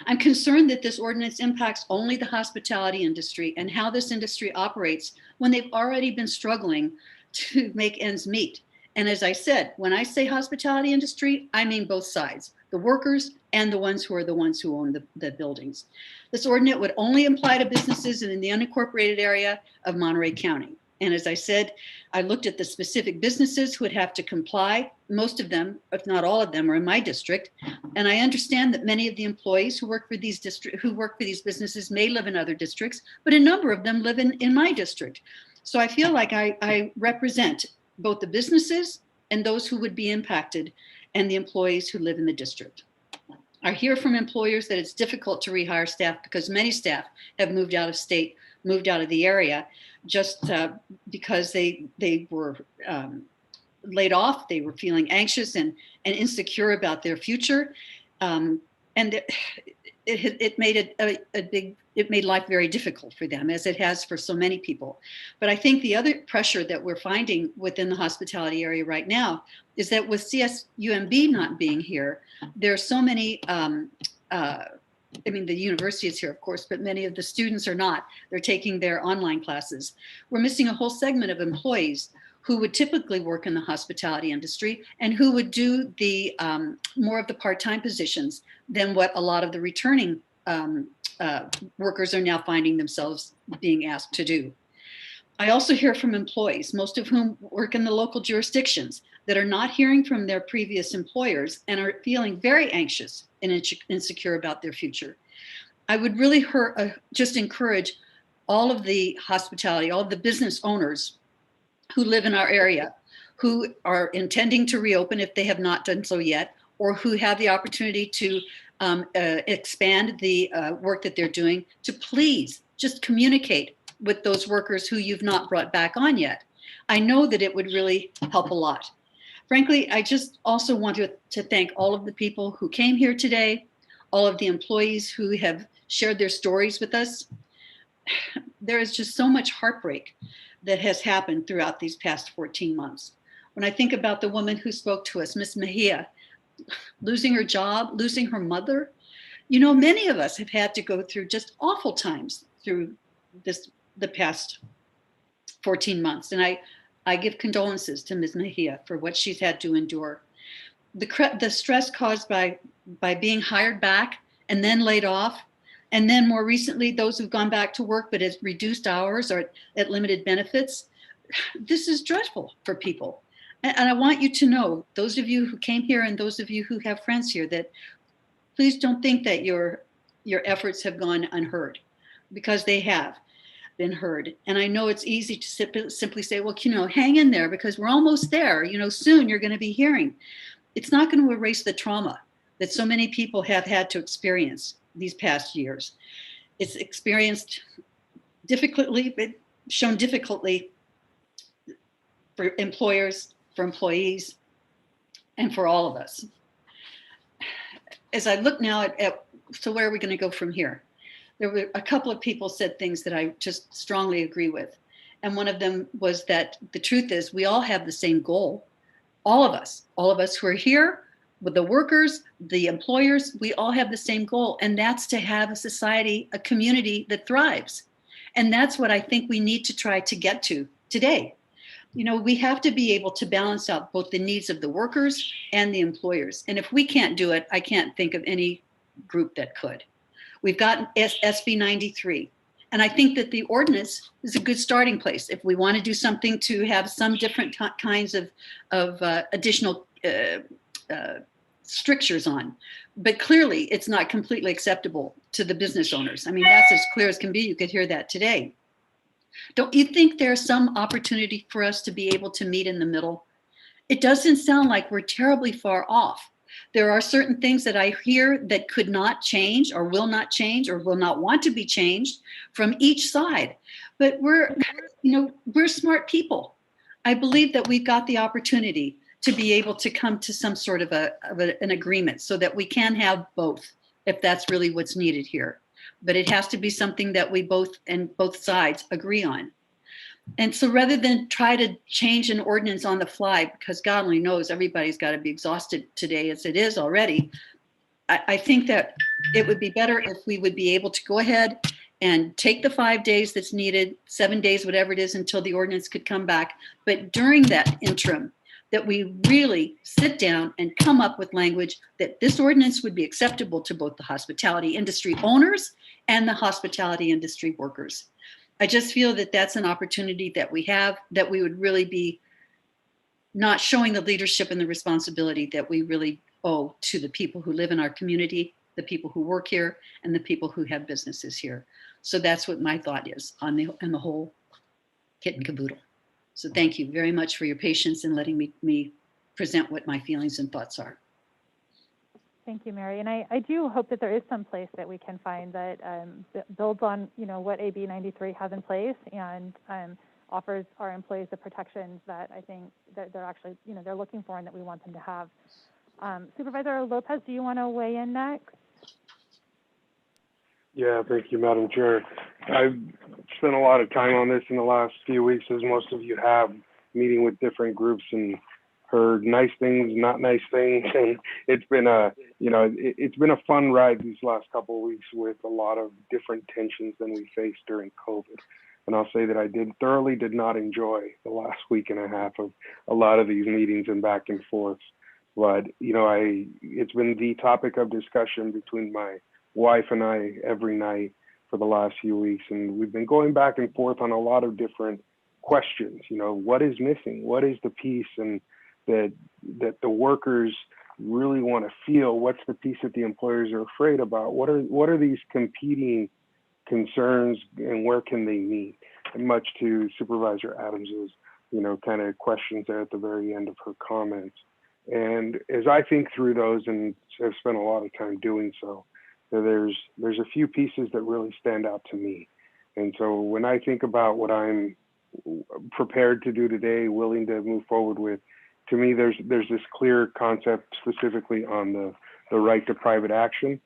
I'm concerned that this ordinance impacts only the hospitality industry and how this industry operates when they've already been struggling to make ends meet. And as I said, when I say hospitality industry, I mean both sides, the workers and the ones who own the buildings. This ordinance would only apply to businesses in the unincorporated area of Monterey County. And as I said, I looked at the specific businesses who would have to comply. Most of them, if not all of them, are in my district. And I understand that many of the employees who work for these businesses may live in other districts, but a number of them live in my district. So I feel like I represent both the businesses and those who would be impacted and the employees who live in the district. I hear from employers that it's difficult to rehire staff because many staff have moved out of state, moved out of the area, just because they were laid off, they were feeling anxious and insecure about their future, and it made life very difficult for them, as it has for so many people. But I think the other pressure that we're finding within the hospitality area right now is that with CSUMB not being here, there are so many, I mean, the university is here, of course, but many of the students are not. They're taking their online classes. We're missing a whole segment of employees who would typically work in the hospitality industry and who would do the more of the part-time positions than what a lot of the returning workers are now finding themselves being asked to do. I also hear from employees, most of whom work in the local jurisdictions, that are not hearing from their previous employers and are feeling very anxious and insecure about their future. I would really just encourage all of the hospitality, all of the business owners who live in our area, who are intending to reopen if they have not done so yet, or who have the opportunity to expand the work that they're doing, to please just communicate with those workers who you've not brought back on yet. I know that it would really help a lot. Frankly, I just also want to thank all of the people who came here today, all of the employees who have shared their stories with us. There is just so much heartbreak that has happened throughout these past 14 months. When I think about the woman who spoke to us, Miss Mejia, losing her job, losing her mother, you know, many of us have had to go through just awful times through the past 14 months. And I give condolences to Ms. Mejia for what she's had to endure. The stress caused by being hired back and then laid off, and then more recently, those who've gone back to work but at reduced hours or at limited benefits, this is dreadful for people. And I want you to know, those of you who came here and those of you who have friends here, that please don't think that your efforts have gone unheard, because they have been heard. And I know it's easy to simply say, well, you know, hang in there because we're almost there. You know, soon you're going to be hearing. It's not going to erase the trauma that so many people have had to experience these past years. It's experienced difficultly, but shown difficultly for employers, for employees, and for all of us. As I look now so where are we going to go from here? There were a couple of people said things that I just strongly agree with. And one of them was that the truth is we all have the same goal. All of us who are here, with the workers, the employers, we all have the same goal. And that's to have a society, a community that thrives. And that's what I think we need to try to get to today. You know, we have to be able to balance out both the needs of the workers and the employers. And if we can't do it, I can't think of any group that could. We've got SB 93. And I think that the ordinance is a good starting place. If we want to do something to have some different kinds of additional strictures on. But clearly, it's not completely acceptable to the business owners. I mean, that's as clear as can be. You could hear that today. Don't you think there's some opportunity for us to be able to meet in the middle? It doesn't sound like we're terribly far off. There are certain things that I hear that could not change or will not change or will not want to be changed from each side. But we're smart people. I believe that we've got the opportunity to be able to come to some sort of an agreement so that we can have both, if that's really what's needed here. But it has to be something that we both sides agree on. And so rather than try to change an ordinance on the fly, because God only knows everybody's got to be exhausted today as it is already, I think that it would be better if we would be able to go ahead and take the 5 days that's needed, 7 days, whatever it is, until the ordinance could come back. But during that interim, that we really sit down and come up with language that this ordinance would be acceptable to both the hospitality industry owners and the hospitality industry workers. I just feel that that's an opportunity that we have, that we would really be not showing the leadership and the responsibility that we really owe to the people who live in our community, the people who work here, and the people who have businesses here. So that's what my thought is on the whole kit and caboodle. So thank you very much for your patience in letting me present what my feelings and thoughts are. Thank you, Mary. And I do hope that there is some place that we can find that builds on, what AB 93 has in place and offers our employees the protections that I think that they're actually, they're looking for and that we want them to have. Supervisor Lopez, do you want to weigh in next? Yeah, thank you, Madam Chair. I've spent a lot of time on this in the last few weeks, as most of you have, meeting with different groups and heard nice things, not nice things, and it's been it's been a fun ride these last couple of weeks with a lot of different tensions than we faced during COVID. And I'll say that I thoroughly did not enjoy the last week and a half of a lot of these meetings and back and forth. But, it's been the topic of discussion between my wife and I every night for the last few weeks. And we've been going back and forth on a lot of different questions. What is missing? What is the piece and that the workers really want to feel? What's the piece that the employers are afraid about? What are these competing concerns and where can they meet? And much to Supervisor Adams's, kind of questions there at the very end of her comments. And as I think through those, and I've spent a lot of time doing so, there's a few pieces that really stand out to me. And so when I think about what I'm prepared to do today, willing to move forward with, to me, there's this clear concept specifically on the right to private action.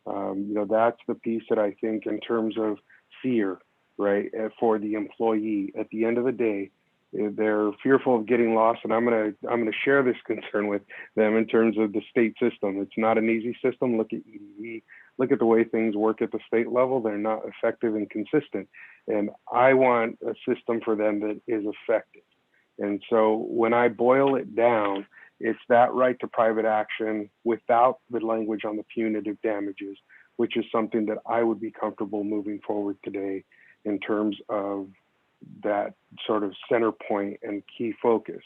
That's the piece that I think in terms of fear, right, for the employee. At the end of the day, they're fearful of getting lost, and I'm gonna share this concern with them in terms of the state system. It's not an easy system. Look at EDV. Look at the way things work at the state level. They're not effective and consistent. And I want a system for them that is effective. And so when I boil it down, it's that right to private action without the language on the punitive damages, which is something that I would be comfortable moving forward today in terms of that sort of center point and key focus.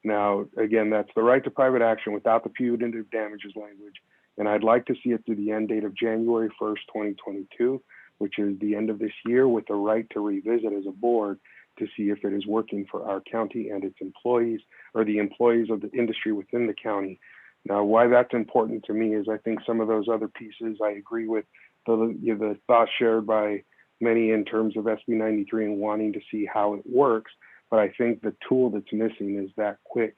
Now, again, that's the right to private action without the punitive damages language. And I'd like to see it through the end date of January 1st, 2022, which is the end of this year, with the right to revisit as a board to see if it is working for our county and its employees, or the employees of the industry within the county. Now, why that's important to me is I think some of those other pieces, I agree with the thoughts shared by many in terms of SB 93 and wanting to see how it works. But I think the tool that's missing is that quick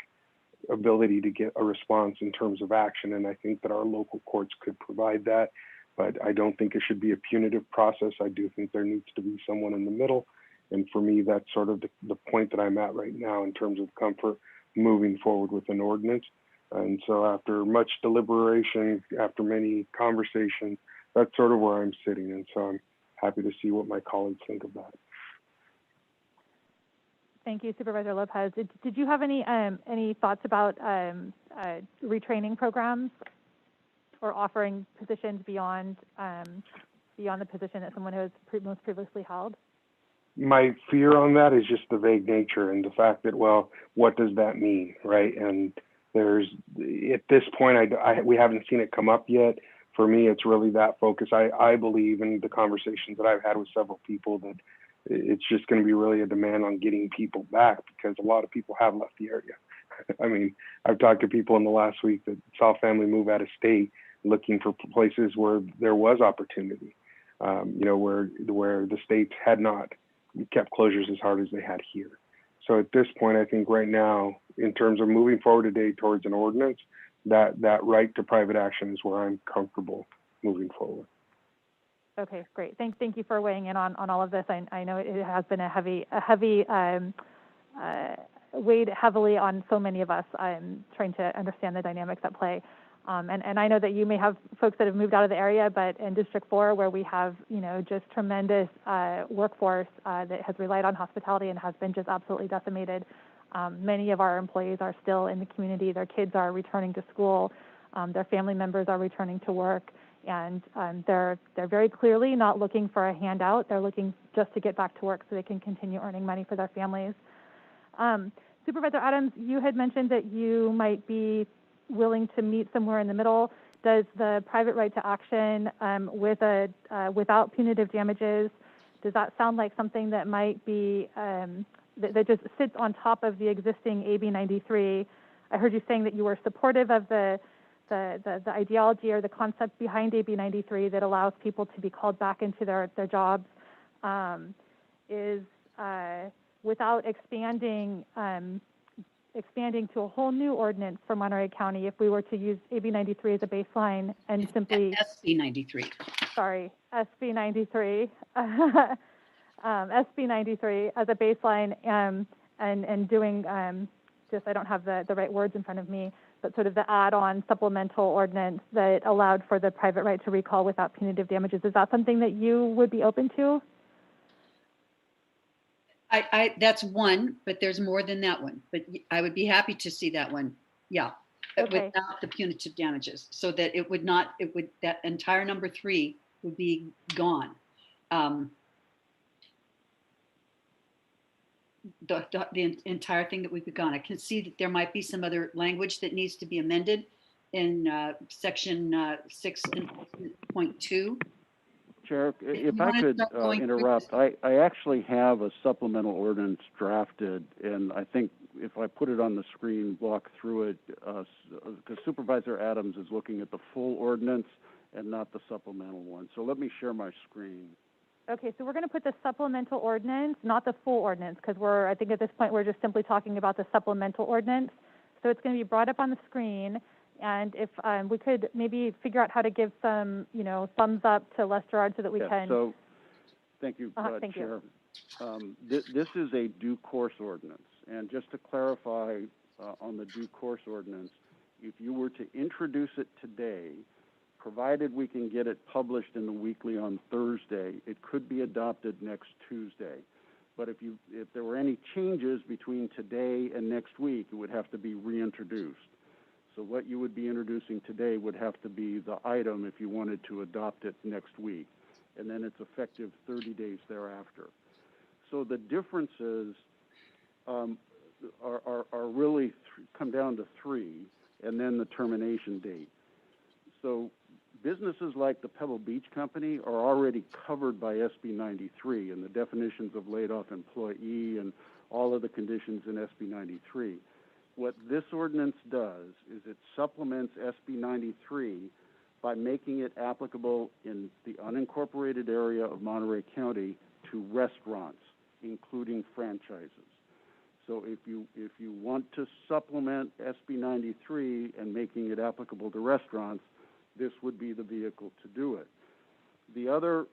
ability to get a response in terms of action. And I think that our local courts could provide that, but I don't think it should be a punitive process. I do think there needs to be someone in the middle. And for me, that's sort of the point that I'm at right now in terms of comfort moving forward with an ordinance. And so after much deliberation, after many conversations, that's sort of where I'm sitting. And so I'm happy to see what my colleagues think about it. Thank you, Supervisor Lopez. Did you have any thoughts about retraining programs or offering positions beyond the position that someone has most previously held? My fear on that is just the vague nature and the fact that, well, what does that mean, right? And there's, at this point, we haven't seen it come up yet. For me, it's really that focus. I believe in the conversations that I've had with several people that it's just going to be really a demand on getting people back, because a lot of people have left the area. I mean, I've talked to people in the last week that saw family move out of state looking for places where there was opportunity, where the states had not kept closures as hard as they had here. So at this point, I think right now, in terms of moving forward today towards an ordinance, that right to private action is where I'm comfortable moving forward. Okay, great. Thank you for weighing in on all of this. I know it has been a heavy weighed heavily on so many of us trying to understand the dynamics at play. And I know that you may have folks that have moved out of the area, but in District 4, where we have, just tremendous workforce that has relied on hospitality and has been just absolutely decimated, many of our employees are still in the community. Their kids are returning to school. Their family members are returning to work. And they're very clearly not looking for a handout. They're looking just to get back to work so they can continue earning money for their families. Supervisor Adams, you had mentioned that you might be willing to meet somewhere in the middle. Does the private right to action without punitive damages, does that sound like something that might be that just sits on top of the existing AB 93? I heard you saying that you were supportive of the ideology or the concept behind AB 93 that allows people to be called back into their jobs, without expanding to a whole new ordinance for Monterey County. If we were to use AB 93 as a baseline and simply SB 93. Sorry, SB 93, SB 93 as a baseline, and doing just, I don't have the right words in front of me, but sort of the add-on supplemental ordinance that allowed for the private right to recall without punitive damages. Is that something that you would be open to? That's one, but there's more than that one. But I would be happy to see that one. Yeah. Okay. Without the punitive damages, so that that entire number 3 would be gone. The entire thing that would be gone. I can see that there might be some other language that needs to be amended in section 6.2. Chair, if I could interrupt, I actually have a supplemental ordinance drafted, and I think if I put it on the screen, walk through it, because Supervisor Adams is looking at the full ordinance and not the supplemental one. So let me share my screen. Okay, so we're going to put the supplemental ordinance, not the full ordinance, because I think at this point we're just simply talking about the supplemental ordinance. So it's going to be brought up on the screen, and if we could maybe figure out how to give some, thumbs up to Les Gerard so that we can. So, thank you, thank Chair. you. This is a due course ordinance, and just to clarify on the due course ordinance, if you were to introduce it today, provided we can get it published in the weekly on Thursday, it could be adopted next Tuesday. But if there were any changes between today and next week, it would have to be reintroduced. So what you would be introducing today would have to be the item if you wanted to adopt it next week. And then it's effective 30 days thereafter. So the differences are really come down to 3, and then the termination date. So businesses like the Pebble Beach Company are already covered by SB 93 and the definitions of laid-off employee and all of the conditions in SB 93. What this ordinance does is it supplements SB 93 by making it applicable in the unincorporated area of Monterey County to restaurants, including franchises. So if you want to supplement SB 93 and making it applicable to restaurants, this would be the vehicle to do it. The other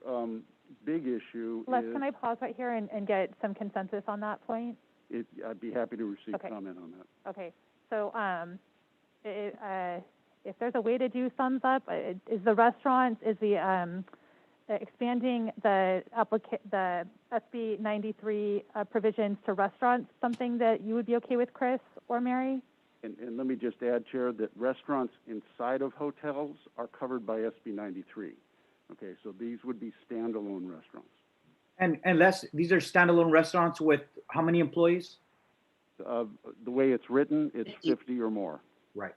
big issue Les, is... can I pause right here and get some consensus on that point? I'd be happy to receive Okay. comment on that. Okay, so if there's a way to do thumbs up, is the expanding the SB 93 provisions to restaurants something that you would be okay with, Chris or Mary? And let me just add, Chair, that restaurants inside of hotels are covered by SB 93. Okay, so these would be standalone restaurants. And Les, these are standalone restaurants with how many employees? The way it's written, it's 50 or more. Right.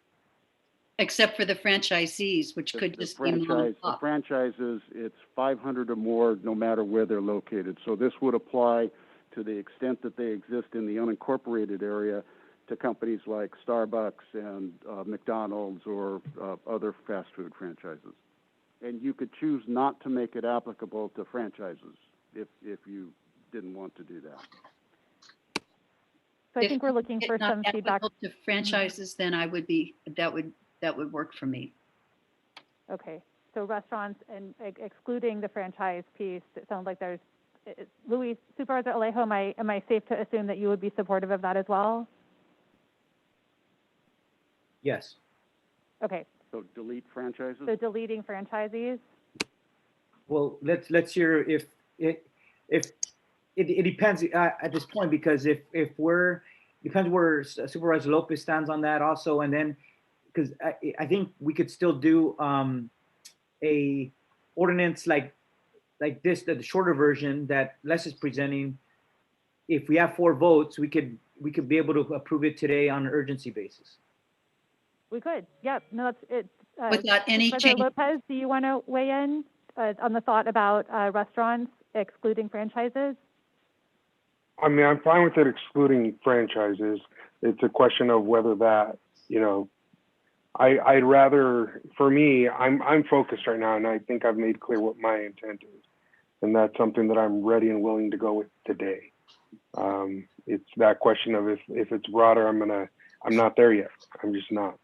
Except for the franchisees, which could just be The franchises, it's 500 or more, no matter where they're located. So this would apply to the extent that they exist in the unincorporated area to companies like Starbucks and McDonald's or other fast food franchises. And you could choose not to make it applicable to franchises if you didn't want to do that. So I think we're looking for some feedback. To franchises, then that would work for me. Okay, so restaurants and excluding the franchise piece, it sounds like there's, Luis, Supervisor Alejo, am I safe to assume that you would be supportive of that as well? Yes. Okay. So delete franchises? So deleting franchisees? Well, let's hear if it depends at this point, because if depends where Supervisor Lopez stands on that also, and then because I think we could still do a ordinance like this, the shorter version that Les is presenting. If we have 4 votes, we could be able to approve it today on an urgency basis. We could, yep. No, that's it. Without any Supervisor change. Lopez, do you want to weigh in on the thought about restaurants excluding franchises? I mean, I'm fine with it excluding franchises. It's a question of whether that, I'd rather, for me, I'm focused right now, and I think I've made clear what my intent is. And that's something that I'm ready and willing to go with today. It's that question of if it's broader, I'm not there yet. I'm just not.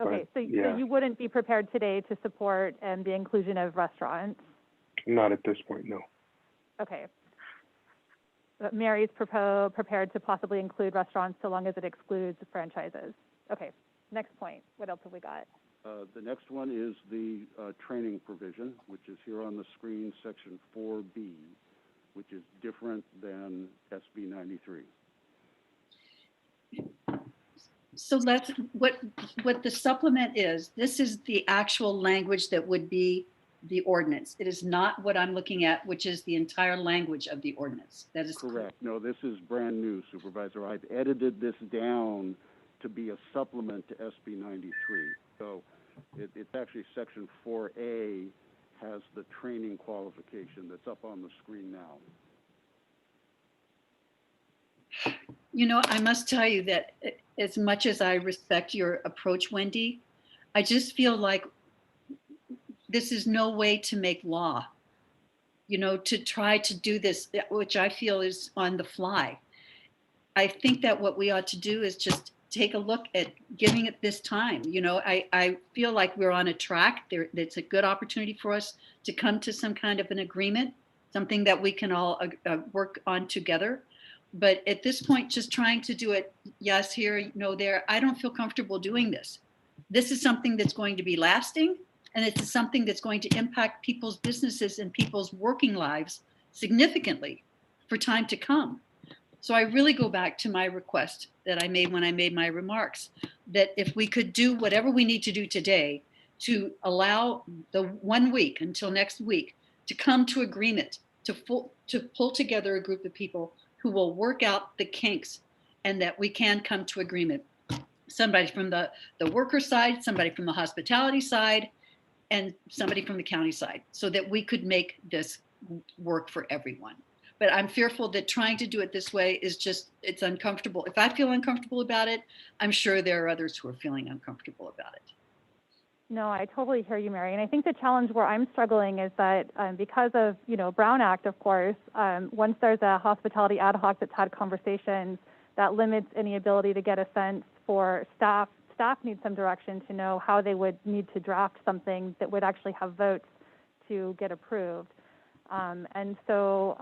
Okay, so you wouldn't be prepared today to support the inclusion of restaurants? Not at this point, no. Okay. But Mary's prepared to possibly include restaurants so long as it excludes franchises. Okay, next point. What else have we got? The next one is the training provision, which is here on the screen, section 4B. which is different than SB 93. So that's what the supplement is. This is the actual language that would be the ordinance. It is not what I'm looking at, which is the entire language of the ordinance. That is correct. No, this is brand new, Supervisor. I've edited this down to be a supplement to SB 93. So it's actually section 4A has the training qualification that's up on the screen now. You know, I must tell you that as much as I respect your approach, Wendy, I just feel like this is no way to make law, you know, to try to do this, which I feel is on the fly. I think that what we ought to do is just take a look at giving it this time. You know, I feel like we're on a track. It's a good opportunity for us to come to some kind of an agreement, something that we can all work on together. But at this point, just trying to do it, yes, here, no, there, I don't feel comfortable doing this. This is something that's going to be lasting, and it's something that's going to impact people's businesses and people's working lives significantly for time to come. So I really go back to my request that I made when I made my remarks, that if we could do whatever we need to do today to allow the 1 week until next week to come to agreement, to pull together a group of people who will work out the kinks, and that we can come to agreement. Somebody from the worker side, somebody from the hospitality side, and somebody from the county side, so that we could make this work for everyone. But I'm fearful that trying to do it this way is just, it's uncomfortable. If I feel uncomfortable about it, I'm sure there are others who are feeling uncomfortable about it. No, I totally hear you, Mary. And I think the challenge where I'm struggling is that because of, you know, Brown Act, of course, once there's a hospitality ad hoc that's had conversations, that limits any ability to get a sense for staff. Staff need some direction to know how they would need to draft something that would actually have votes to get approved. And so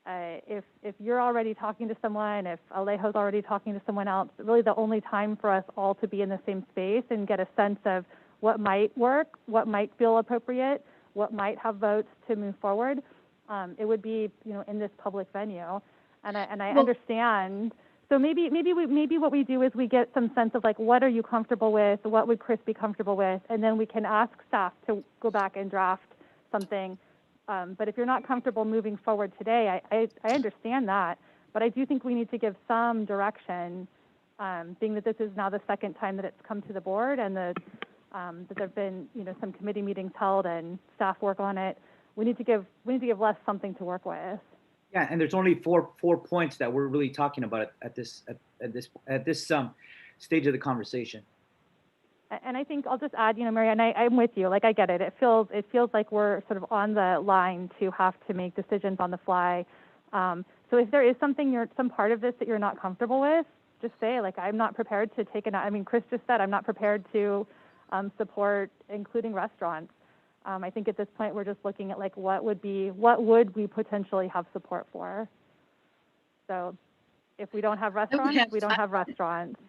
if you're already talking to someone, if Alejo's already talking to someone else, really the only time for us all to be in the same space and get a sense of what might work, what might feel appropriate, what might have votes to move forward, it would be, you know, in this public venue. And I understand. So maybe what we do is we get some sense of like, what are you comfortable with? What would Chris be comfortable with? And then we can ask staff to go back and draft something. But if you're not comfortable moving forward today, I understand that. But I do think we need to give some direction, being that this is now the second time that it's come to the board, and that there have been, you know, some committee meetings held and staff work on it. We need to give Les something to work with. Yeah, and there's only four points that we're really talking about at this stage of the conversation. And I think I'll just add, you know, Mary, and I'm with you. Like, I get it. It feels like we're sort of on the line to have to make decisions on the fly. So if there is something, some part of this that you're not comfortable with, just say, like, I'm not prepared to take I mean, Chris just said, I'm not prepared to support including restaurants. I think at this point we're just looking at like what would we potentially have support for. So if we don't have restaurants, we don't have restaurants.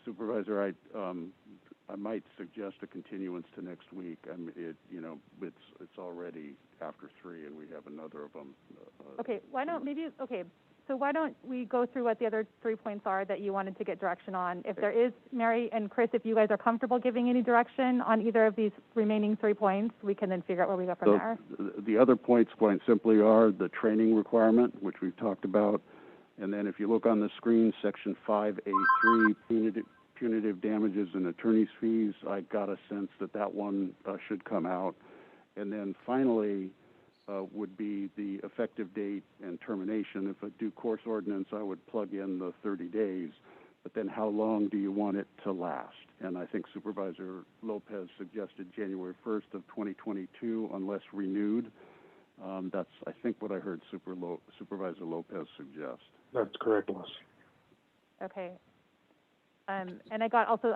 Supervisor, I might suggest a continuance to next week. I mean, it's already after 3, and we have another of them. Okay, so why don't we go through what the other 3 points are that you wanted to get direction on? If there is, Mary and Chris, if you guys are comfortable giving any direction on either of these remaining 3 points, we can then figure out where we go from there. The other points, quite simply, are the training requirement, which we've talked about. And then if you look on the screen, section 5A3, punitive damages and attorney's fees, I got a sense that one should come out. And then finally would be the effective date and termination. If a due course ordinance, I would plug in the 30 days. But then how long do you want it to last? And I think Supervisor Lopez suggested January 1st of 2022 unless renewed. That's, I think, what I heard Supervisor Lopez suggest. That's correct, Les. Okay. And I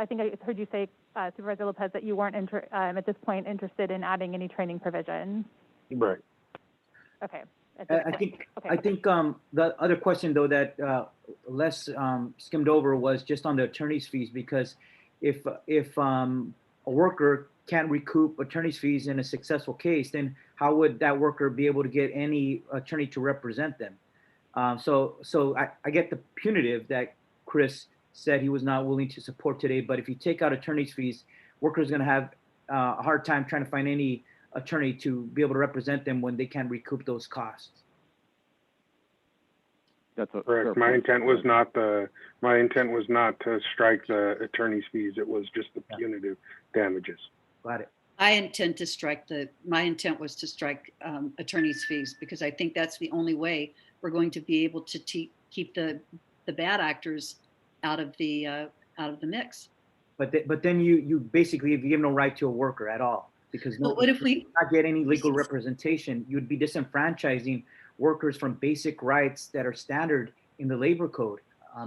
think I heard you say, Supervisor Lopez, that you weren't at this point interested in adding any training provisions. Right. Okay. I think the other question though that Les skimmed over was just on the attorney's fees, because if a worker can't recoup attorney's fees in a successful case, then how would that worker be able to get any attorney to represent them? So I get the punitive that Chris said he was not willing to support today, but if you take out attorney's fees, workers are going to have a hard time trying to find any attorney to be able to represent them when they can't recoup those costs. That's a correct. My intent was not to strike the attorney's fees. It was just the punitive damages. Got it. My intent was to strike attorney's fees, because I think that's the only way we're going to be able to keep the bad actors out of the mix. But then you basically give no right to a worker at all, because no, what if we not get any legal representation? You'd be disenfranchising workers from basic rights that are standard in the labor code.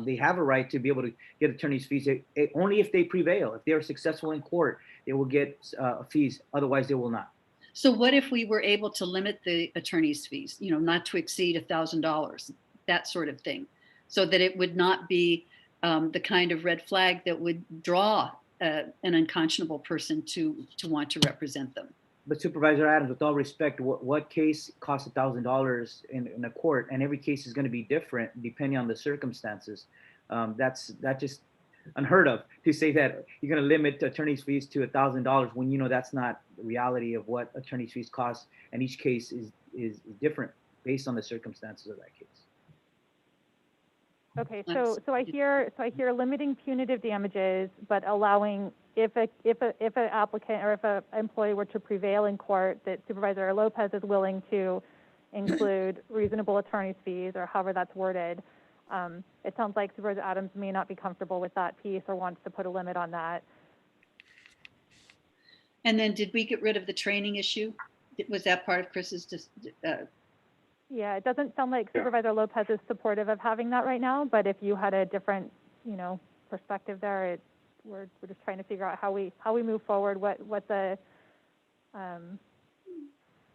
They have a right to be able to get attorney's fees only if they prevail. If they are successful in court, they will get fees. Otherwise, they will not. So what if we were able to limit the attorney's fees, not to exceed $1,000, that sort of thing, so that it would not be the kind of red flag that would draw an unconscionable person to want to represent them? But Supervisor Adams, with all respect, what case costs $1,000 in a court, and every case is going to be different depending on the circumstances. That's just unheard of to say that you're going to limit attorney's fees to $1,000 when you know that's not the reality of what attorney's fees cost, and each case is different based on the circumstances of that case. Okay, so I hear limiting punitive damages, but allowing if an applicant or if an employee were to prevail in court, that Supervisor Lopez is willing to include reasonable attorney's fees, or however that's worded. It sounds like Supervisor Adams may not be comfortable with that piece or wants to put a limit on that. And then did we get rid of the training issue? Was that part of Chris's Yeah, it doesn't sound like Supervisor Lopez is supportive of having that right now, but if you had a different, perspective there, we're just trying to figure out how we move forward, what the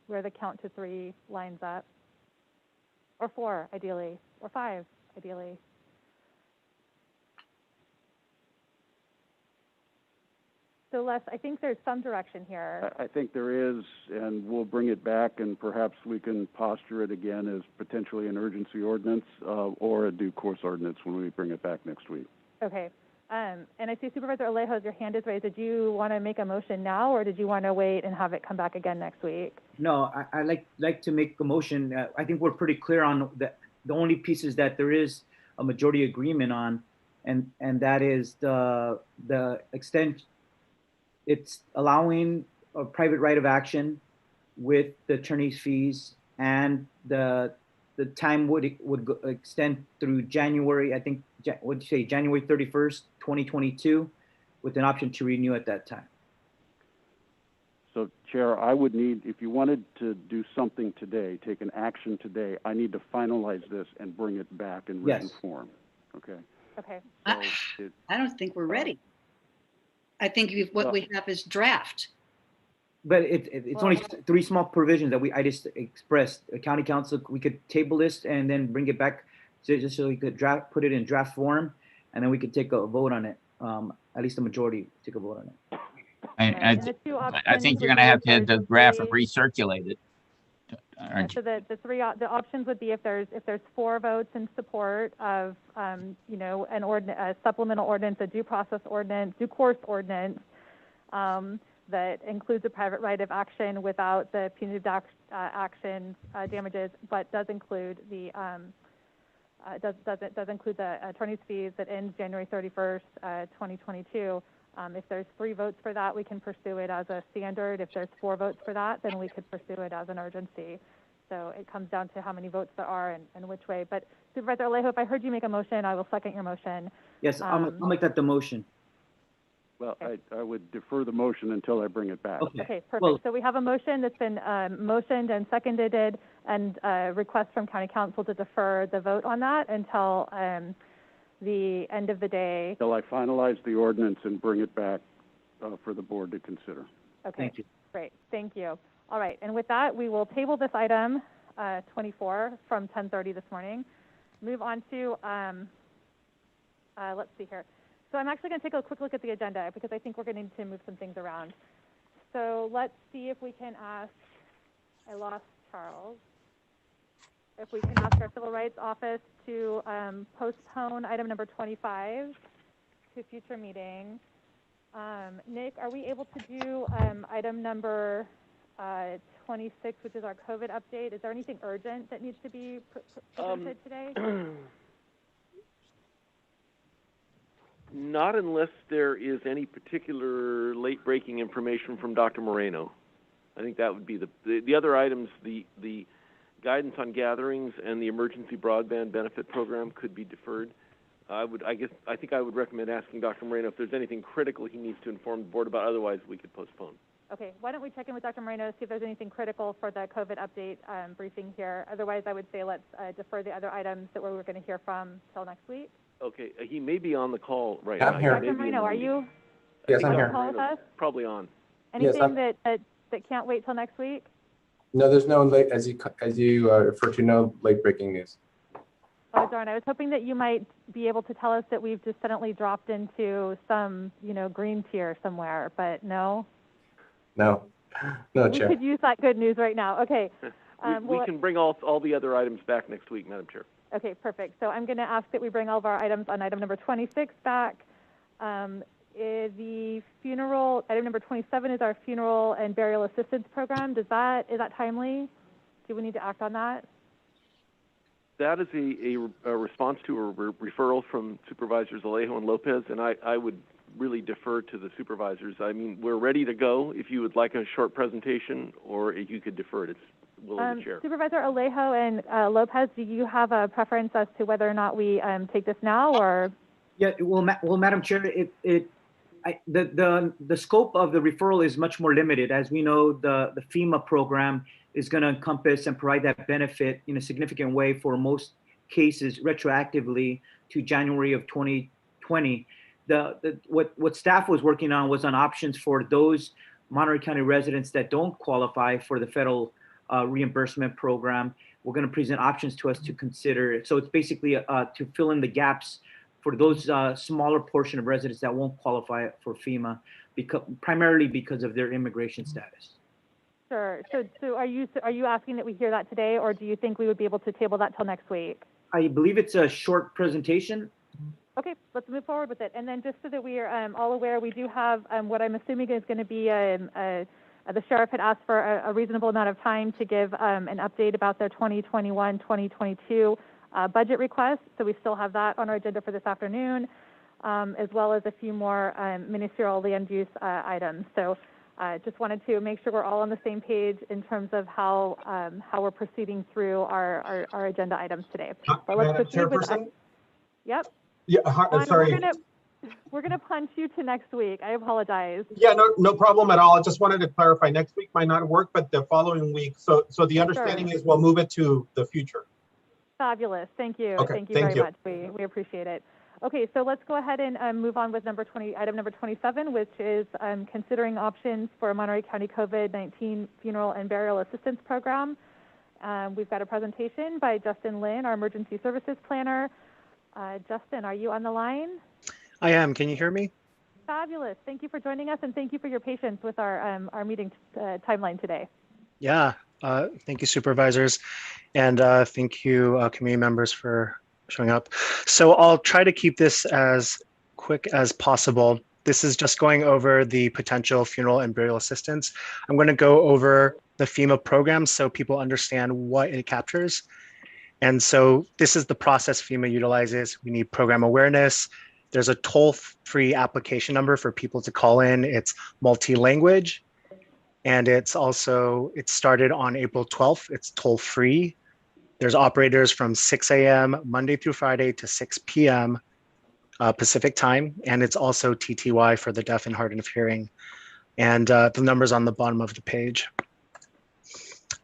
where the count to 3 lines up, or 4 ideally, or 5 ideally. So Les, I think there's some direction here. I think there is, and we'll bring it back, and perhaps we can posture it again as potentially an urgency ordinance or a due course ordinance when we bring it back next week. Okay. And I see Supervisor Alejo's, your hand is raised. Did you want to make a motion now, or did you want to wait and have it come back again next week? No, I like to make a motion. I think we're pretty clear on the only pieces that there is a majority agreement on, and that is the extent. It's allowing a private right of action with the attorney's fees, and the time would extend through January, I think, what'd you say, January 31st, 2022, with an option to renew at that time. So, Chair, I would need, if you wanted to do something today, take an action today, I need to finalize this and bring it back in written form. Okay? Okay. So I don't think we're ready. I think what we have is draft. But it's only 3 small provisions that I just expressed. County Council, we could table this and then bring it back just so we could put it in draft form, and then we could take a vote on it. At least the majority take a vote on it. I think you're going to have the draft and recirculate it. So the options would be if there's 4 votes in support of a supplemental ordinance, a due process ordinance, due course ordinance that includes a private right of action without the punitive action damages, but does include the does include the attorney's fees that ends January 31st, 2022. If there's 3 votes for that, we can pursue it as a standard. If there's 4 votes for that, then we could pursue it as an urgency. So it comes down to how many votes there are and which way. But Supervisor Alejo, if I heard you make a motion, I will second your motion. Yes, I'll make that the motion. Well, okay. I would defer the motion until I bring it back. Okay, perfect. So we have a motion that's been motioned and seconded, and a request from County Council to defer the vote on that until the end of the day. Till I finalize the ordinance and bring it back for the board to consider. Okay. Thank you. Great. Thank you. All right. And with that, we will table this item 24 from 10:30 this morning. Move on to, let's see here. So I'm actually going to take a quick look at the agenda because I think we're going to need to move some things around. so let's see if we can ask, I lost Charles. If we can ask our Civil Rights Office to postpone item number 25 to a future meeting. Nick, are we able to do item number 26, which is our COVID update? Is there anything urgent that needs to be presented today? Not unless there is any particular late-breaking information from Dr. Moreno. I think that would be the other items. The guidance on gatherings and the emergency broadband benefit program could be deferred. I think I would recommend asking Dr. Moreno if there's anything critical he needs to inform the board about. Otherwise, we could postpone. Okay, why don't we check in with Dr. Moreno, see if there's anything critical for the COVID update briefing here. Otherwise, I would say let's defer the other items that we're going to hear from till next week. Okay, he may be on the call right now. I'm here. Dr. Moreno, are you? Yes, I'm on here. the call with us? Probably on. Anything that can't wait till next week? No, there's no late, as you refer to, no late breaking news. Oh, darn, I was hoping that you might be able to tell us that we've just suddenly dropped into some, green tier somewhere, but no? No, We Chair. could use that good news right now. Okay. We can bring all the other items back next week, Madam Chair. Okay, perfect. So I'm going to ask that we bring all of our items on item number 26 back. The funeral, item number 27 is our funeral and burial assistance program. Is that timely? Do we need to act on that? That is a response to a referral from Supervisors Alejo and Lopez, and I would really defer to the supervisors. I mean, we're ready to go if you would like a short presentation, or if you could defer it. It's will of the chair. Supervisor Alejo and Lopez, do you have a preference as to whether or not we take this now, or? Yeah, well, Madam Chair, the scope of the referral is much more limited. As we know, the FEMA program is going to encompass and provide that benefit in a significant way for most cases retroactively to January of 2020. What staff was working on was on options for those Monterey County residents that don't qualify for the federal reimbursement program. We're going to present options to us to consider. So it's basically to fill in the gaps for those smaller portion of residents that won't qualify for FEMA, primarily because of their immigration status. Sure. So are you asking that we hear that today, or do you think we would be able to table that till next week? I believe it's a short presentation. Okay, let's move forward with it. And then just so that we are all aware, we do have what I'm assuming is going to be the sheriff had asked for a reasonable amount of time to give an update about their 2021-2022 budget request. So we still have that on our agenda for this afternoon, as well as a few more ministerial land use items. So just wanted to make sure we're all on the same page in terms of how we're proceeding through our agenda items today. But let's proceed with. Yep. Yeah, sorry. We're gonna punch you to next week. I apologize. Yeah, no problem at all. I just wanted to clarify. Next week might not work, but the following week. So the understanding is we'll move it to the future. Fabulous. Thank you. Okay, Thank you very much. We appreciate it. Okay, so let's go ahead and move on with item number 27, which is considering options for a Monterey County COVID-19 funeral and burial assistance program. We've got a presentation by Justin Lin, our emergency services planner. Justin, are you on the line? I am. Can you hear me? Fabulous. Thank you for joining us, and thank you for your patience with our meeting timeline today. Yeah. Thank you, supervisors, and thank you, community members, for showing up. So I'll try to keep this as quick as possible. This is just going over the potential funeral and burial assistance. I'm going to go over the FEMA program so people understand what it captures. And so this is the process FEMA utilizes. We need program awareness. There's a toll-free application number for people to call in. It's multi-language. And it started on April 12th. It's toll-free. There's operators from 6 a.m. Monday through Friday to 6 p.m. Pacific time. And it's also TTY for the deaf and hard of hearing. And the number's on the bottom of the page.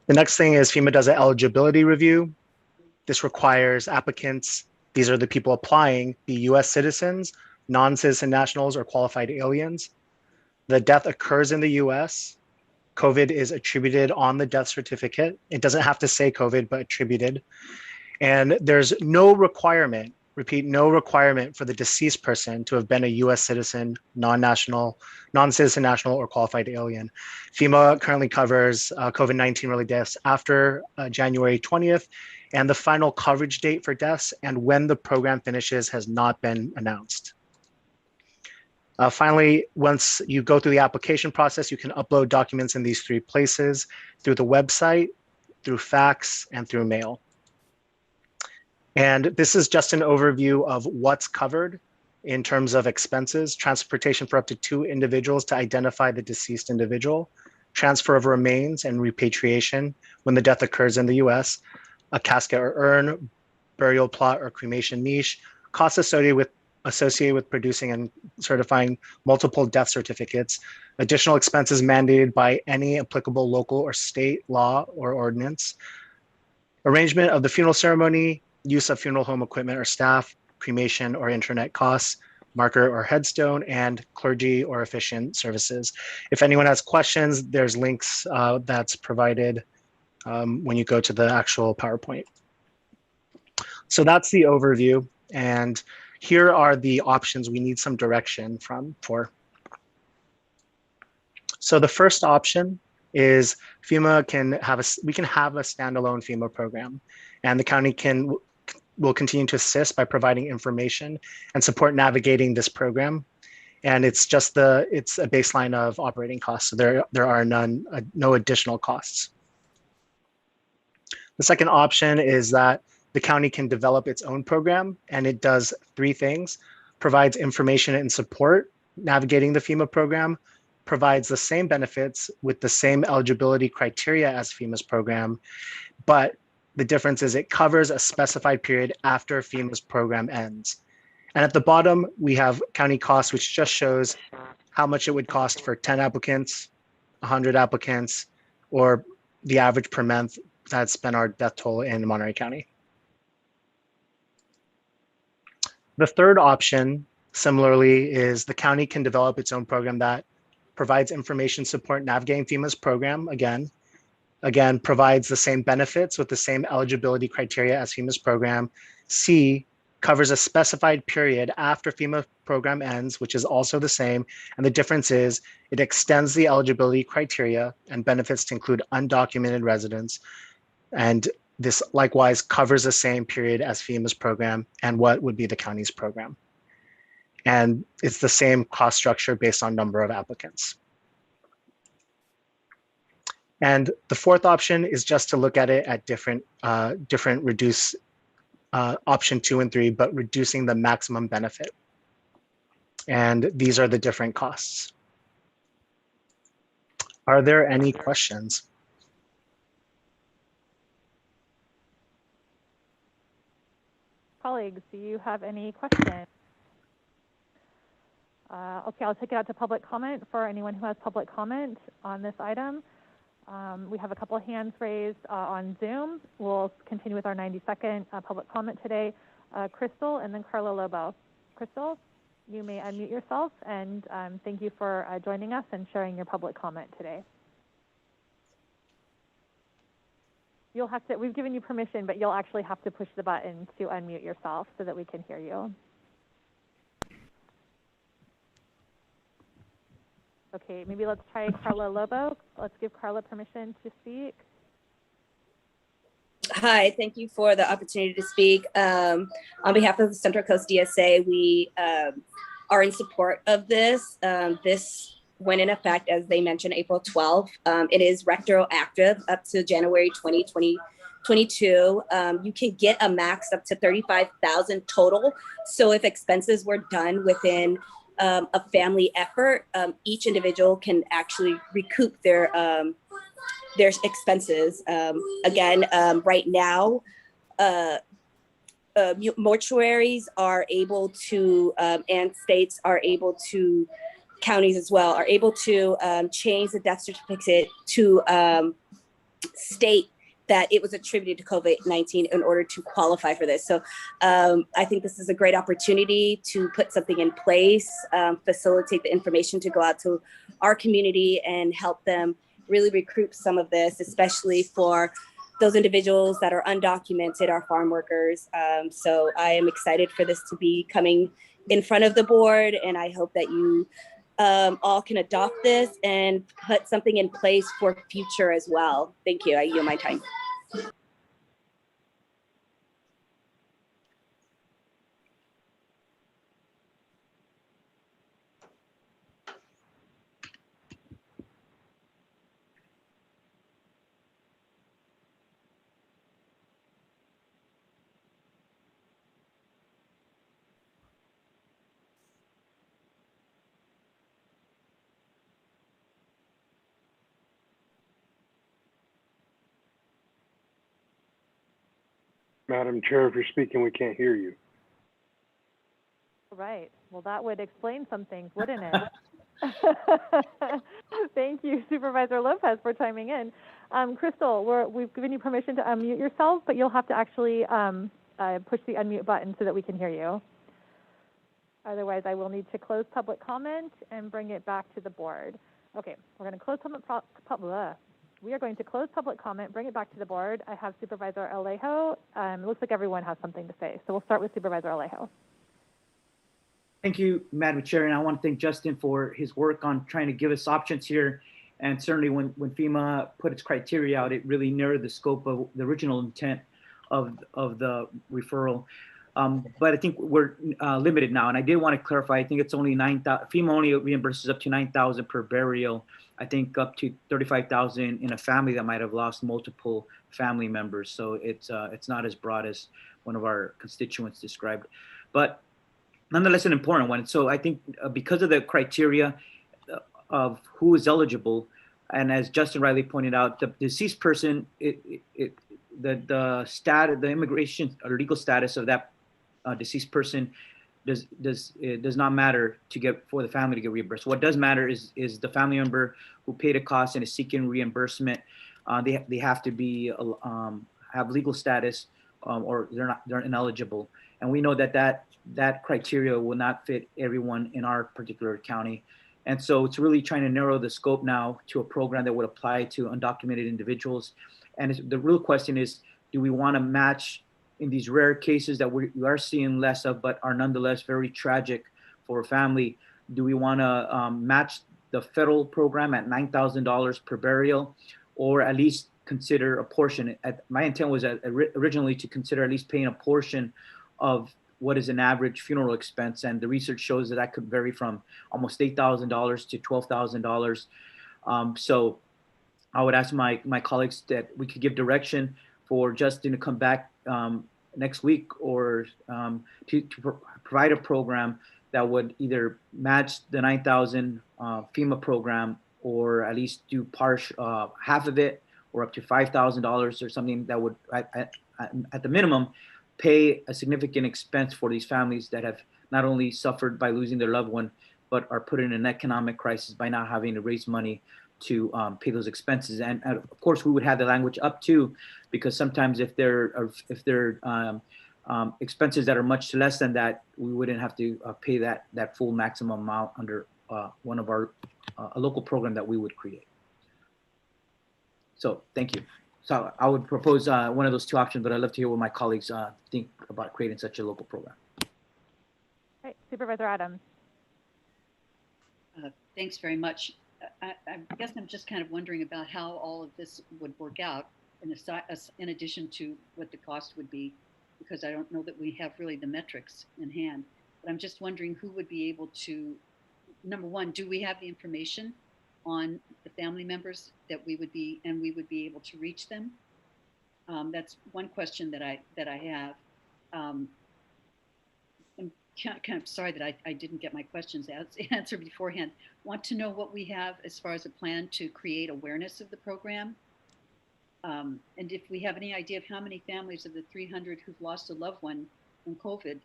The next thing is FEMA does an eligibility review. This requires applicants, these are the people applying, be US citizens, non-citizen nationals, or qualified aliens. The death occurs in the US. COVID is attributed on the death certificate. It doesn't have to say COVID, but attributed. And there's no requirement repeat, no requirement for the deceased person to have been a US citizen, non-citizen national, or qualified alien. FEMA currently covers COVID-19 related deaths after January 20th, and the final coverage date for deaths and when the program finishes has not been announced. Finally, once you go through the application process, you can upload documents in these 3 places: through the website, through fax, and through mail. And this is just an overview of what's covered in terms of expenses: transportation for up to 2 individuals to identify the deceased individual, transfer of remains and repatriation when the death occurs in the US, a casket or urn, burial plot or cremation niche, costs associated with producing and certifying multiple death certificates, additional expenses mandated by any applicable local or state law or ordinance, arrangement of the funeral ceremony, use of funeral home equipment or staff, cremation or internet costs, marker or headstone, and clergy or officiant services. If anyone has questions, there's links that's provided when you go to the actual PowerPoint. So that's the overview, and here are the options we need some direction for. So the first option is FEMA we can have a standalone FEMA program, and the county will continue to assist by providing information and support navigating this program. And it's a baseline of operating costs, so there are no additional costs. The second option is that the county can develop its own program, and it does 3 things: provides information and support navigating the FEMA program, provides the same benefits with the same eligibility criteria as FEMA's program, but the difference is it covers a specified period after FEMA's program ends. And at the bottom, we have county costs, which just shows how much it would cost for 10 applicants, 100 applicants, or the average per month. That's been our death toll in Monterey County. The third option, similarly, is the county can develop its own program that provides information support navigating FEMA's program, again, provides the same benefits with the same eligibility criteria as FEMA's program. C, covers a specified period after FEMA program ends, which is also the same. And the difference is it extends the eligibility criteria and benefits to include undocumented residents. And this likewise covers the same period as FEMA's program and what would be the county's program. And it's the same cost structure based on number of applicants. And the fourth option is just to look at it at different reduce option 2 and 3, but reducing the maximum benefit. And these are the different costs. Are there any questions? Colleagues, do you have any questions? Okay, I'll take it out to public comment for anyone who has public comment on this item. We have a couple of hands raised on Zoom. We'll continue with our 90-second public comment today. Crystal and then Carla Lobo. Crystal, you may unmute yourself, and thank you for joining us and sharing your public comment today. You'll have to, we've given you permission, but you'll actually have to push the button to unmute yourself so that we can hear you. Okay, maybe let's try Carla Lobo. Let's give Carla permission to speak. Hi, thank you for the opportunity to speak. On behalf of the Central Coast DSA, we are in support of this. This went in effect, as they mentioned, April 12th. It is retroactive up to January 2022. You can get a max up to $35,000 total. So if expenses were done within a family effort, each individual can actually recoup their expenses. Again, right now, mortuaries are able to, and states are able to, counties as well, are able to change the death certificate to state that it was attributed to COVID-19 in order to qualify for this. So I think this is a great opportunity to put something in place, facilitate the information to go out to our community and help them really recoup some of this, especially for those individuals that are undocumented, our farm workers. So I am excited for this to be coming in front of the board, and I hope that you all can adopt this and put something in place for future as well. Thank you. I yield my time. Madam Chair, if you're speaking, we can't hear you. Right. Well, that would explain some things, wouldn't it? Thank you, Supervisor Lopez, for chiming in. Crystal, we've given you permission to unmute yourself, but you'll have to actually push the unmute button so that we can hear you. Otherwise, I will need to close public comment and bring it back to the board. Okay, we're going to close we are going to close public comment, bring it back to the board. I have Supervisor Alejo. It looks like everyone has something to say, so we'll start with Supervisor Alejo. Thank you, Madam Chair, and I want to thank Justin for his work on trying to give us options here. And certainly when FEMA put its criteria out, it really narrowed the scope of the original intent of the referral. But I think we're limited now. And I did want to clarify, I think it's only 9,000, FEMA only reimburses up to 9,000 per burial. I think up to 35,000 in a family that might have lost multiple family members. So it's not as broad as one of our constituents described. But nonetheless, an important one. So I think because of the criteria of who is eligible, and as Justin Riley pointed out, the deceased person, the immigration or legal status of that deceased person does not matter for the family to get reimbursed. What does matter is the family member who paid a cost and is seeking reimbursement. They have to be have legal status or they're ineligible. And we know that criteria will not fit everyone in our particular county. And so it's really trying to narrow the scope now to a program that would apply to undocumented individuals. And the real question is, do we want to match in these rare cases that we are seeing less of, but are nonetheless very tragic for a family? Do we want to match the federal program at $9,000 per burial, or at least consider a portion? My intent was originally to consider at least paying a portion of what is an average funeral expense, and the research shows that could vary from almost $8,000 to $12,000. So I would ask my colleagues that we could give direction for Justin to come back next week, or to provide a program that would either match the 9,000 FEMA program, or at least do half of it, or up to $5,000 or something that would, at the minimum, pay a significant expense for these families that have not only suffered by losing their loved one, but are put in an economic crisis by not having to raise money to pay those expenses. And of course, we would have the language up to, because sometimes if there are expenses that are much less than that, we wouldn't have to pay that full maximum amount under one of our a local program that we would create. So thank you. So I would propose one of those two options, but I'd love to hear what my colleagues think about creating such a local program. All right, Supervisor Adams. Thanks very much. I guess I'm just kind of wondering about how all of this would work out in addition to what the cost would be, because I don't know that we have really the metrics in hand. But I'm just wondering who would be able to, number one, do we have the information on the family members that we would be able to reach them? That's one question that I have. I'm kind of sorry that I didn't get my questions answered beforehand. Want to know what we have as far as a plan to create awareness of the program, and if we have any idea of how many families of the 300 who've lost a loved one from COVID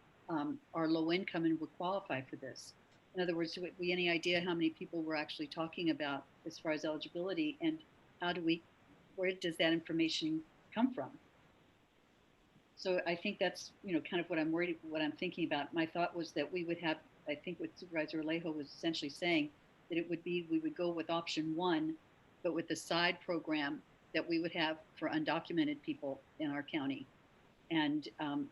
are low income and would qualify for this. In other words, do we any idea how many people we're actually talking about as far as eligibility, and where does that information come from? So I think that's, kind of what I'm thinking about. My thought was that we would have, I think what Supervisor Alejo was essentially saying, that we would go with option one, but with the side program that we would have for undocumented people in our county. And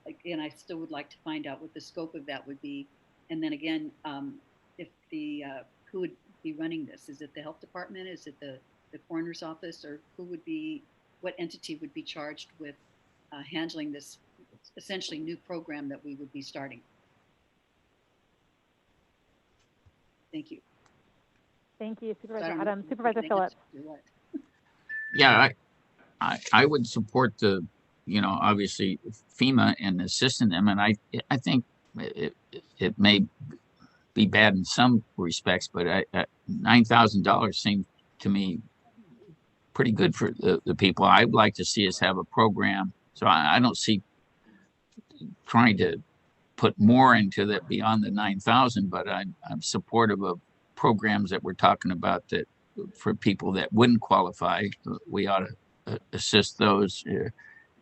again, I still would like to find out what the scope of that would be. And then again, if who would be running this? Is it the health department? Is it the coroner's office? Or what entity would be charged with handling this essentially new program that we would be starting? Thank you. Thank you, Supervisor So Adams. Supervisor Phillips. Yeah, I would support obviously FEMA and assisting them, and I think it may be bad in some respects, but $9,000 seems to me pretty good for the people. I'd like to see us have a program, so I don't see trying to put more into that beyond the 9,000, but I'm supportive of programs that we're talking about that for people that wouldn't qualify. We ought to assist those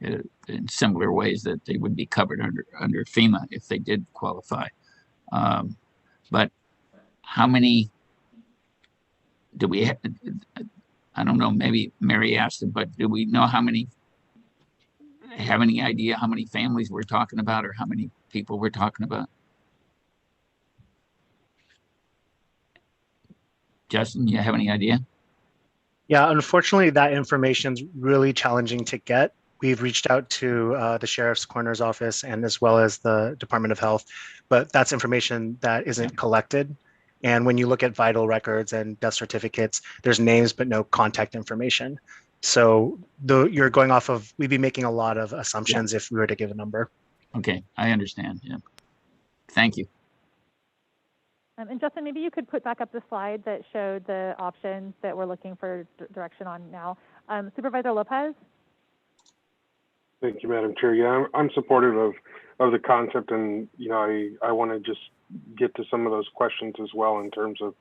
in similar ways that they would be covered under FEMA if they did qualify. But how many do we have? I don't know, maybe Mary asked it, but do we know have any idea how many families we're talking about or how many people we're talking about? Justin, you have any idea? Yeah, unfortunately, that information is really challenging to get. We've reached out to the sheriff's coroner's office and as well as the Department of Health, but that's information that isn't collected. And when you look at vital records and death certificates, there's names but no contact information. So you're going off of, we'd be making a lot of assumptions if we were to give a number. Okay, I understand. Yeah. Thank you. And Justin, maybe you could put back up the slide that showed the options that we're looking for direction on now. Supervisor Lopez? Thank you, Madam Chair. Yeah, I'm supportive of the concept, and I want to just get to some of those questions as well in terms of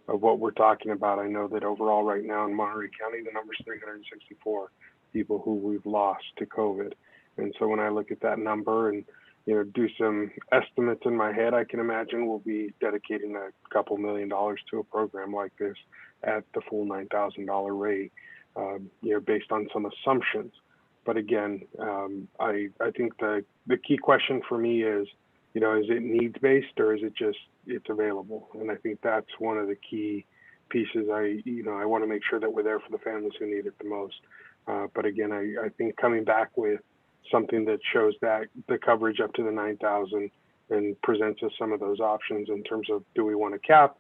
what we're talking about. I know that overall right now in Monterey County, the number is 364 people who we've lost to COVID. And so when I look at that number and do some estimates in my head, I can imagine we'll be dedicating a couple $1 million to a program like this at the full $9,000 rate, based on some assumptions. But again, I think the key question for me is, is it needs based or is it just it's available? And I think that's one of the key pieces. I want to make sure that we're there for the families who need it the most. But again, I think coming back with something that shows that the coverage up to the 9,000 and presents us some of those options in terms of, do we want to cap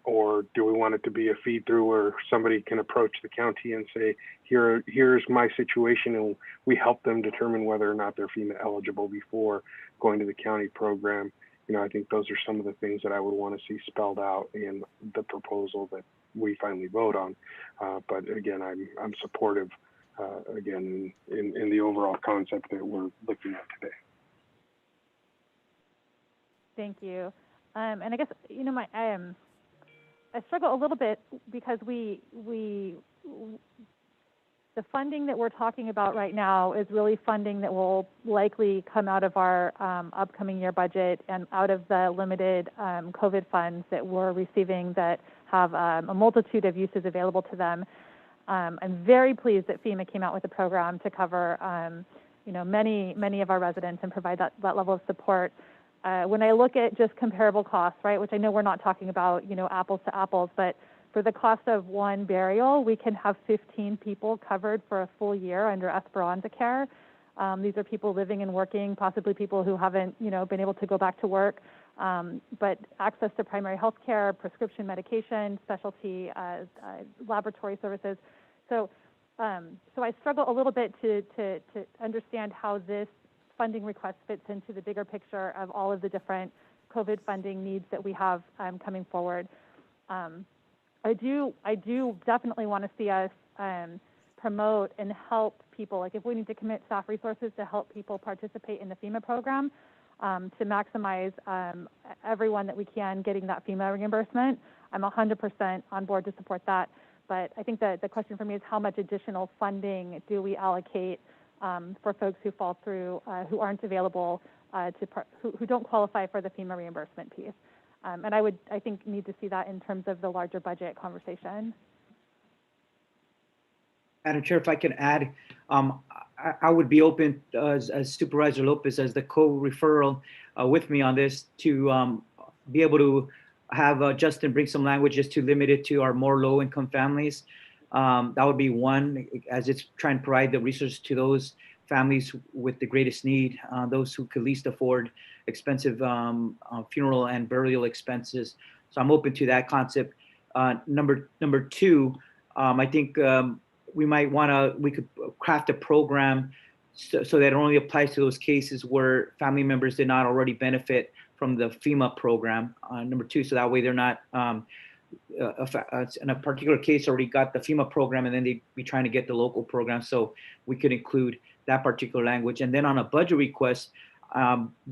or do we want it to be a feed through where somebody can approach the county and say, here's my situation, and we help them determine whether or not they're FEMA eligible before going to the county program. I think those are some of the things that I would want to see spelled out in the proposal that we finally vote on. But again, I'm supportive again in the overall concept that we're looking at today. Thank you. And I guess I struggle a little bit because the funding that we're talking about right now is really funding that will likely come out of our upcoming year budget and out of the limited COVID funds that we're receiving that have a multitude of uses available to them. I'm very pleased that FEMA came out with a program to cover many of our residents and provide that level of support. When I look at just comparable costs, right, which I know we're not talking about, apples to apples, but for the cost of one burial, we can have 15 people covered for a full year under Esperanza Care. These are people living and working, possibly people who haven't, been able to go back to work, but access to primary health care, prescription medication, specialty laboratory services. So I struggle a little bit to understand how this funding request fits into the bigger picture of all of the different COVID funding needs that we have coming forward. I do definitely want to see us promote and help people. Like if we need to commit staff resources to help people participate in the FEMA program, to maximize everyone that we can getting that FEMA reimbursement, I'm 100% on board to support that. But I think that the question for me is how much additional funding do we allocate for folks who fall through, who aren't available, who don't qualify for the FEMA reimbursement piece. And I think, need to see that in terms of the larger budget conversation. Madam Chair, if I can add, I would be open as Supervisor Lopez as the co-referral with me on this to be able to have Justin bring some language just to limit it to our more low-income families. That would be one, as it's trying to provide the resources to those families with the greatest need, those who could least afford expensive funeral and burial expenses. So I'm open to that concept. Number two, I think we could craft a program so that it only applies to those cases where family members did not already benefit from the FEMA program. Number two, so that way they're not in a particular case already got the FEMA program and then they'd be trying to get the local program. So we could include that particular language. And then on a budget request,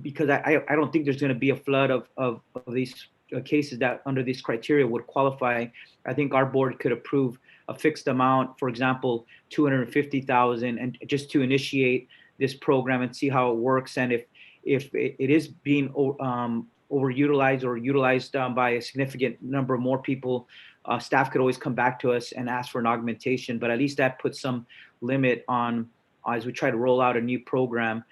because I don't think there's going to be a flood of these cases that under these criteria would qualify. I think our board could approve a fixed amount, for example, $250,000, and just to initiate this program and see how it works. And if it is being overutilized or utilized by a significant number of more people, staff could always come back to us and ask for an augmentation. But at least that puts some limit on as we try to roll out a new program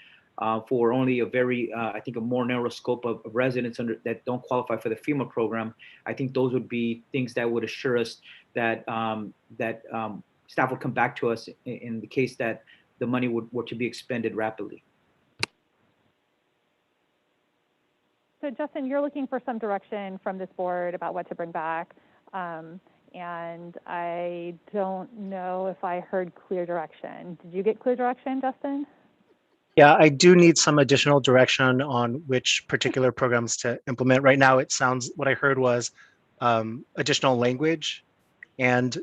for only a very, I think, a more narrow scope of residents that don't qualify for the FEMA program. I think those would be things that would assure us that staff would come back to us in the case that the money were to be expended rapidly. So Justin, you're looking for some direction from this board about what to bring back. And I don't know if I heard clear direction. Did you get clear direction, Justin? Yeah, I do need some additional direction on which particular programs to implement. Right now, it sounds, what I heard was additional language. And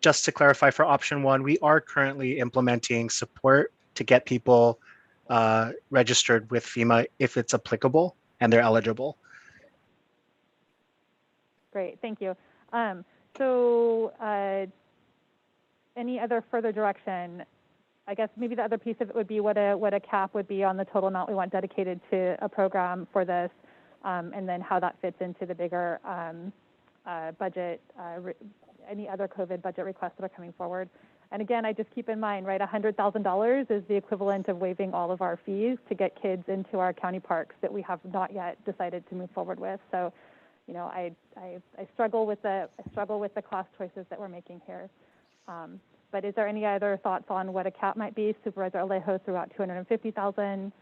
just to clarify for option one, we are currently implementing support to get people registered with FEMA if it's applicable and they're eligible. Great, thank you. So any other further direction? I guess maybe the other piece of it would be what a cap would be on the total amount we want dedicated to a program for this, and then how that fits into the bigger budget, any other COVID budget requests that are coming forward. And again, I just keep in mind, right, $100,000 is the equivalent of waiving all of our fees to get kids into our county parks that we have not yet decided to move forward with. So, you know, I struggle with the cost choices that we're making here. But is there any other thoughts on what a cap might be? Supervisor Alejo threw out $250,000.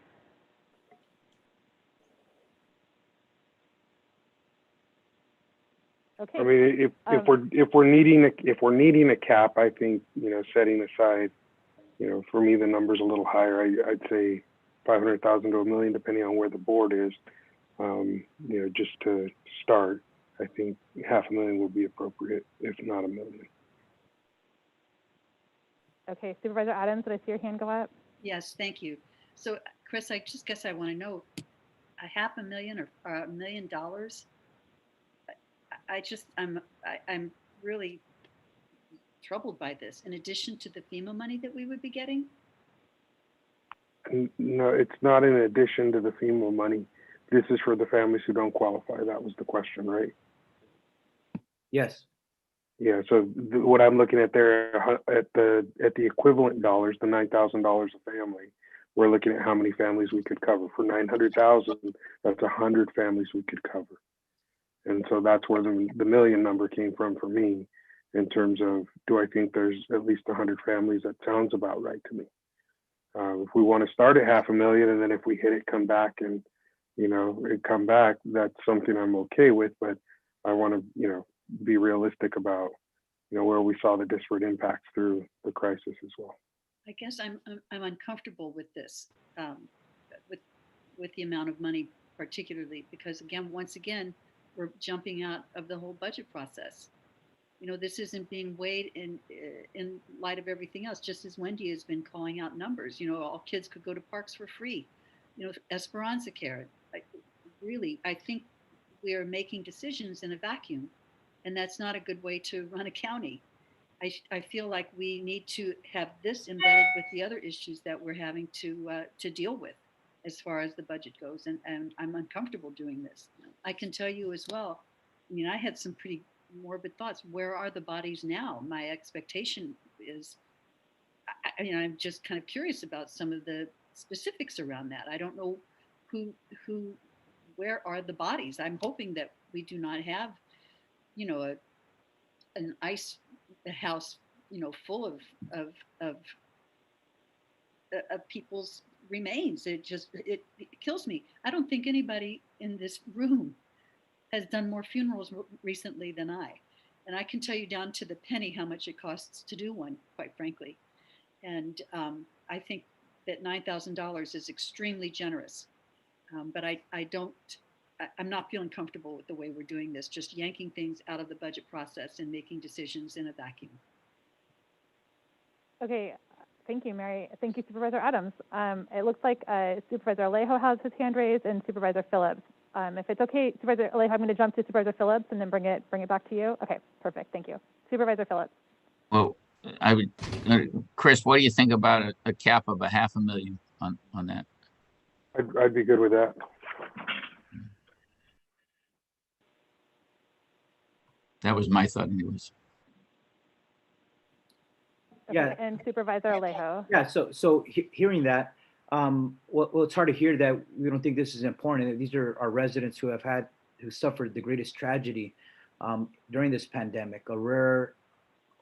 Okay. I mean, if we're needing a cap, I think, you know, setting aside, you know, for me the number's a little higher. I'd say 500,000 to $1 million, depending on where the board is. You know, just to start, I think $500,000 would be appropriate, if not $1 million. Okay, Supervisor Adams, did I see your hand go up? Yes, thank you. So, Chris, I just guess I want to know, $500,000 or $1 million? I'm really troubled by this. In addition to the FEMA money that we would be getting? No, it's not in addition to the FEMA money. This is for the families who don't qualify. That was the question, right? Yes. Yeah, so what I'm looking at there at the equivalent dollars, the $9,000 a family, we're looking at how many families we could cover. For 900,000, that's 100 families we could cover. And so that's where the $1 million number came from for me, in terms of, do I think there's at least 100 families? That sounds about right to me. If we want to start at $500,000, and then if we hit it, come back and, you know, come back, that's something I'm okay with. But I want to, you know, be realistic about, you know, where we saw the disparate impacts through the crisis as well. I guess I'm uncomfortable with this, with the amount of money, particularly because, again, once again, we're jumping out of the whole budget process. You know, this isn't being weighed in light of everything else. Just as Wendy has been calling out numbers, you know, all kids could go to parks for free. You know, Esperanza Care. I think we are making decisions in a vacuum. And that's not a good way to run a county. I feel like we need to have this embedded with the other issues that we're having to deal with as far as the budget goes. And I'm uncomfortable doing this. I can tell you as well, I mean, I had some pretty morbid thoughts. Where are the bodies now? My expectation is I mean, I'm just kind of curious about some of the specifics around that. I don't know where are the bodies? I'm hoping that we do not have, you know, an ice house, you know, full of people's remains. It kills me. I don't think anybody in this room has done more funerals recently than I. And I can tell you down to the penny how much it costs to do one, quite frankly. And I think that $9,000 is extremely generous. But I'm not feeling comfortable with the way we're doing this, just yanking things out of the budget process and making decisions in a vacuum. Okay, thank you, Mary. Thank you, Supervisor Adams. It looks like Supervisor Alejo has his hand raised and Supervisor Phillips. If it's okay, Supervisor Alejo, I'm going to jump to Supervisor Phillips and then bring it back to you. Okay, perfect. Thank you. Supervisor Phillips. Well, I would, Chris, what do you think about a cap of $500,000 on that? I'd be good with that. That was my thought anyways. Okay, Yeah. and Supervisor Alejo. Yeah, so hearing that, well, it's hard to hear that we don't think this is important. These are our residents who suffered the greatest tragedy during this pandemic, a rare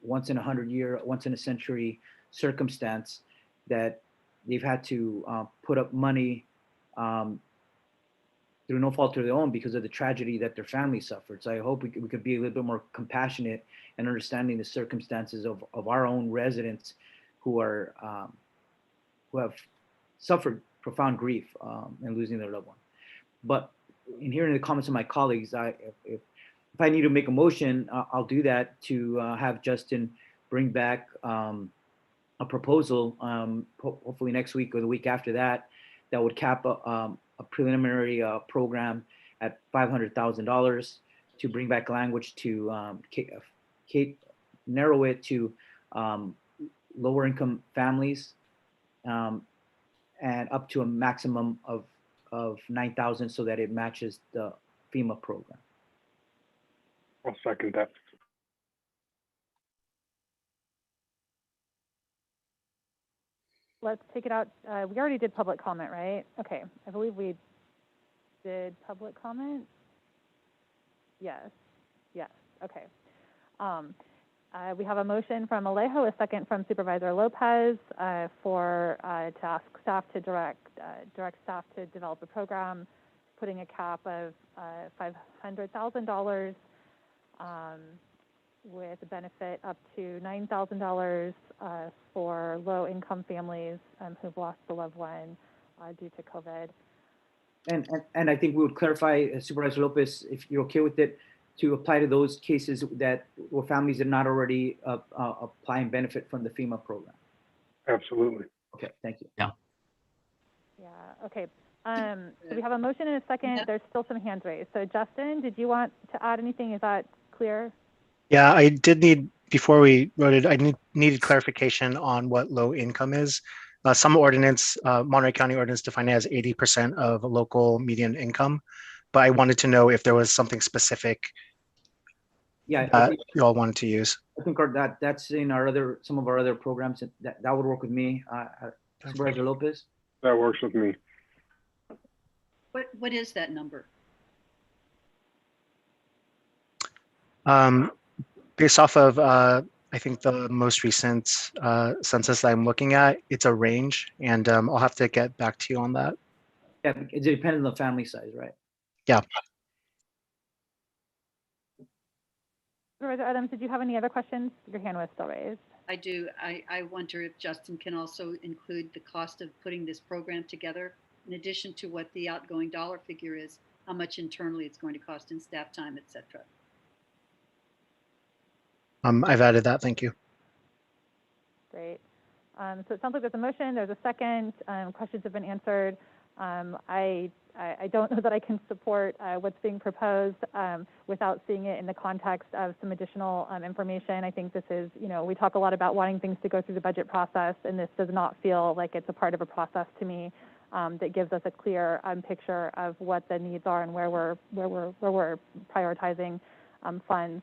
once in 100-year, once in a century circumstance that they've had to put up money through no fault of their own because of the tragedy that their family suffered. So I hope we could be a little bit more compassionate and understanding the circumstances of our own residents who have suffered profound grief and losing their loved one. But in hearing the comments of my colleagues, if I need to make a motion, I'll do that to have Justin bring back a proposal, hopefully next week or the week after that, that would cap a preliminary program at $500,000 to bring back language to narrow it to lower income families and up to a maximum of 9,000 so that it matches the FEMA program. I'll second that. Let's take it out. We already did public comment, right? Okay, I believe we did public comment. Yes, okay. We have a motion from Alejo, a second from Supervisor Lopez to ask staff to direct staff to develop a program, putting a cap of $500,000 with a benefit up to $9,000 for low-income families who've lost a loved one due to COVID. And I think we would clarify, Supervisor Lopez, if you're okay with it, to apply to those cases that where families are not already applying benefit from the FEMA program. Absolutely. Okay, thank you. Yeah. Yeah, okay. So we have a motion and a second. There's still some hands raised. So Justin, did you want to add anything? Is that clear? Yeah, I did need, before we voted, I needed clarification on what low income is. Some ordinance, Monterey County ordinance defined it as 80% of local median income, but I wanted to know if there was something specific that you all wanted to use. I think that's in some of our other programs. That would work with me. Supervisor Lopez? That works with me. What is that number? Based off of, I think the most recent census that I'm looking at, it's a range, and I'll have to get back to you on that. Yeah, it depends on the family size, right? Yeah. Supervisor Adams, did you have any other questions? Your hand was still raised. I do. I wonder if Justin can also include the cost of putting this program together, in addition to what the outgoing dollar figure is, how much internally it's going to cost in staff time, et cetera. I've added that. Thank you. Great. So it sounds like there's a motion. There's a second. Questions have been answered. I don't know that I can support what's being proposed without seeing it in the context of some additional information. I think this is, we talk a lot about wanting things to go through the budget process, and this does not feel like it's a part of a process to me that gives us a clear picture of what the needs are and where we're prioritizing funds.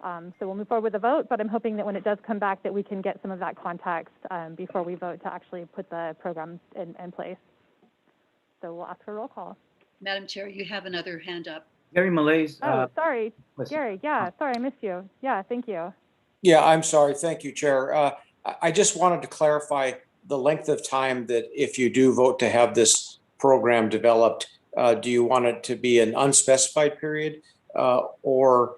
So we'll move forward with the vote, but I'm hoping that when it does come back that we can get some of that context before we vote to actually put the program in place. So we'll ask for a roll call. Madam Chair, you have another hand up. Gary Malays. Oh, sorry, listen. Gary. Yeah, sorry, I missed you. Yeah, thank you. Yeah, I'm sorry. Thank you, Chair. I just wanted to clarify the length of time that if you do vote to have this program developed, do you want it to be an unspecified period or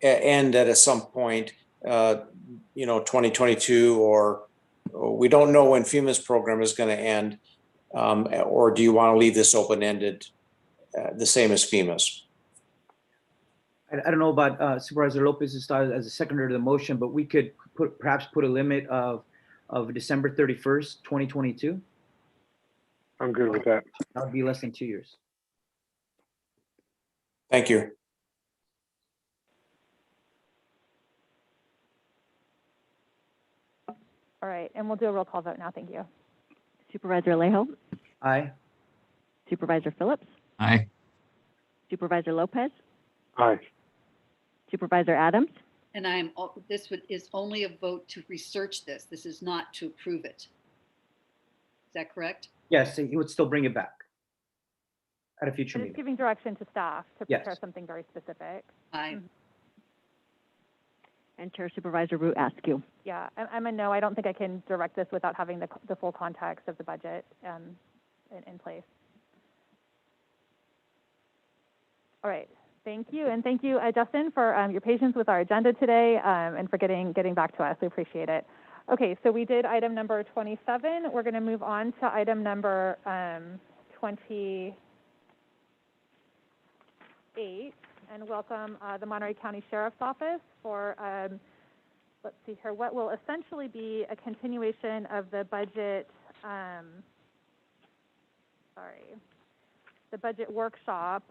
end at some point, 2022, or we don't know when FEMA's program is going to end, or do you want to leave this open-ended, the same as FEMA's? I don't know about Supervisor Lopez's style as a seconder to the motion, but we could perhaps put a limit of December 31st, 2022. I'm good with that. That would be less than 2 years. Thank you. All right, and we'll do a roll call vote now. Thank you. Supervisor Alejo? Aye. Supervisor Phillips? Aye. Supervisor Lopez? Aye. Supervisor Adams? And is only a vote to research this. This is not to approve it. Is that correct? Yes, he would still bring it back at a future But it's meeting. giving direction to staff to Yes. prepare something very specific. Aye. And Chair Supervisor Root Askew? Yeah, I'm a no. I don't think I can direct this without having the full context of the budget in place. All right. Thank you, and thank you, Justin, for your patience with our agenda today and for getting back to us. We appreciate it. Okay, so we did item number 27. We're going to move on to item number 28 and welcome the Monterey County Sheriff's Office for, let's see here, what will essentially be a continuation of the budget, the budget workshop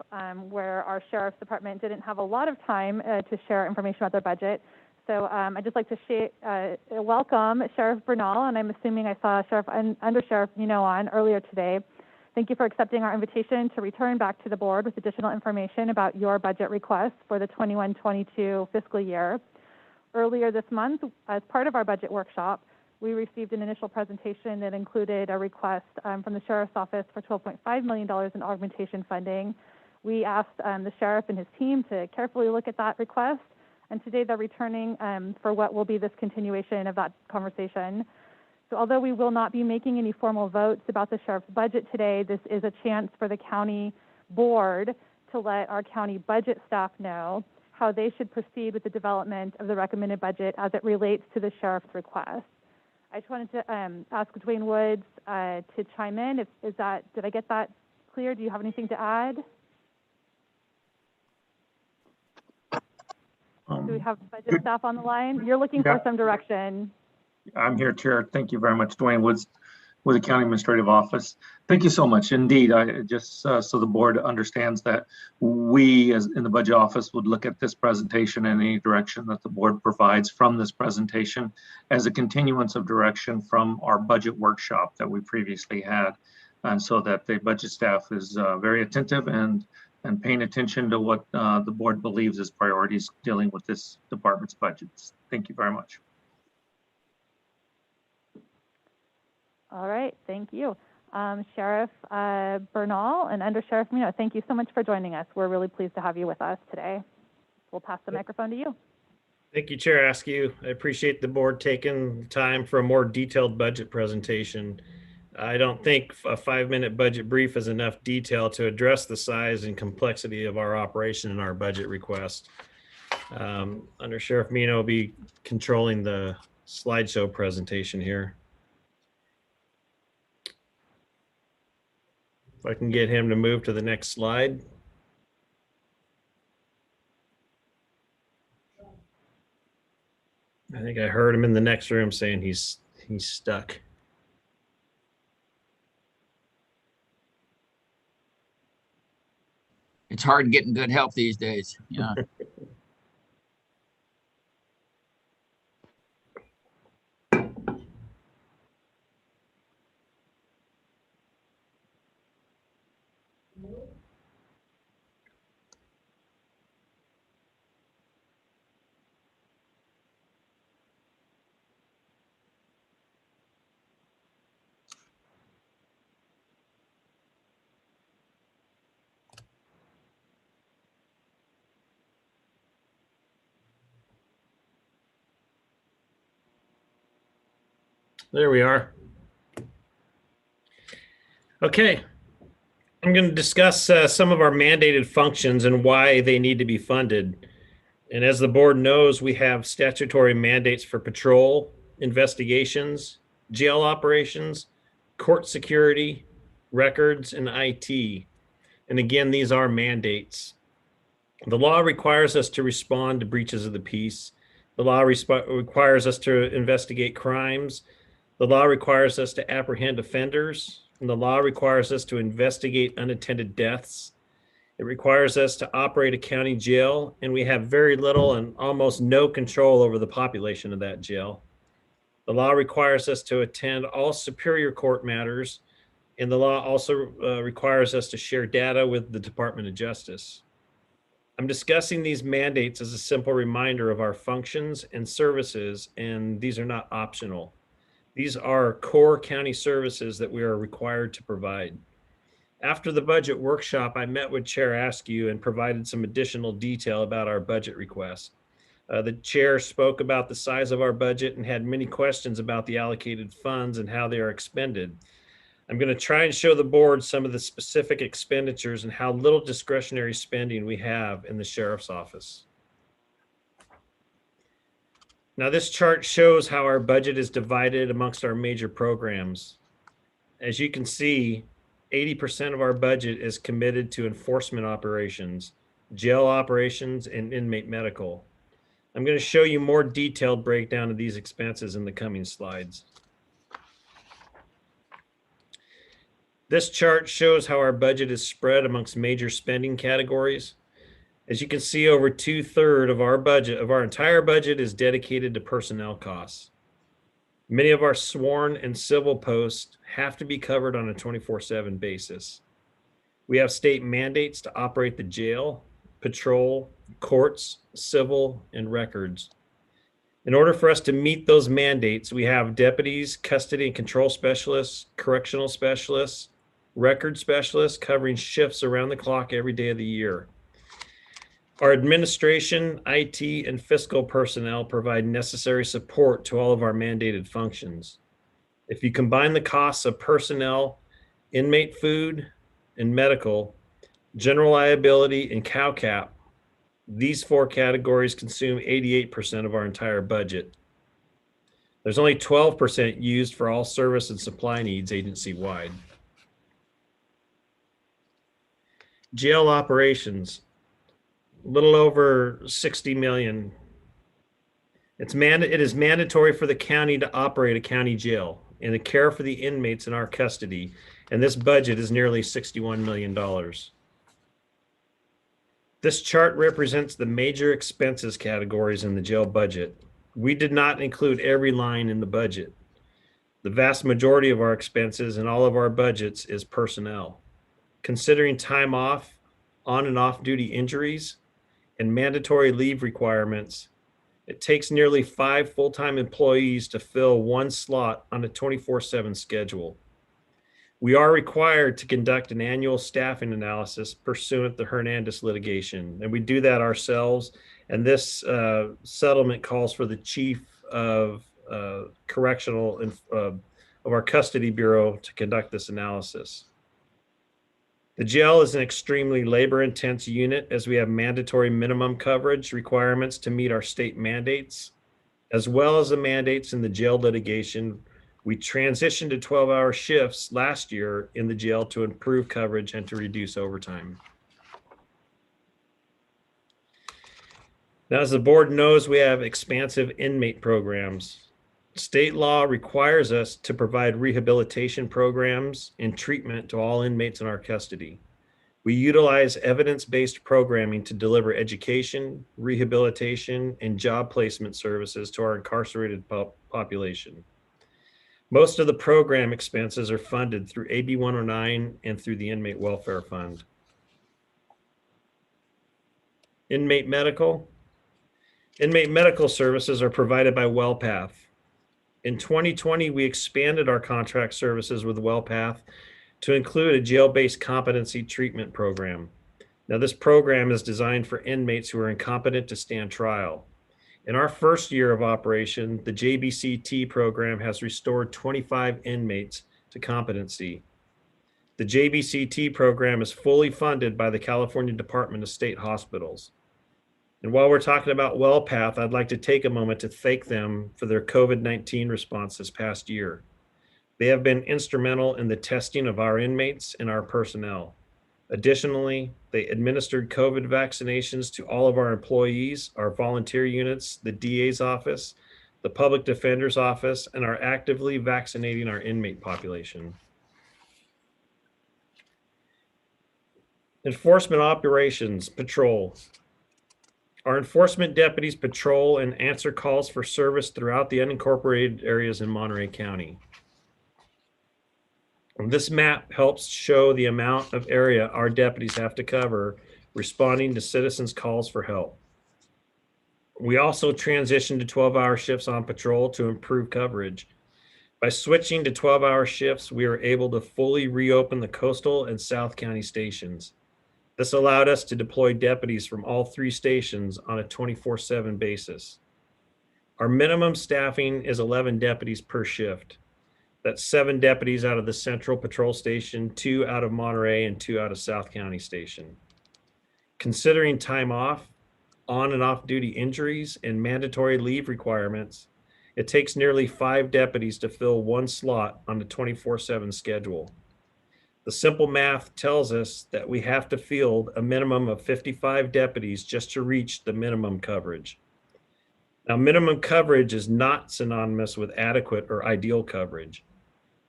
where our Sheriff's Department didn't have a lot of time to share information about their budget. So I'd just like to welcome Sheriff Bernal, and I'm assuming I saw Under Sheriff Mino on earlier today. Thank you for accepting our invitation to return back to the board with additional information about your budget requests for the 21-22 fiscal year. Earlier this month, as part of our budget workshop, we received an initial presentation that included a request from the Sheriff's Office for $12.5 million in augmentation funding. We asked the Sheriff and his team to carefully look at that request, and today they're returning for what will be this continuation of that conversation. So although we will not be making any formal votes about the Sheriff's budget today, this is a chance for the county board to let our county budget staff know how they should proceed with the development of the recommended budget as it relates to the Sheriff's request. I just wanted to ask Dwayne Woods to chime in. Did I get that clear? Do you have anything to add? Do we have budget staff on the line? You're looking for some direction. I'm here, Chair. Thank you very much. Dwayne Woods with the County Administrative Office. Thank you so much. Indeed, I just so the board understands that we, as in the budget office, would look at this presentation and any direction that the board provides from this presentation as a continuance of direction from our budget workshop that we previously had, and so that the budget staff is very attentive and paying attention to what the board believes is priorities dealing with this department's budgets. Thank you very much. All right, thank you. Sheriff Bernal and Under Sheriff Mino, thank you so much for joining us. We're really pleased to have you with us today. We'll pass the microphone to you. Thank you, Chair Askew. I appreciate the board taking time for a more detailed budget presentation. I don't think a 5-minute budget brief is enough detail to address the size and complexity of our operation and our budget request. Under Sheriff Mino will be controlling the slideshow presentation here. If I can get him to move to the next slide. I think I heard him in the next room saying he's stuck. It's hard getting good help these days. Yeah. There we are. Okay. I'm going to discuss some of our mandated functions and why they need to be funded. And as the board knows, we have statutory mandates for patrol, investigations, jail operations, court security, records, and IT. And again, these are mandates. The law requires us to respond to breaches of the peace. The law requires us to investigate crimes. The law requires us to apprehend offenders. And the law requires us to investigate unattended deaths. It requires us to operate a county jail, and we have very little and almost no control over the population of that jail. The law requires us to attend all superior court matters, and the law also requires us to share data with the Department of Justice. I'm discussing these mandates as a simple reminder of our functions and services, and these are not optional. These are core county services that we are required to provide. After the budget workshop, I met with Chair Askew and provided some additional detail about our budget request. The chair spoke about the size of our budget and had many questions about the allocated funds and how they are expended. I'm going to try and show the board some of the specific expenditures and how little discretionary spending we have in the sheriff's office. Now, this chart shows how our budget is divided amongst our major programs. As you can see, 80% of our budget is committed to enforcement operations, jail operations, and inmate medical. I'm going to show you more detailed breakdown of these expenses in the coming slides. This chart shows how our budget is spread amongst major spending categories. As you can see, over 2/3 of our budget, of our entire budget, is dedicated to personnel costs. Many of our sworn and civil posts have to be covered on a 24/7 basis. We have state mandates to operate the jail, patrol, courts, civil, and records. In order for us to meet those mandates, we have deputies, custody and control specialists, correctional specialists, record specialists covering shifts around the clock every day of the year. Our administration, IT, and fiscal personnel provide necessary support to all of our mandated functions. If you combine the costs of personnel, inmate food, and medical, general liability, and cow cap, these four categories consume 88% of our entire budget. There's only 12% used for all service and supply needs agency-wide. Jail operations, a little over 60 million. It is mandatory for the county to operate a county jail and to care for the inmates in our custody, and this budget is nearly $61 million. This chart represents the major expenses categories in the jail budget. We did not include every line in the budget. The vast majority of our expenses in all of our budgets is personnel. Considering time off, on and off duty injuries, and mandatory leave requirements, it takes nearly 5 full-time employees to fill one slot on a 24/7 schedule. We are required to conduct an annual staffing analysis pursuant to Hernandez litigation, and we do that ourselves. And this settlement calls for the chief of correctional of our custody bureau to conduct this analysis. The jail is an extremely labor-intense unit as we have mandatory minimum coverage requirements to meet our state mandates, as well as the mandates in the jail litigation. We transitioned to 12-hour shifts last year in the jail to improve coverage and to reduce overtime. Now, as the board knows, we have expansive inmate programs. State law requires us to provide rehabilitation programs and treatment to all inmates in our custody. We utilize evidence-based programming to deliver education, rehabilitation, and job placement services to our incarcerated population. Most of the program expenses are funded through AB 109 and through the Inmate Welfare Fund. Inmate medical. Inmate medical services are provided by WellPath. In 2020, we expanded our contract services with WellPath to include a jail-based competency treatment program. Now, this program is designed for inmates who are incompetent to stand trial. In our first year of operation, the JBCT program has restored 25 inmates to competency. The JBCT program is fully funded by the California Department of State Hospitals. And while we're talking about WellPath, I'd like to take a moment to thank them for their COVID-19 response this past year. They have been instrumental in the testing of our inmates and our personnel. Additionally, they administered COVID vaccinations to all of our employees, our volunteer units, the DA's office, the public defender's office, and are actively vaccinating our inmate population. Enforcement operations, patrol. Our enforcement deputies patrol and answer calls for service throughout the unincorporated areas in Monterey County. This map helps show the amount of area our deputies have to cover responding to citizens' calls for help. We also transitioned to 12-hour shifts on patrol to improve coverage. By switching to 12-hour shifts, we were able to fully reopen the coastal and South County stations. This allowed us to deploy deputies from all 3 stations on a 24/7 basis. Our minimum staffing is 11 deputies per shift. That's 7 deputies out of the Central Patrol Station, 2 out of Monterey, and 2 out of South County Station. Considering time off, on and off duty injuries, and mandatory leave requirements, it takes nearly 5 deputies to fill 1 slot on the 24/7 schedule. The simple math tells us that we have to field a minimum of 55 deputies just to reach the minimum coverage. Now, minimum coverage is not synonymous with adequate or ideal coverage.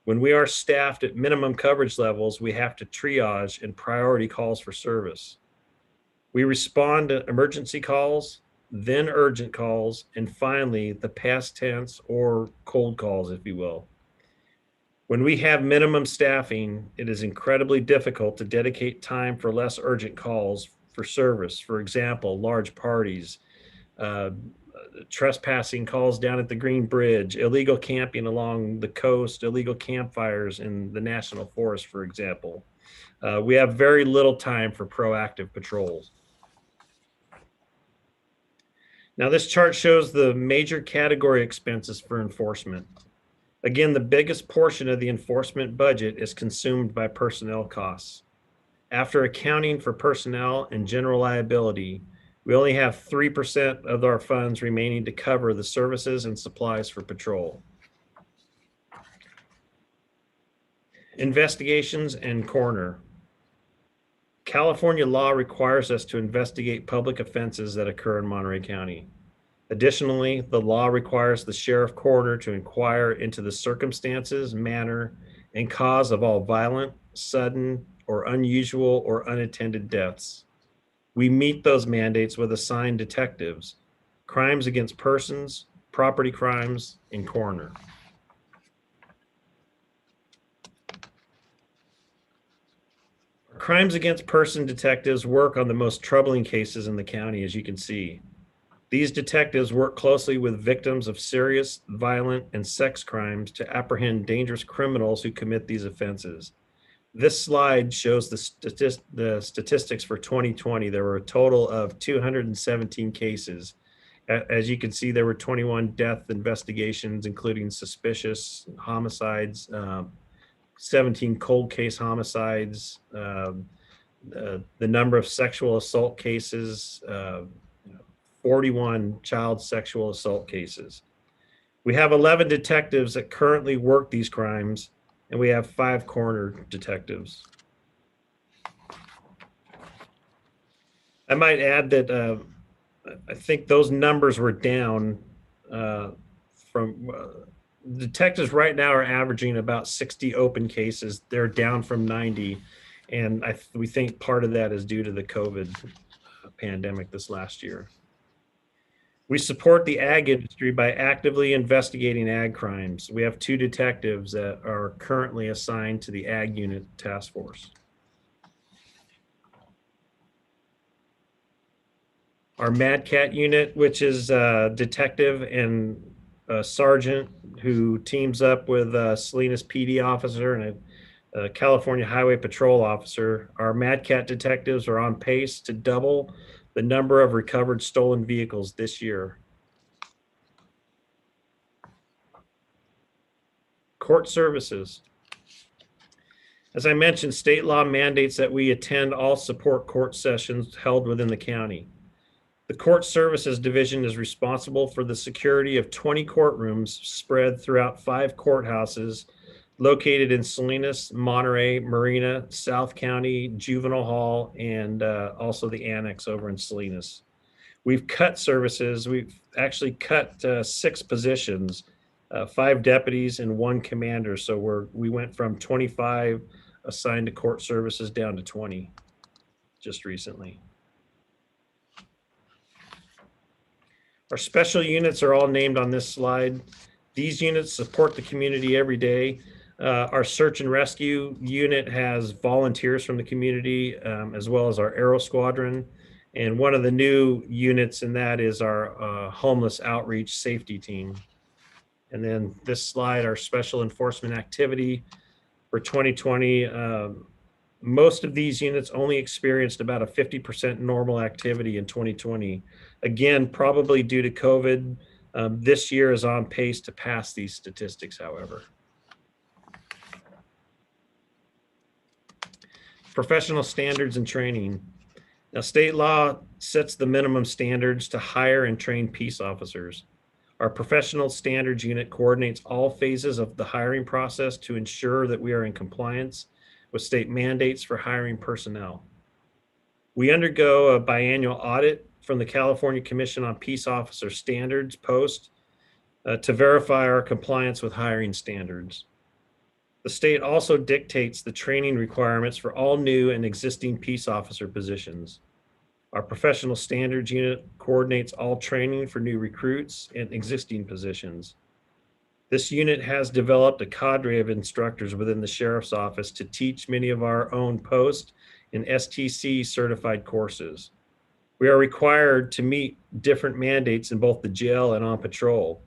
When we are staffed at minimum coverage levels, we have to triage and priority calls for service. We respond to emergency calls, then urgent calls, and finally the past tense or cold calls, if you will. When we have minimum staffing, it is incredibly difficult to dedicate time for less urgent calls for service. For example, large parties, trespassing calls down at the Green Bridge, illegal camping along the coast, illegal campfires in the National Forest, for example. We have very little time for proactive patrols. Now, this chart shows the major category expenses for enforcement. Again, the biggest portion of the enforcement budget is consumed by personnel costs. After accounting for personnel and general liability, we only have 3% of our funds remaining to cover the services and supplies for patrol. Investigations and coroner. California law requires us to investigate public offenses that occur in Monterey County. Additionally, the law requires the sheriff coroner to inquire into the circumstances, manner, and cause of all violent, sudden, or unusual or unattended deaths. We meet those mandates with assigned detectives, crimes against persons, property crimes, and coroner. Crimes against person detectives work on the most troubling cases in the county, as you can see. These detectives work closely with victims of serious, violent, and sex crimes to apprehend dangerous criminals who commit these offenses. This slide shows the statistics for 2020. There were a total of 217 cases. As you can see, there were 21 death investigations, including suspicious homicides, 17 cold case homicides, the number of sexual assault cases, 41 child sexual assault cases. We have 11 detectives that currently work these crimes, and we have 5 coroner detectives. I might add that I think those numbers were down from detectives right now are averaging about 60 open cases. They're down from 90. And we think part of that is due to the COVID pandemic this last year. We support the ag industry by actively investigating ag crimes. We have 2 detectives that are currently assigned to the ag unit task force. Our Mad Cat unit, which is a detective and a sergeant who teams up with a Salinas PD officer and a California Highway Patrol officer. Our Mad Cat detectives are on pace to double the number of recovered stolen vehicles this year. Court services. As I mentioned, state law mandates that we attend all support court sessions held within the county. The Court Services Division is responsible for the security of 20 courtrooms spread throughout 5 courthouses located in Salinas, Monterey, Marina, South County, Juvenile Hall, and also the annex over in Salinas. We've cut services. We've actually cut 6 positions, 5 deputies and 1 commander. So we went from 25 assigned to court services down to 20 just recently. Our special units are all named on this slide. These units support the community every day. Our search and rescue unit has volunteers from the community, as well as our Aero Squadron. And one of the new units in that is our homeless outreach safety team. And then this slide, our special enforcement activity for 2020. Most of these units only experienced about a 50% normal activity in 2020. Again, probably due to COVID. This year is on pace to pass these statistics, however. Professional standards and training. Now, state law sets the minimum standards to hire and train peace officers. Our professional standards unit coordinates all phases of the hiring process to ensure that we are in compliance with state mandates for hiring personnel. We undergo a biannual audit from the California Commission on Peace Officer Standards post to verify our compliance with hiring standards. The state also dictates the training requirements for all new and existing peace officer positions. Our professional standards unit coordinates all training for new recruits and existing positions. This unit has developed a cadre of instructors within the sheriff's office to teach many of our own post and STC certified courses. We are required to meet different mandates in both the jail and on patrol.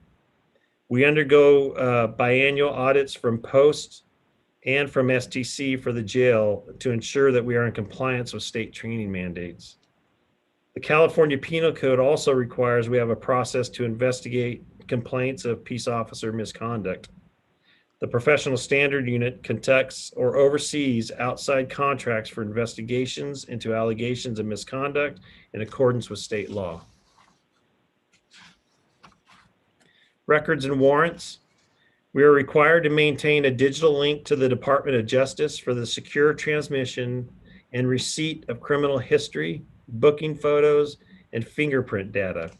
We undergo biannual audits from post and from STC for the jail to ensure that we are in compliance with state training mandates. The California Penal Code also requires we have a process to investigate complaints of peace officer misconduct. The professional standard unit conducts or oversees outside contracts for investigations into allegations of misconduct in accordance with state law. Records and warrants. We are required to maintain a digital link to the Department of Justice for the secure transmission and receipt of criminal history, booking photos, and fingerprint data.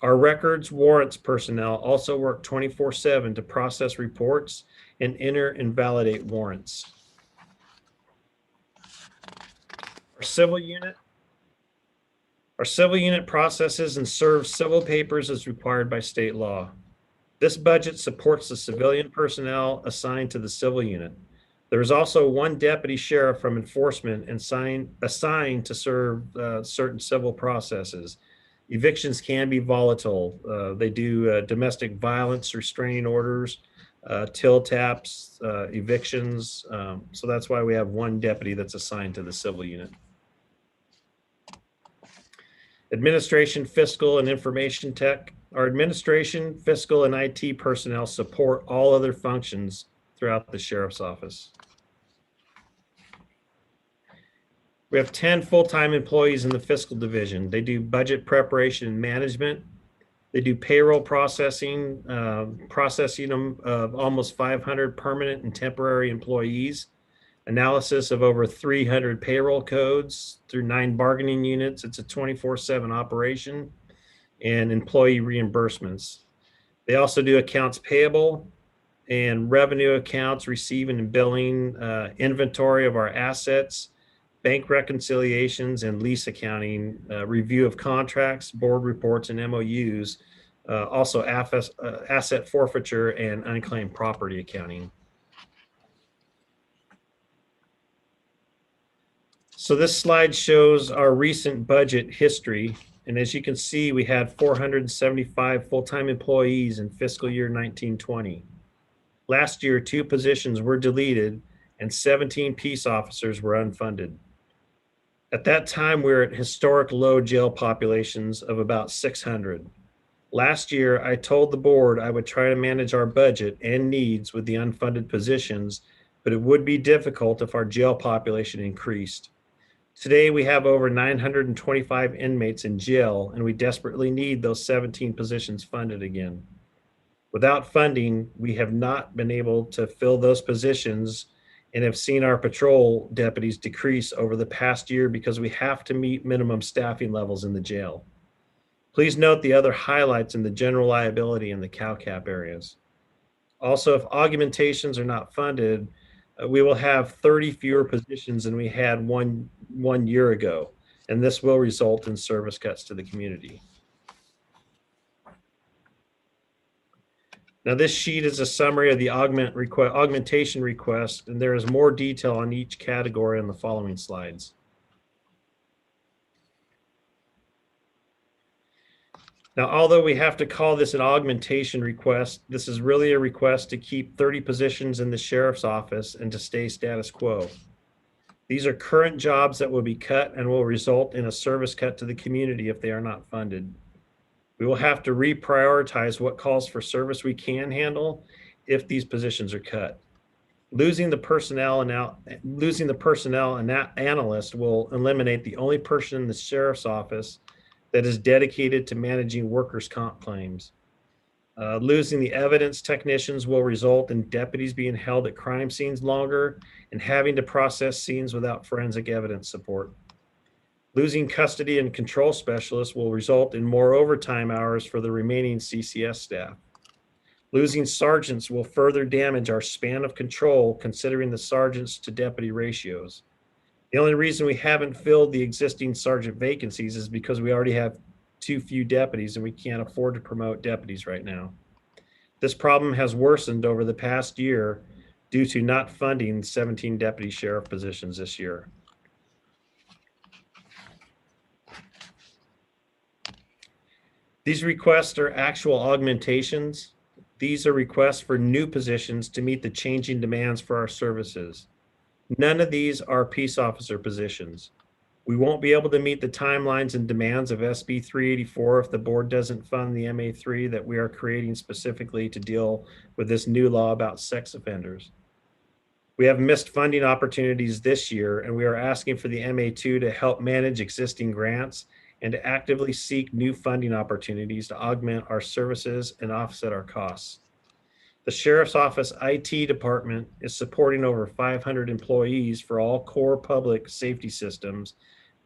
Our records warrants personnel also work 24/7 to process reports and enter and validate warrants. Our civil unit processes and serves civil papers as required by state law. This budget supports the civilian personnel assigned to the civil unit. There is also 1 deputy sheriff from enforcement and assigned to serve certain civil processes. Evictions can be volatile. They do domestic violence restraining orders, till taps, evictions. So that's why we have 1 deputy that's assigned to the civil unit. Administration, fiscal, and information tech. Our administration, fiscal, and IT personnel support all other functions throughout the sheriff's office. We have 10 full-time employees in the fiscal division. They do budget preparation and management. They do payroll processing, processing of almost 500 permanent and temporary employees, analysis of over 300 payroll codes through 9 bargaining units. It's a 24/7 operation, and employee reimbursements. They also do accounts payable and revenue accounts, receiving and billing, inventory of our assets, bank reconciliations and lease accounting, review of contracts, board reports and MOUs, also asset forfeiture and unclaimed property accounting. So this slide shows our recent budget history. And as you can see, we had 475 full-time employees in fiscal year 1920. Last year, 2 positions were deleted and 17 peace officers were unfunded. At that time, we were at historic low jail populations of about 600. Last year, I told the board I would try to manage our budget and needs with the unfunded positions, but it would be difficult if our jail population increased. Today, we have over 925 inmates in jail, and we desperately need those 17 positions funded again. Without funding, we have not been able to fill those positions and have seen our patrol deputies decrease over the past year because we have to meet minimum staffing levels in the jail. Please note the other highlights in the general liability and the CalCap areas. Also, if augmentations are not funded, we will have 30 fewer positions than we had one year ago, and this will result in service cuts to the community. Now, this sheet is a summary of the augmentation request, and there is more detail on each category on the following slides. Now, although we have to call this an augmentation request, this is really a request to keep 30 positions in the sheriff's office and to stay status quo. These are current jobs that will be cut and will result in a service cut to the community if they are not funded. We will have to reprioritize what calls for service we can handle if these positions are cut. Losing the personnel and analyst will eliminate the only person in the sheriff's office that is dedicated to managing workers' comp claims. Losing the evidence technicians will result in deputies being held at crime scenes longer and having to process scenes without forensic evidence support. Losing custody and control specialists will result in more overtime hours for the remaining CCS staff. Losing sergeants will further damage our span of control considering the sergeants to deputy ratios. The only reason we haven't filled the existing sergeant vacancies is because we already have too few deputies and we can't afford to promote deputies right now. This problem has worsened over the past year due to not funding 17 deputy sheriff positions this year. These requests are actual augmentations. These are requests for new positions to meet the changing demands for our services. None of these are peace officer positions. We won't be able to meet the timelines and demands of SB 384 if the board doesn't fund the MA3 that we are creating specifically to deal with this new law about sex offenders. We have missed funding opportunities this year, and we are asking for the MA2 to help manage existing grants and to actively seek new funding opportunities to augment our services and offset our costs. The Sheriff's Office IT department is supporting over 500 employees for all core public safety systems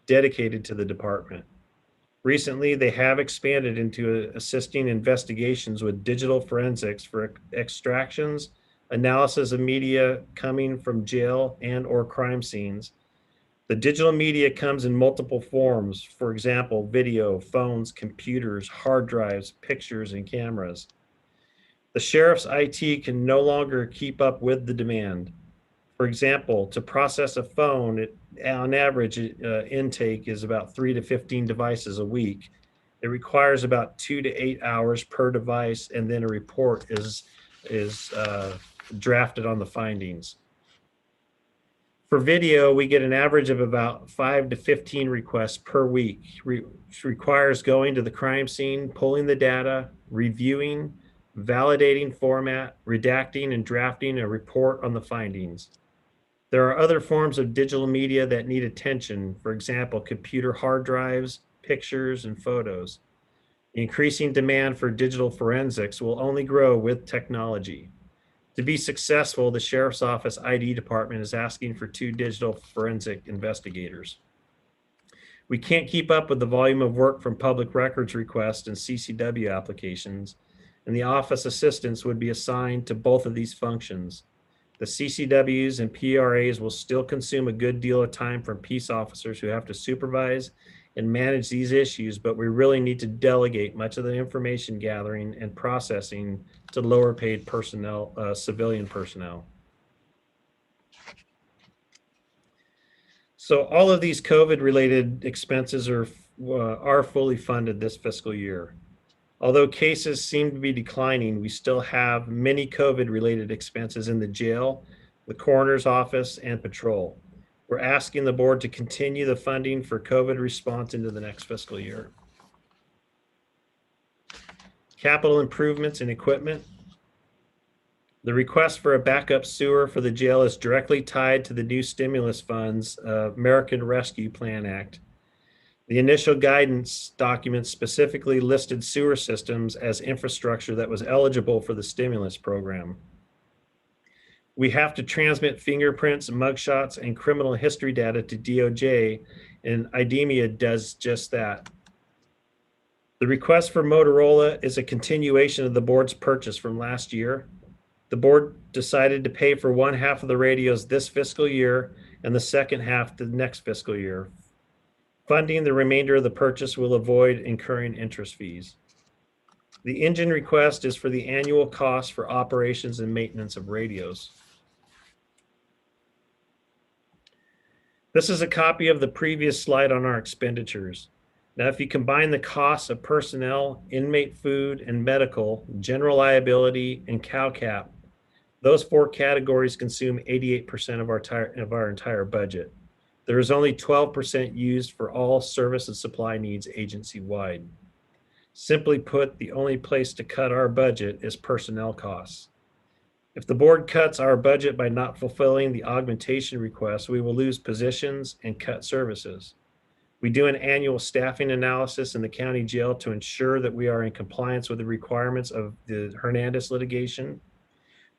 dedicated to the department. Recently, they have expanded into assisting investigations with digital forensics for extractions, analysis of media coming from jail and or crime scenes. The digital media comes in multiple forms, for example, video, phones, computers, hard drives, pictures, and cameras. The sheriff's IT can no longer keep up with the demand. For example, to process a phone, on average, intake is about 3 to 15 devices a week. It requires about 2 to 8 hours per device, and then a report is drafted on the findings. For video, we get an average of about 5 to 15 requests per week, which requires going to the crime scene, pulling the data, reviewing, validating format, redacting, and drafting a report on the findings. There are other forms of digital media that need attention, for example, computer hard drives, pictures, and photos. The increasing demand for digital forensics will only grow with technology. To be successful, the Sheriff's Office ID department is asking for 2 digital forensic investigators. We can't keep up with the volume of work from public records requests and CCW applications, and the office assistants would be assigned to both of these functions. The CCWs and PRAs will still consume a good deal of time from peace officers who have to supervise and manage these issues, but we really need to delegate much of the information gathering and processing to lower paid personnel, civilian personnel. So all of these COVID-related expenses are fully funded this fiscal year. Although cases seem to be declining, we still have many COVID-related expenses in the jail, the coroner's office, and patrol. We're asking the board to continue the funding for COVID response into the next fiscal year. capital improvements and equipment. The request for a backup sewer for the jail is directly tied to the new stimulus funds, American Rescue Plan Act. The initial guidance document specifically listed sewer systems as infrastructure that was eligible for the stimulus program. We have to transmit fingerprints, mugshots, and criminal history data to DOJ, and IDEMIA does just that. The request for Motorola is a continuation of the board's purchase from last year. The board decided to pay for one half of the radios this fiscal year and the second half the next fiscal year. Funding the remainder of the purchase will avoid incurring interest fees. The engine request is for the annual cost for operations and maintenance of radios. This is a copy of the previous slide on our expenditures. Now, if you combine the costs of personnel, inmate food, and medical, general liability, and CalCap, those four categories consume 88% of our entire budget. There is only 12% used for all service and supply needs agency-wide. Simply put, the only place to cut our budget is personnel costs. If the board cuts our budget by not fulfilling the augmentation request, we will lose positions and cut services. We do an annual staffing analysis in the county jail to ensure that we are in compliance with the requirements of the Hernandez litigation.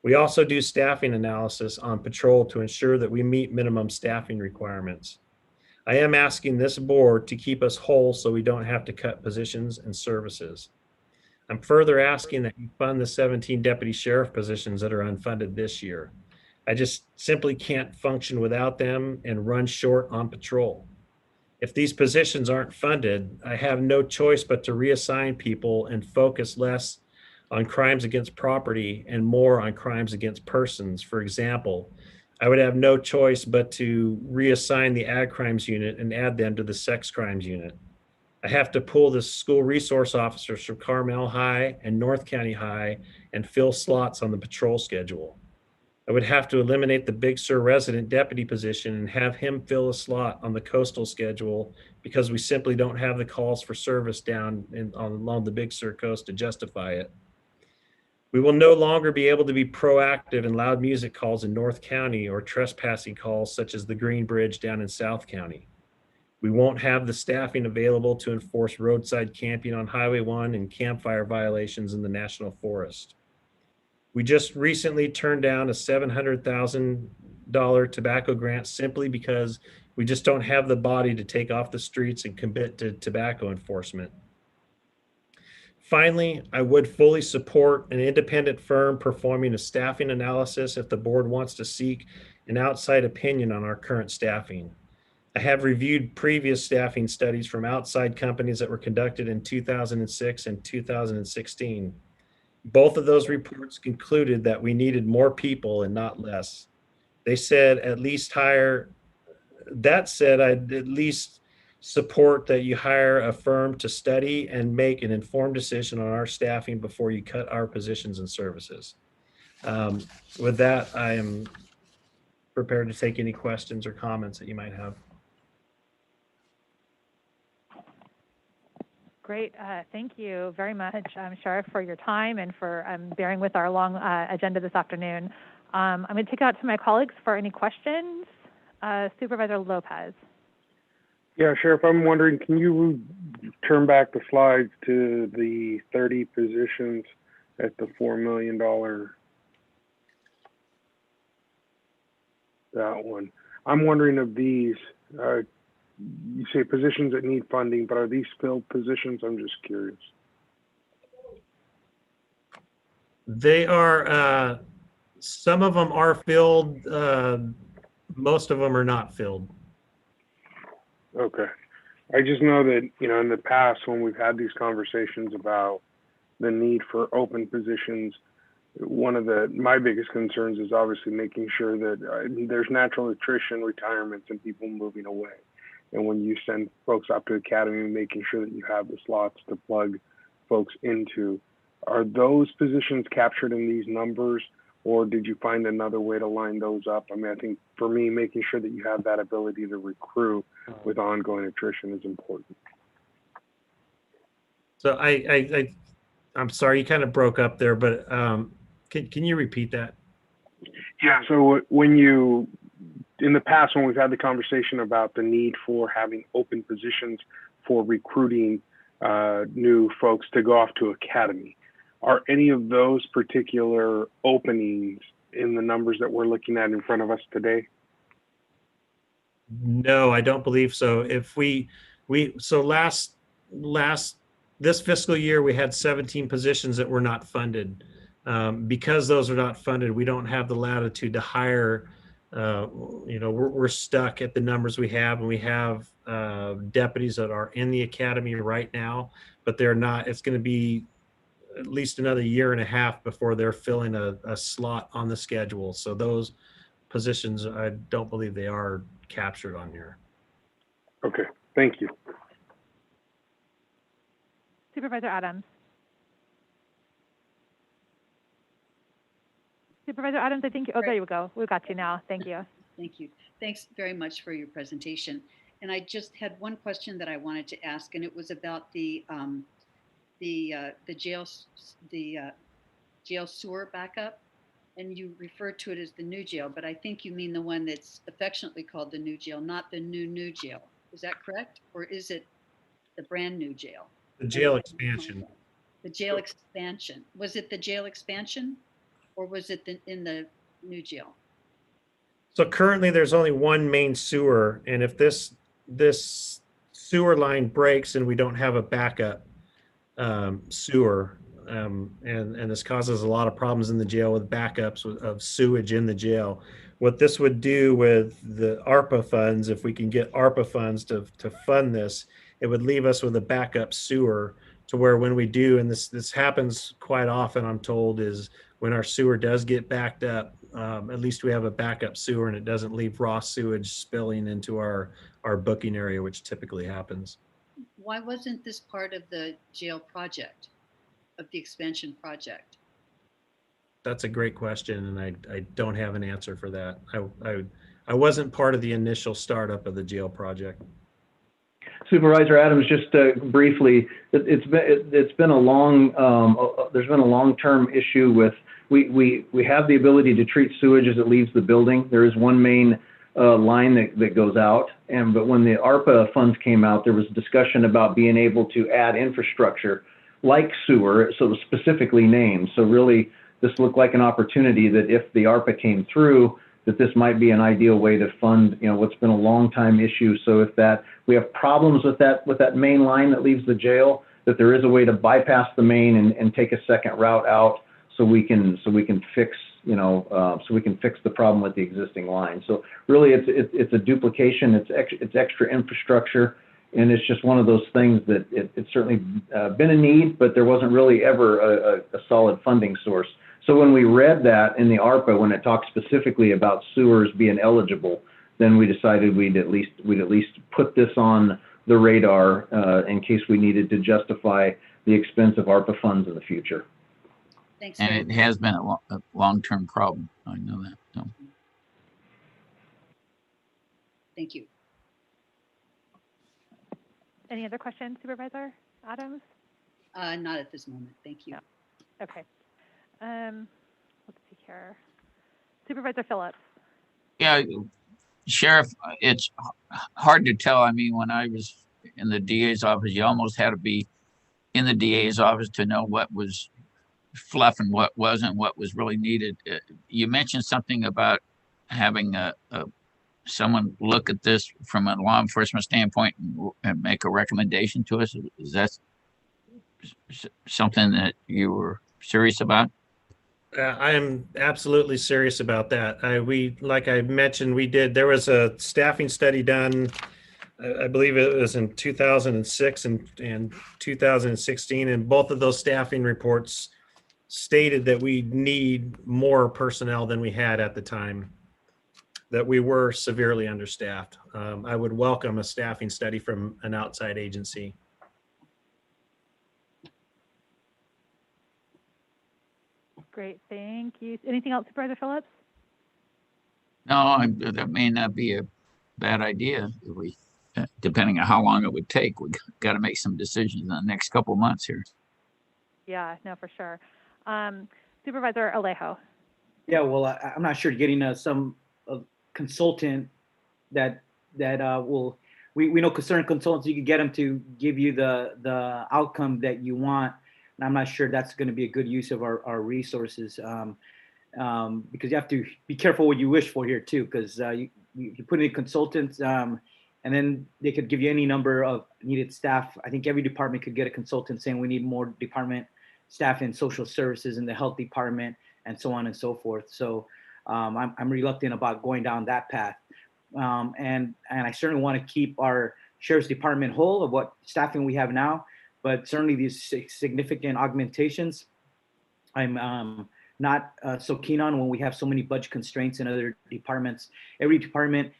We also do staffing analysis on patrol to ensure that we meet minimum staffing requirements. I am asking this board to keep us whole so we don't have to cut positions and services. I'm further asking that you fund the 17 deputy sheriff positions that are unfunded this year. I just simply can't function without them and run short on patrol. If these positions aren't funded, I have no choice but to reassign people and focus less on crimes against property and more on crimes against persons. For example, I would have no choice but to reassign the ag crimes unit and add them to the sex crimes unit. I have to pull the school resource officers from Carmel High and North County High and fill slots on the patrol schedule. I would have to eliminate the Big Sur resident deputy position and have him fill a slot on the coastal schedule because we simply don't have the calls for service down along the Big Sur coast to justify it. We will no longer be able to be proactive in loud music calls in North County or trespassing calls such as the Green Bridge down in South County. We won't have the staffing available to enforce roadside camping on Highway 1 and campfire violations in the National Forest. We just recently turned down a $700,000 tobacco grant simply because we just don't have the body to take off the streets and commit to tobacco enforcement. Finally, I would fully support an independent firm performing a staffing analysis if the board wants to seek an outside opinion on our current staffing. I have reviewed previous staffing studies from outside companies that were conducted in 2006 and 2016. Both of those reports concluded that we needed more people and not less. They said at least hire, that said, I'd at least support that you hire a firm to study and make an informed decision on our staffing before you cut our positions and services. With that, I am prepared to take any questions or comments that you might have. Great. Thank you very much, Sheriff, for your time and for bearing with our long agenda this afternoon. I'm going to take it out to my colleagues for any questions. Supervisor Lopez. Yeah, Sheriff, I'm wondering, can you turn back the slides to the 30 positions at the $4 million? That one. I'm wondering of these, you say positions that need funding, but are these filled positions? I'm just curious. They are, some of them are filled, most of them are not filled. Okay. I just know that, you know, in the past when we've had these conversations about the need for open positions, one of my biggest concerns is obviously making sure that there's natural attrition, retirements, and people moving away. And when you send folks up to academy, making sure that you have the slots to plug folks into. Are those positions captured in these numbers, or did you find another way to line those up? I mean, I think for me, making sure that you have that ability to recruit with ongoing attrition is important. So I I'm sorry, you kind of broke up there, but can you repeat that? Yeah, so when you, in the past, when we've had the conversation about the need for having open positions for recruiting new folks to go off to academy, are any of those particular openings in the numbers that we're looking at in front of us today? No, I don't believe so. If so last this fiscal year, we had 17 positions that were not funded. Because those are not funded, we don't have the latitude to hire. We're stuck at the numbers we have, and we have deputies that are in the academy right now, but they're not. It's going to be at least another year and a half before they're filling a slot on the schedule. So those positions, I don't believe they are captured on here. Okay, thank you. Supervisor Adams. Supervisor Adams, I think, oh, there you go. We got you now. Thank you. Thank you. Thanks very much for your presentation. And I just had one question that I wanted to ask, and it was about the jail sewer backup. And you referred to it as the new jail, but I think you mean the one that's affectionately called the new jail, not the new jail. Is that correct? Or is it the brand new jail? The jail expansion. The jail expansion. Was it the jail expansion, or was it in the new jail? So currently there's only one main sewer, and if this sewer line breaks and we don't have a backup sewer, and this causes a lot of problems in the jail with backups of sewage in the jail. What this would do with the ARPA funds, if we can get ARPA funds to fund this, it would leave us with a backup sewer to where when we do, and this happens quite often, I'm told, is when our sewer does get backed up, at least we have a backup sewer and it doesn't leave raw sewage spilling into our booking area, which typically happens. Why wasn't this part of the jail project, of the expansion project? That's a great question, and I don't have an answer for that. I wasn't part of the initial startup of the jail project. Supervisor Adams, just briefly, it's been a long there's been a long-term issue with we have the ability to treat sewage as it leaves the building. There is one main line that goes out, but when the ARPA funds came out, there was discussion about being able to add infrastructure like sewer, so it was specifically named. So really, this looked like an opportunity that if the ARPA came through, that this might be an ideal way to fund, what's been a long time issue. So if we have problems with that main line that leaves the jail, that there is a way to bypass the main and take a second route out, so we can fix the problem with the existing line. So really, it's a duplication. It's extra infrastructure. And it's just one of those things that it's certainly been a need, but there wasn't really ever a solid funding source. So when we read that in the ARPA, when it talks specifically about sewers being eligible, then we decided we'd at least put this on the radar in case we needed to justify the expense of ARPA funds in the future. Thanks. And it has been a long-term problem. I know that. So. Thank you. Any other questions, Supervisor Adams? Not at this moment. Thank you. No. Okay. Let's see here. Supervisor Phillips. Yeah, Sheriff, it's hard to tell. I mean, when I was in the DA's office, you almost had to be in the DA's office to know what was fluff and what wasn't, what was really needed. You mentioned something about having someone look at this from a law enforcement standpoint and make a recommendation to us. Is that something that you were serious about? I am absolutely serious about that. Like I mentioned, there was a staffing study done, I believe it was in 2006 and 2016, and both of those staffing reports stated that we need more personnel than we had at the time, that we were severely understaffed. I would welcome a staffing study from an outside agency. Great, thank you. Anything else, Supervisor Phillips? No, that may not be a bad idea. Depending on how long it would take, we got to make some decisions in the next couple of months here. Yeah, no, for sure. Supervisor Alejo. Yeah, well, I'm not sure getting some consultant that will. We know certain consultants, you can get them to give you the outcome that you want, and I'm not sure that's going to be a good use of our resources, because you have to be careful what you wish for here too, because you put in consultants, and then they could give you any number of needed staff. I think every department could get a consultant saying we need more department staff in social services in the health department, and so on and so forth. So I'm reluctant about going down that path. And I certainly want to keep our sheriff's department whole of what staffing we have now, but certainly these significant augmentations, I'm not so keen on when we have so many budget constraints in other departments. Every department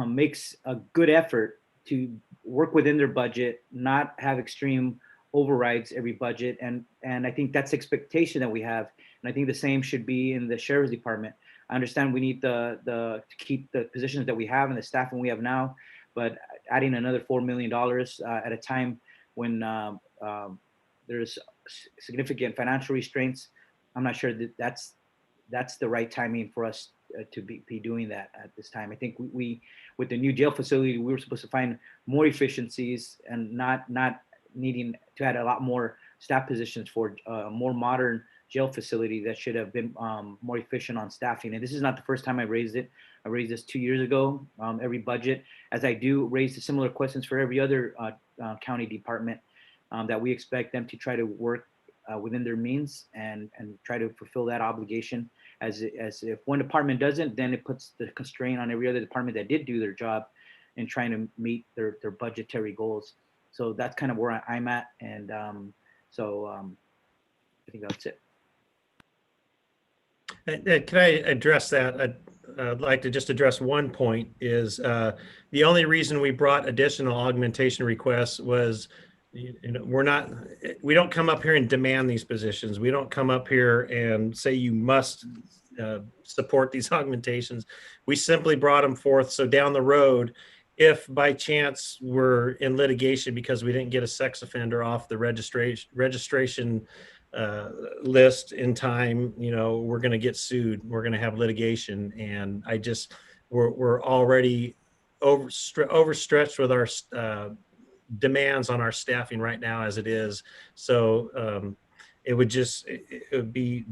makes a good effort to work within their budget, not have extreme overrides every budget, and I think that's the expectation that we have, and I think the same should be in the sheriff's department. I understand we need to keep the positions that we have and the staffing we have now, but adding another $4 million at a time when there's significant financial restraints, I'm not sure that that's the right timing for us to be doing that at this time. I think we with the new jail facility, we were supposed to find more efficiencies and not needing to add a lot more staff positions for a more modern jail facility that should have been more efficient on staffing. And this is not the first time I raised it. I raised this 2 years ago, every budget, as I do raise the similar questions for every other county department, that we expect them to try to work within their means and try to fulfill that obligation. As if one department doesn't, then it puts the constraint on every other department that did do their job in trying to meet their budgetary goals. So that's kind of where I'm at. And I think that's it. Can I address that? I'd like to just address one point is the only reason we brought additional augmentation requests was, we don't come up here and demand these positions. We don't come up here and say you must support these augmentations. We simply brought them forth so down the road, if by chance we're in litigation because we didn't get a sex offender off the registration list in time, we're going to get sued. We're going to have litigation, and we're already overstretched with our demands on our staffing right now as it is. So it would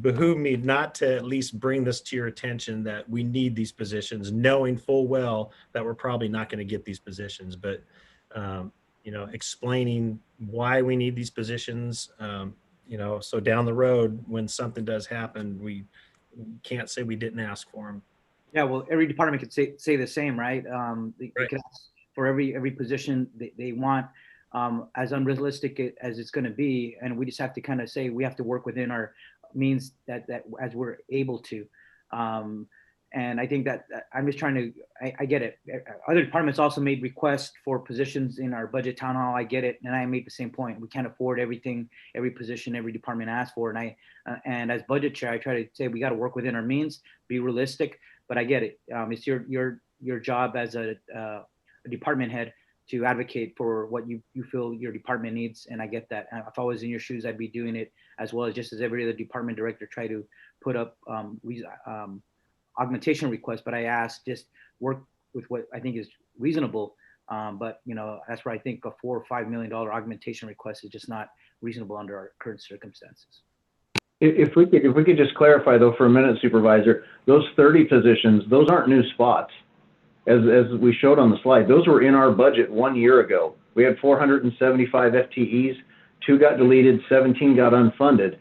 behoove me not to at least bring this to your attention that we need these positions, knowing full well that we're probably not going to get these positions, but explaining why we need these positions. So down the road, when something does happen, we can't say we didn't ask for them. Yeah, well, every department could say the same, right? They Right. could ask for every position they want, as unrealistic as it's going to be, and we just have to kind of say we have to work within our means that as we're able to. And I think that I'm just trying to, I get it. Other departments also made requests for positions in our budget town hall. I get it. And I made the same point. We can't afford everything, every position, every department asked for. And as budget chair, I try to say we got to work within our means, be realistic, but I get it. It's your job as a department head to advocate for what you feel your department needs. And I get that. If I was in your shoes, I'd be doing it as well as just as every other department director try to put up augmentation request, but I asked just work with what I think is reasonable. But that's where I think a $4 or $5 million augmentation request is just not reasonable under our current circumstances. If we could just clarify though for a minute, Supervisor, those 30 positions, those aren't new spots. As we showed on the slide, those were in our budget 1 year ago. We had 475 FTEs, 2 got deleted, 17 got unfunded,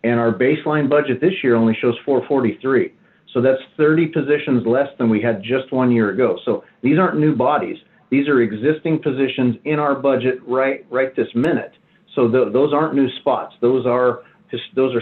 and our baseline budget this year only shows 443. So that's 30 positions less than we had just 1 year ago. So these aren't new bodies. These are existing positions in our budget right this minute. So those aren't new spots. Those are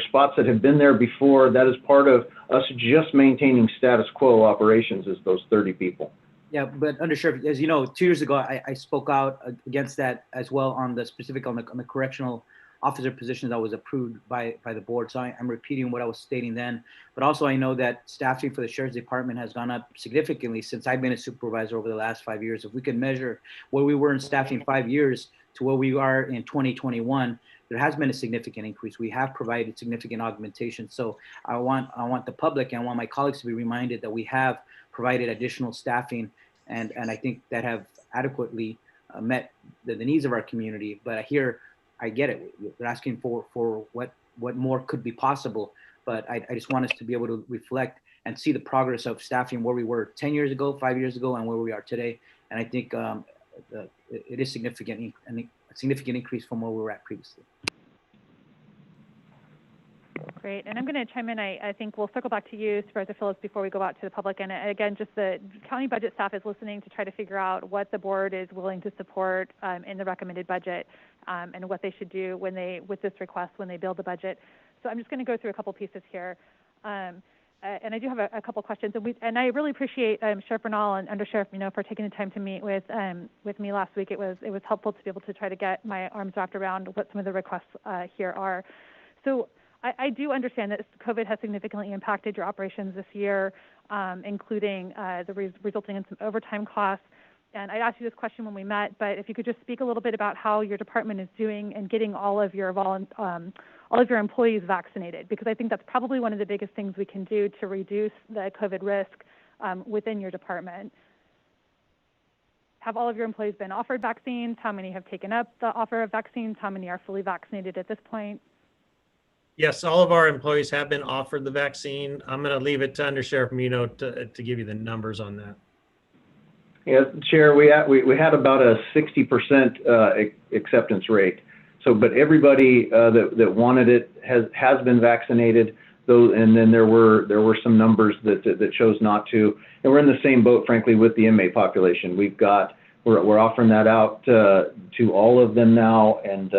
spots that have been there before. That is part of us just maintaining status quo operations, is those 30 people. Yeah, but Undersheriff, as you know, 2 years ago, I spoke out against that as well on the specific on the correctional officer position that was approved by the board. So I'm repeating what I was stating then. But also I know that staffing for the Sheriff's Department has gone up significantly since I've been a supervisor over the last 5 years. If we could measure where we were in staffing 5 years to where we are in 2021, there has been a significant increase. We have provided significant augmentation. So I want the public and I want my colleagues to be reminded that we have provided additional staffing, and I think that have adequately met the needs of our community. But I get it. They're asking for what more could be possible. But I just want us to be able to reflect and see the progress of staffing where we were 10 years ago, 5 years ago, and where we are today. And I think it is significant, a significant increase from where we were at previously. Great, and I'm going to chime in. I think we'll circle back to you, Supervisor Phillips, before we go out to the public. And again, just the county budget staff is listening to try to figure out what the board is willing to support in the recommended budget, and what they should do with this request when they build the budget. So I'm just going to go through a couple pieces here. And I do have a couple questions, and I really appreciate Sheriff Bernal and Under Sheriff Mino for taking the time to meet with me last week. It was helpful to be able to try to get my arms wrapped around what some of the requests here are. So I do understand that COVID has significantly impacted your operations this year, including resulting in some overtime costs. And I asked you this question when we met, but if you could just speak a little bit about how your department is doing and getting all of your employees vaccinated, because I think that's probably one of the biggest things we can do to reduce the COVID risk within your department. Have all of your employees been offered vaccines? How many have taken up the offer of vaccines? How many are fully vaccinated at this point? Yes, all of our employees have been offered the vaccine. I'm going to leave it to Under Sheriff Mino to give you the numbers on that. Yeah, Chair, we had about a 60% acceptance rate. So, but everybody that wanted it has been vaccinated. And then there were some numbers that chose not to. And we're in the same boat, frankly, with the inmate population. We're offering that out to all of them now, and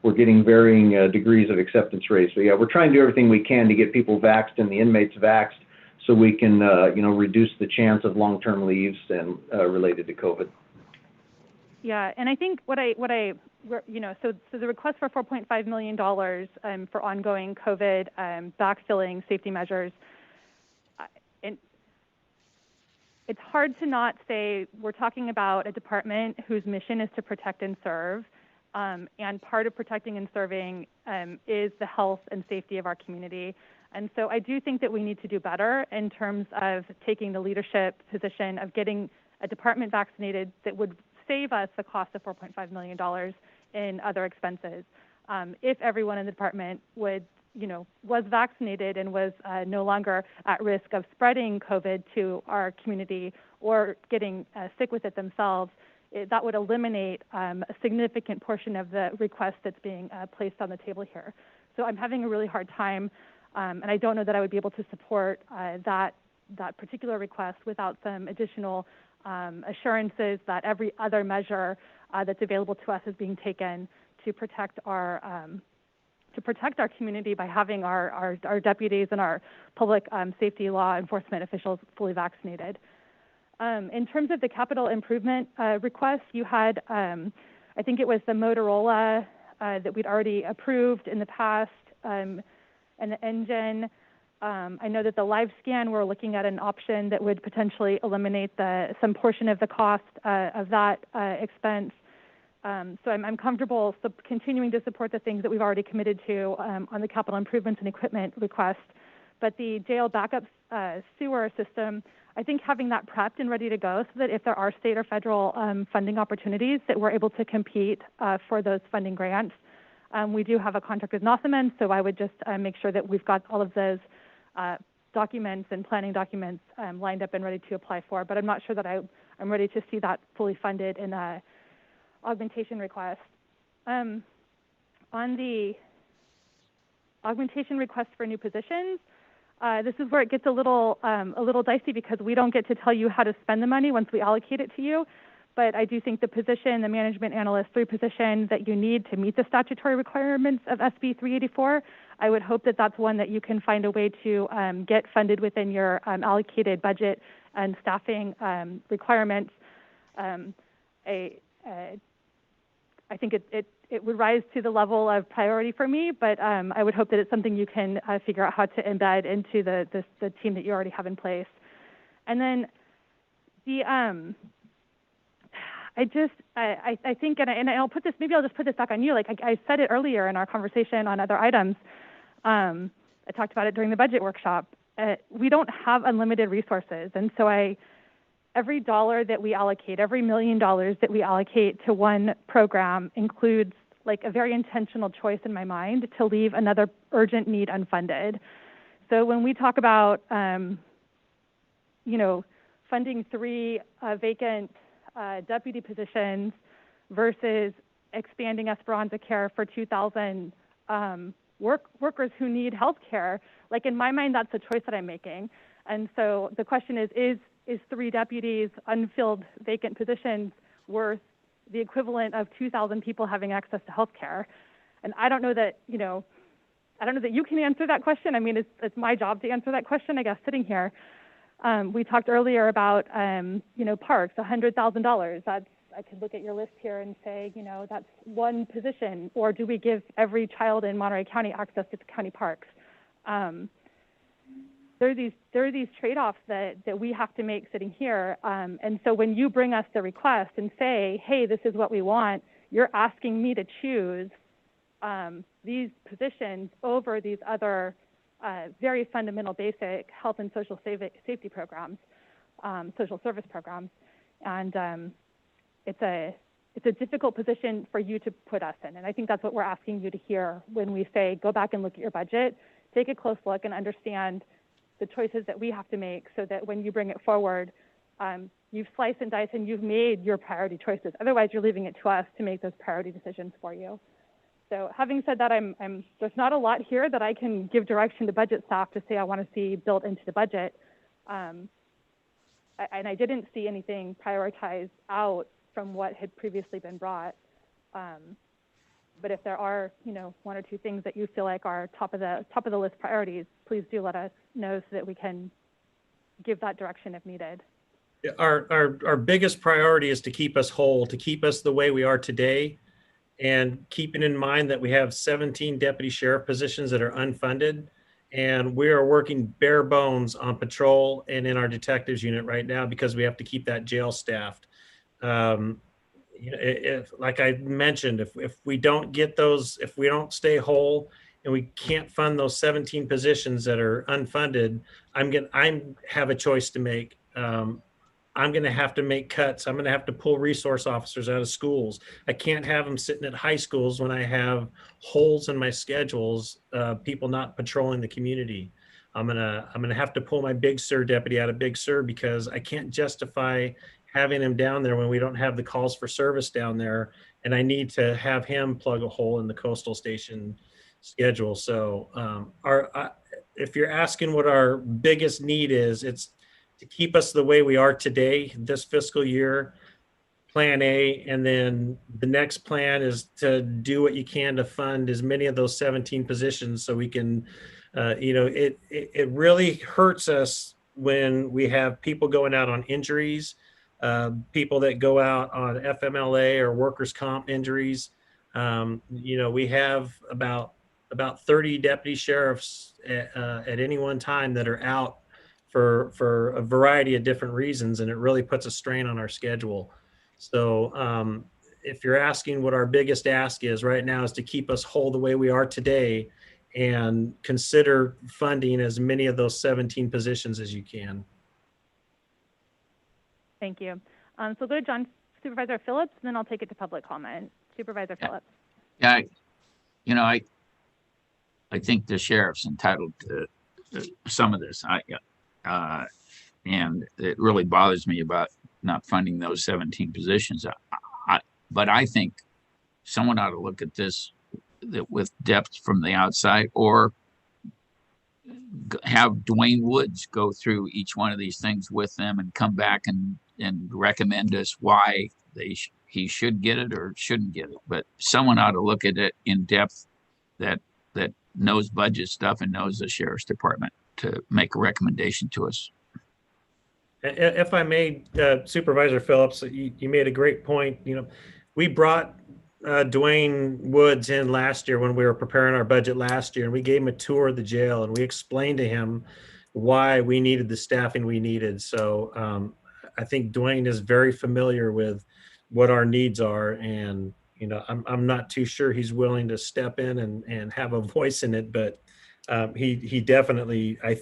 we're getting varying degrees of acceptance rates. So yeah, we're trying to do everything we can to get people vaxxed and the inmates vaxxed, so we can reduce the chance of long-term leaves and related to COVID. Yeah, and I think so the request for $4.5 million for ongoing COVID backfilling safety measures, it's hard to not say we're talking about a department whose mission is to protect and serve. And part of protecting and serving is the health and safety of our community. And so I do think that we need to do better in terms of taking the leadership position of getting a department vaccinated that would save us the cost of $4.5 million in other expenses. If everyone in the department was vaccinated and was no longer at risk of spreading COVID to our community or getting sick with it themselves, that would eliminate a significant portion of the request that's being placed on the table here. So I'm having a really hard time, and I don't know that I would be able to support that particular request without some additional assurances that every other measure that's available to us is being taken to protect our community by having our deputies and our public safety law enforcement officials fully vaccinated. In terms of the capital improvement request, you had, I think it was the Motorola that we'd already approved in the past, and the engine. I know that the live scan, we're looking at an option that would potentially eliminate some portion of the cost of that expense. So I'm comfortable continuing to support the things that we've already committed to on the capital improvements and equipment request. But the jail backup sewer system, I think having that prepped and ready to go so that if there are state or federal funding opportunities that we're able to compete for those funding grants. We do have a contract with Nothaman, so I would just make sure that we've got all of those documents and planning documents lined up and ready to apply for. But I'm not sure that I'm ready to see that fully funded in a augmentation request. On the augmentation request for new positions, this is where it gets a little dicey because we don't get to tell you how to spend the money once we allocate it to you. But I do think the position, the management analyst 3 position that you need to meet the statutory requirements of SB 384, I would hope that that's one that you can find a way to get funded within your allocated budget and staffing requirements. I think it would rise to the level of priority for me, but I would hope that it's something you can figure out how to embed into the team that you already have in place. And then I think, and I'll put this, maybe I'll just put this back on you. Like I said it earlier in our conversation on other items. I talked about it during the budget workshop. We don't have unlimited resources. And so every dollar that we allocate, every $1 million that we allocate to one program includes like a very intentional choice in my mind to leave another urgent need unfunded. So when we talk about, funding 3 vacant deputy positions versus expanding Esperanza Care for 2,000 workers who need health care, like in my mind, that's a choice that I'm making. And so the question is 3 deputies, unfilled vacant positions worth the equivalent of 2,000 people having access to health care? And I don't know that, I don't know that you can answer that question. I mean, it's my job to answer that question, I guess, sitting here. We talked earlier about, parks, $100,000. I could look at your list here and say, that's one position. Or do we give every child in Monterey County access to county parks? There are these trade-offs that we have to make sitting here. And so when you bring us the request and say, hey, this is what we want, you're asking me to choose these positions over these other very fundamental basic health and social safety programs, social service programs. And it's a difficult position for you to put us in. And I think that's what we're asking you to hear when we say, go back and look at your budget, take a close look and understand the choices that we have to make so that when you bring it forward, you've sliced and diced and you've made your priority choices. Otherwise, you're leaving it to us to make those priority decisions for you. So having said that, there's not a lot here that I can give direction to budget staff to say I want to see built into the budget. And I didn't see anything prioritized out from what had previously been brought. But if there are, 1 or 2 things that you feel like are top of the list priorities, please do let us know so that we can give that direction if needed. Our biggest priority is to keep us whole, to keep us the way we are today, and keeping in mind that we have 17 deputy sheriff positions that are unfunded, and we are working bare bones on patrol and in our detectives unit right now because we have to keep that jail staffed. If, like I mentioned, if we don't get those, if we don't stay whole and we can't fund those 17 positions that are unfunded, I have a choice to make. I'm going to have to make cuts. I'm going to have to pull resource officers out of schools. I can't have them sitting at high schools when I have holes in my schedules, people not patrolling the community. I'm going to have to pull my Big Sur deputy out of Big Sur because I can't justify having him down there when we don't have the calls for service down there. And I need to have him plug a hole in the coastal station schedule. So if you're asking what our biggest need is, it's to keep us the way we are today, this fiscal year, plan A, and then the next plan is to do what you can to fund as many of those 17 positions so we can, it really hurts us when we have people going out on injuries, people that go out on FMLA or workers' comp injuries. We have about 30 deputy sheriffs at any one time that are out for a variety of different reasons, and it really puts a strain on our schedule. So if you're asking what our biggest ask is right now is to keep us whole the way we are today and consider funding as many of those 17 positions as you can. Thank you. So go to Supervisor Phillips, and then I'll take it to public comment. Supervisor Phillips. Yeah, I think the sheriff's entitled to some of this. And it really bothers me about not funding those 17 positions. But I think someone ought to look at this with depth from the outside, or have Dwayne Woods go through each one of these things with them and come back and recommend us why he should get it or shouldn't get it. But someone ought to look at it in depth that knows budget stuff and knows the sheriff's department to make a recommendation to us. If I may, Supervisor Phillips, you made a great point. We brought Dwayne Woods in last year when we were preparing our budget last year, and we gave him a tour of the jail, and we explained to him why we needed the staffing we needed. So I think Dwayne is very familiar with what our needs are, and I'm not too sure he's willing to step in and have a voice in it, but he definitely, I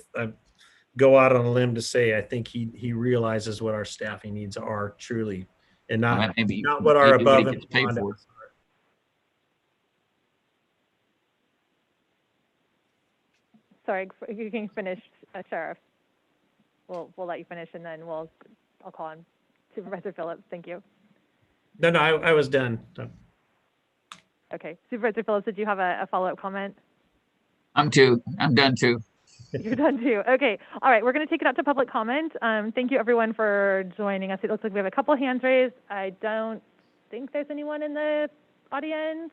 go out on a limb to say I think he realizes what our staffing needs are truly, and not what our above and beyond. Sorry, you can finish, Sheriff. We'll let you finish, and then I'll call on Supervisor Phillips. Thank you. No, I was done. Okay, Supervisor Phillips, did you have a follow-up comment? I'm done too. You're done too. Okay. All right. We're going to take it out to public comment. Thank you everyone for joining us. It looks like we have a couple hands raised. I don't think there's anyone in the audience.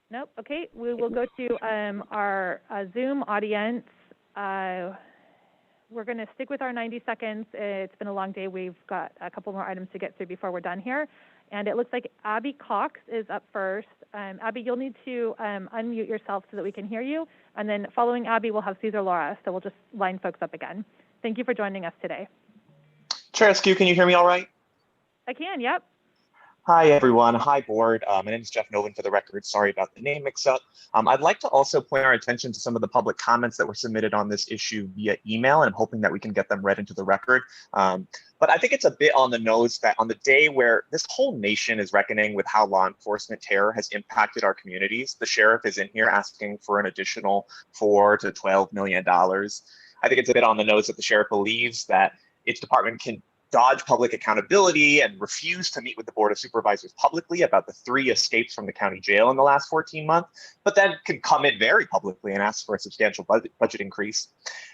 Nope. Okay. We will go to our Zoom audience. We're going to stick with our 90 seconds. It's been a long day. We've got a couple more items to get through before we're done here. And it looks like Abby Cox is up first. Abby, you'll need to unmute yourself so that we can hear you. And then following Abby, we'll have Cesar Laura. So we'll just line folks up again. Thank you for joining us today. Chair Askew, can you hear me all right? I can, yep. Hi, everyone. Hi, board. My name is Jeff Novan for the record. Sorry about the name mix-up. I'd like to also point our attention to some of the public comments that were submitted on this issue via email, and I'm hoping that we can get them read into the record. But I think it's a bit on the nose that on the day where this whole nation is reckoning with how law enforcement terror has impacted our communities, the sheriff is in here asking for an additional $4 to $12 million. I think it's a bit on the nose that the sheriff believes that its department can dodge public accountability and refuse to meet with the Board of Supervisors publicly about the 3 escapes from the county jail in the last 14 months, but then can come in very publicly and ask for a substantial budget increase.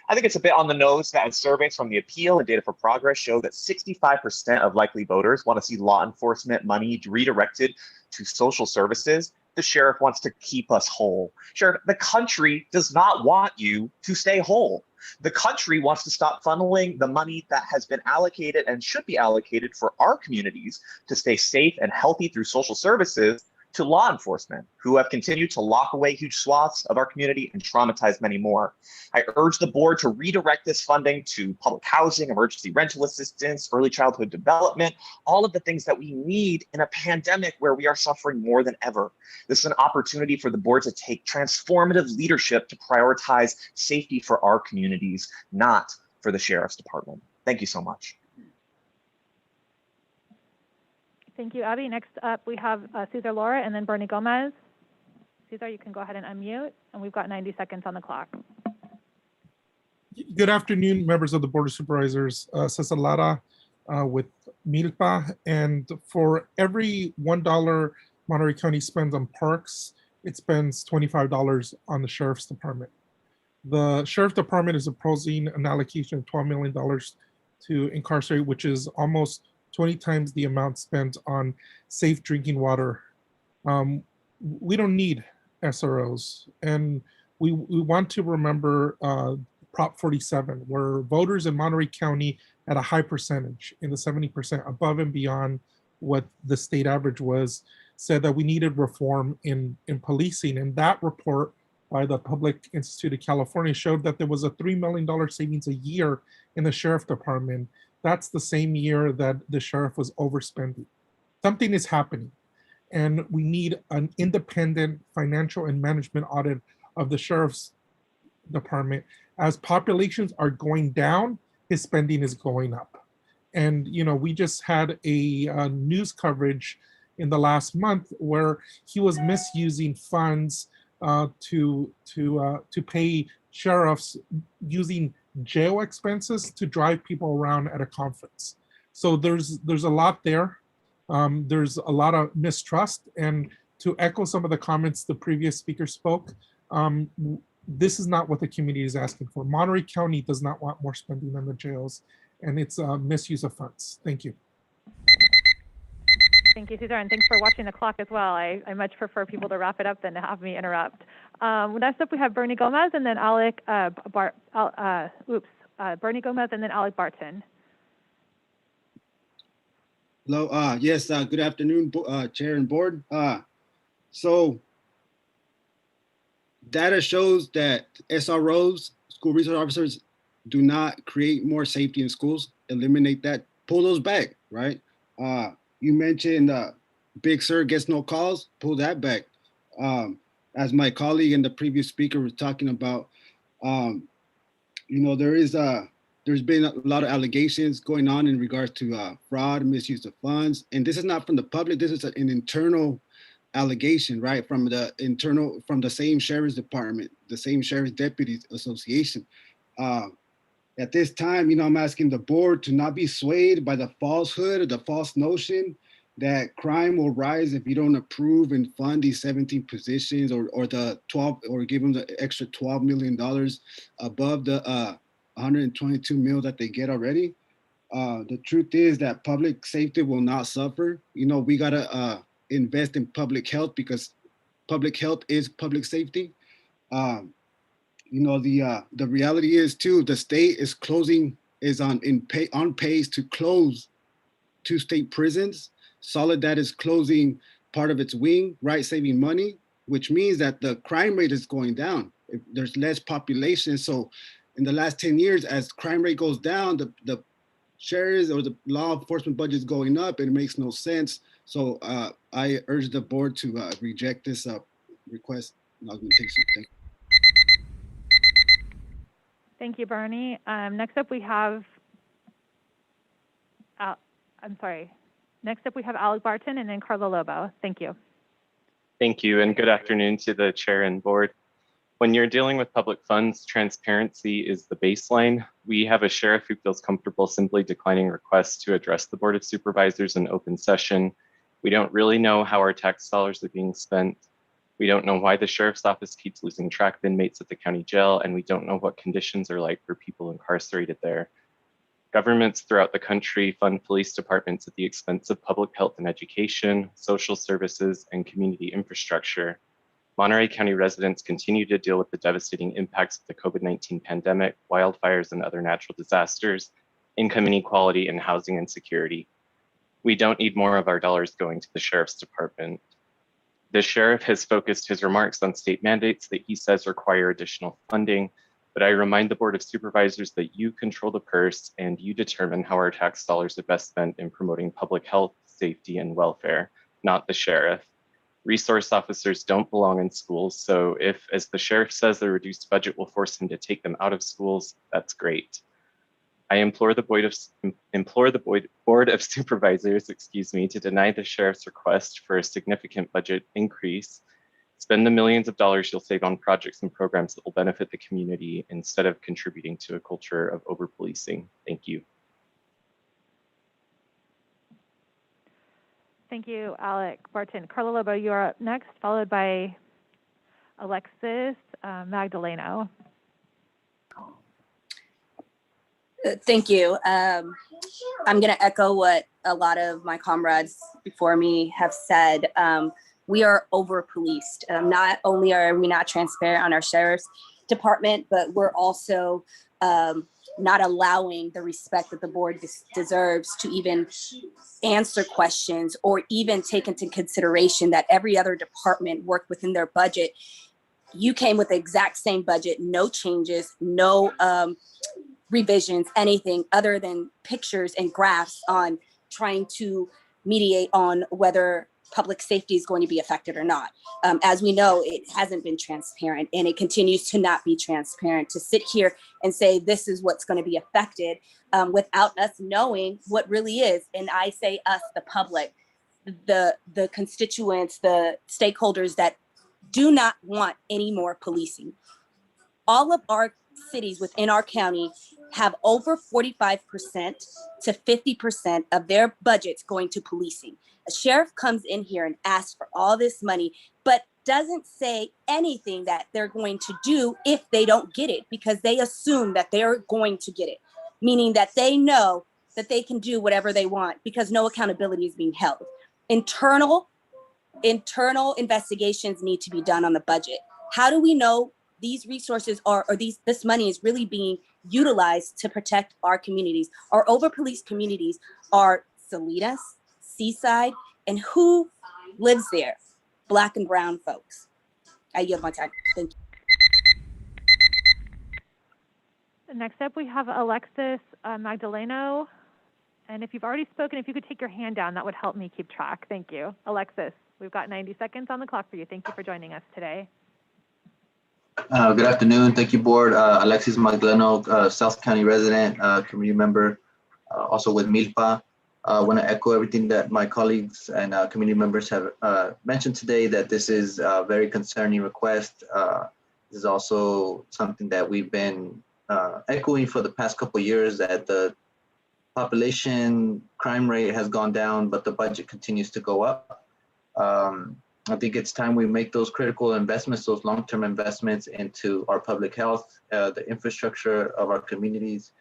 I think it's a bit on the nose that surveys from the Appeal and Data for Progress show that 65% of likely voters want to see law enforcement money redirected to social services. The sheriff wants to keep us whole. Sheriff, the country does not want you to stay whole. The country wants to stop funneling the money that has been allocated and should be allocated for our communities to stay safe and healthy through social services to law enforcement, who have continued to lock away huge swaths of our community and traumatize many more. I urge the board to redirect this funding to public housing, emergency rental assistance, early childhood development, all of the things that we need in a pandemic where we are suffering more than ever. This is an opportunity for the board to take transformative leadership to prioritize safety for our communities, not for the sheriff's department. Thank you so much. Thank you, Abby. Next up, we have Cesar Laura and then Bernie Gomez. Cesar, you can go ahead and unmute, and we've got 90 seconds on the clock. Good afternoon, members of the Board of Supervisors. Cesar Lara with Milpa, and for every $1 Monterey County spends on parks, it spends $25 on the Sheriff's Department. The Sheriff's Department is proposing an allocation of $12 million to incarcerate, which is almost 20 times the amount spent on safe drinking water. We don't need SROs. And we want to remember Prop 47, where voters in Monterey County at a high percentage, in the 70%, above and beyond what the state average was, said that we needed reform in policing. And that report by the Public Institute of California showed that there was a $3 million savings a year in the Sheriff Department. That's the same year that the sheriff was overspending. Something is happening, and we need an independent financial and management audit of the Sheriff's Department. As populations are going down, his spending is going up. And we just had a news coverage in the last month where he was misusing funds to pay sheriffs using jail expenses to drive people around at a conference. So there's a lot there. There's a lot of mistrust. And to echo some of the comments the previous speaker spoke, this is not what the community is asking for. Monterey County does not want more spending on the jails, and it's a misuse of funds. Thank you. Thank you, Cesar, and thanks for watching the clock as well. I much prefer people to wrap it up than to have me interrupt. Next up, we have Bernie Gomez and then Bernie Gomez and then Alec Barton. Hello. Yes. Good afternoon, Chair and Board. So data shows that SROs, school resource officers, do not create more safety in schools. Eliminate that. Pull those back. Right. You mentioned Big Sur gets no calls. Pull that back. As my colleague and the previous speaker was talking about, there's been a lot of allegations going on in regards to fraud, misuse of funds, and this is not from the public. This is an internal allegation, right, from the same sheriff's department, the same sheriff's deputies association. At this time, I'm asking the board to not be swayed by the falsehood or the false notion that crime will rise if you don't approve and fund these 17 positions or the 12 or give them the extra $12 million above the 122 mil that they get already. The truth is that public safety will not suffer. We gotta invest in public health because public health is public safety. The reality is too, the state is on pace to close 2 state prisons. Soledad is closing part of its wing, right, saving money, which means that the crime rate is going down. If there's less population. So in the last 10 years, as crime rate goes down, the sheriff's or the law enforcement budget is going up, and it makes no sense. So I urge the board to reject this request and augmentation. Thank you. Thank you, Bernie. Next up we have, Alec Barton and then Carla Lobo. Thank you. Thank you, and good afternoon to the chair and board. When you're dealing with public funds, transparency is the baseline. We have a sheriff who feels comfortable simply declining requests to address the Board of Supervisors in open session. We don't really know how our tax dollars are being spent. We don't know why the sheriff's office keeps losing track of inmates at the county jail, and we don't know what conditions are like for people incarcerated there. Governments throughout the country fund police departments at the expense of public health and education, social services, and community infrastructure. Monterey County residents continue to deal with the devastating impacts of the COVID-19 pandemic, wildfires, and other natural disasters, income inequality, and housing insecurity. We don't need more of our dollars going to the sheriff's department. The sheriff has focused his remarks on state mandates that he says require additional funding, but I remind the Board of Supervisors that you control the purse and you determine how our tax dollars are best spent in promoting public health, safety, and welfare, not the sheriff. Resource officers don't belong in schools, so if, as the sheriff says, the reduced budget will force him to take them out of schools, that's great. I implore the Board of Supervisors, to deny the sheriff's request for a significant budget increase. Spend the millions of dollars you'll save on projects and programs that will benefit the community instead of contributing to a culture of over-policing. Thank you. Thank you, Alec Barton. Carla Lobo, you are up next, followed by Alexis Magdaleno. Thank you. I'm going to echo what a lot of my comrades before me have said. We are over-policed. Not only are we not transparent on our sheriff's department, but we're also not allowing the respect that the board deserves to even answer questions or even take into consideration that every other department worked within their budget. You came with the exact same budget, no changes, no revisions, anything other than pictures and graphs on trying to mediate on whether public safety is going to be affected or not. As we know, it hasn't been transparent and it continues to not be transparent. To sit here and say this is what's going to be affected without us knowing what really is, and I say us, the public, the constituents, the stakeholders that do not want any more policing. All of our cities within our county have over 45% to 50% of their budgets going to policing. A sheriff comes in here and asks for all this money, but doesn't say anything that they're going to do if they don't get it, because they assume that they're going to get it, meaning that they know that they can do whatever they want because no accountability is being held. Internal investigations need to be done on the budget. How do we know these resources this money is really being utilized to protect our communities? Our over-policed communities are Salinas, seaside, and who lives there? Black and brown folks. I yield my time. Thank you. Next up, we have Alexis Magdaleno. And if you've already spoken, if you could take your hand down, that would help me keep track. Thank you. Alexis, we've got 90 seconds on the clock for you. Thank you for joining us today. Good afternoon. Thank you, board. Alexis Magdaleno, South County resident, community member, also with Milpa. I want to echo everything that my colleagues and community members have mentioned today, that this is a very concerning request. This is also something that we've been echoing for the past couple of years, that the population crime rate has gone down, but the budget continues to go up. I think it's time we make those critical investments, those long-term investments into our public health, the infrastructure of our communities,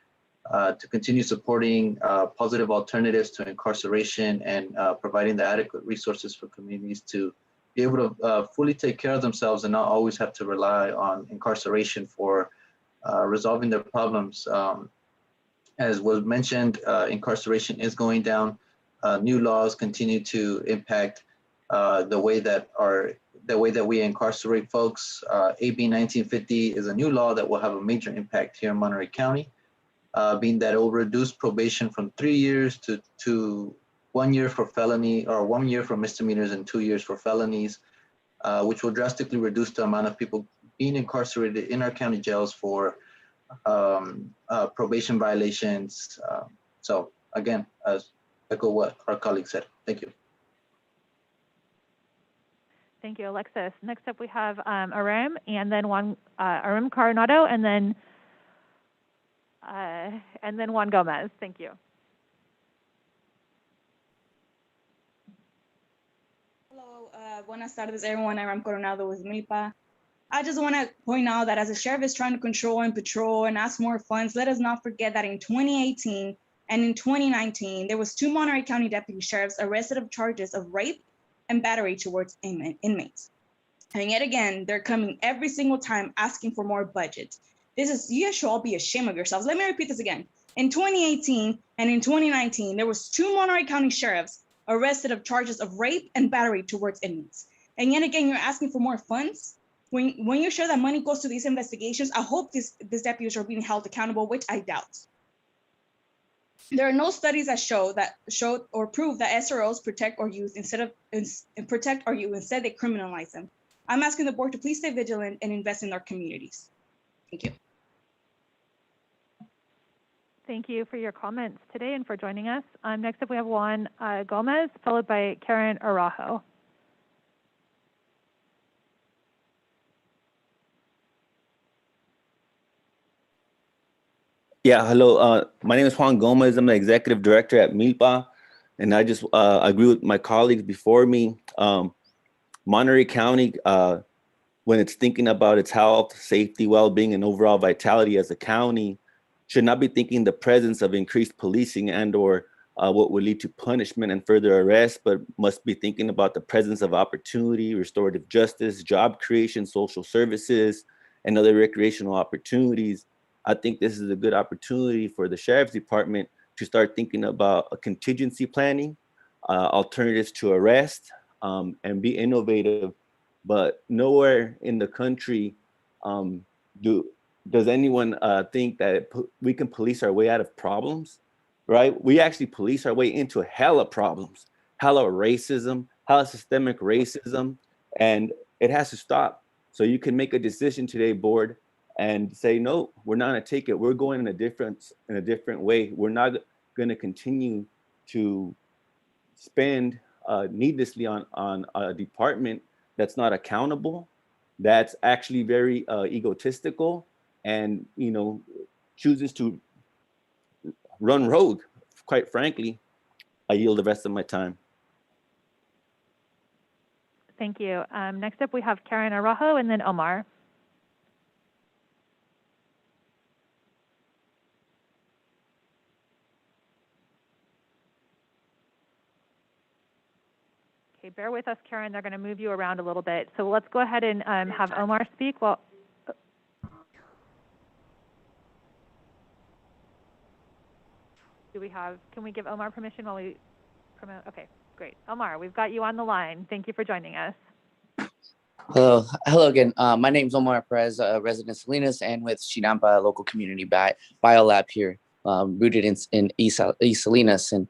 to continue supporting positive alternatives to incarceration and providing the adequate resources for communities to be able to fully take care of themselves and not always have to rely on incarceration for resolving their problems. As was mentioned, incarceration is going down. New laws continue to impact the way that we incarcerate folks. AB 1950 is a new law that will have a major impact here in Monterey County, being that it will reduce probation from 3 years to 1 year for felony, or 1 year for misdemeanors and 2 years for felonies, which will drastically reduce the amount of people being incarcerated in our county jails for probation violations. So again, echo what our colleague said. Thank you. Thank you, Alexis. Next up, we have Aram, and then Aram Coronado, and then Juan Gomez. Thank you. Hello, buenas tardes, everyone. I'm Coronado with Milpa. I just want to point out that as the sheriff is trying to control and patrol and ask more funds, let us not forget that in 2018 and in 2019, there was 2 Monterey County deputy sheriffs arrested of charges of rape and battery towards inmates. And yet again, they're coming every single time asking for more budget. You guys should all be ashamed of yourselves. Let me repeat this again. In 2018 and in 2019, there was 2 Monterey County sheriffs arrested of charges of rape and battery towards inmates. And yet again, you're asking for more funds. When you're sure that money goes to these investigations, I hope these deputies are being held accountable, which I doubt. There are no studies that show or prove that SROs protect our youth instead they criminalize them. I'm asking the board to please stay vigilant and invest in our communities. Thank you. Thank you for your comments today and for joining us. Next up, we have Juan Gomez, followed by Karen Araujo. Yeah, hello. My name is Juan Gomez. I'm the executive director at Milpa, and I just agree with my colleagues before me. Monterey County, when it's thinking about its health, safety, well-being, and overall vitality as a county, should not be thinking the presence of increased policing and/or what would lead to punishment and further arrest, but must be thinking about the presence of opportunity, restorative justice, job creation, social services, and other recreational opportunities. I think this is a good opportunity for the Sheriff's Department to start thinking about a contingency planning, alternatives to arrest, and be innovative. But nowhere in the country does anyone think that we can police our way out of problems, right? We actually police our way into hella problems, hella racism, hella systemic racism, and it has to stop. So you can make a decision today, board, and say, no, we're not going to take it. We're going in a different way. We're not going to continue to spend needlessly on a department that's not accountable, that's actually very egotistical, and chooses to run rogue. Quite frankly, I yield the rest of my time. Thank you. Next up, we have Karen Araujo and then Omar. Okay, bear with us, Karen. They're going to move you around a little bit. So let's go ahead and have Omar speak. Well, can we give Omar permission while we Promote. Okay, great. Omar, we've got you on the line. Thank you for joining us. Hello again. My name is Omar Perez, resident Salinas, and with Chinampa Local Community Biolab here, rooted in East Salinas. And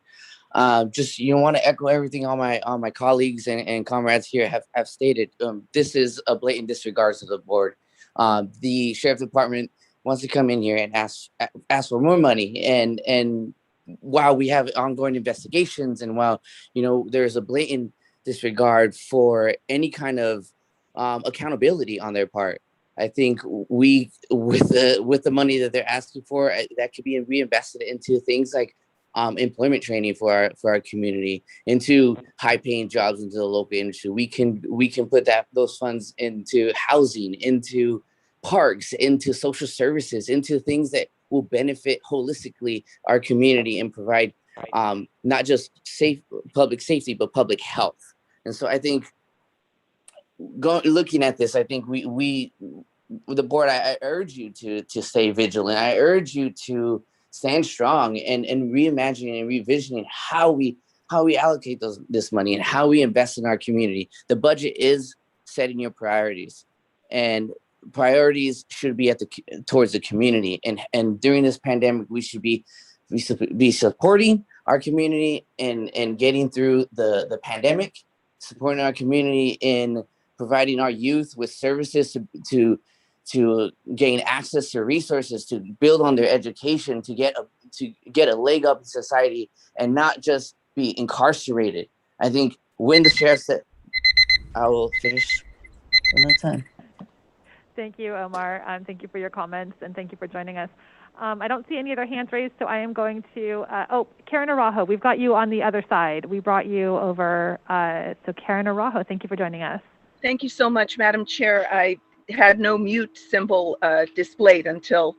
just want to echo everything all my colleagues and comrades here have stated. This is a blatant disregard to the board. The sheriff's department wants to come in here and ask for more money, and while we have ongoing investigations, and while there's a blatant disregard for any kind of accountability on their part. I think with the money that they're asking for, that could be reinvested into things like employment training for our community, into high-paying jobs into the local industry. We can put those funds into housing, into parks, into social services, into things that will benefit holistically our community and provide not just public safety, but public health. And so I think looking at this, I think we the board, I urge you to stay vigilant. I urge you to stand strong and reimagining and revisioning how we allocate this money and how we invest in our community. The budget is setting your priorities, and priorities should be towards the community. And during this pandemic, we should be supporting our community and getting through the pandemic, supporting our community in providing our youth with services to gain access to resources, to build on their education, to get a leg up in society, and not just be incarcerated. I think when the sheriff said, I will finish one more time. Thank you, Omar. Thank you for your comments, and thank you for joining us. I don't see any other hands raised, so I am going to, Karen Araujo, we've got you on the other side. We brought you over, so Karen Araujo, thank you for joining us. Thank you so much, Madam Chair. I had no mute symbol displayed until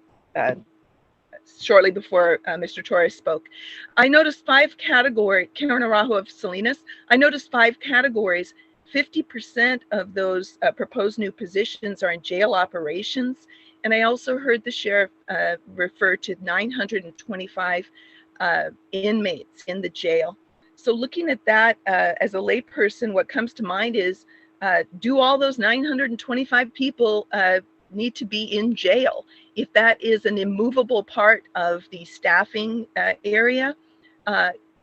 shortly before Mr. Torres spoke. I noticed 5 categories, Karen Araujo of Salinas, I noticed 5 categories. 50% of those proposed new positions are in jail operations. And I also heard the sheriff refer to 925 inmates in the jail. So looking at that as a layperson, what comes to mind is, do all those 925 people need to be in jail? If that is an immovable part of the staffing area,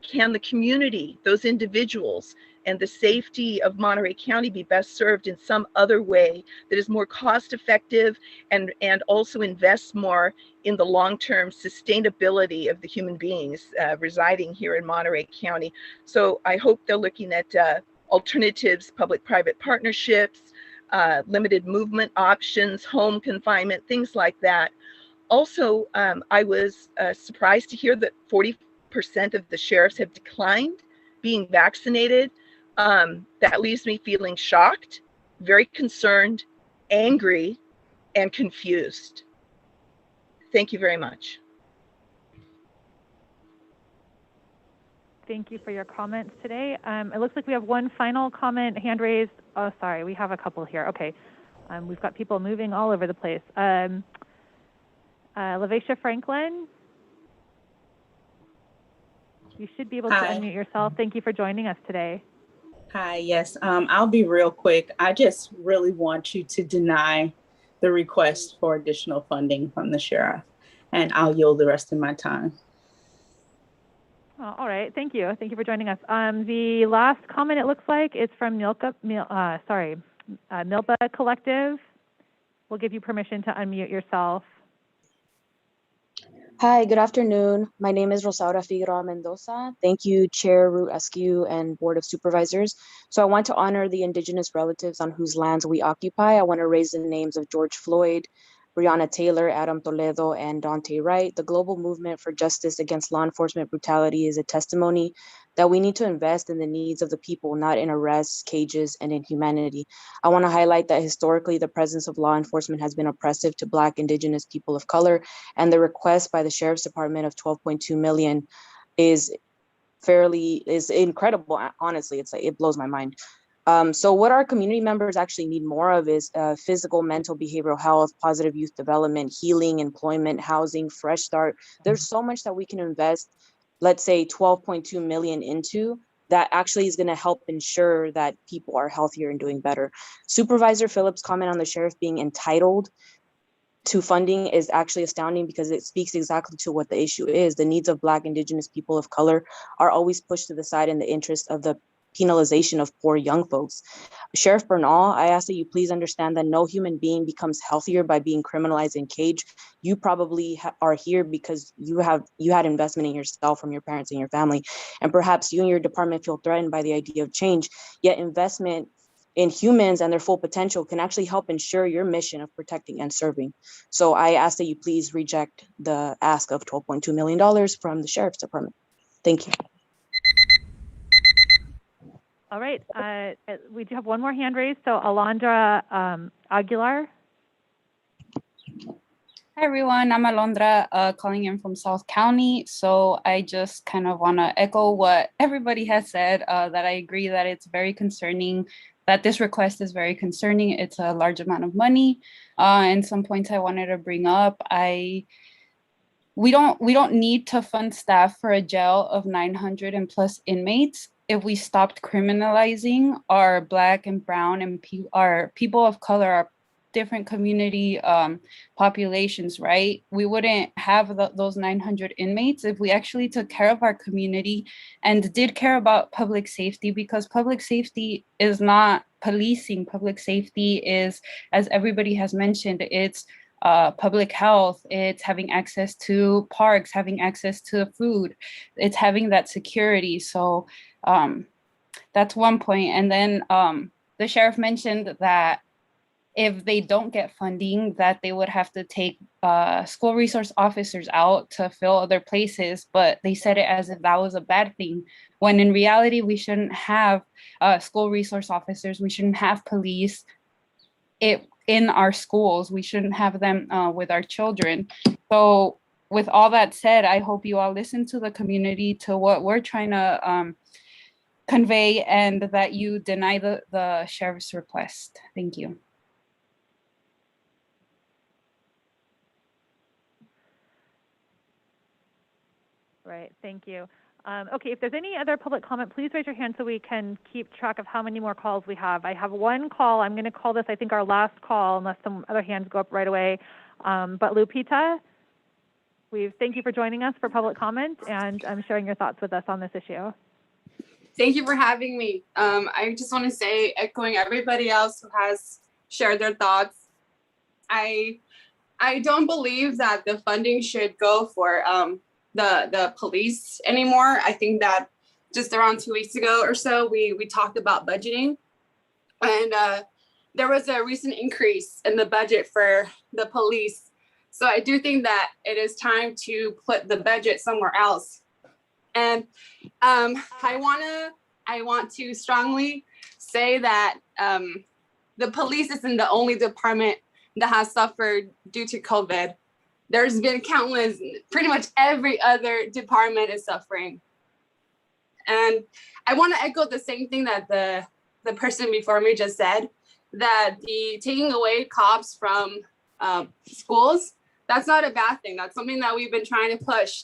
can the community, those individuals, and the safety of Monterey County be best served in some other way that is more cost effective and also invests more in the long-term sustainability of the human beings residing here in Monterey County? So I hope they're looking at alternatives, public-private partnerships, limited movement options, home confinement, things like that. Also, I was surprised to hear that 40% of the sheriffs have declined being vaccinated. That leaves me feeling shocked, very concerned, angry, and confused. Thank you very much. Thank you for your comments today. It looks like we have one final comment, hand raised. Oh, sorry, we have a couple here. Okay, we've got people moving all over the place. LaVacia Franklin, you should be able to unmute yourself. Thank you for joining us today. Hi, yes, I'll be real quick. I just really want you to deny the request for additional funding from the sheriff, and I'll yield the rest of my time. Oh, all right, thank you. Thank you for joining us. The last comment, it looks like, is from Milpa Collective. We'll give you permission to unmute yourself. Hi, good afternoon. My name is Rosaura Figueroa Mendoza. Thank you, Chair Root Askew and Board of Supervisors. So I want to honor the indigenous relatives on whose lands we occupy. I want to raise the names of George Floyd, Breonna Taylor, Adam Toledo, and Dante Wright. The global movement for justice against law enforcement brutality is a testimony that we need to invest in the needs of the people, not in arrests, cages, and inhumanity. I want to highlight that historically, the presence of law enforcement has been oppressive to Black, Indigenous people of color, and the request by the Sheriff's Department of $12.2 million is incredible. Honestly, it blows my mind. So what our community members actually need more of is physical, mental, behavioral health, positive youth development, healing, employment, housing, fresh start. There's so much that we can invest, let's say 12.2 million into, that actually is going to help ensure that people are healthier and doing better. Supervisor Phillips' comment on the sheriff being entitled to funding is actually astounding because it speaks exactly to what the issue is. The needs of Black, Indigenous, people of color are always pushed to the side in the interest of the penalization of poor young folks. Sheriff Bernal, I ask that you please understand that no human being becomes healthier by being criminalized and caged. You probably are here because you had investment in yourself from your parents and your family, and perhaps you and your department feel threatened by the idea of change. Yet investment in humans and their full potential can actually help ensure your mission of protecting and serving. So I ask that you please reject the ask of $12.2 million from the Sheriff's Department. Thank you. All right. We do have one more hand raised. So Alondra Aguilar. Hi everyone, I'm Alondra calling in from South County. So I just kind of want to echo what everybody has said, that I agree that it's very concerning, that this request is very concerning. It's a large amount of money. And some points I wanted to bring up. We don't need to fund staff for a jail of 900 and plus inmates if we stopped criminalizing our Black and brown and our people of color, our different community populations, right? We wouldn't have those 900 inmates if we actually took care of our community and did care about public safety, because public safety is not policing. Public safety is, as everybody has mentioned, it's public health, it's having access to parks, having access to food, it's having that security. So that's one point. And then the sheriff mentioned that if they don't get funding, that they would have to take school resource officers out to fill other places, but they said it as if that was a bad thing, when in reality, we shouldn't have school resource officers, we shouldn't have police in our schools, we shouldn't have them with our children. So with all that said, I hope you all listen to the community, to what we're trying to convey, and that you deny the sheriff's request. Thank you. Right, thank you. Okay, if there's any other public comment, please raise your hand so we can keep track of how many more calls we have. I have one call. I'm going to call this, I think, our last call, unless some other hands go up right away. But Lupita, thank you for joining us for public comment and sharing your thoughts with us on this issue. Thank you for having me. I just want to say, echoing everybody else who has shared their thoughts, I don't believe that the funding should go for the police anymore. I think that just around 2 weeks ago or so, we talked about budgeting, and there was a recent increase in the budget for the police. So I do think that it is time to put the budget somewhere else. And I want to strongly say that the police isn't the only department that has suffered due to COVID. There's been countless, pretty much every other department is suffering. And I want to echo the same thing that the person before me just said, that the taking away cops from schools, that's not a bad thing. That's something that we've been trying to push.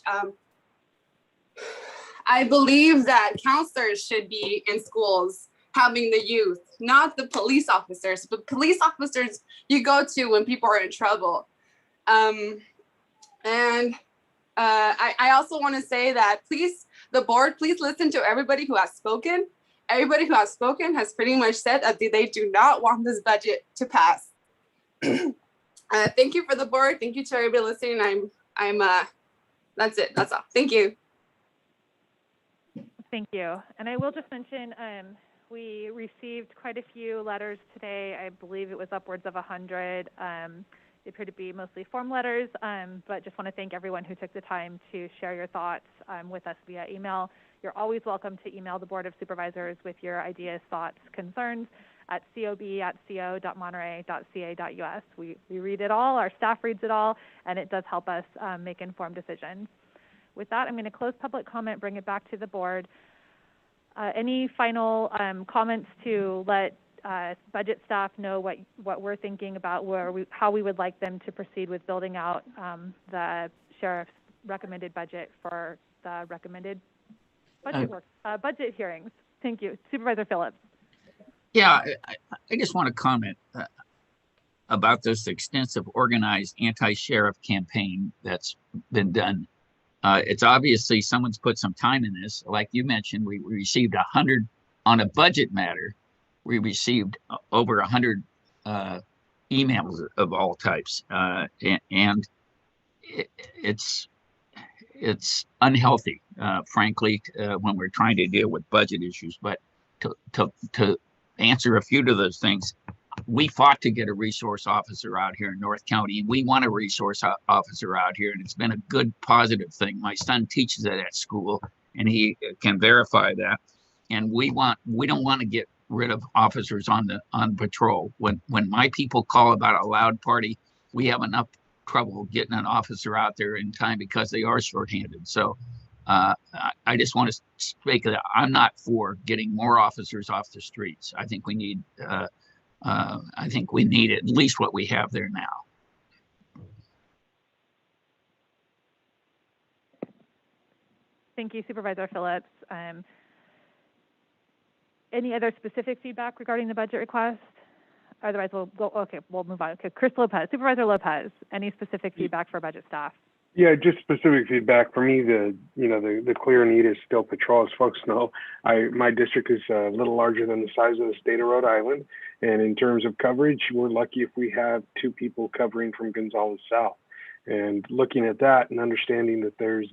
I believe that counselors should be in schools helping the youth, not the police officers. But police officers you go to when people are in trouble. And I also want to say that the board, please listen to everybody who has spoken. Everybody who has spoken has pretty much said that they do not want this budget to pass. Thank you for the board. Thank you to everybody listening. That's it. That's all. Thank you. Thank you. And I will just mention, we received quite a few letters today. I believe it was upwards of 100. They appear to be mostly form letters, but just want to thank everyone who took the time to share your thoughts with us via email. You're always welcome to email the Board of Supervisors with your ideas, thoughts, concerns at cob@co.monterey.ca.us. We read it all, our staff reads it all, and it does help us make informed decisions. With that, I'm going to close public comment, bring it back to the board. Any final comments to let budget staff know what we're thinking about, how we would like them to proceed with building out the sheriff's recommended budget for the recommended budget hearings. Thank you. Supervisor Phillips. Yeah, I just want to comment about this extensive organized anti-sheriff campaign that's been done. It's obviously someone's put some time in this. Like you mentioned, we received 100 on a budget matter. We received over 100 emails of all types, and it's unhealthy, frankly, when we're trying to deal with budget issues. But to answer a few of those things, we fought to get a resource officer out here in North County, and we want a resource officer out here, and it's been a good, positive thing. My son teaches at that school, and he can verify that. And we don't want to get rid of officers on patrol. When my people call about a loud party, we have enough trouble getting an officer out there in time because they are shorthanded. So I just want to speak that I'm not for getting more officers off the streets. I think we need at least what we have there now. Thank you, Supervisor Phillips. Any other specific feedback regarding the budget request? Otherwise, we'll move on. Okay, Chris Lopez, Supervisor Lopez, any specific feedback for budget staff? Yeah, just specific feedback for me. The clear need is still patrol. As folks know, my district is a little larger than the size of the state of Rhode Island, and in terms of coverage, we're lucky if we have 2 people covering from Gonzales South. And looking at that and understanding that there's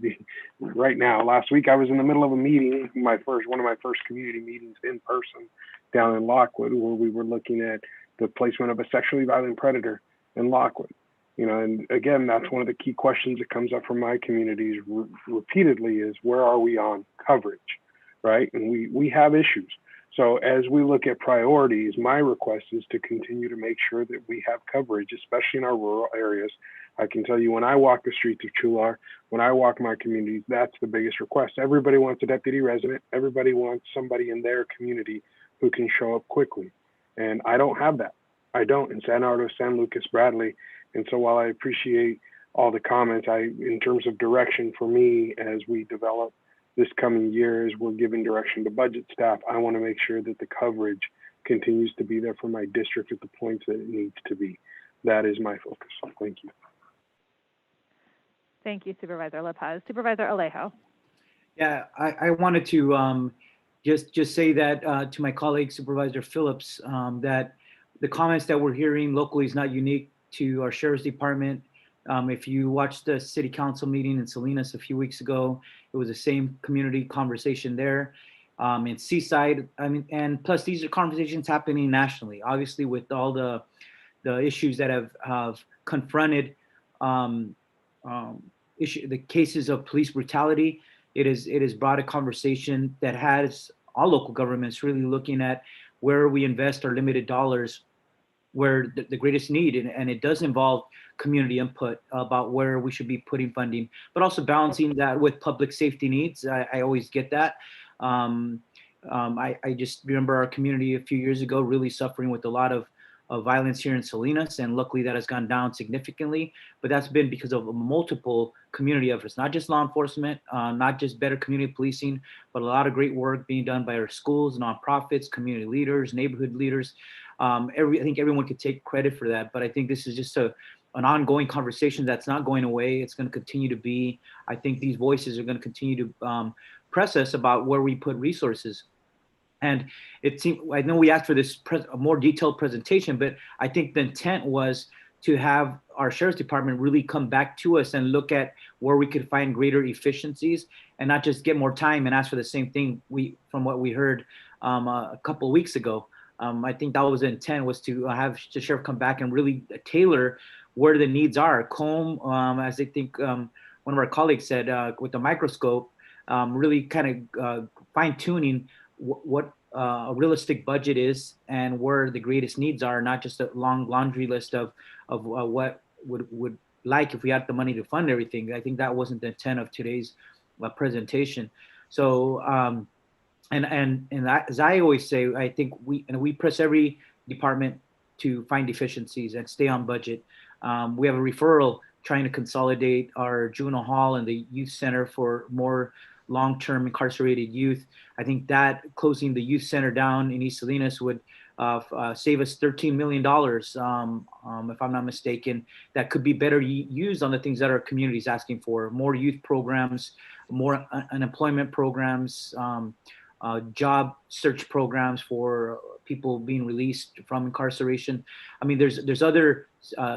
right now, last week I was in the middle of a meeting, one of my first community meetings in person down in Lockwood, where we were looking at the placement of a sexually violent predator in Lockwood. And again, that's one of the key questions that comes up from my communities repeatedly is where are we on coverage, right? And we have issues. So as we look at priorities, my request is to continue to make sure that we have coverage, especially in our rural areas. I can tell you when I walk the streets of Chular, when I walk my communities, that's the biggest request. Everybody wants a deputy resident. Everybody wants somebody in their community who can show up quickly. And I don't have that. I don't in San Ardo, San Lucas, Bradley. And so while I appreciate all the comments, in terms of direction for me as we develop this coming year, as we're giving direction to budget staff, I want to make sure that the coverage continues to be there for my district at the points that it needs to be. That is my focus. Thank you. Thank you, Supervisor Lopez. Supervisor Alejo. Yeah, I wanted to just say that to my colleague, Supervisor Phillips, that the comments that we're hearing locally is not unique to our Sheriff's Department. If you watched the City Council meeting in Salinas a few weeks ago, it was the same community conversation there. In Seaside, and plus these are conversations happening nationally, obviously with all the issues that have confronted the cases of police brutality. It has brought a conversation that has all local governments really looking at where we invest our limited dollars, where the greatest need, and it does involve community input about where we should be putting funding, but also balancing that with public safety needs. I always get that. I just remember our community a few years ago really suffering with a lot of violence here in Salinas, and luckily that has gone down significantly, but that's been because of multiple community efforts, not just law enforcement, not just better community policing, but a lot of great work being done by our schools, nonprofits, community leaders, neighborhood leaders. I think everyone could take credit for that, but I think this is just an ongoing conversation that's not going away. It's going to continue to be. I think these voices are going to continue to press us about where we put resources. And it seemed, I know we asked for this a more detailed presentation, but I think the intent was to have our Sheriff's Department really come back to us and look at where we could find greater efficiencies and not just get more time and ask for the same thing from what we heard a couple of weeks ago. I think that was the intent, was to have the sheriff come back and really tailor where the needs are. Comb, as I think one of our colleagues said, with the microscope, really kind of fine tuning what a realistic budget is and where the greatest needs are, not just a long laundry list of what would like if we had the money to fund everything. I think that wasn't the intent of today's presentation. So, and as I always say, I think we press every department to find efficiencies and stay on budget. We have a referral trying to consolidate our juvenile hall and the youth center for more long-term incarcerated youth. I think that closing the youth center down in East Salinas would save us $13 million, if I'm not mistaken, that could be better used on the things that our community is asking for: more youth programs, more unemployment programs, job search programs for people being released from incarceration. I mean, there's other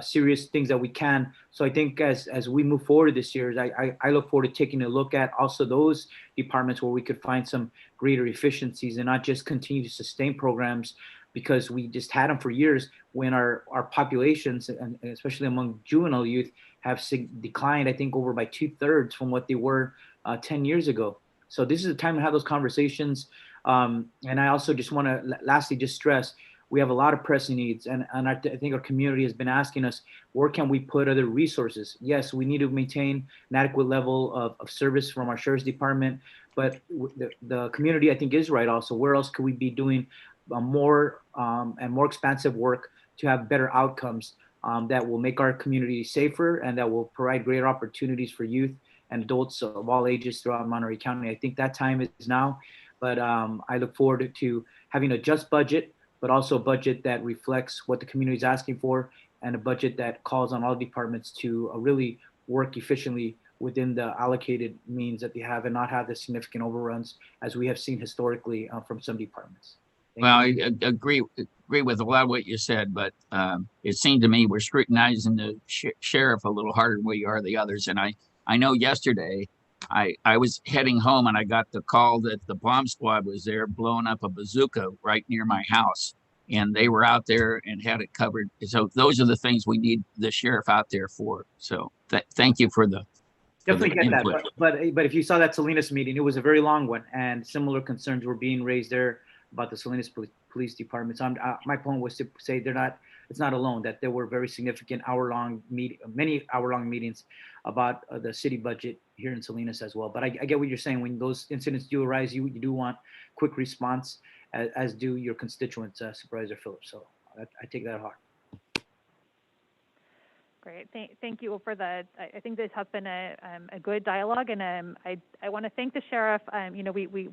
serious things that we can. So I think as we move forward this year, I look forward to taking a look at also those departments where we could find some greater efficiencies and not just continue to sustain programs because we just had them for years when our populations, and especially among juvenile youth, have declined, I think, over by 2/3 from what they were 10 years ago. So this is the time to have those conversations. And I also just want to lastly just stress, we have a lot of pressing needs. And I think our community has been asking us, where can we put other resources? Yes, we need to maintain an adequate level of service from our sheriff's department, but the community, I think, is right also. Where else could we be doing more and more expansive work to have better outcomes that will make our community safer and that will provide greater opportunities for youth and adults of all ages throughout Monterey County? I think that time is now, but I look forward to having a just budget, but also a budget that reflects what the community is asking for, and a budget that calls on all departments to really work efficiently within the allocated means that they have and not have the significant overruns as we have seen historically from some departments. Well, I agree with a lot of what you said, but it seemed to me we're scrutinizing the sheriff a little harder than we are the others. And I know yesterday I was heading home and I got the call that the bomb squad was there blowing up a bazooka right near my house. And they were out there and had it covered. So those are the things we need the sheriff out there for. So thank you for the Definitely get input. that. But if you saw that Salinas meeting, it was a very long one, and similar concerns were being raised there about the Salinas Police Department. So my point was to say it's not alone, that there were very significant many hour-long meetings about the city budget here in Salinas as well. But I get what you're saying. When those incidents do arise, you do want quick response, as do your constituents, Supervisor Phillips. So I take that to heart. Great. Thank you for I think this has been a good dialogue, and I want to thank the sheriff. We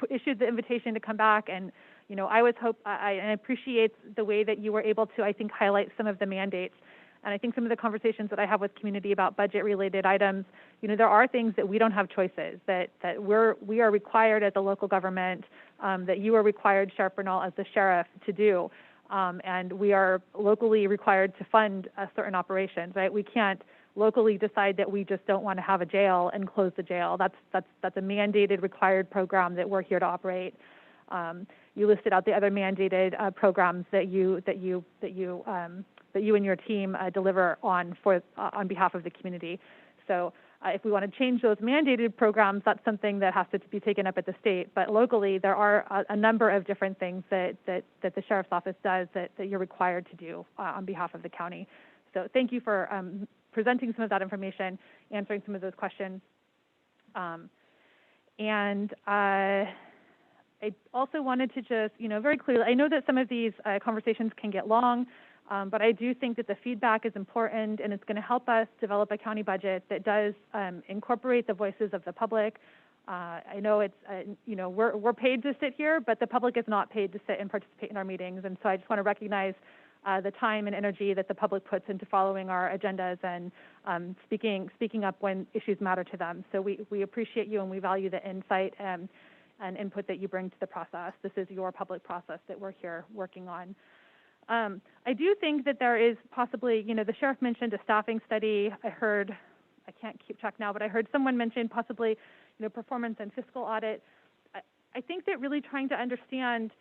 issued the invitation to come back, and I appreciate the way that you were able to, I think, highlight some of the mandates. And I think some of the conversations that I have with community about budget-related items, there are things that we don't have choices, that we are required as a local government, that you are required, Sheriff Bernal, as the sheriff, to do. And we are locally required to fund certain operations, right? We can't locally decide that we just don't want to have a jail and close the jail. That's a mandated, required program that we're here to operate. You listed out the other mandated programs that you and your team deliver on behalf of the community. So if we want to change those mandated programs, that's something that has to be taken up at the state. But locally, there are a number of different things that the sheriff's office does that you're required to do on behalf of the county. So thank you for presenting some of that information, answering some of those questions. And I also wanted to just, very clearly, I know that some of these conversations can get long, but I do think that the feedback is important, and it's going to help us develop a county budget that does incorporate the voices of the public. I know it's, we're paid to sit here, but the public is not paid to sit and participate in our meetings. And so I just want to recognize the time and energy that the public puts into following our agendas and speaking up when issues matter to them. So we appreciate you, and we value the insight and input that you bring to the process. This is your public process that we're here working on. I do think that there is possibly, the sheriff mentioned a staffing study. I can't keep track now, but I heard someone mention possibly, performance and fiscal audit. I think that really trying to understand,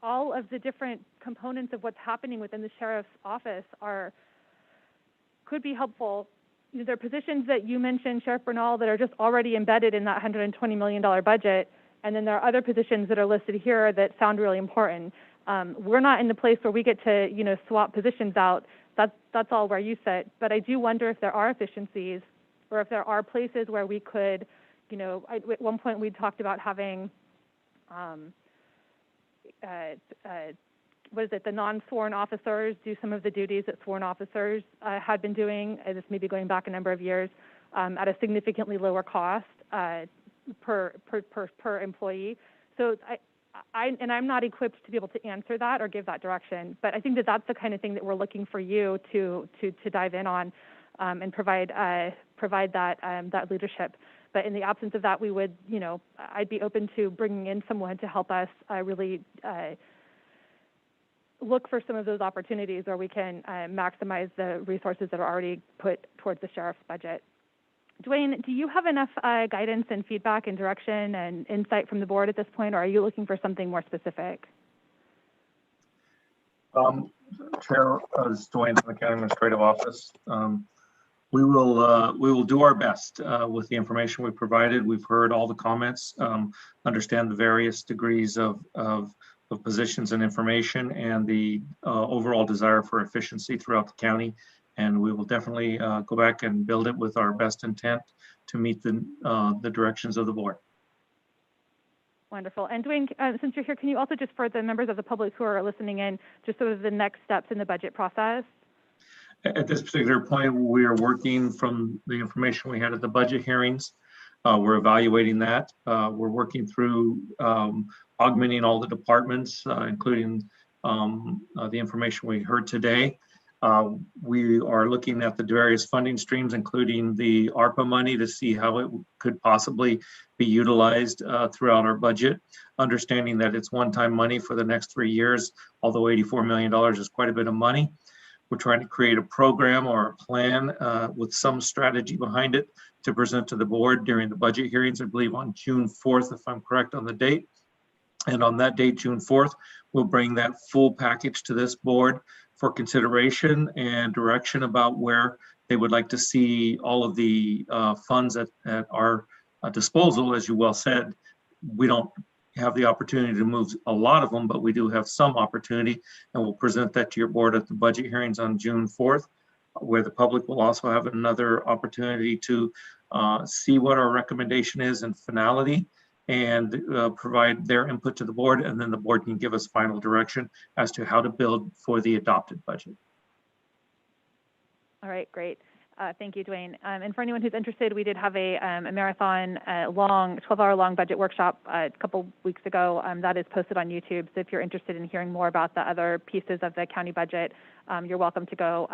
all of the different components of what's happening within the sheriff's office could be helpful. There are positions that you mentioned, Sheriff Bernal, that are just already embedded in that $120 million budget. And then there are other positions that are listed here that sound really important. We're not in the place where we get to, swap positions out. That's all where you sit. But I do wonder if there are efficiencies, or if there are places where we could, at one point we talked about having, the non-sworn officers do some of the duties that sworn officers had been doing. This may be going back a number of years. at a significantly lower cost per employee. So I'm not equipped to be able to answer that or give that direction, but I think that that's the kind of thing that we're looking for you to dive in on and provide that leadership. But in the absence of that, we would, I'd be open to bringing in someone to help us really look for some of those opportunities where we can maximize the resources that are already put towards the sheriff's budget. Dwayne, do you have enough guidance and feedback and direction and insight from the board at this point, or are you looking for something more specific? Chair, this is Dwayne from the County Administrative Office. We will do our best with the information we provided. We've heard all the comments, understand the various degrees of positions and information, and the overall desire for efficiency throughout the county. And we will definitely go back and build it with our best intent to meet the directions of the board. Wonderful. And Dwayne, since you're here, can you also just, for the members of the public who are listening in, just sort of the next steps in the budget process? At this particular point, we are working from the information we had at the budget hearings. We're evaluating that. We're working through augmenting all the departments, including the information we heard today. We are looking at the various funding streams, including the ARPA money, to see how it could possibly be utilized throughout our budget, understanding that it's one-time money for the next 3 years, although $84 million is quite a bit of money. We're trying to create a program or a plan with some strategy behind it to present to the board during the budget hearings, I believe on June 4th, if I'm correct on the date. And on that date, June 4th, we'll bring that full package to this board for consideration and direction about where they would like to see all of the funds at our disposal. As you well said, we don't have the opportunity to move a lot of them, but we do have some opportunity, and we'll present that to your board at the budget hearings on June 4th, where the public will also have another opportunity to see what our recommendation is in finality and provide their input to the board, and then the board can give us final direction as to how to build for the adopted budget. All right, great. Thank you, Dwayne. And for anyone who's interested, we did have a marathon, long, 12-hour-long budget workshop a couple weeks ago. That is posted on YouTube. So if you're interested in hearing more about the other pieces of the county budget, you're welcome to go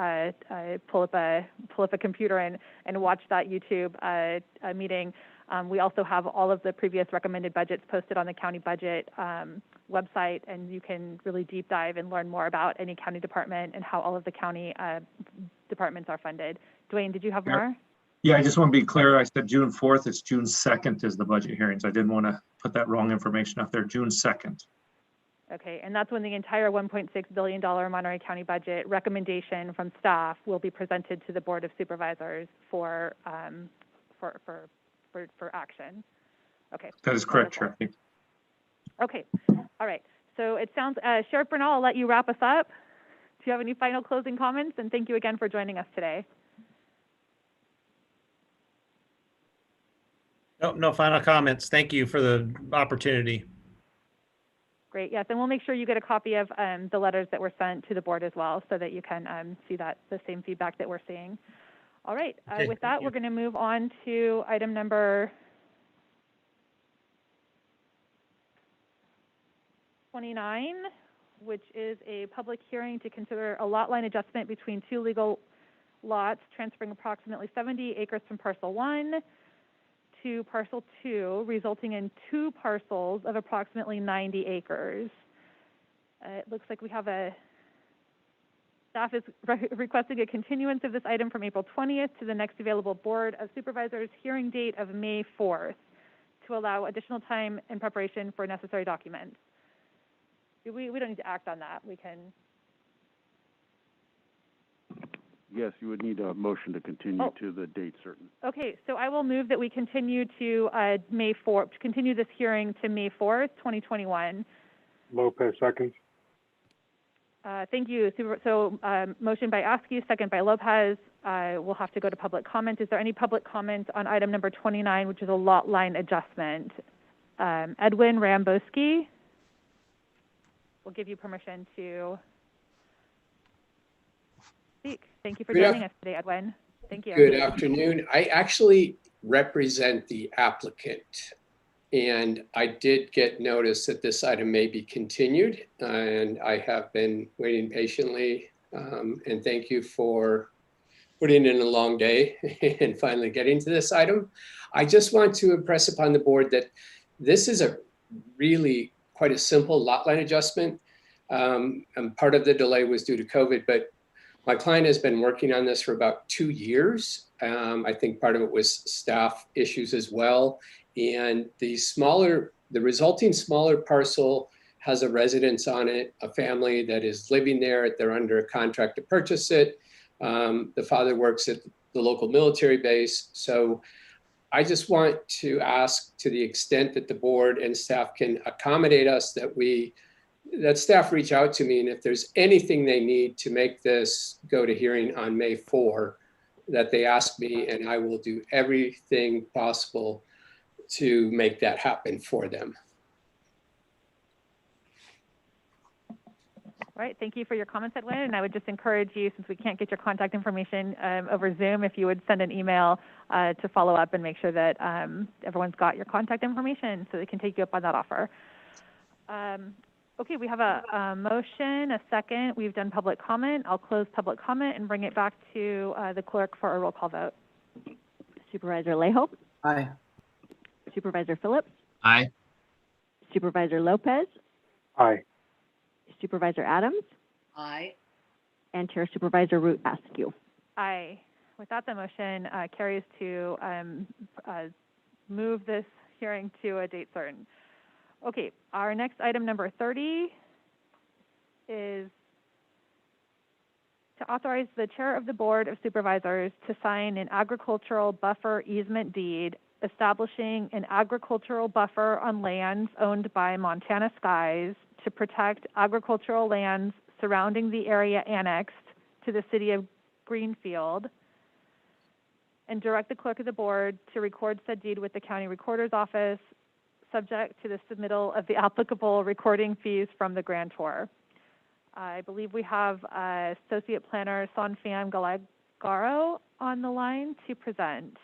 pull up a computer and watch that YouTube meeting. We also have all of the previous recommended budgets posted on the county budget website, and you can really deep dive and learn more about any county department and how all of the county departments are funded. Dwayne, did you have more? Yeah, I just want to be clear. I said June 4th. It's June 2nd is the budget hearings. I didn't want to put that wrong information out there. June 2nd. Okay, and that's when the entire $1.6 billion Monterey County budget recommendation from staff will be presented to the Board of Supervisors for action. Okay. That is correct, Chair. Okay, all right. So it sounds, Sheriff Bernal, I'll let you wrap us up. Do you have any final closing comments? And thank you again for joining us today. No final comments. Thank you for the opportunity. Great, yes, and we'll make sure you get a copy of the letters that were sent to the board as well, so that you can see the same feedback that we're seeing. All right, Okay, with that, we're going to move on to item number 29, which is a public hearing to consider a lot line adjustment between two legal lots, transferring approximately 70 acres from parcel 1 to parcel 2, resulting in 2 parcels of approximately 90 acres. It looks like we have staff is requesting a continuance of this item from April 20th to the next available Board of Supervisors hearing date of May 4th to allow additional time and preparation for necessary documents. We don't need to act on that. We can. Yes, you would need a motion to continue to the date certain. Okay, so I will move that we continue to May 4th, continue this hearing to May 4th, 2021. Lopez seconds. Thank you. So motion by Askew, second by Lopez. We'll have to go to public comment. Is there any public comment on item number 29, which is a lot line adjustment? Edwin Ramboski, we'll give you permission to speak. Thank you for joining us today, Edwin. thank you. Good afternoon. I actually represent the applicant, and I did get notice that this item may be continued, and I have been waiting patiently. And thank you for putting in a long day and finally getting to this item. I just want to impress upon the board that this is a really quite a simple lot line adjustment. And part of the delay was due to COVID, but my client has been working on this for about 2 years. I think part of it was staff issues as well. And the resulting smaller parcel has a residence on it, a family that is living there. They're under a contract to purchase it. The father works at the local military base. So I just want to ask, to the extent that the board and staff can accommodate us, that staff reach out to me, and if there's anything they need to make this go to hearing on May 4, that they ask me, and I will do everything possible to make that happen for them. All right, thank you for your comments, Edwin. And I would just encourage you, since we can't get your contact information over Zoom, if you would send an email to follow up and make sure that everyone's got your contact information so they can take you up on that offer. Okay, we have a motion, a second. We've done public comment. I'll close public comment and bring it back to the clerk for a roll call vote. Supervisor Alejo? Aye. Supervisor Phillips? Aye. Supervisor Lopez? Aye. Supervisor Adams? Aye. And Chair Supervisor Root Askew. Aye. With that, the motion carries to move this hearing to a date certain. Okay, our next item, number 30, is to authorize the Chair of the Board of Supervisors to sign an agricultural buffer easement deed establishing an agricultural buffer on lands owned by Montana Skies to protect agricultural lands surrounding the area annexed to the city of Greenfield, and direct the clerk of the board to record said deed with the county recorder's office, subject to the submittal of the applicable recording fees from the grantor. I believe we have Associate Planner Sonfam Galagaro on the line to present.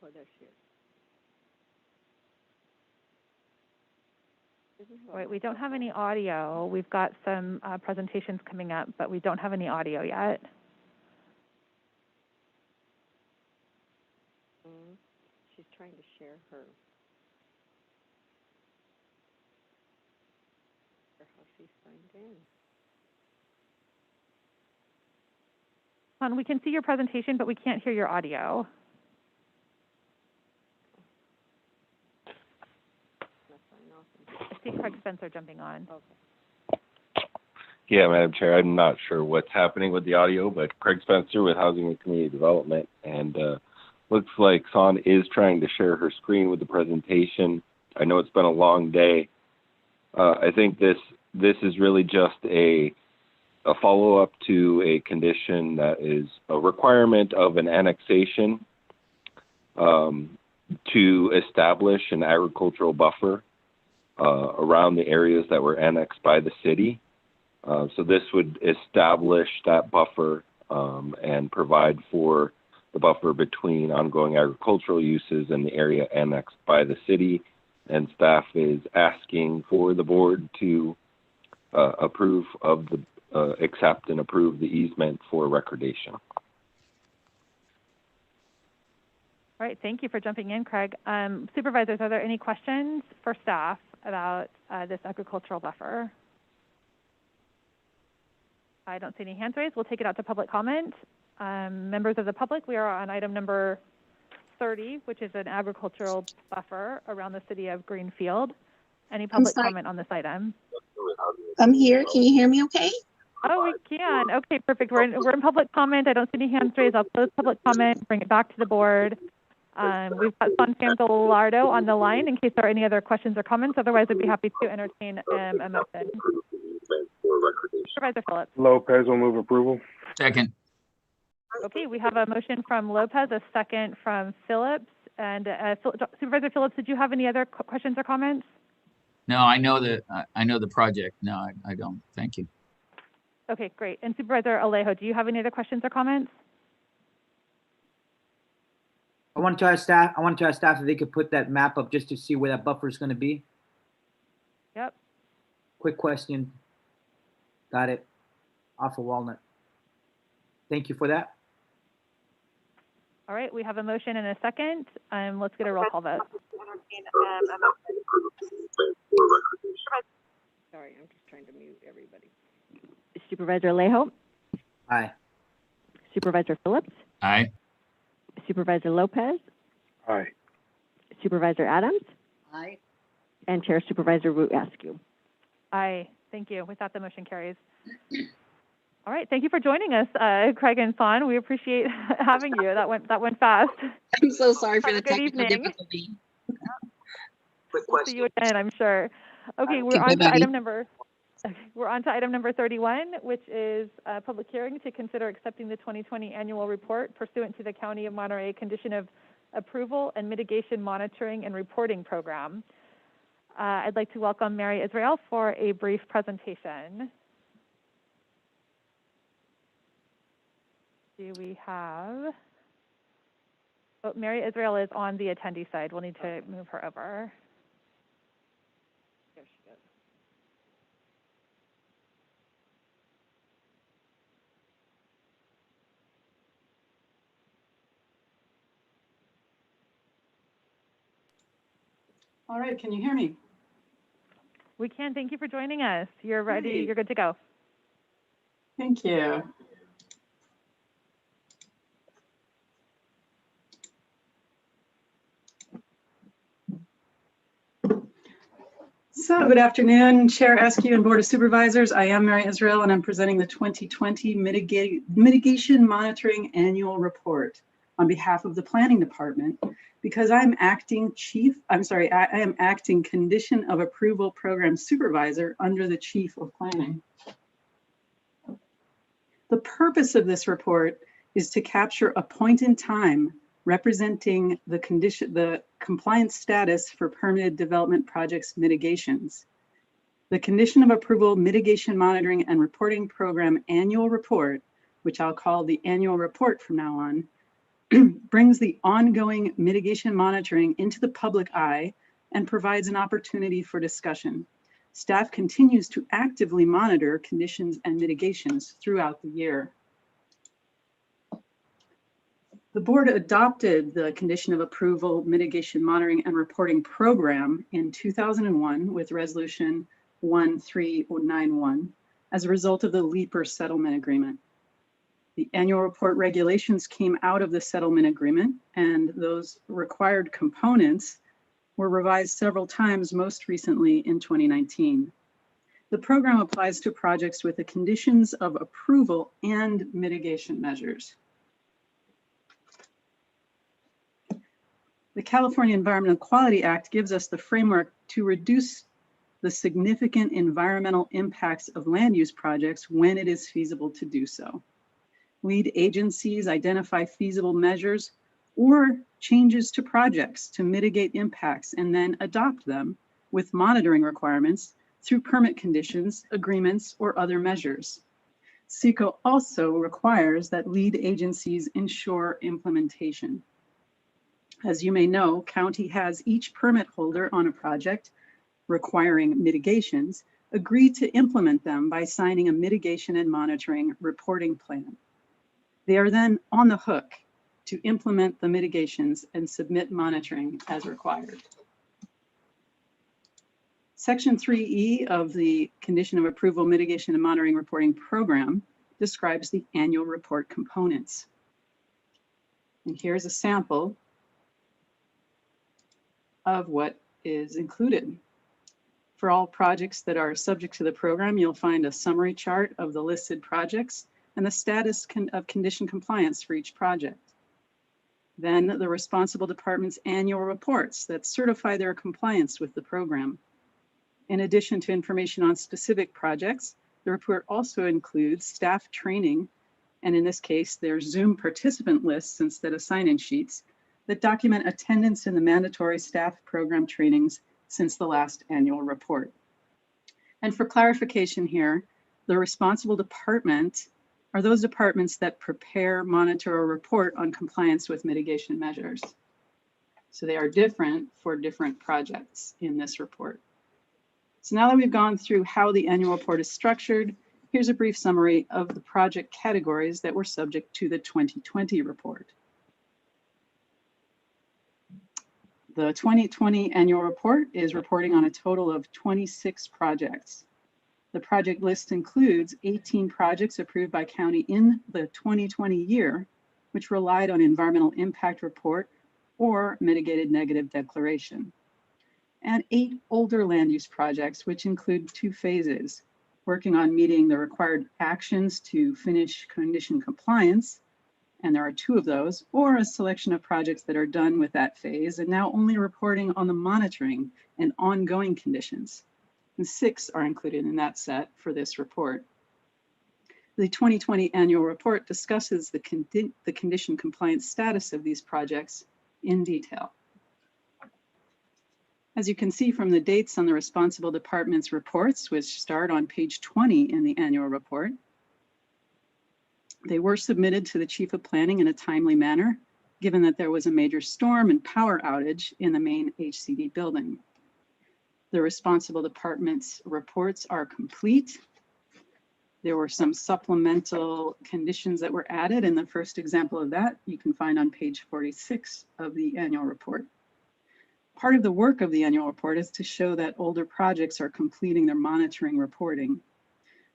Oh, there she is. Right, we don't have any audio. We've got some presentations coming up, but we don't have any audio yet. She's trying to share her. Or how she signed in. We can see your presentation, but we can't hear your audio. I see Craig Spencer jumping on. Okay. Yeah, Madam Chair, I'm not sure what's happening with the audio, but Craig Spencer with Housing and Community Development, and looks like Son is trying to share her screen with the presentation. I know it's been a long day. I think this is really just a follow-up to a condition that is a requirement of an annexation to establish an agricultural buffer around the areas that were annexed by the city. So this would establish that buffer and provide for the buffer between ongoing agricultural uses and the area annexed by the city. And staff is asking for the board to approve of the accept and approve the easement for recordation. All right, thank you for jumping in, Craig. Supervisors, are there any questions for staff about this agricultural buffer? I don't see any hands raised. We'll take it out to public comment. Members of the public, we are on item number 30, which is an agricultural buffer around the city of Greenfield. Any public comment on this item? I'm here. Can you hear me okay? Oh, we can. Okay, perfect. We're in public comment. I don't see any hands raised. I'll close public comment, bring it back to the board. We've got Sonfam Gallardo on the line in case there are any other questions or comments. Otherwise, I'd be happy to entertain a motion. Supervisor Phillips. Lopez will move approval. Second. Okay, we have a motion from Lopez, a second from Phillips. And Supervisor Phillips, did you have any other questions or comments? No, I know the project. No, I don't. Thank you. Okay, great. And Supervisor Alejo, do you have any other questions or comments? I wanted to ask staff if they could put that map up just to see where that buffer is going to be. Yep. Quick question. Got it. Off of Walnut. Thank you for that. All right, we have a motion and a second. Let's get a roll call vote. Sorry, I'm just trying to mute everybody. Supervisor Alejo? Aye. Supervisor Phillips? Aye. Supervisor Lopez? Aye. Supervisor Adams? Aye. And Chair Supervisor Root Askew. Aye, thank you. With that, the motion carries. All right, thank you for joining us, Craig and Fawn. We appreciate having you. That went fast. I'm so sorry for the Good technical evening. difficulty. We'll see you again, I'm sure. Okay, we're on to item number 31, which is a public hearing to consider accepting the 2020 annual report pursuant to the County of Monterey Condition of Approval and Mitigation Monitoring and Reporting Program. I'd like to welcome Mary Israel for a brief presentation. Do we have? Oh, Mary Israel is on the attendee side. We'll need to move her over. There she goes. All right, can you hear me? We can. Thank you for joining us. You're ready. Great. You're good to go. Thank you. So good afternoon, Chair Askew and Board of Supervisors. I am Mary Israel, and I'm presenting the 2020 Mitigation Monitoring Annual Report on behalf of the Planning Department because I am acting Condition of Approval Program Supervisor under the Chief of Planning. The purpose of this report is to capture a point in time representing the compliance status for permitted development projects mitigations. The Condition of Approval Mitigation Monitoring and Reporting Program Annual Report, which I'll call the annual report from now on, brings the ongoing mitigation monitoring into the public eye and provides an opportunity for discussion. Staff continues to actively monitor conditions and mitigations throughout the year. The board adopted the Condition of Approval Mitigation Monitoring and Reporting Program in 2001 with Resolution 1391 as a result of the LEAPR settlement agreement. The annual report regulations came out of the settlement agreement, and those required components were revised several times, most recently in 2019. The program applies to projects with the conditions of approval and mitigation measures. The California Environmental Quality Act gives us the framework to reduce the significant environmental impacts of land use projects when it is feasible to do so. Lead agencies identify feasible measures or changes to projects to mitigate impacts and then adopt them with monitoring requirements through permit conditions, agreements, or other measures. CEQA also requires that lead agencies ensure implementation. As you may know, county has each permit holder on a project requiring mitigations agree to implement them by signing a mitigation and monitoring reporting plan. They are then on the hook to implement the mitigations and submit monitoring as required. Section 3E of the Condition of Approval Mitigation and Monitoring Reporting Program describes the annual report components. And here's a sample of what is included. For all projects that are subject to the program, you'll find a summary chart of the listed projects and the status of condition compliance for each project. Then the responsible department's annual reports that certify their compliance with the program. In addition to information on specific projects, The report also includes staff training, and in this case, there's Zoom participant lists instead of sign-in sheets that document attendance in the mandatory staff program trainings since the last annual report. And for clarification here, the responsible department are those departments that prepare, monitor, or report on compliance with mitigation measures. So they are different for different projects in this report. So now that we've gone through how the annual report is structured, here's a brief summary of the project categories that were subject to the 2020 report. The 2020 annual report is reporting on a total of 26 projects. The project list includes 18 projects approved by county in the 2020 year, which relied on environmental impact report or mitigated negative declaration, and 8 older land use projects, which include 2 phases, working on meeting the required actions to finish condition compliance, and there are 2 of those, or a selection of projects that are done with that phase and now only reporting on the monitoring and ongoing conditions. And 6 are included in that set for this report. The 2020 annual report discusses the condition compliance status of these projects in detail. As you can see from the dates on the responsible department's reports, which start on page 20 in the annual report, they were submitted to the Chief of Planning in a timely manner, given that there was a major storm and power outage in the main HCD building. The responsible department's reports are complete. There were some supplemental conditions that were added, and the first example of that you can find on page 46 of the annual report. Part of the work of the annual report is to show that older projects are completing their monitoring reporting.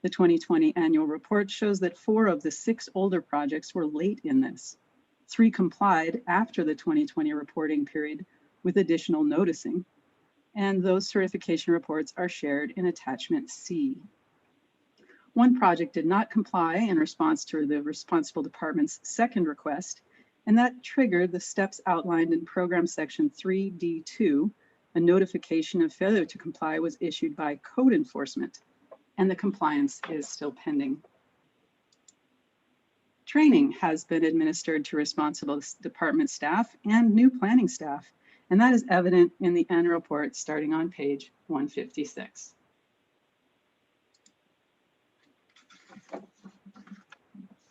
The 2020 annual report shows that 4 of the 6 older projects were late in this. 3 complied after the 2020 reporting period with additional noticing, and those certification reports are shared in attachment C. 1 project did not comply in response to the responsible department's second request, and that triggered the steps outlined in program section 3D2. A notification of failure to comply was issued by code enforcement, and the compliance is still pending. Training has been administered to responsible department staff and new planning staff, and that is evident in the annual report starting on page 156.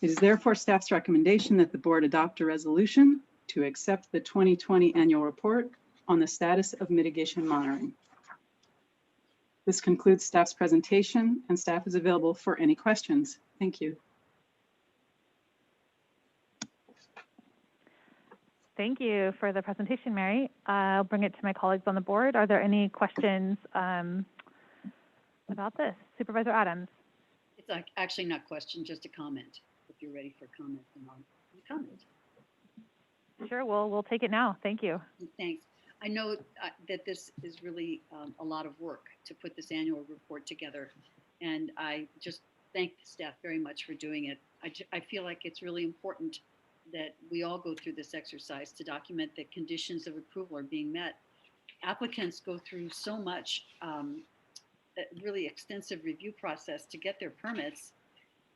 It is therefore staff's recommendation that the board adopt a resolution to accept the 2020 annual report on the status of mitigation monitoring. This concludes staff's presentation, and staff is available for any questions. Thank you. Thank you for the presentation, Mary. I'll bring it to my colleagues on the board. Are there any questions about this? Supervisor Adams. It's actually not a question, just a comment. If you're ready for comment, then I'll comment. Sure, we'll take it now. Thank you. Thanks. I know that this is really a lot of work to put this annual report together, and I just thank the staff very much for doing it. I feel like it's really important that we all go through this exercise to document that conditions of approval are being met. Applicants go through so much really extensive review process to get their permits,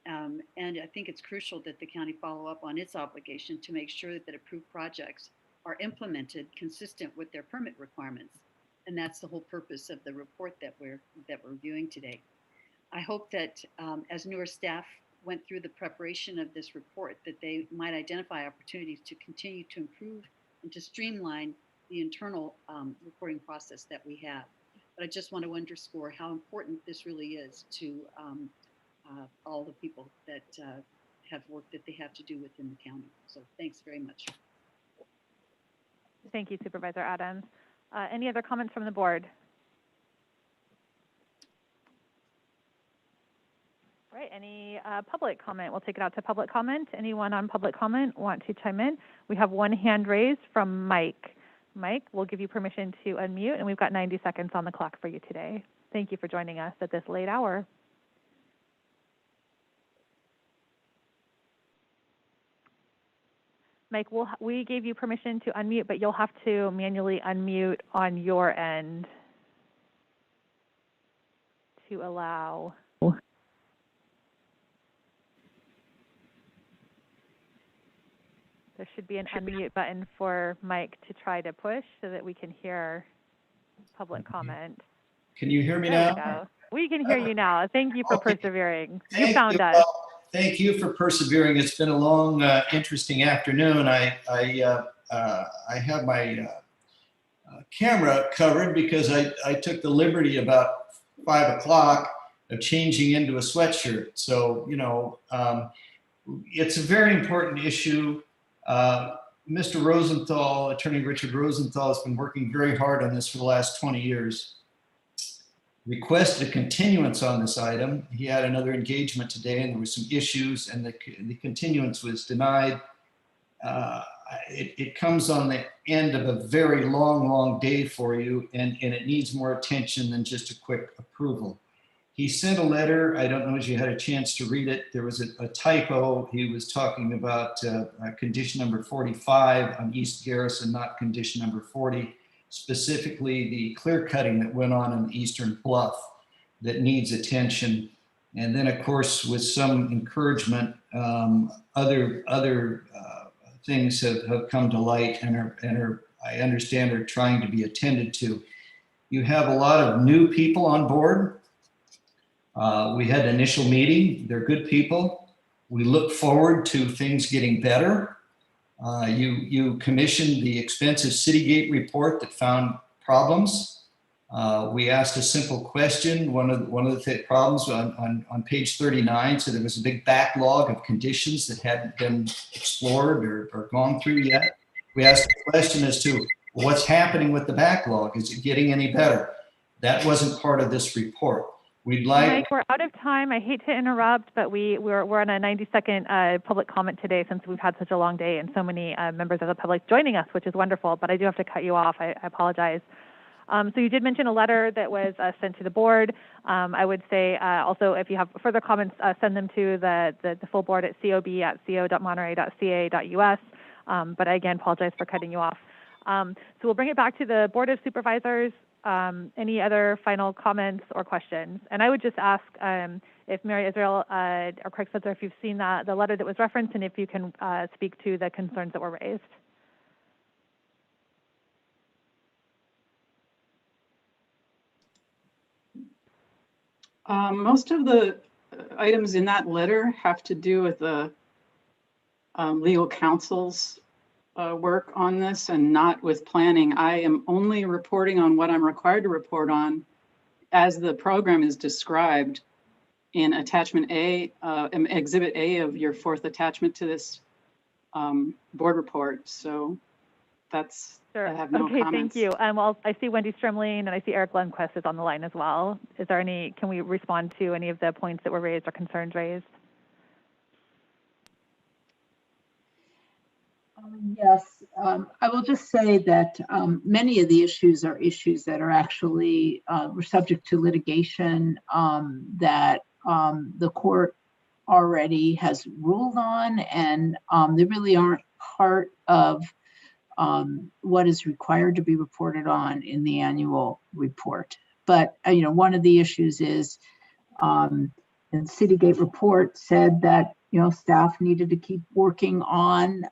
and I think it's crucial that the county follow up on its obligation to make sure that approved projects are implemented consistent with their permit requirements. And that's the whole purpose of the report that we're viewing today. I hope that as newer staff went through the preparation of this report, that they might identify opportunities to continue to improve and to streamline the internal reporting process that we have. But I just want to underscore how important this really is to all the people that have work that they have to do within the county. So thanks very much. Thank you, Supervisor Adams. Any other comments from the board? All right, any public comment? We'll take it out to public comment. Anyone on public comment want to chime in? We have one hand raised from Mike. Mike, we'll give you permission to unmute, and we've got 90 seconds on the clock for you today. Thank you for joining us at this late hour. Mike, we gave you permission to unmute, but you'll have to manually unmute on your end to allow There should be an unmute button for Mike to try to push so that we can hear public comment. Can you hear me There now? we go. We can hear you now. Thank you for persevering. You Thank found you. us. Well, thank you for persevering. It's been a long, interesting afternoon. I have my camera covered because I took the liberty about 5 o'clock of changing into a sweatshirt. So, you know, it's a very important issue. Mr. Rosenthal, Attorney Richard Rosenthal, has been working very hard on this for the last 20 years. Requested a continuance on this item. He had another engagement today and there were some issues and the continuance was denied. It comes on the end of a very long day for you and it needs more attention than just a quick approval. He sent a letter. I don't know if you had a chance to read it. There was a typo. He was talking about condition number 45 on East Garrison, not condition number 40. Specifically the clear cutting that went on in the Eastern Bluff that needs attention. And then of course, with some encouragement, other things have come to light and are, I understand, are trying to be attended to. You have a lot of new people on board. We had an initial meeting. They're good people. We look forward to things getting better. You commissioned the expensive Citygate report that found problems. We asked a simple question. One of the problems on page 39, so there was a big backlog of conditions that hadn't been explored or gone through yet. We asked a question as to what's happening with the backlog. Is it getting any better? That wasn't part of this report. We'd like. Mike, we're out of time. I hate to interrupt, but we're on a 90-second public comment today since we've had such a long day and so many members of the public joining us, which is wonderful, but I do have to cut you off. I apologize. So you did mention a letter that was sent to the board. I would say also if you have further comments, send them to the full board at cob@co.monterey.ca.us. But I again apologize for cutting you off. So we'll bring it back to the Board of Supervisors. Any other final comments or questions? And I would just ask if Mary Israel or Craig Spencer, if you've seen the letter that was referenced and if you can speak to the concerns that were raised. Most of the items in that letter have to do with the legal counsel's work on this and not with planning. I am only reporting on what I'm required to report on as the program is described in attachment A, exhibit A of your 4th attachment to this board report. So that's, sure. I have no okay, comments. thank you. Well, I see Wendy Strimling and I see Eric Lundquist is on the line as well. Is there any, can we respond to any of the points that were raised or concerns raised? Yes, I will just say that many of the issues are issues that are actually were subject to litigation that the court already has ruled on, and they really aren't part of what is required to be reported on in the annual report. But you know, one of the issues is the Citygate report said that staff needed to keep working on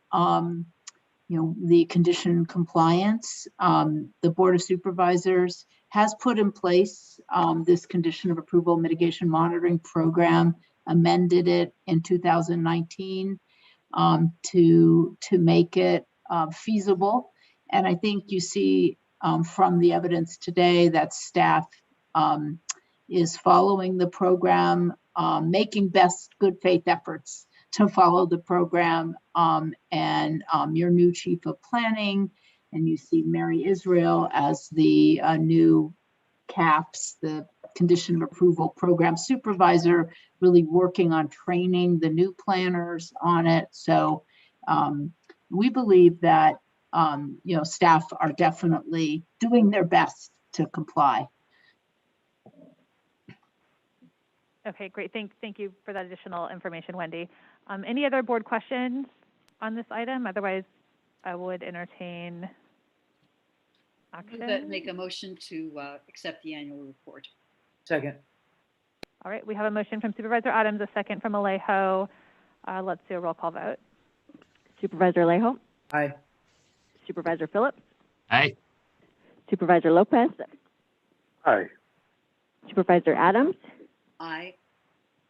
the condition compliance. The Board of Supervisors has put in place this condition of approval mitigation monitoring program, amended it in 2019 to make it feasible. And I think you see from the evidence today that staff is following the program, making best good faith efforts to follow the program, and your new chief of planning, and you see Mary Israel as the new CAPS, the condition of approval program supervisor, really working on training the new planners on it. So we believe that staff are definitely doing their best to comply. Okay, great. Thank you for that additional information, Wendy. Any other board questions on this item? Otherwise, I would entertain action. Make a motion to accept the annual report. Second. All right, we have a motion from Supervisor Adams, a second from Alejo. Let's do a roll call vote. Supervisor Alejo, Aye. Supervisor Phillips, Aye. Supervisor Lopez, Aye. Supervisor Adams, Aye.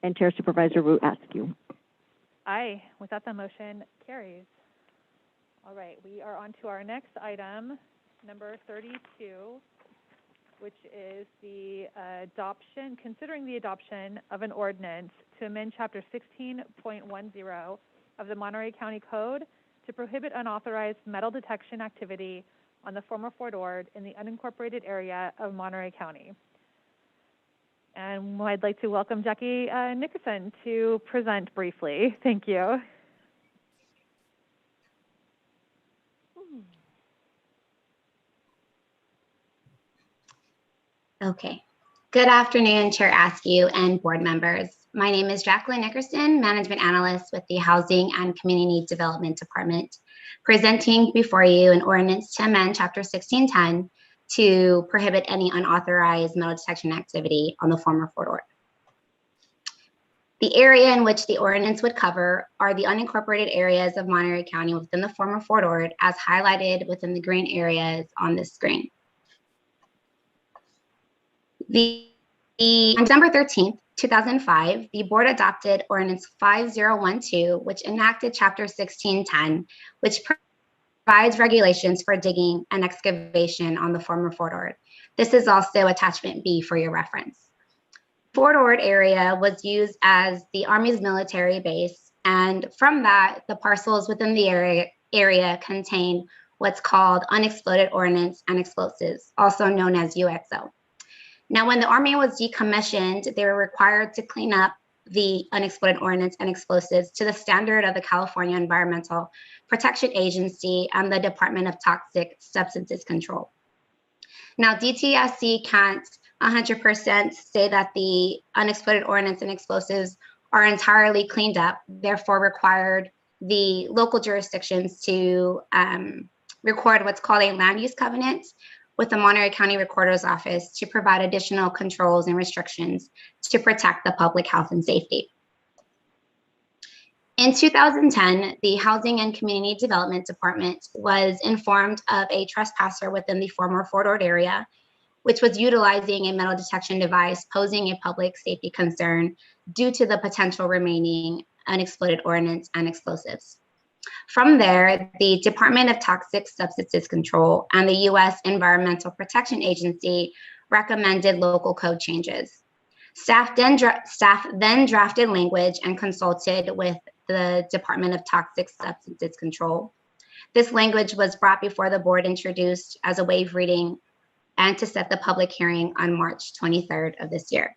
and Chair Supervisor Root Askew. Aye. With that, the motion carries. All right, we are on to our next item, number 32, which is the considering the adoption of an ordinance to amend Chapter 16.10 of the Monterey County Code to prohibit unauthorized metal detection activity on the former Fort Ord in the unincorporated area of Monterey County. And I'd like to welcome Jackie Nickerson to present briefly. Thank you. Okay. Good afternoon, Chair Askew and board members. My name is Jacqueline Nickerson, Management Analyst with the Housing and Community Development Department, presenting before you an ordinance to amend Chapter 1610 to prohibit any unauthorized metal detection activity on the former Fort Ord. The area in which the ordinance would cover are the unincorporated areas of Monterey County within the former Fort Ord, as highlighted within the green areas on this screen. On December 13th, 2005, the board adopted Ordinance 5012, which enacted Chapter 1610, which provides regulations for digging and excavation on the former Fort Ord. This is also Attachment B for your reference. Fort Ord area was used as the Army's military base, and from that, the parcels within the area contain what's called unexploded ordnance and explosives, also known as UXO. Now, when the Army was decommissioned, they were required to clean up the unexploded ordnance and explosives to the standard of the California Environmental Protection Agency and the Department of Toxic Substances Control. Now, DTSC can't 100% say that the unexploded ordnance and explosives are entirely cleaned up, therefore required the local jurisdictions to record what's called a land use covenant with the Monterey County Recorder's Office to provide additional controls and restrictions to protect the public health and safety. In 2010, the Housing and Community Development Department was informed of a trespasser within the former Fort Ord area, which was utilizing a metal detection device posing a public safety concern due to the potential remaining unexploded ordnance and explosives. From there, the Department of Toxic Substances Control and the U.S. Environmental Protection Agency recommended local code changes. Staff then drafted language and consulted with the Department of Toxic Substances Control. This language was brought before the board, introduced as a waive reading, and to set the public hearing on March 23rd of this year.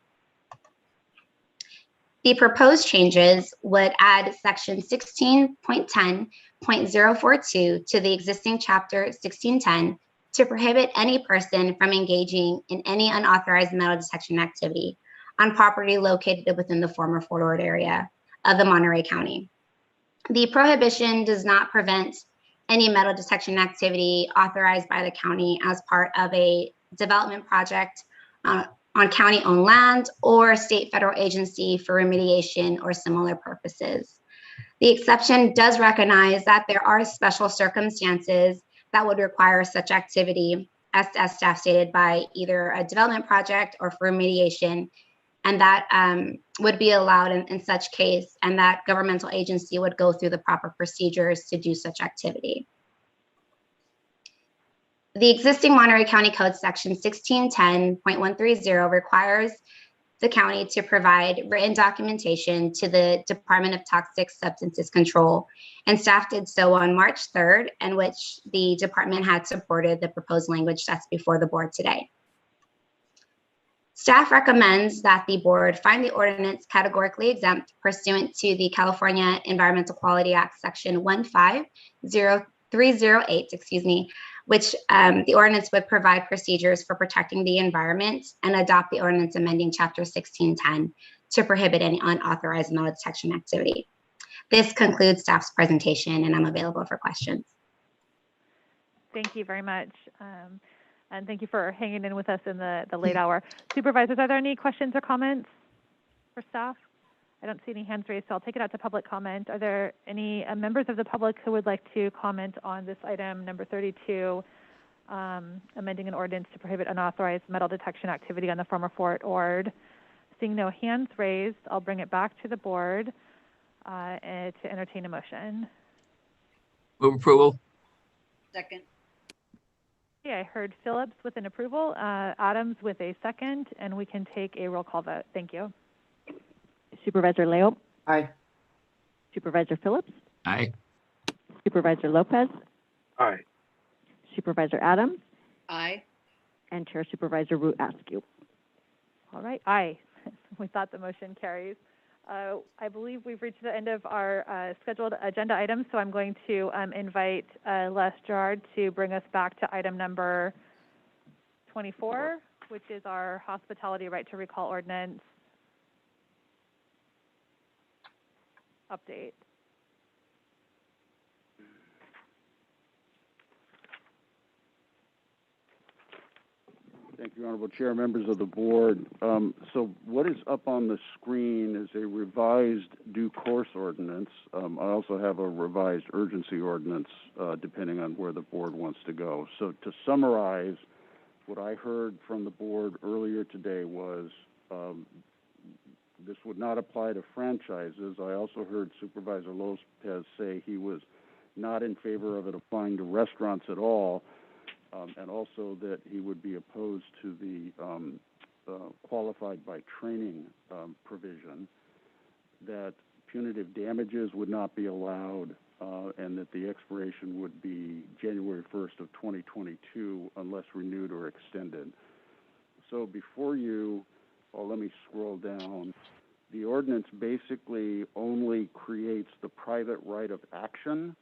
The proposed changes would add section 16.10.042 to the existing chapter 1610 to prohibit any person from engaging in any unauthorized metal detection activity on property located within the former Fort Ord area of the Monterey County. The prohibition does not prevent any metal detection activity authorized by the county as part of a development project on county-owned land or state federal agency for remediation or similar purposes. The exception does recognize that there are special circumstances that would require such activity, as staff stated, by either a development project or for remediation, and that would be allowed in such case, and that governmental agency would go through the proper procedures to do such activity. The existing Monterey County Code section 1610.130 requires the county to provide written documentation to the Department of Toxic Substances Control, and staff did so on March 3rd, in which the department had supported the proposed language that's before the board today. Staff recommends that the board find the ordinance categorically exempt pursuant to the California Environmental Quality Act section 150308, which the ordinance would provide procedures for protecting the environment, and adopt the ordinance amending chapter 1610 to prohibit any unauthorized metal detection activity. This concludes staff's presentation, and I'm available for questions. Thank you very much. And thank you for hanging in with us in the late hour. Supervisors, are there any questions or comments for staff? I don't see any hands raised, so I'll take it out to public comment. Are there any members of the public who would like to comment on this item number 32, amending an ordinance to prohibit unauthorized metal detection activity on the former Fort Ord? Seeing no hands raised, I'll bring it back to the board and to entertain a motion. Move approval. Second. Okay, I heard Phillips with an approval, Adams with a second, and we can take a roll call vote. Thank you. Supervisor Leo? Aye. Supervisor Phillips? Aye. Supervisor Lopez? Aye. Supervisor Adams? Aye. And Chair Supervisor Root Askew. All right, aye. We thought the motion carries. I believe we've reached the end of our scheduled agenda items, so I'm going to invite Les Gerard to bring us back to item number 24, which is our hospitality right to recall ordinance update. Thank you, Honorable Chair, members of the board. So what is up on the screen is a revised due course ordinance. I also have a revised urgency ordinance, depending on where the board wants to go. So to summarize, what I heard from the board earlier today was this would not apply to franchises. I also heard Supervisor Lopez say he was not in favor of it applying to restaurants at all. And also that he would be opposed to the qualified by training provision, that punitive damages would not be allowed, and that the expiration would be January 1st of 2022 unless renewed or extended. So before you, let me scroll down. The ordinance basically only creates the private right of action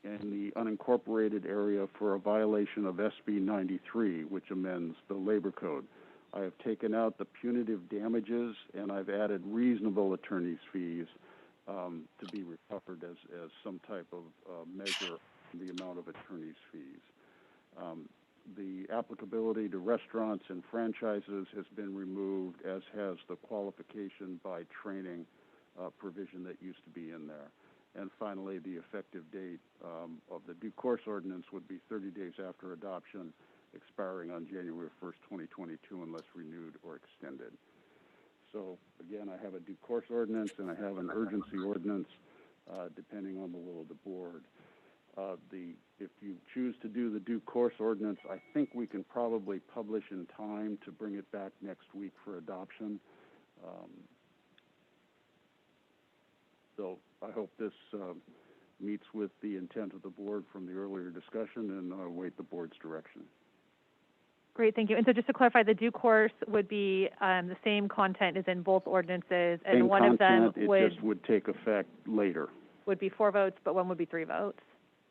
in the unincorporated area for a violation of SB 93, which amends the labor code. I have taken out the punitive damages, and I've added reasonable attorney's fees to be recovered as some type of measure of the amount of attorney's fees. The applicability to restaurants and franchises has been removed, as has the qualification by training provision that used to be in there. And finally, the effective date of the due course ordinance would be 30 days after adoption, expiring on January 1st, 2022, unless renewed or extended. So again, I have a due course ordinance and I have an urgency ordinance, depending on the will of the board. If you choose to do the due course ordinance, I think we can probably publish in time to bring it back next week for adoption. So I hope this meets with the intent of the board from the earlier discussion, and I'll await the board's direction. Great, thank you. And so just to clarify, the due course would be the same content as in both ordinances, and Same one content, of them would just would take effect later. would be 4 votes, but one would be 3 votes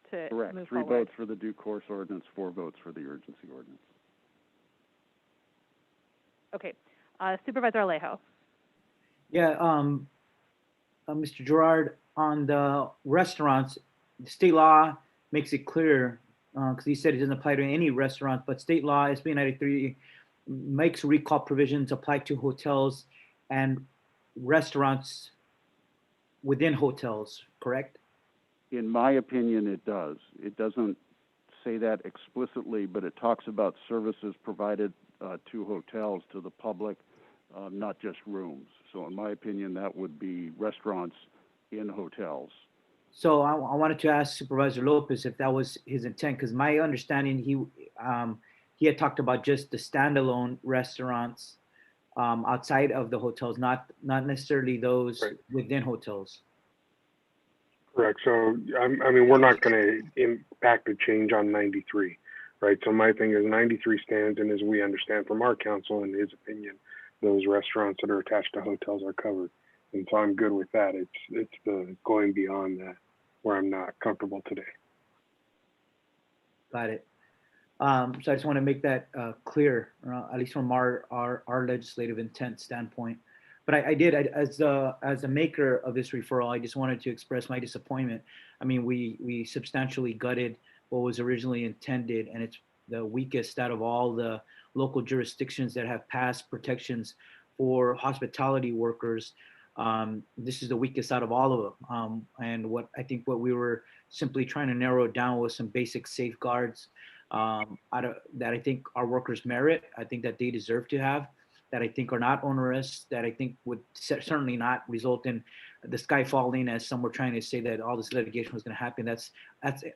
to Correct. move 3 forward. votes for the due course ordinance, 4 votes for the urgency ordinance. Okay, Supervisor Alejo. Yeah, Mr. Gerard, on the restaurants, the state law makes it clear, because he said it doesn't apply to any restaurant, but state law, SB 93, makes recall provisions apply to hotels and restaurants within hotels, correct? In my opinion, it does. It doesn't say that explicitly, but it talks about services provided to hotels, to the public, not just rooms. So in my opinion, that would be restaurants in hotels. So I wanted to ask Supervisor Lopez if that was his intent, because my understanding, he had talked about just the standalone restaurants outside of the hotels, not necessarily those within hotels. Correct. So, I mean, we're not going to impact the change on 93, right? So my thing is 93 stands, and as we understand from our counsel and his opinion, those restaurants that are attached to hotels are covered. And so I'm good with that. It's the going beyond that where I'm not comfortable today. Got it. So I just want to make that clear, at least from our legislative intent standpoint. But I did, as a maker of this referral, I just wanted to express my disappointment. I mean, we substantially gutted what was originally intended, and it's the weakest out of all the local jurisdictions that have passed protections for hospitality workers. This is the weakest out of all of them. And what I think what we were simply trying to narrow down was some basic safeguards that I think our workers merit. I think that they deserve to have, that I think are not onerous, that I think would certainly not result in the sky falling, as some were trying to say that all this litigation was going to happen. That's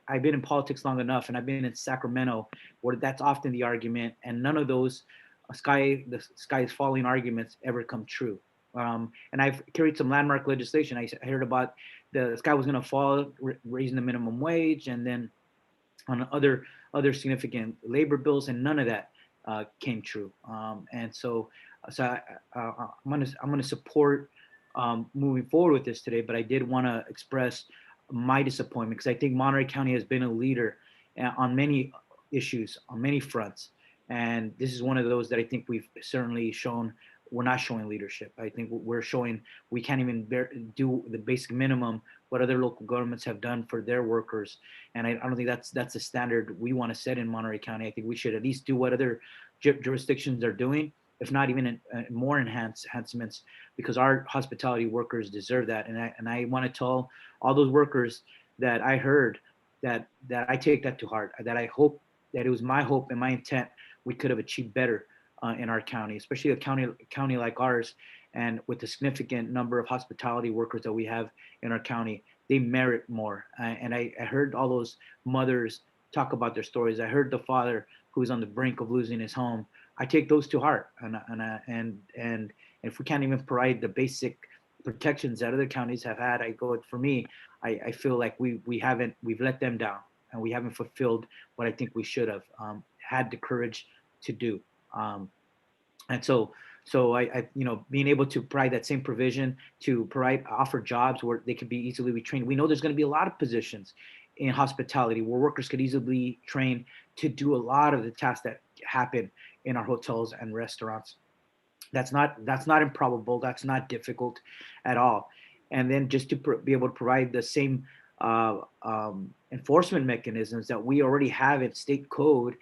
I've been in politics long enough, and I've been in Sacramento where that's often the argument, and none of those the sky is falling arguments ever come true. And I've carried some landmark legislation. I heard about the sky was going to fall, raising the minimum wage, and then on other significant labor bills, and none of that came true. And so I'm gonna support moving forward with this today. But I did want to express my disappointment, because I think Monterey County has been a leader on many issues, on many fronts, and this is one of those that I think we've certainly shown we're not showing leadership. I think we're showing we can't even do the basic minimum what other local governments have done for their workers. And I don't think that's a standard we want to set in Monterey County. I think we should at least do what other jurisdictions are doing, if not even more enhancements, because our hospitality workers deserve that. And I want to tell all those workers that I heard that I take that to heart, that I hope that it was my hope and my intent we could have achieved better in our county, especially a county like ours, and with the significant number of hospitality workers that we have in our county. They merit more. And I heard all those mothers talk about their stories. I heard the father who was on the brink of losing his home. I take those to heart. And if we can't even provide the basic protections that other counties have had, I feel like we've let them down, and we haven't fulfilled what I think we should have had the courage to do. And so I being able to provide that same provision to offer jobs where they could be easily retrained. We know there's going to be a lot of positions in hospitality where workers could easily be trained to do a lot of the tasks that happen in our hotels and restaurants. That's not improbable. That's not difficult at all. And then just to be able to provide the same enforcement mechanisms that we already have in state code,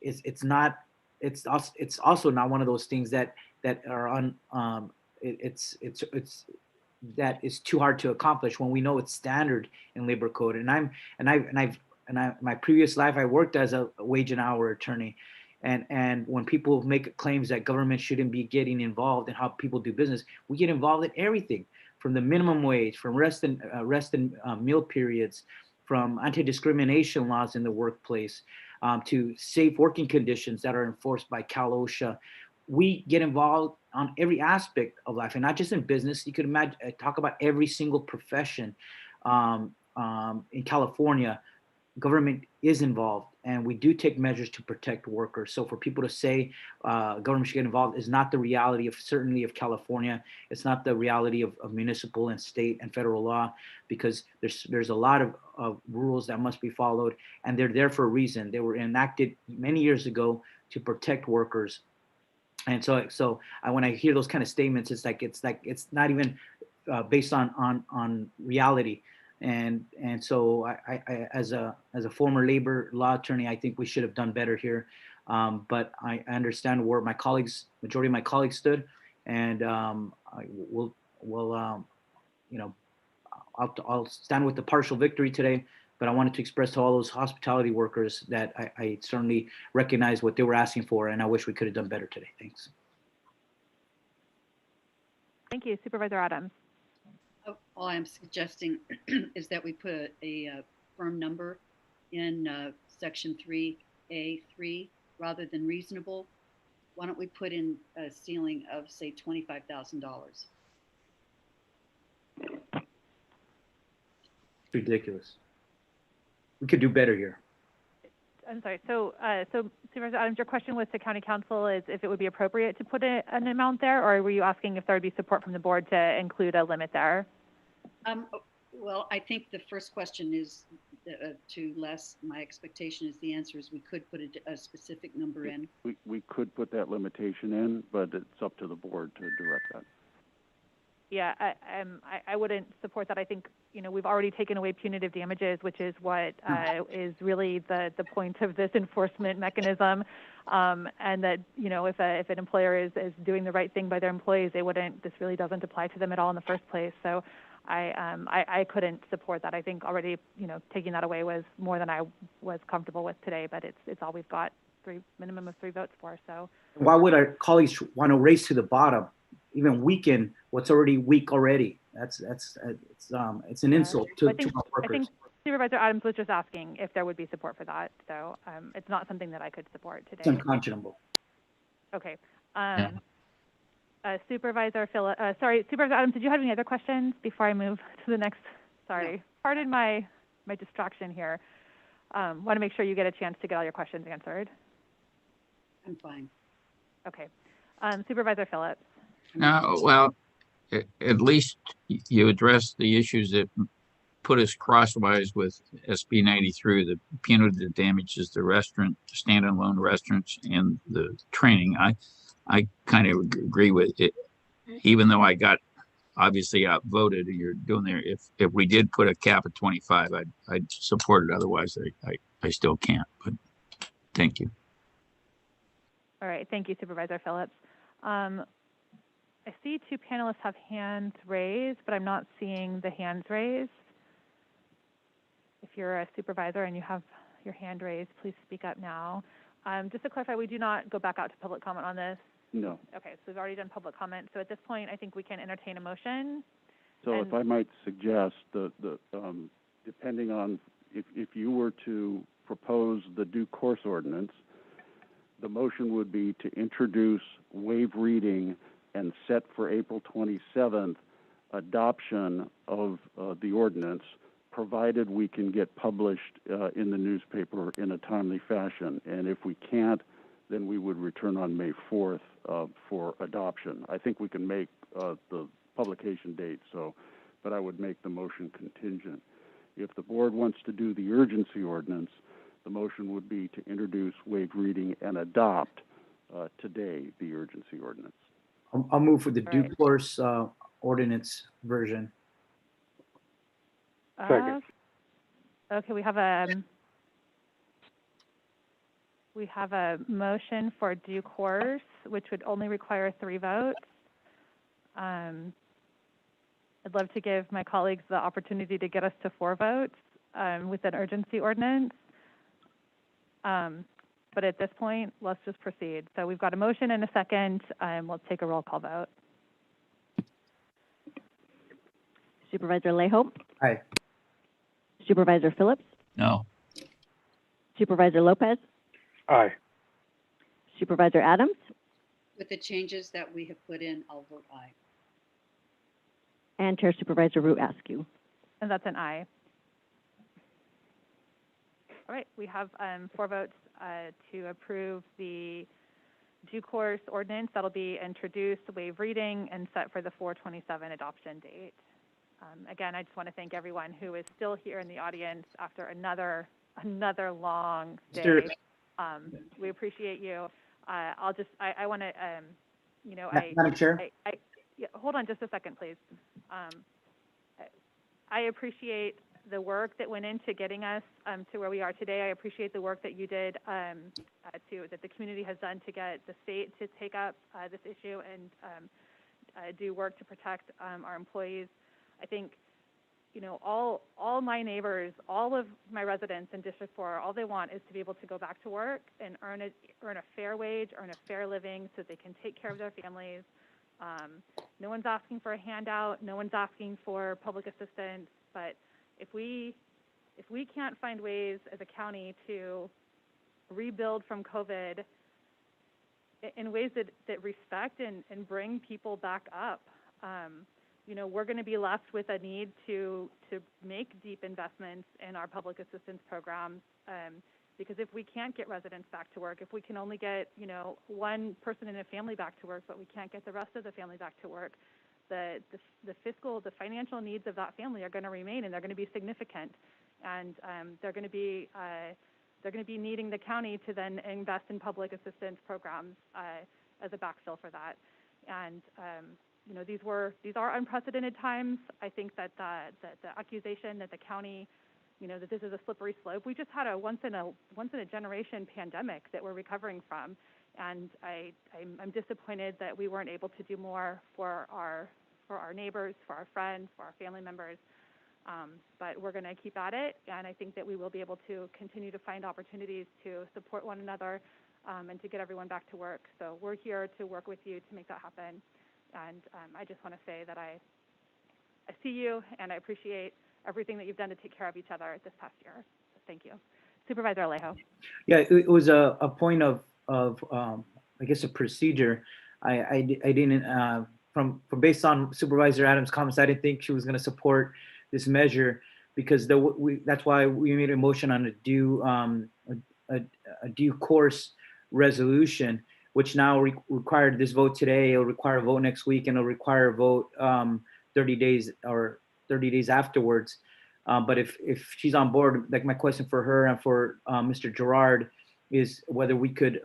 it's also not one of those things that are that is too hard to accomplish when we know it's standard in labor code. And my previous life, I worked as a wage and hour attorney. And when people make claims that government shouldn't be getting involved in how people do business, we get involved in everything, from the minimum wage, from rest and meal periods, from anti-discrimination laws in the workplace, to safe working conditions that are enforced by Cal OSHA. We get involved on every aspect of life, and not just in business. You could imagine, talk about every single profession. In California, government is involved, and we do take measures to protect workers. So for people to say government should get involved is not the reality certainly of California. It's not the reality of municipal and state and federal law, because there's a lot of rules that must be followed, and they're there for a reason. They were enacted many years ago to protect workers. And so when I hear those kind of statements, it's not even based on reality. And so I as a former labor law attorney, I think we should have done better here. But I understand where majority of my colleagues stood, and I'll stand with the partial victory today. But I wanted to express to all those hospitality workers that I certainly recognize what they were asking for, and I wish we could have done better today. Thanks. Thank you, Supervisor Adams. All I'm suggesting is that we put a firm number in section 3A3 rather than reasonable. Why don't we put in a ceiling of, say, $25,000? Ridiculous. We could do better here. I'm sorry. So Supervisor Adams, your question was to County Council is if it would be appropriate to put an amount there, or were you asking if there would be support from the board to include a limit there? Well, I think the first question is to Les. My expectation is the answer is we could put a specific number in. We could put that limitation in, but it's up to the board to direct that. Yeah, I wouldn't support that. I think, we've already taken away punitive damages, which is what is really the point of this enforcement mechanism. And that, if an employer is doing the right thing by their employees, this really doesn't apply to them at all in the first place. So I couldn't support that. I think already, taking that away was more than I was comfortable with today, but it's all we've got minimum of 3 votes for. So Why would our colleagues want to race to the bottom, even weaken what's already weak already? It's an insult to our workers. I think Supervisor Adams was just asking if there would be support for that. So it's not something that I could support today. It's unconscionable. Okay. Supervisor Adams, did you have any other questions before I move to the next? Sorry, pardon my distraction here. Want to make sure you get a chance to get all your questions answered. I'm fine. Okay. Supervisor Phillips. No, well, at least you addressed the issues that put us crosswise with SB 93, the punitive damages, the standalone restaurants, and the training. I kind of agree with it, even though I got obviously outvoted. You're doing there. If we did put a cap at 25, I'd support it. Otherwise, I still can't. But thank you. All right. Thank you, Supervisor Phillips. I see 2 panelists have hands raised, but I'm not seeing the hands raised. If you're a supervisor and you have your hand raised, please speak up now. Just to clarify, we do not go back out to public comment on this? No. Okay, so we've already done public comment. So at this point, I think we can entertain a motion. So if I might suggest that depending on if you were to propose the due course ordinance, the motion would be to introduce waive reading and set for April 27th adoption of the ordinance, provided we can get published in the newspaper in a timely fashion. And if we can't, then we would return on May 4th for adoption. I think we can make the publication date, but I would make the motion contingent. If the board wants to do the urgency ordinance, the motion would be to introduce waive reading and adopt today the urgency ordinance. I'll move for the due course ordinance version. Second. Okay, we have a motion for due course, which would only require 3 votes. I'd love to give my colleagues the opportunity to get us to 4 votes with an urgency ordinance. But at this point, let's just proceed. So we've got a motion and a second. We'll take a roll call vote. Supervisor Alejo? Aye. Supervisor Phillips? No. Supervisor Lopez? Aye. Supervisor Adams? With the changes that we have put in, I'll vote aye. And Chair Supervisor Root Askew? And that's an aye. All right, we have 4 votes to approve the due course ordinance that'll be introduced, waive reading, and set for the 4/27 adoption date. Again, I just want to thank everyone who is still here in the audience after another long day. We appreciate you. I want to, Madam Chair? hold on just a second, please. I appreciate the work that went into getting us to where we are today. I appreciate the work that you did, that the community has done to get the state to take up this issue and do work to protect our employees. I think, all my neighbors, all of my residents in District 4, all they want is to be able to go back to work and earn a fair wage, earn a fair living so they can take care of their families. No one's asking for a handout. No one's asking for public assistance. But if we can't find ways as a county to rebuild from COVID in ways that respect and bring people back up, we're going to be left with a need to make deep investments in our public assistance programs. Because if we can't get residents back to work, if we can only get, one person in a family back to work, but we can't get the rest of the family back to work, the financial needs of that family are going to remain, and they're going to be significant, and they're going to be needing the county to then invest in public assistance programs as a backfill for that. And you know, these are unprecedented times. I think that the accusation that the county, you know, that this is a slippery slope. We just had a once in a generation pandemic that we're recovering from, and I'm disappointed that we weren't able to do more for our neighbors, for our friends, for our family members. But we're going to keep at it, and I think that we will be able to continue to find opportunities to support one another and to get everyone back to work. So we're here to work with you to make that happen. And I just want to say that I see you, and I appreciate everything that you've done to take care of each other this past year. So thank you. Supervisor Alejo. Yeah, it was a point of I guess a procedure. I didn't from based on Supervisor Adams' comments, I didn't think she was going to support this measure because that's why we made a motion on a due course resolution, which now required this vote today. It'll require a vote next week, and it'll require a vote 30 days afterwards. But if she's on board, like my question for her and for Mr. Gerard is whether we could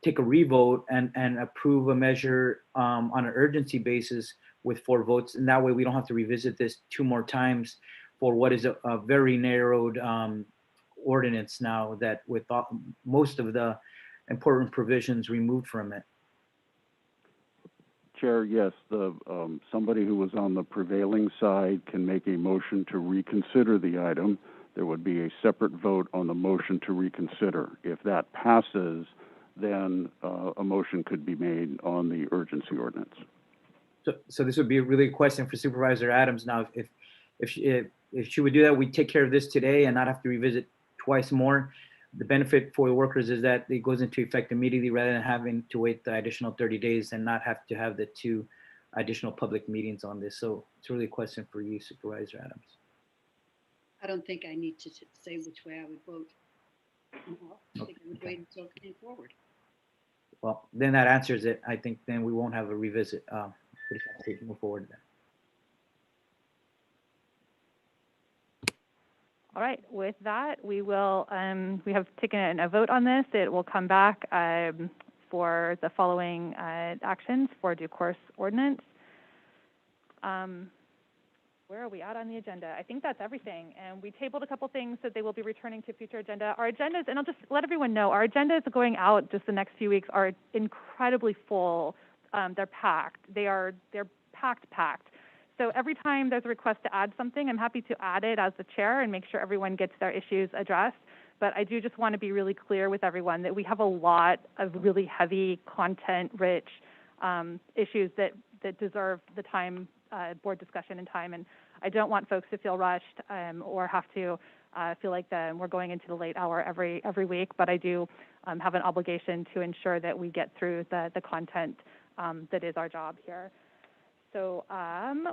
take a revote and approve a measure on an urgency basis with 4 votes. And that way we don't have to revisit this 2 more times for what is a very narrowed ordinance now that with most of the important provisions removed from it. Chair, yes, somebody who was on the prevailing side can make a motion to reconsider the item. There would be a separate vote on the motion to reconsider. If that passes, then a motion could be made on the urgency ordinance. So this would be a really a question for Supervisor Adams now. If she would do that, we'd take care of this today and not have to revisit twice more. The benefit for the workers is that it goes into effect immediately rather than having to wait the additional 30 days and not have to have the 2 additional public meetings on this. So it's really a question for you, Supervisor Adams. I don't think I need to say which way I would vote. I think I would wait until it came forward. Well, then that answers it. I think then we won't have a revisit. We can move forward then. All right, with that, we will, we have taken a vote on this. It will come back for the following actions for due course ordinance. Where are we at on the agenda? I think that's everything. And we tabled a couple things that they will be returning to future agenda. Our agendas, and I'll just let everyone know, our agendas going out just the next few weeks are incredibly full. They're packed. They're packed. So every time there's a request to add something, I'm happy to add it as the chair and make sure everyone gets their issues addressed. But I do just want to be really clear with everyone that we have a lot of really heavy, content-rich issues that deserve the time, board discussion and time. And I don't want folks to feel rushed or have to feel like we're going into the late hour every week. But I do have an obligation to ensure that we get through the content that is our job here. So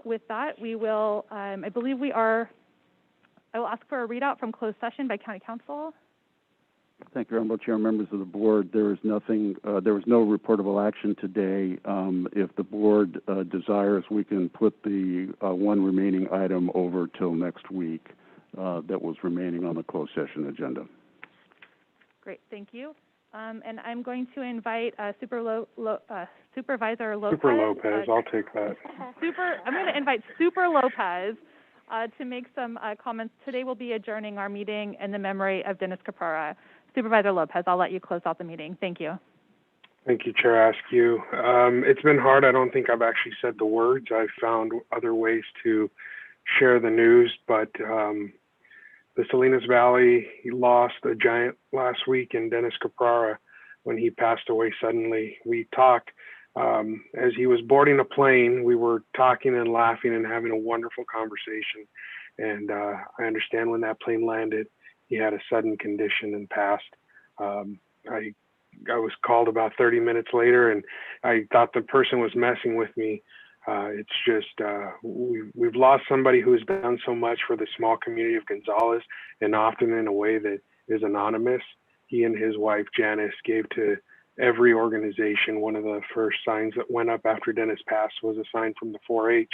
with that, we will, I believe I will ask for a readout from closed session by County Council. Thank you, Honorable Chair, members of the board. There is nothing, there was no reportable action today. If the board desires, we can put the one remaining item over till next week that was remaining on the closed session agenda. Great, thank you. And I'm going to invite Supervisor Lopez. Super Lopez, I'll take that. I'm going to invite Super Lopez to make some comments. Today we'll be adjourning our meeting in the memory of Dennis Caprara. Supervisor Lopez, I'll let you close out the meeting. Thank you. Thank you, Chair Askew. It's been hard. I don't think I've actually said the words. I've found other ways to share the news, but the Salinas Valley, he lost a giant last week in Dennis Caprara when he passed away suddenly. We talked as he was boarding a plane. We were talking and laughing and having a wonderful conversation. And I understand when that plane landed, he had a sudden condition and passed. I was called about 30 minutes later, and I thought the person was messing with me. It's just we've lost somebody who has done so much for the small community of Gonzales, and often in a way that is anonymous. He and his wife Janice gave to every organization. One of the first signs that went up after Dennis passed was a sign from the 4-H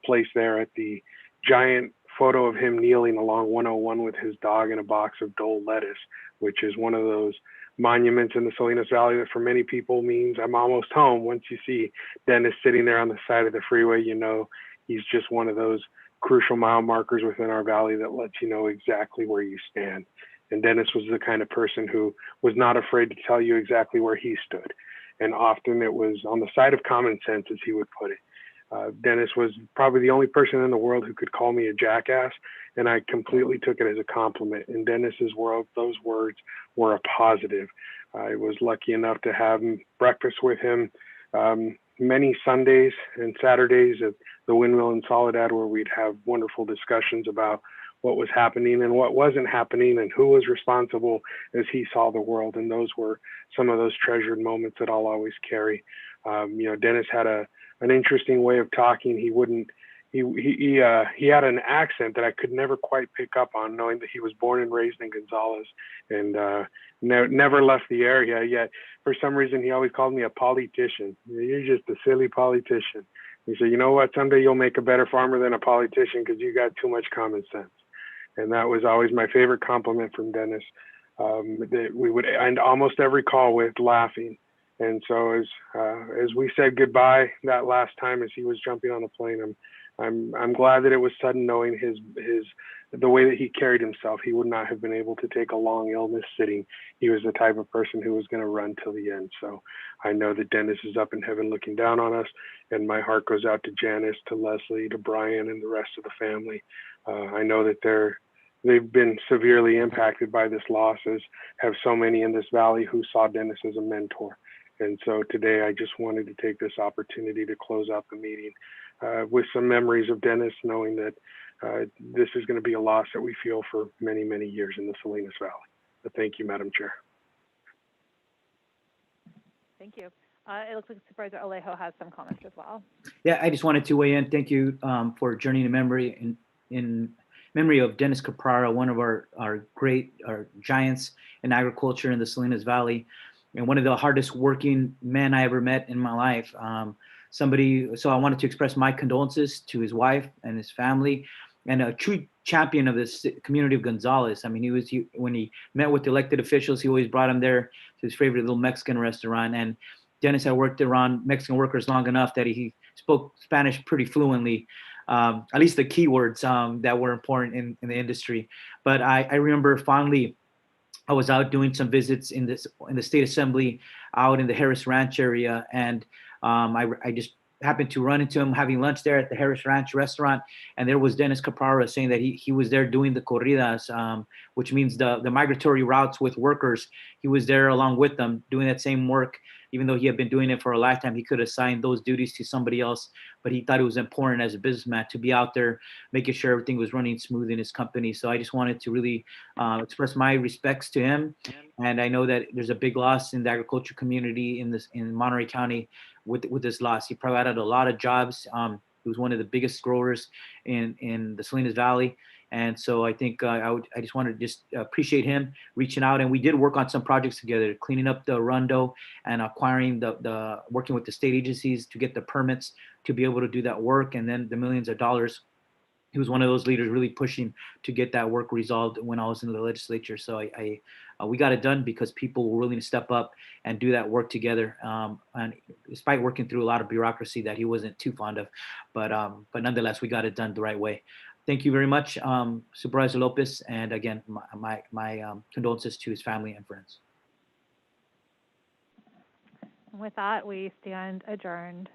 placed there at the giant photo of him kneeling along 101 with his dog and a box of Dole lettuce which is one of those monuments in the Salinas Valley that for many people means I'm almost home. Once you see Dennis sitting there on the side of the freeway, you know he's just one of those crucial mile markers within our valley that lets you know exactly where you stand. And Dennis was the kind of person who was not afraid to tell you exactly where he stood. And often it was on the side of common sense, as he would put it. Dennis was probably the only person in the world who could call me a jackass, and I completely took it as a compliment. In Dennis's world, those words were a positive. I was lucky enough to have breakfast with him many Sundays and Saturdays at the Windmill in Soledad, where we'd have wonderful discussions about what was happening and what wasn't happening and who was responsible as he saw the world. And those were some of those treasured moments that I'll always carry. Dennis had an interesting way of talking. He had an accent that I could never quite pick up on, knowing that he was born and raised in Gonzales and never left the area. Yet for some reason, he always called me a politician. You're just a silly politician. He said, you know what, someday you'll make a better farmer than a politician because you got too much common sense. And that was always my favorite compliment from Dennis. That we would end almost every call with laughing. And so as we said goodbye that last time, as he was jumping on the plane, I'm glad that it was sudden, knowing the way that he carried himself. He would not have been able to take a long illness sitting. He was the type of person who was going to run till the end. So I know that Dennis is up in heaven looking down on us, and my heart goes out to Janice, to Leslie, to Brian, and the rest of the family. I know that they've been severely impacted by this loss, as have so many in this valley who saw Dennis as a mentor. And so today I just wanted to take this opportunity to close out the meeting with some memories of Dennis, knowing that this is going to be a loss that we feel for many, many years in the Salinas Valley. But thank you, Madam Chair. Thank you. It looks like Supervisor Alejo has some comments as well. Yeah, I just wanted to weigh in. Thank you for journey to memory in memory of Dennis Caprara, one of our giants in agriculture in the Salinas Valley, and one of the hardest working men I ever met in my life. So I wanted to express my condolences to his wife and his family, and a true champion of this community of Gonzales. I mean, when he met with the elected officials, he always brought him there to his favorite little Mexican restaurant. And Dennis had worked around Mexican workers long enough that he spoke Spanish pretty fluently, at least the keywords that were important in the industry. But I remember fondly, I was out doing some visits in the state assembly out in the Harris Ranch area, and I just happened to run into him having lunch there at the Harris Ranch restaurant, and there was Dennis Caprara saying that he was there doing the corridas, which means the migratory routes with workers. He was there along with them doing that same work. Even though he had been doing it for a lifetime, he could assign those duties to somebody else, but he thought it was important as a businessman to be out there making sure everything was running smooth in his company. So I just wanted to really express my respects to him. And I know that there's a big loss in the agriculture community in Monterey County with this loss. He provided a lot of jobs. He was one of the biggest growers in the Salinas Valley. And so I think I just wanted to just appreciate him reaching out. And we did work on some projects together, cleaning up the Rondo and acquiring working with the state agencies to get the permits to be able to do that work. And then the millions of dollars. He was one of those leaders really pushing to get that work resolved when I was in the legislature. So we got it done because people were willing to step up and do that work together. And despite working through a lot of bureaucracy that he wasn't too fond of, but nonetheless, we got it done the right way. Thank you very much, Supervisor Lopez. And again, my condolences to his family and friends. And with that, we stand adjourned.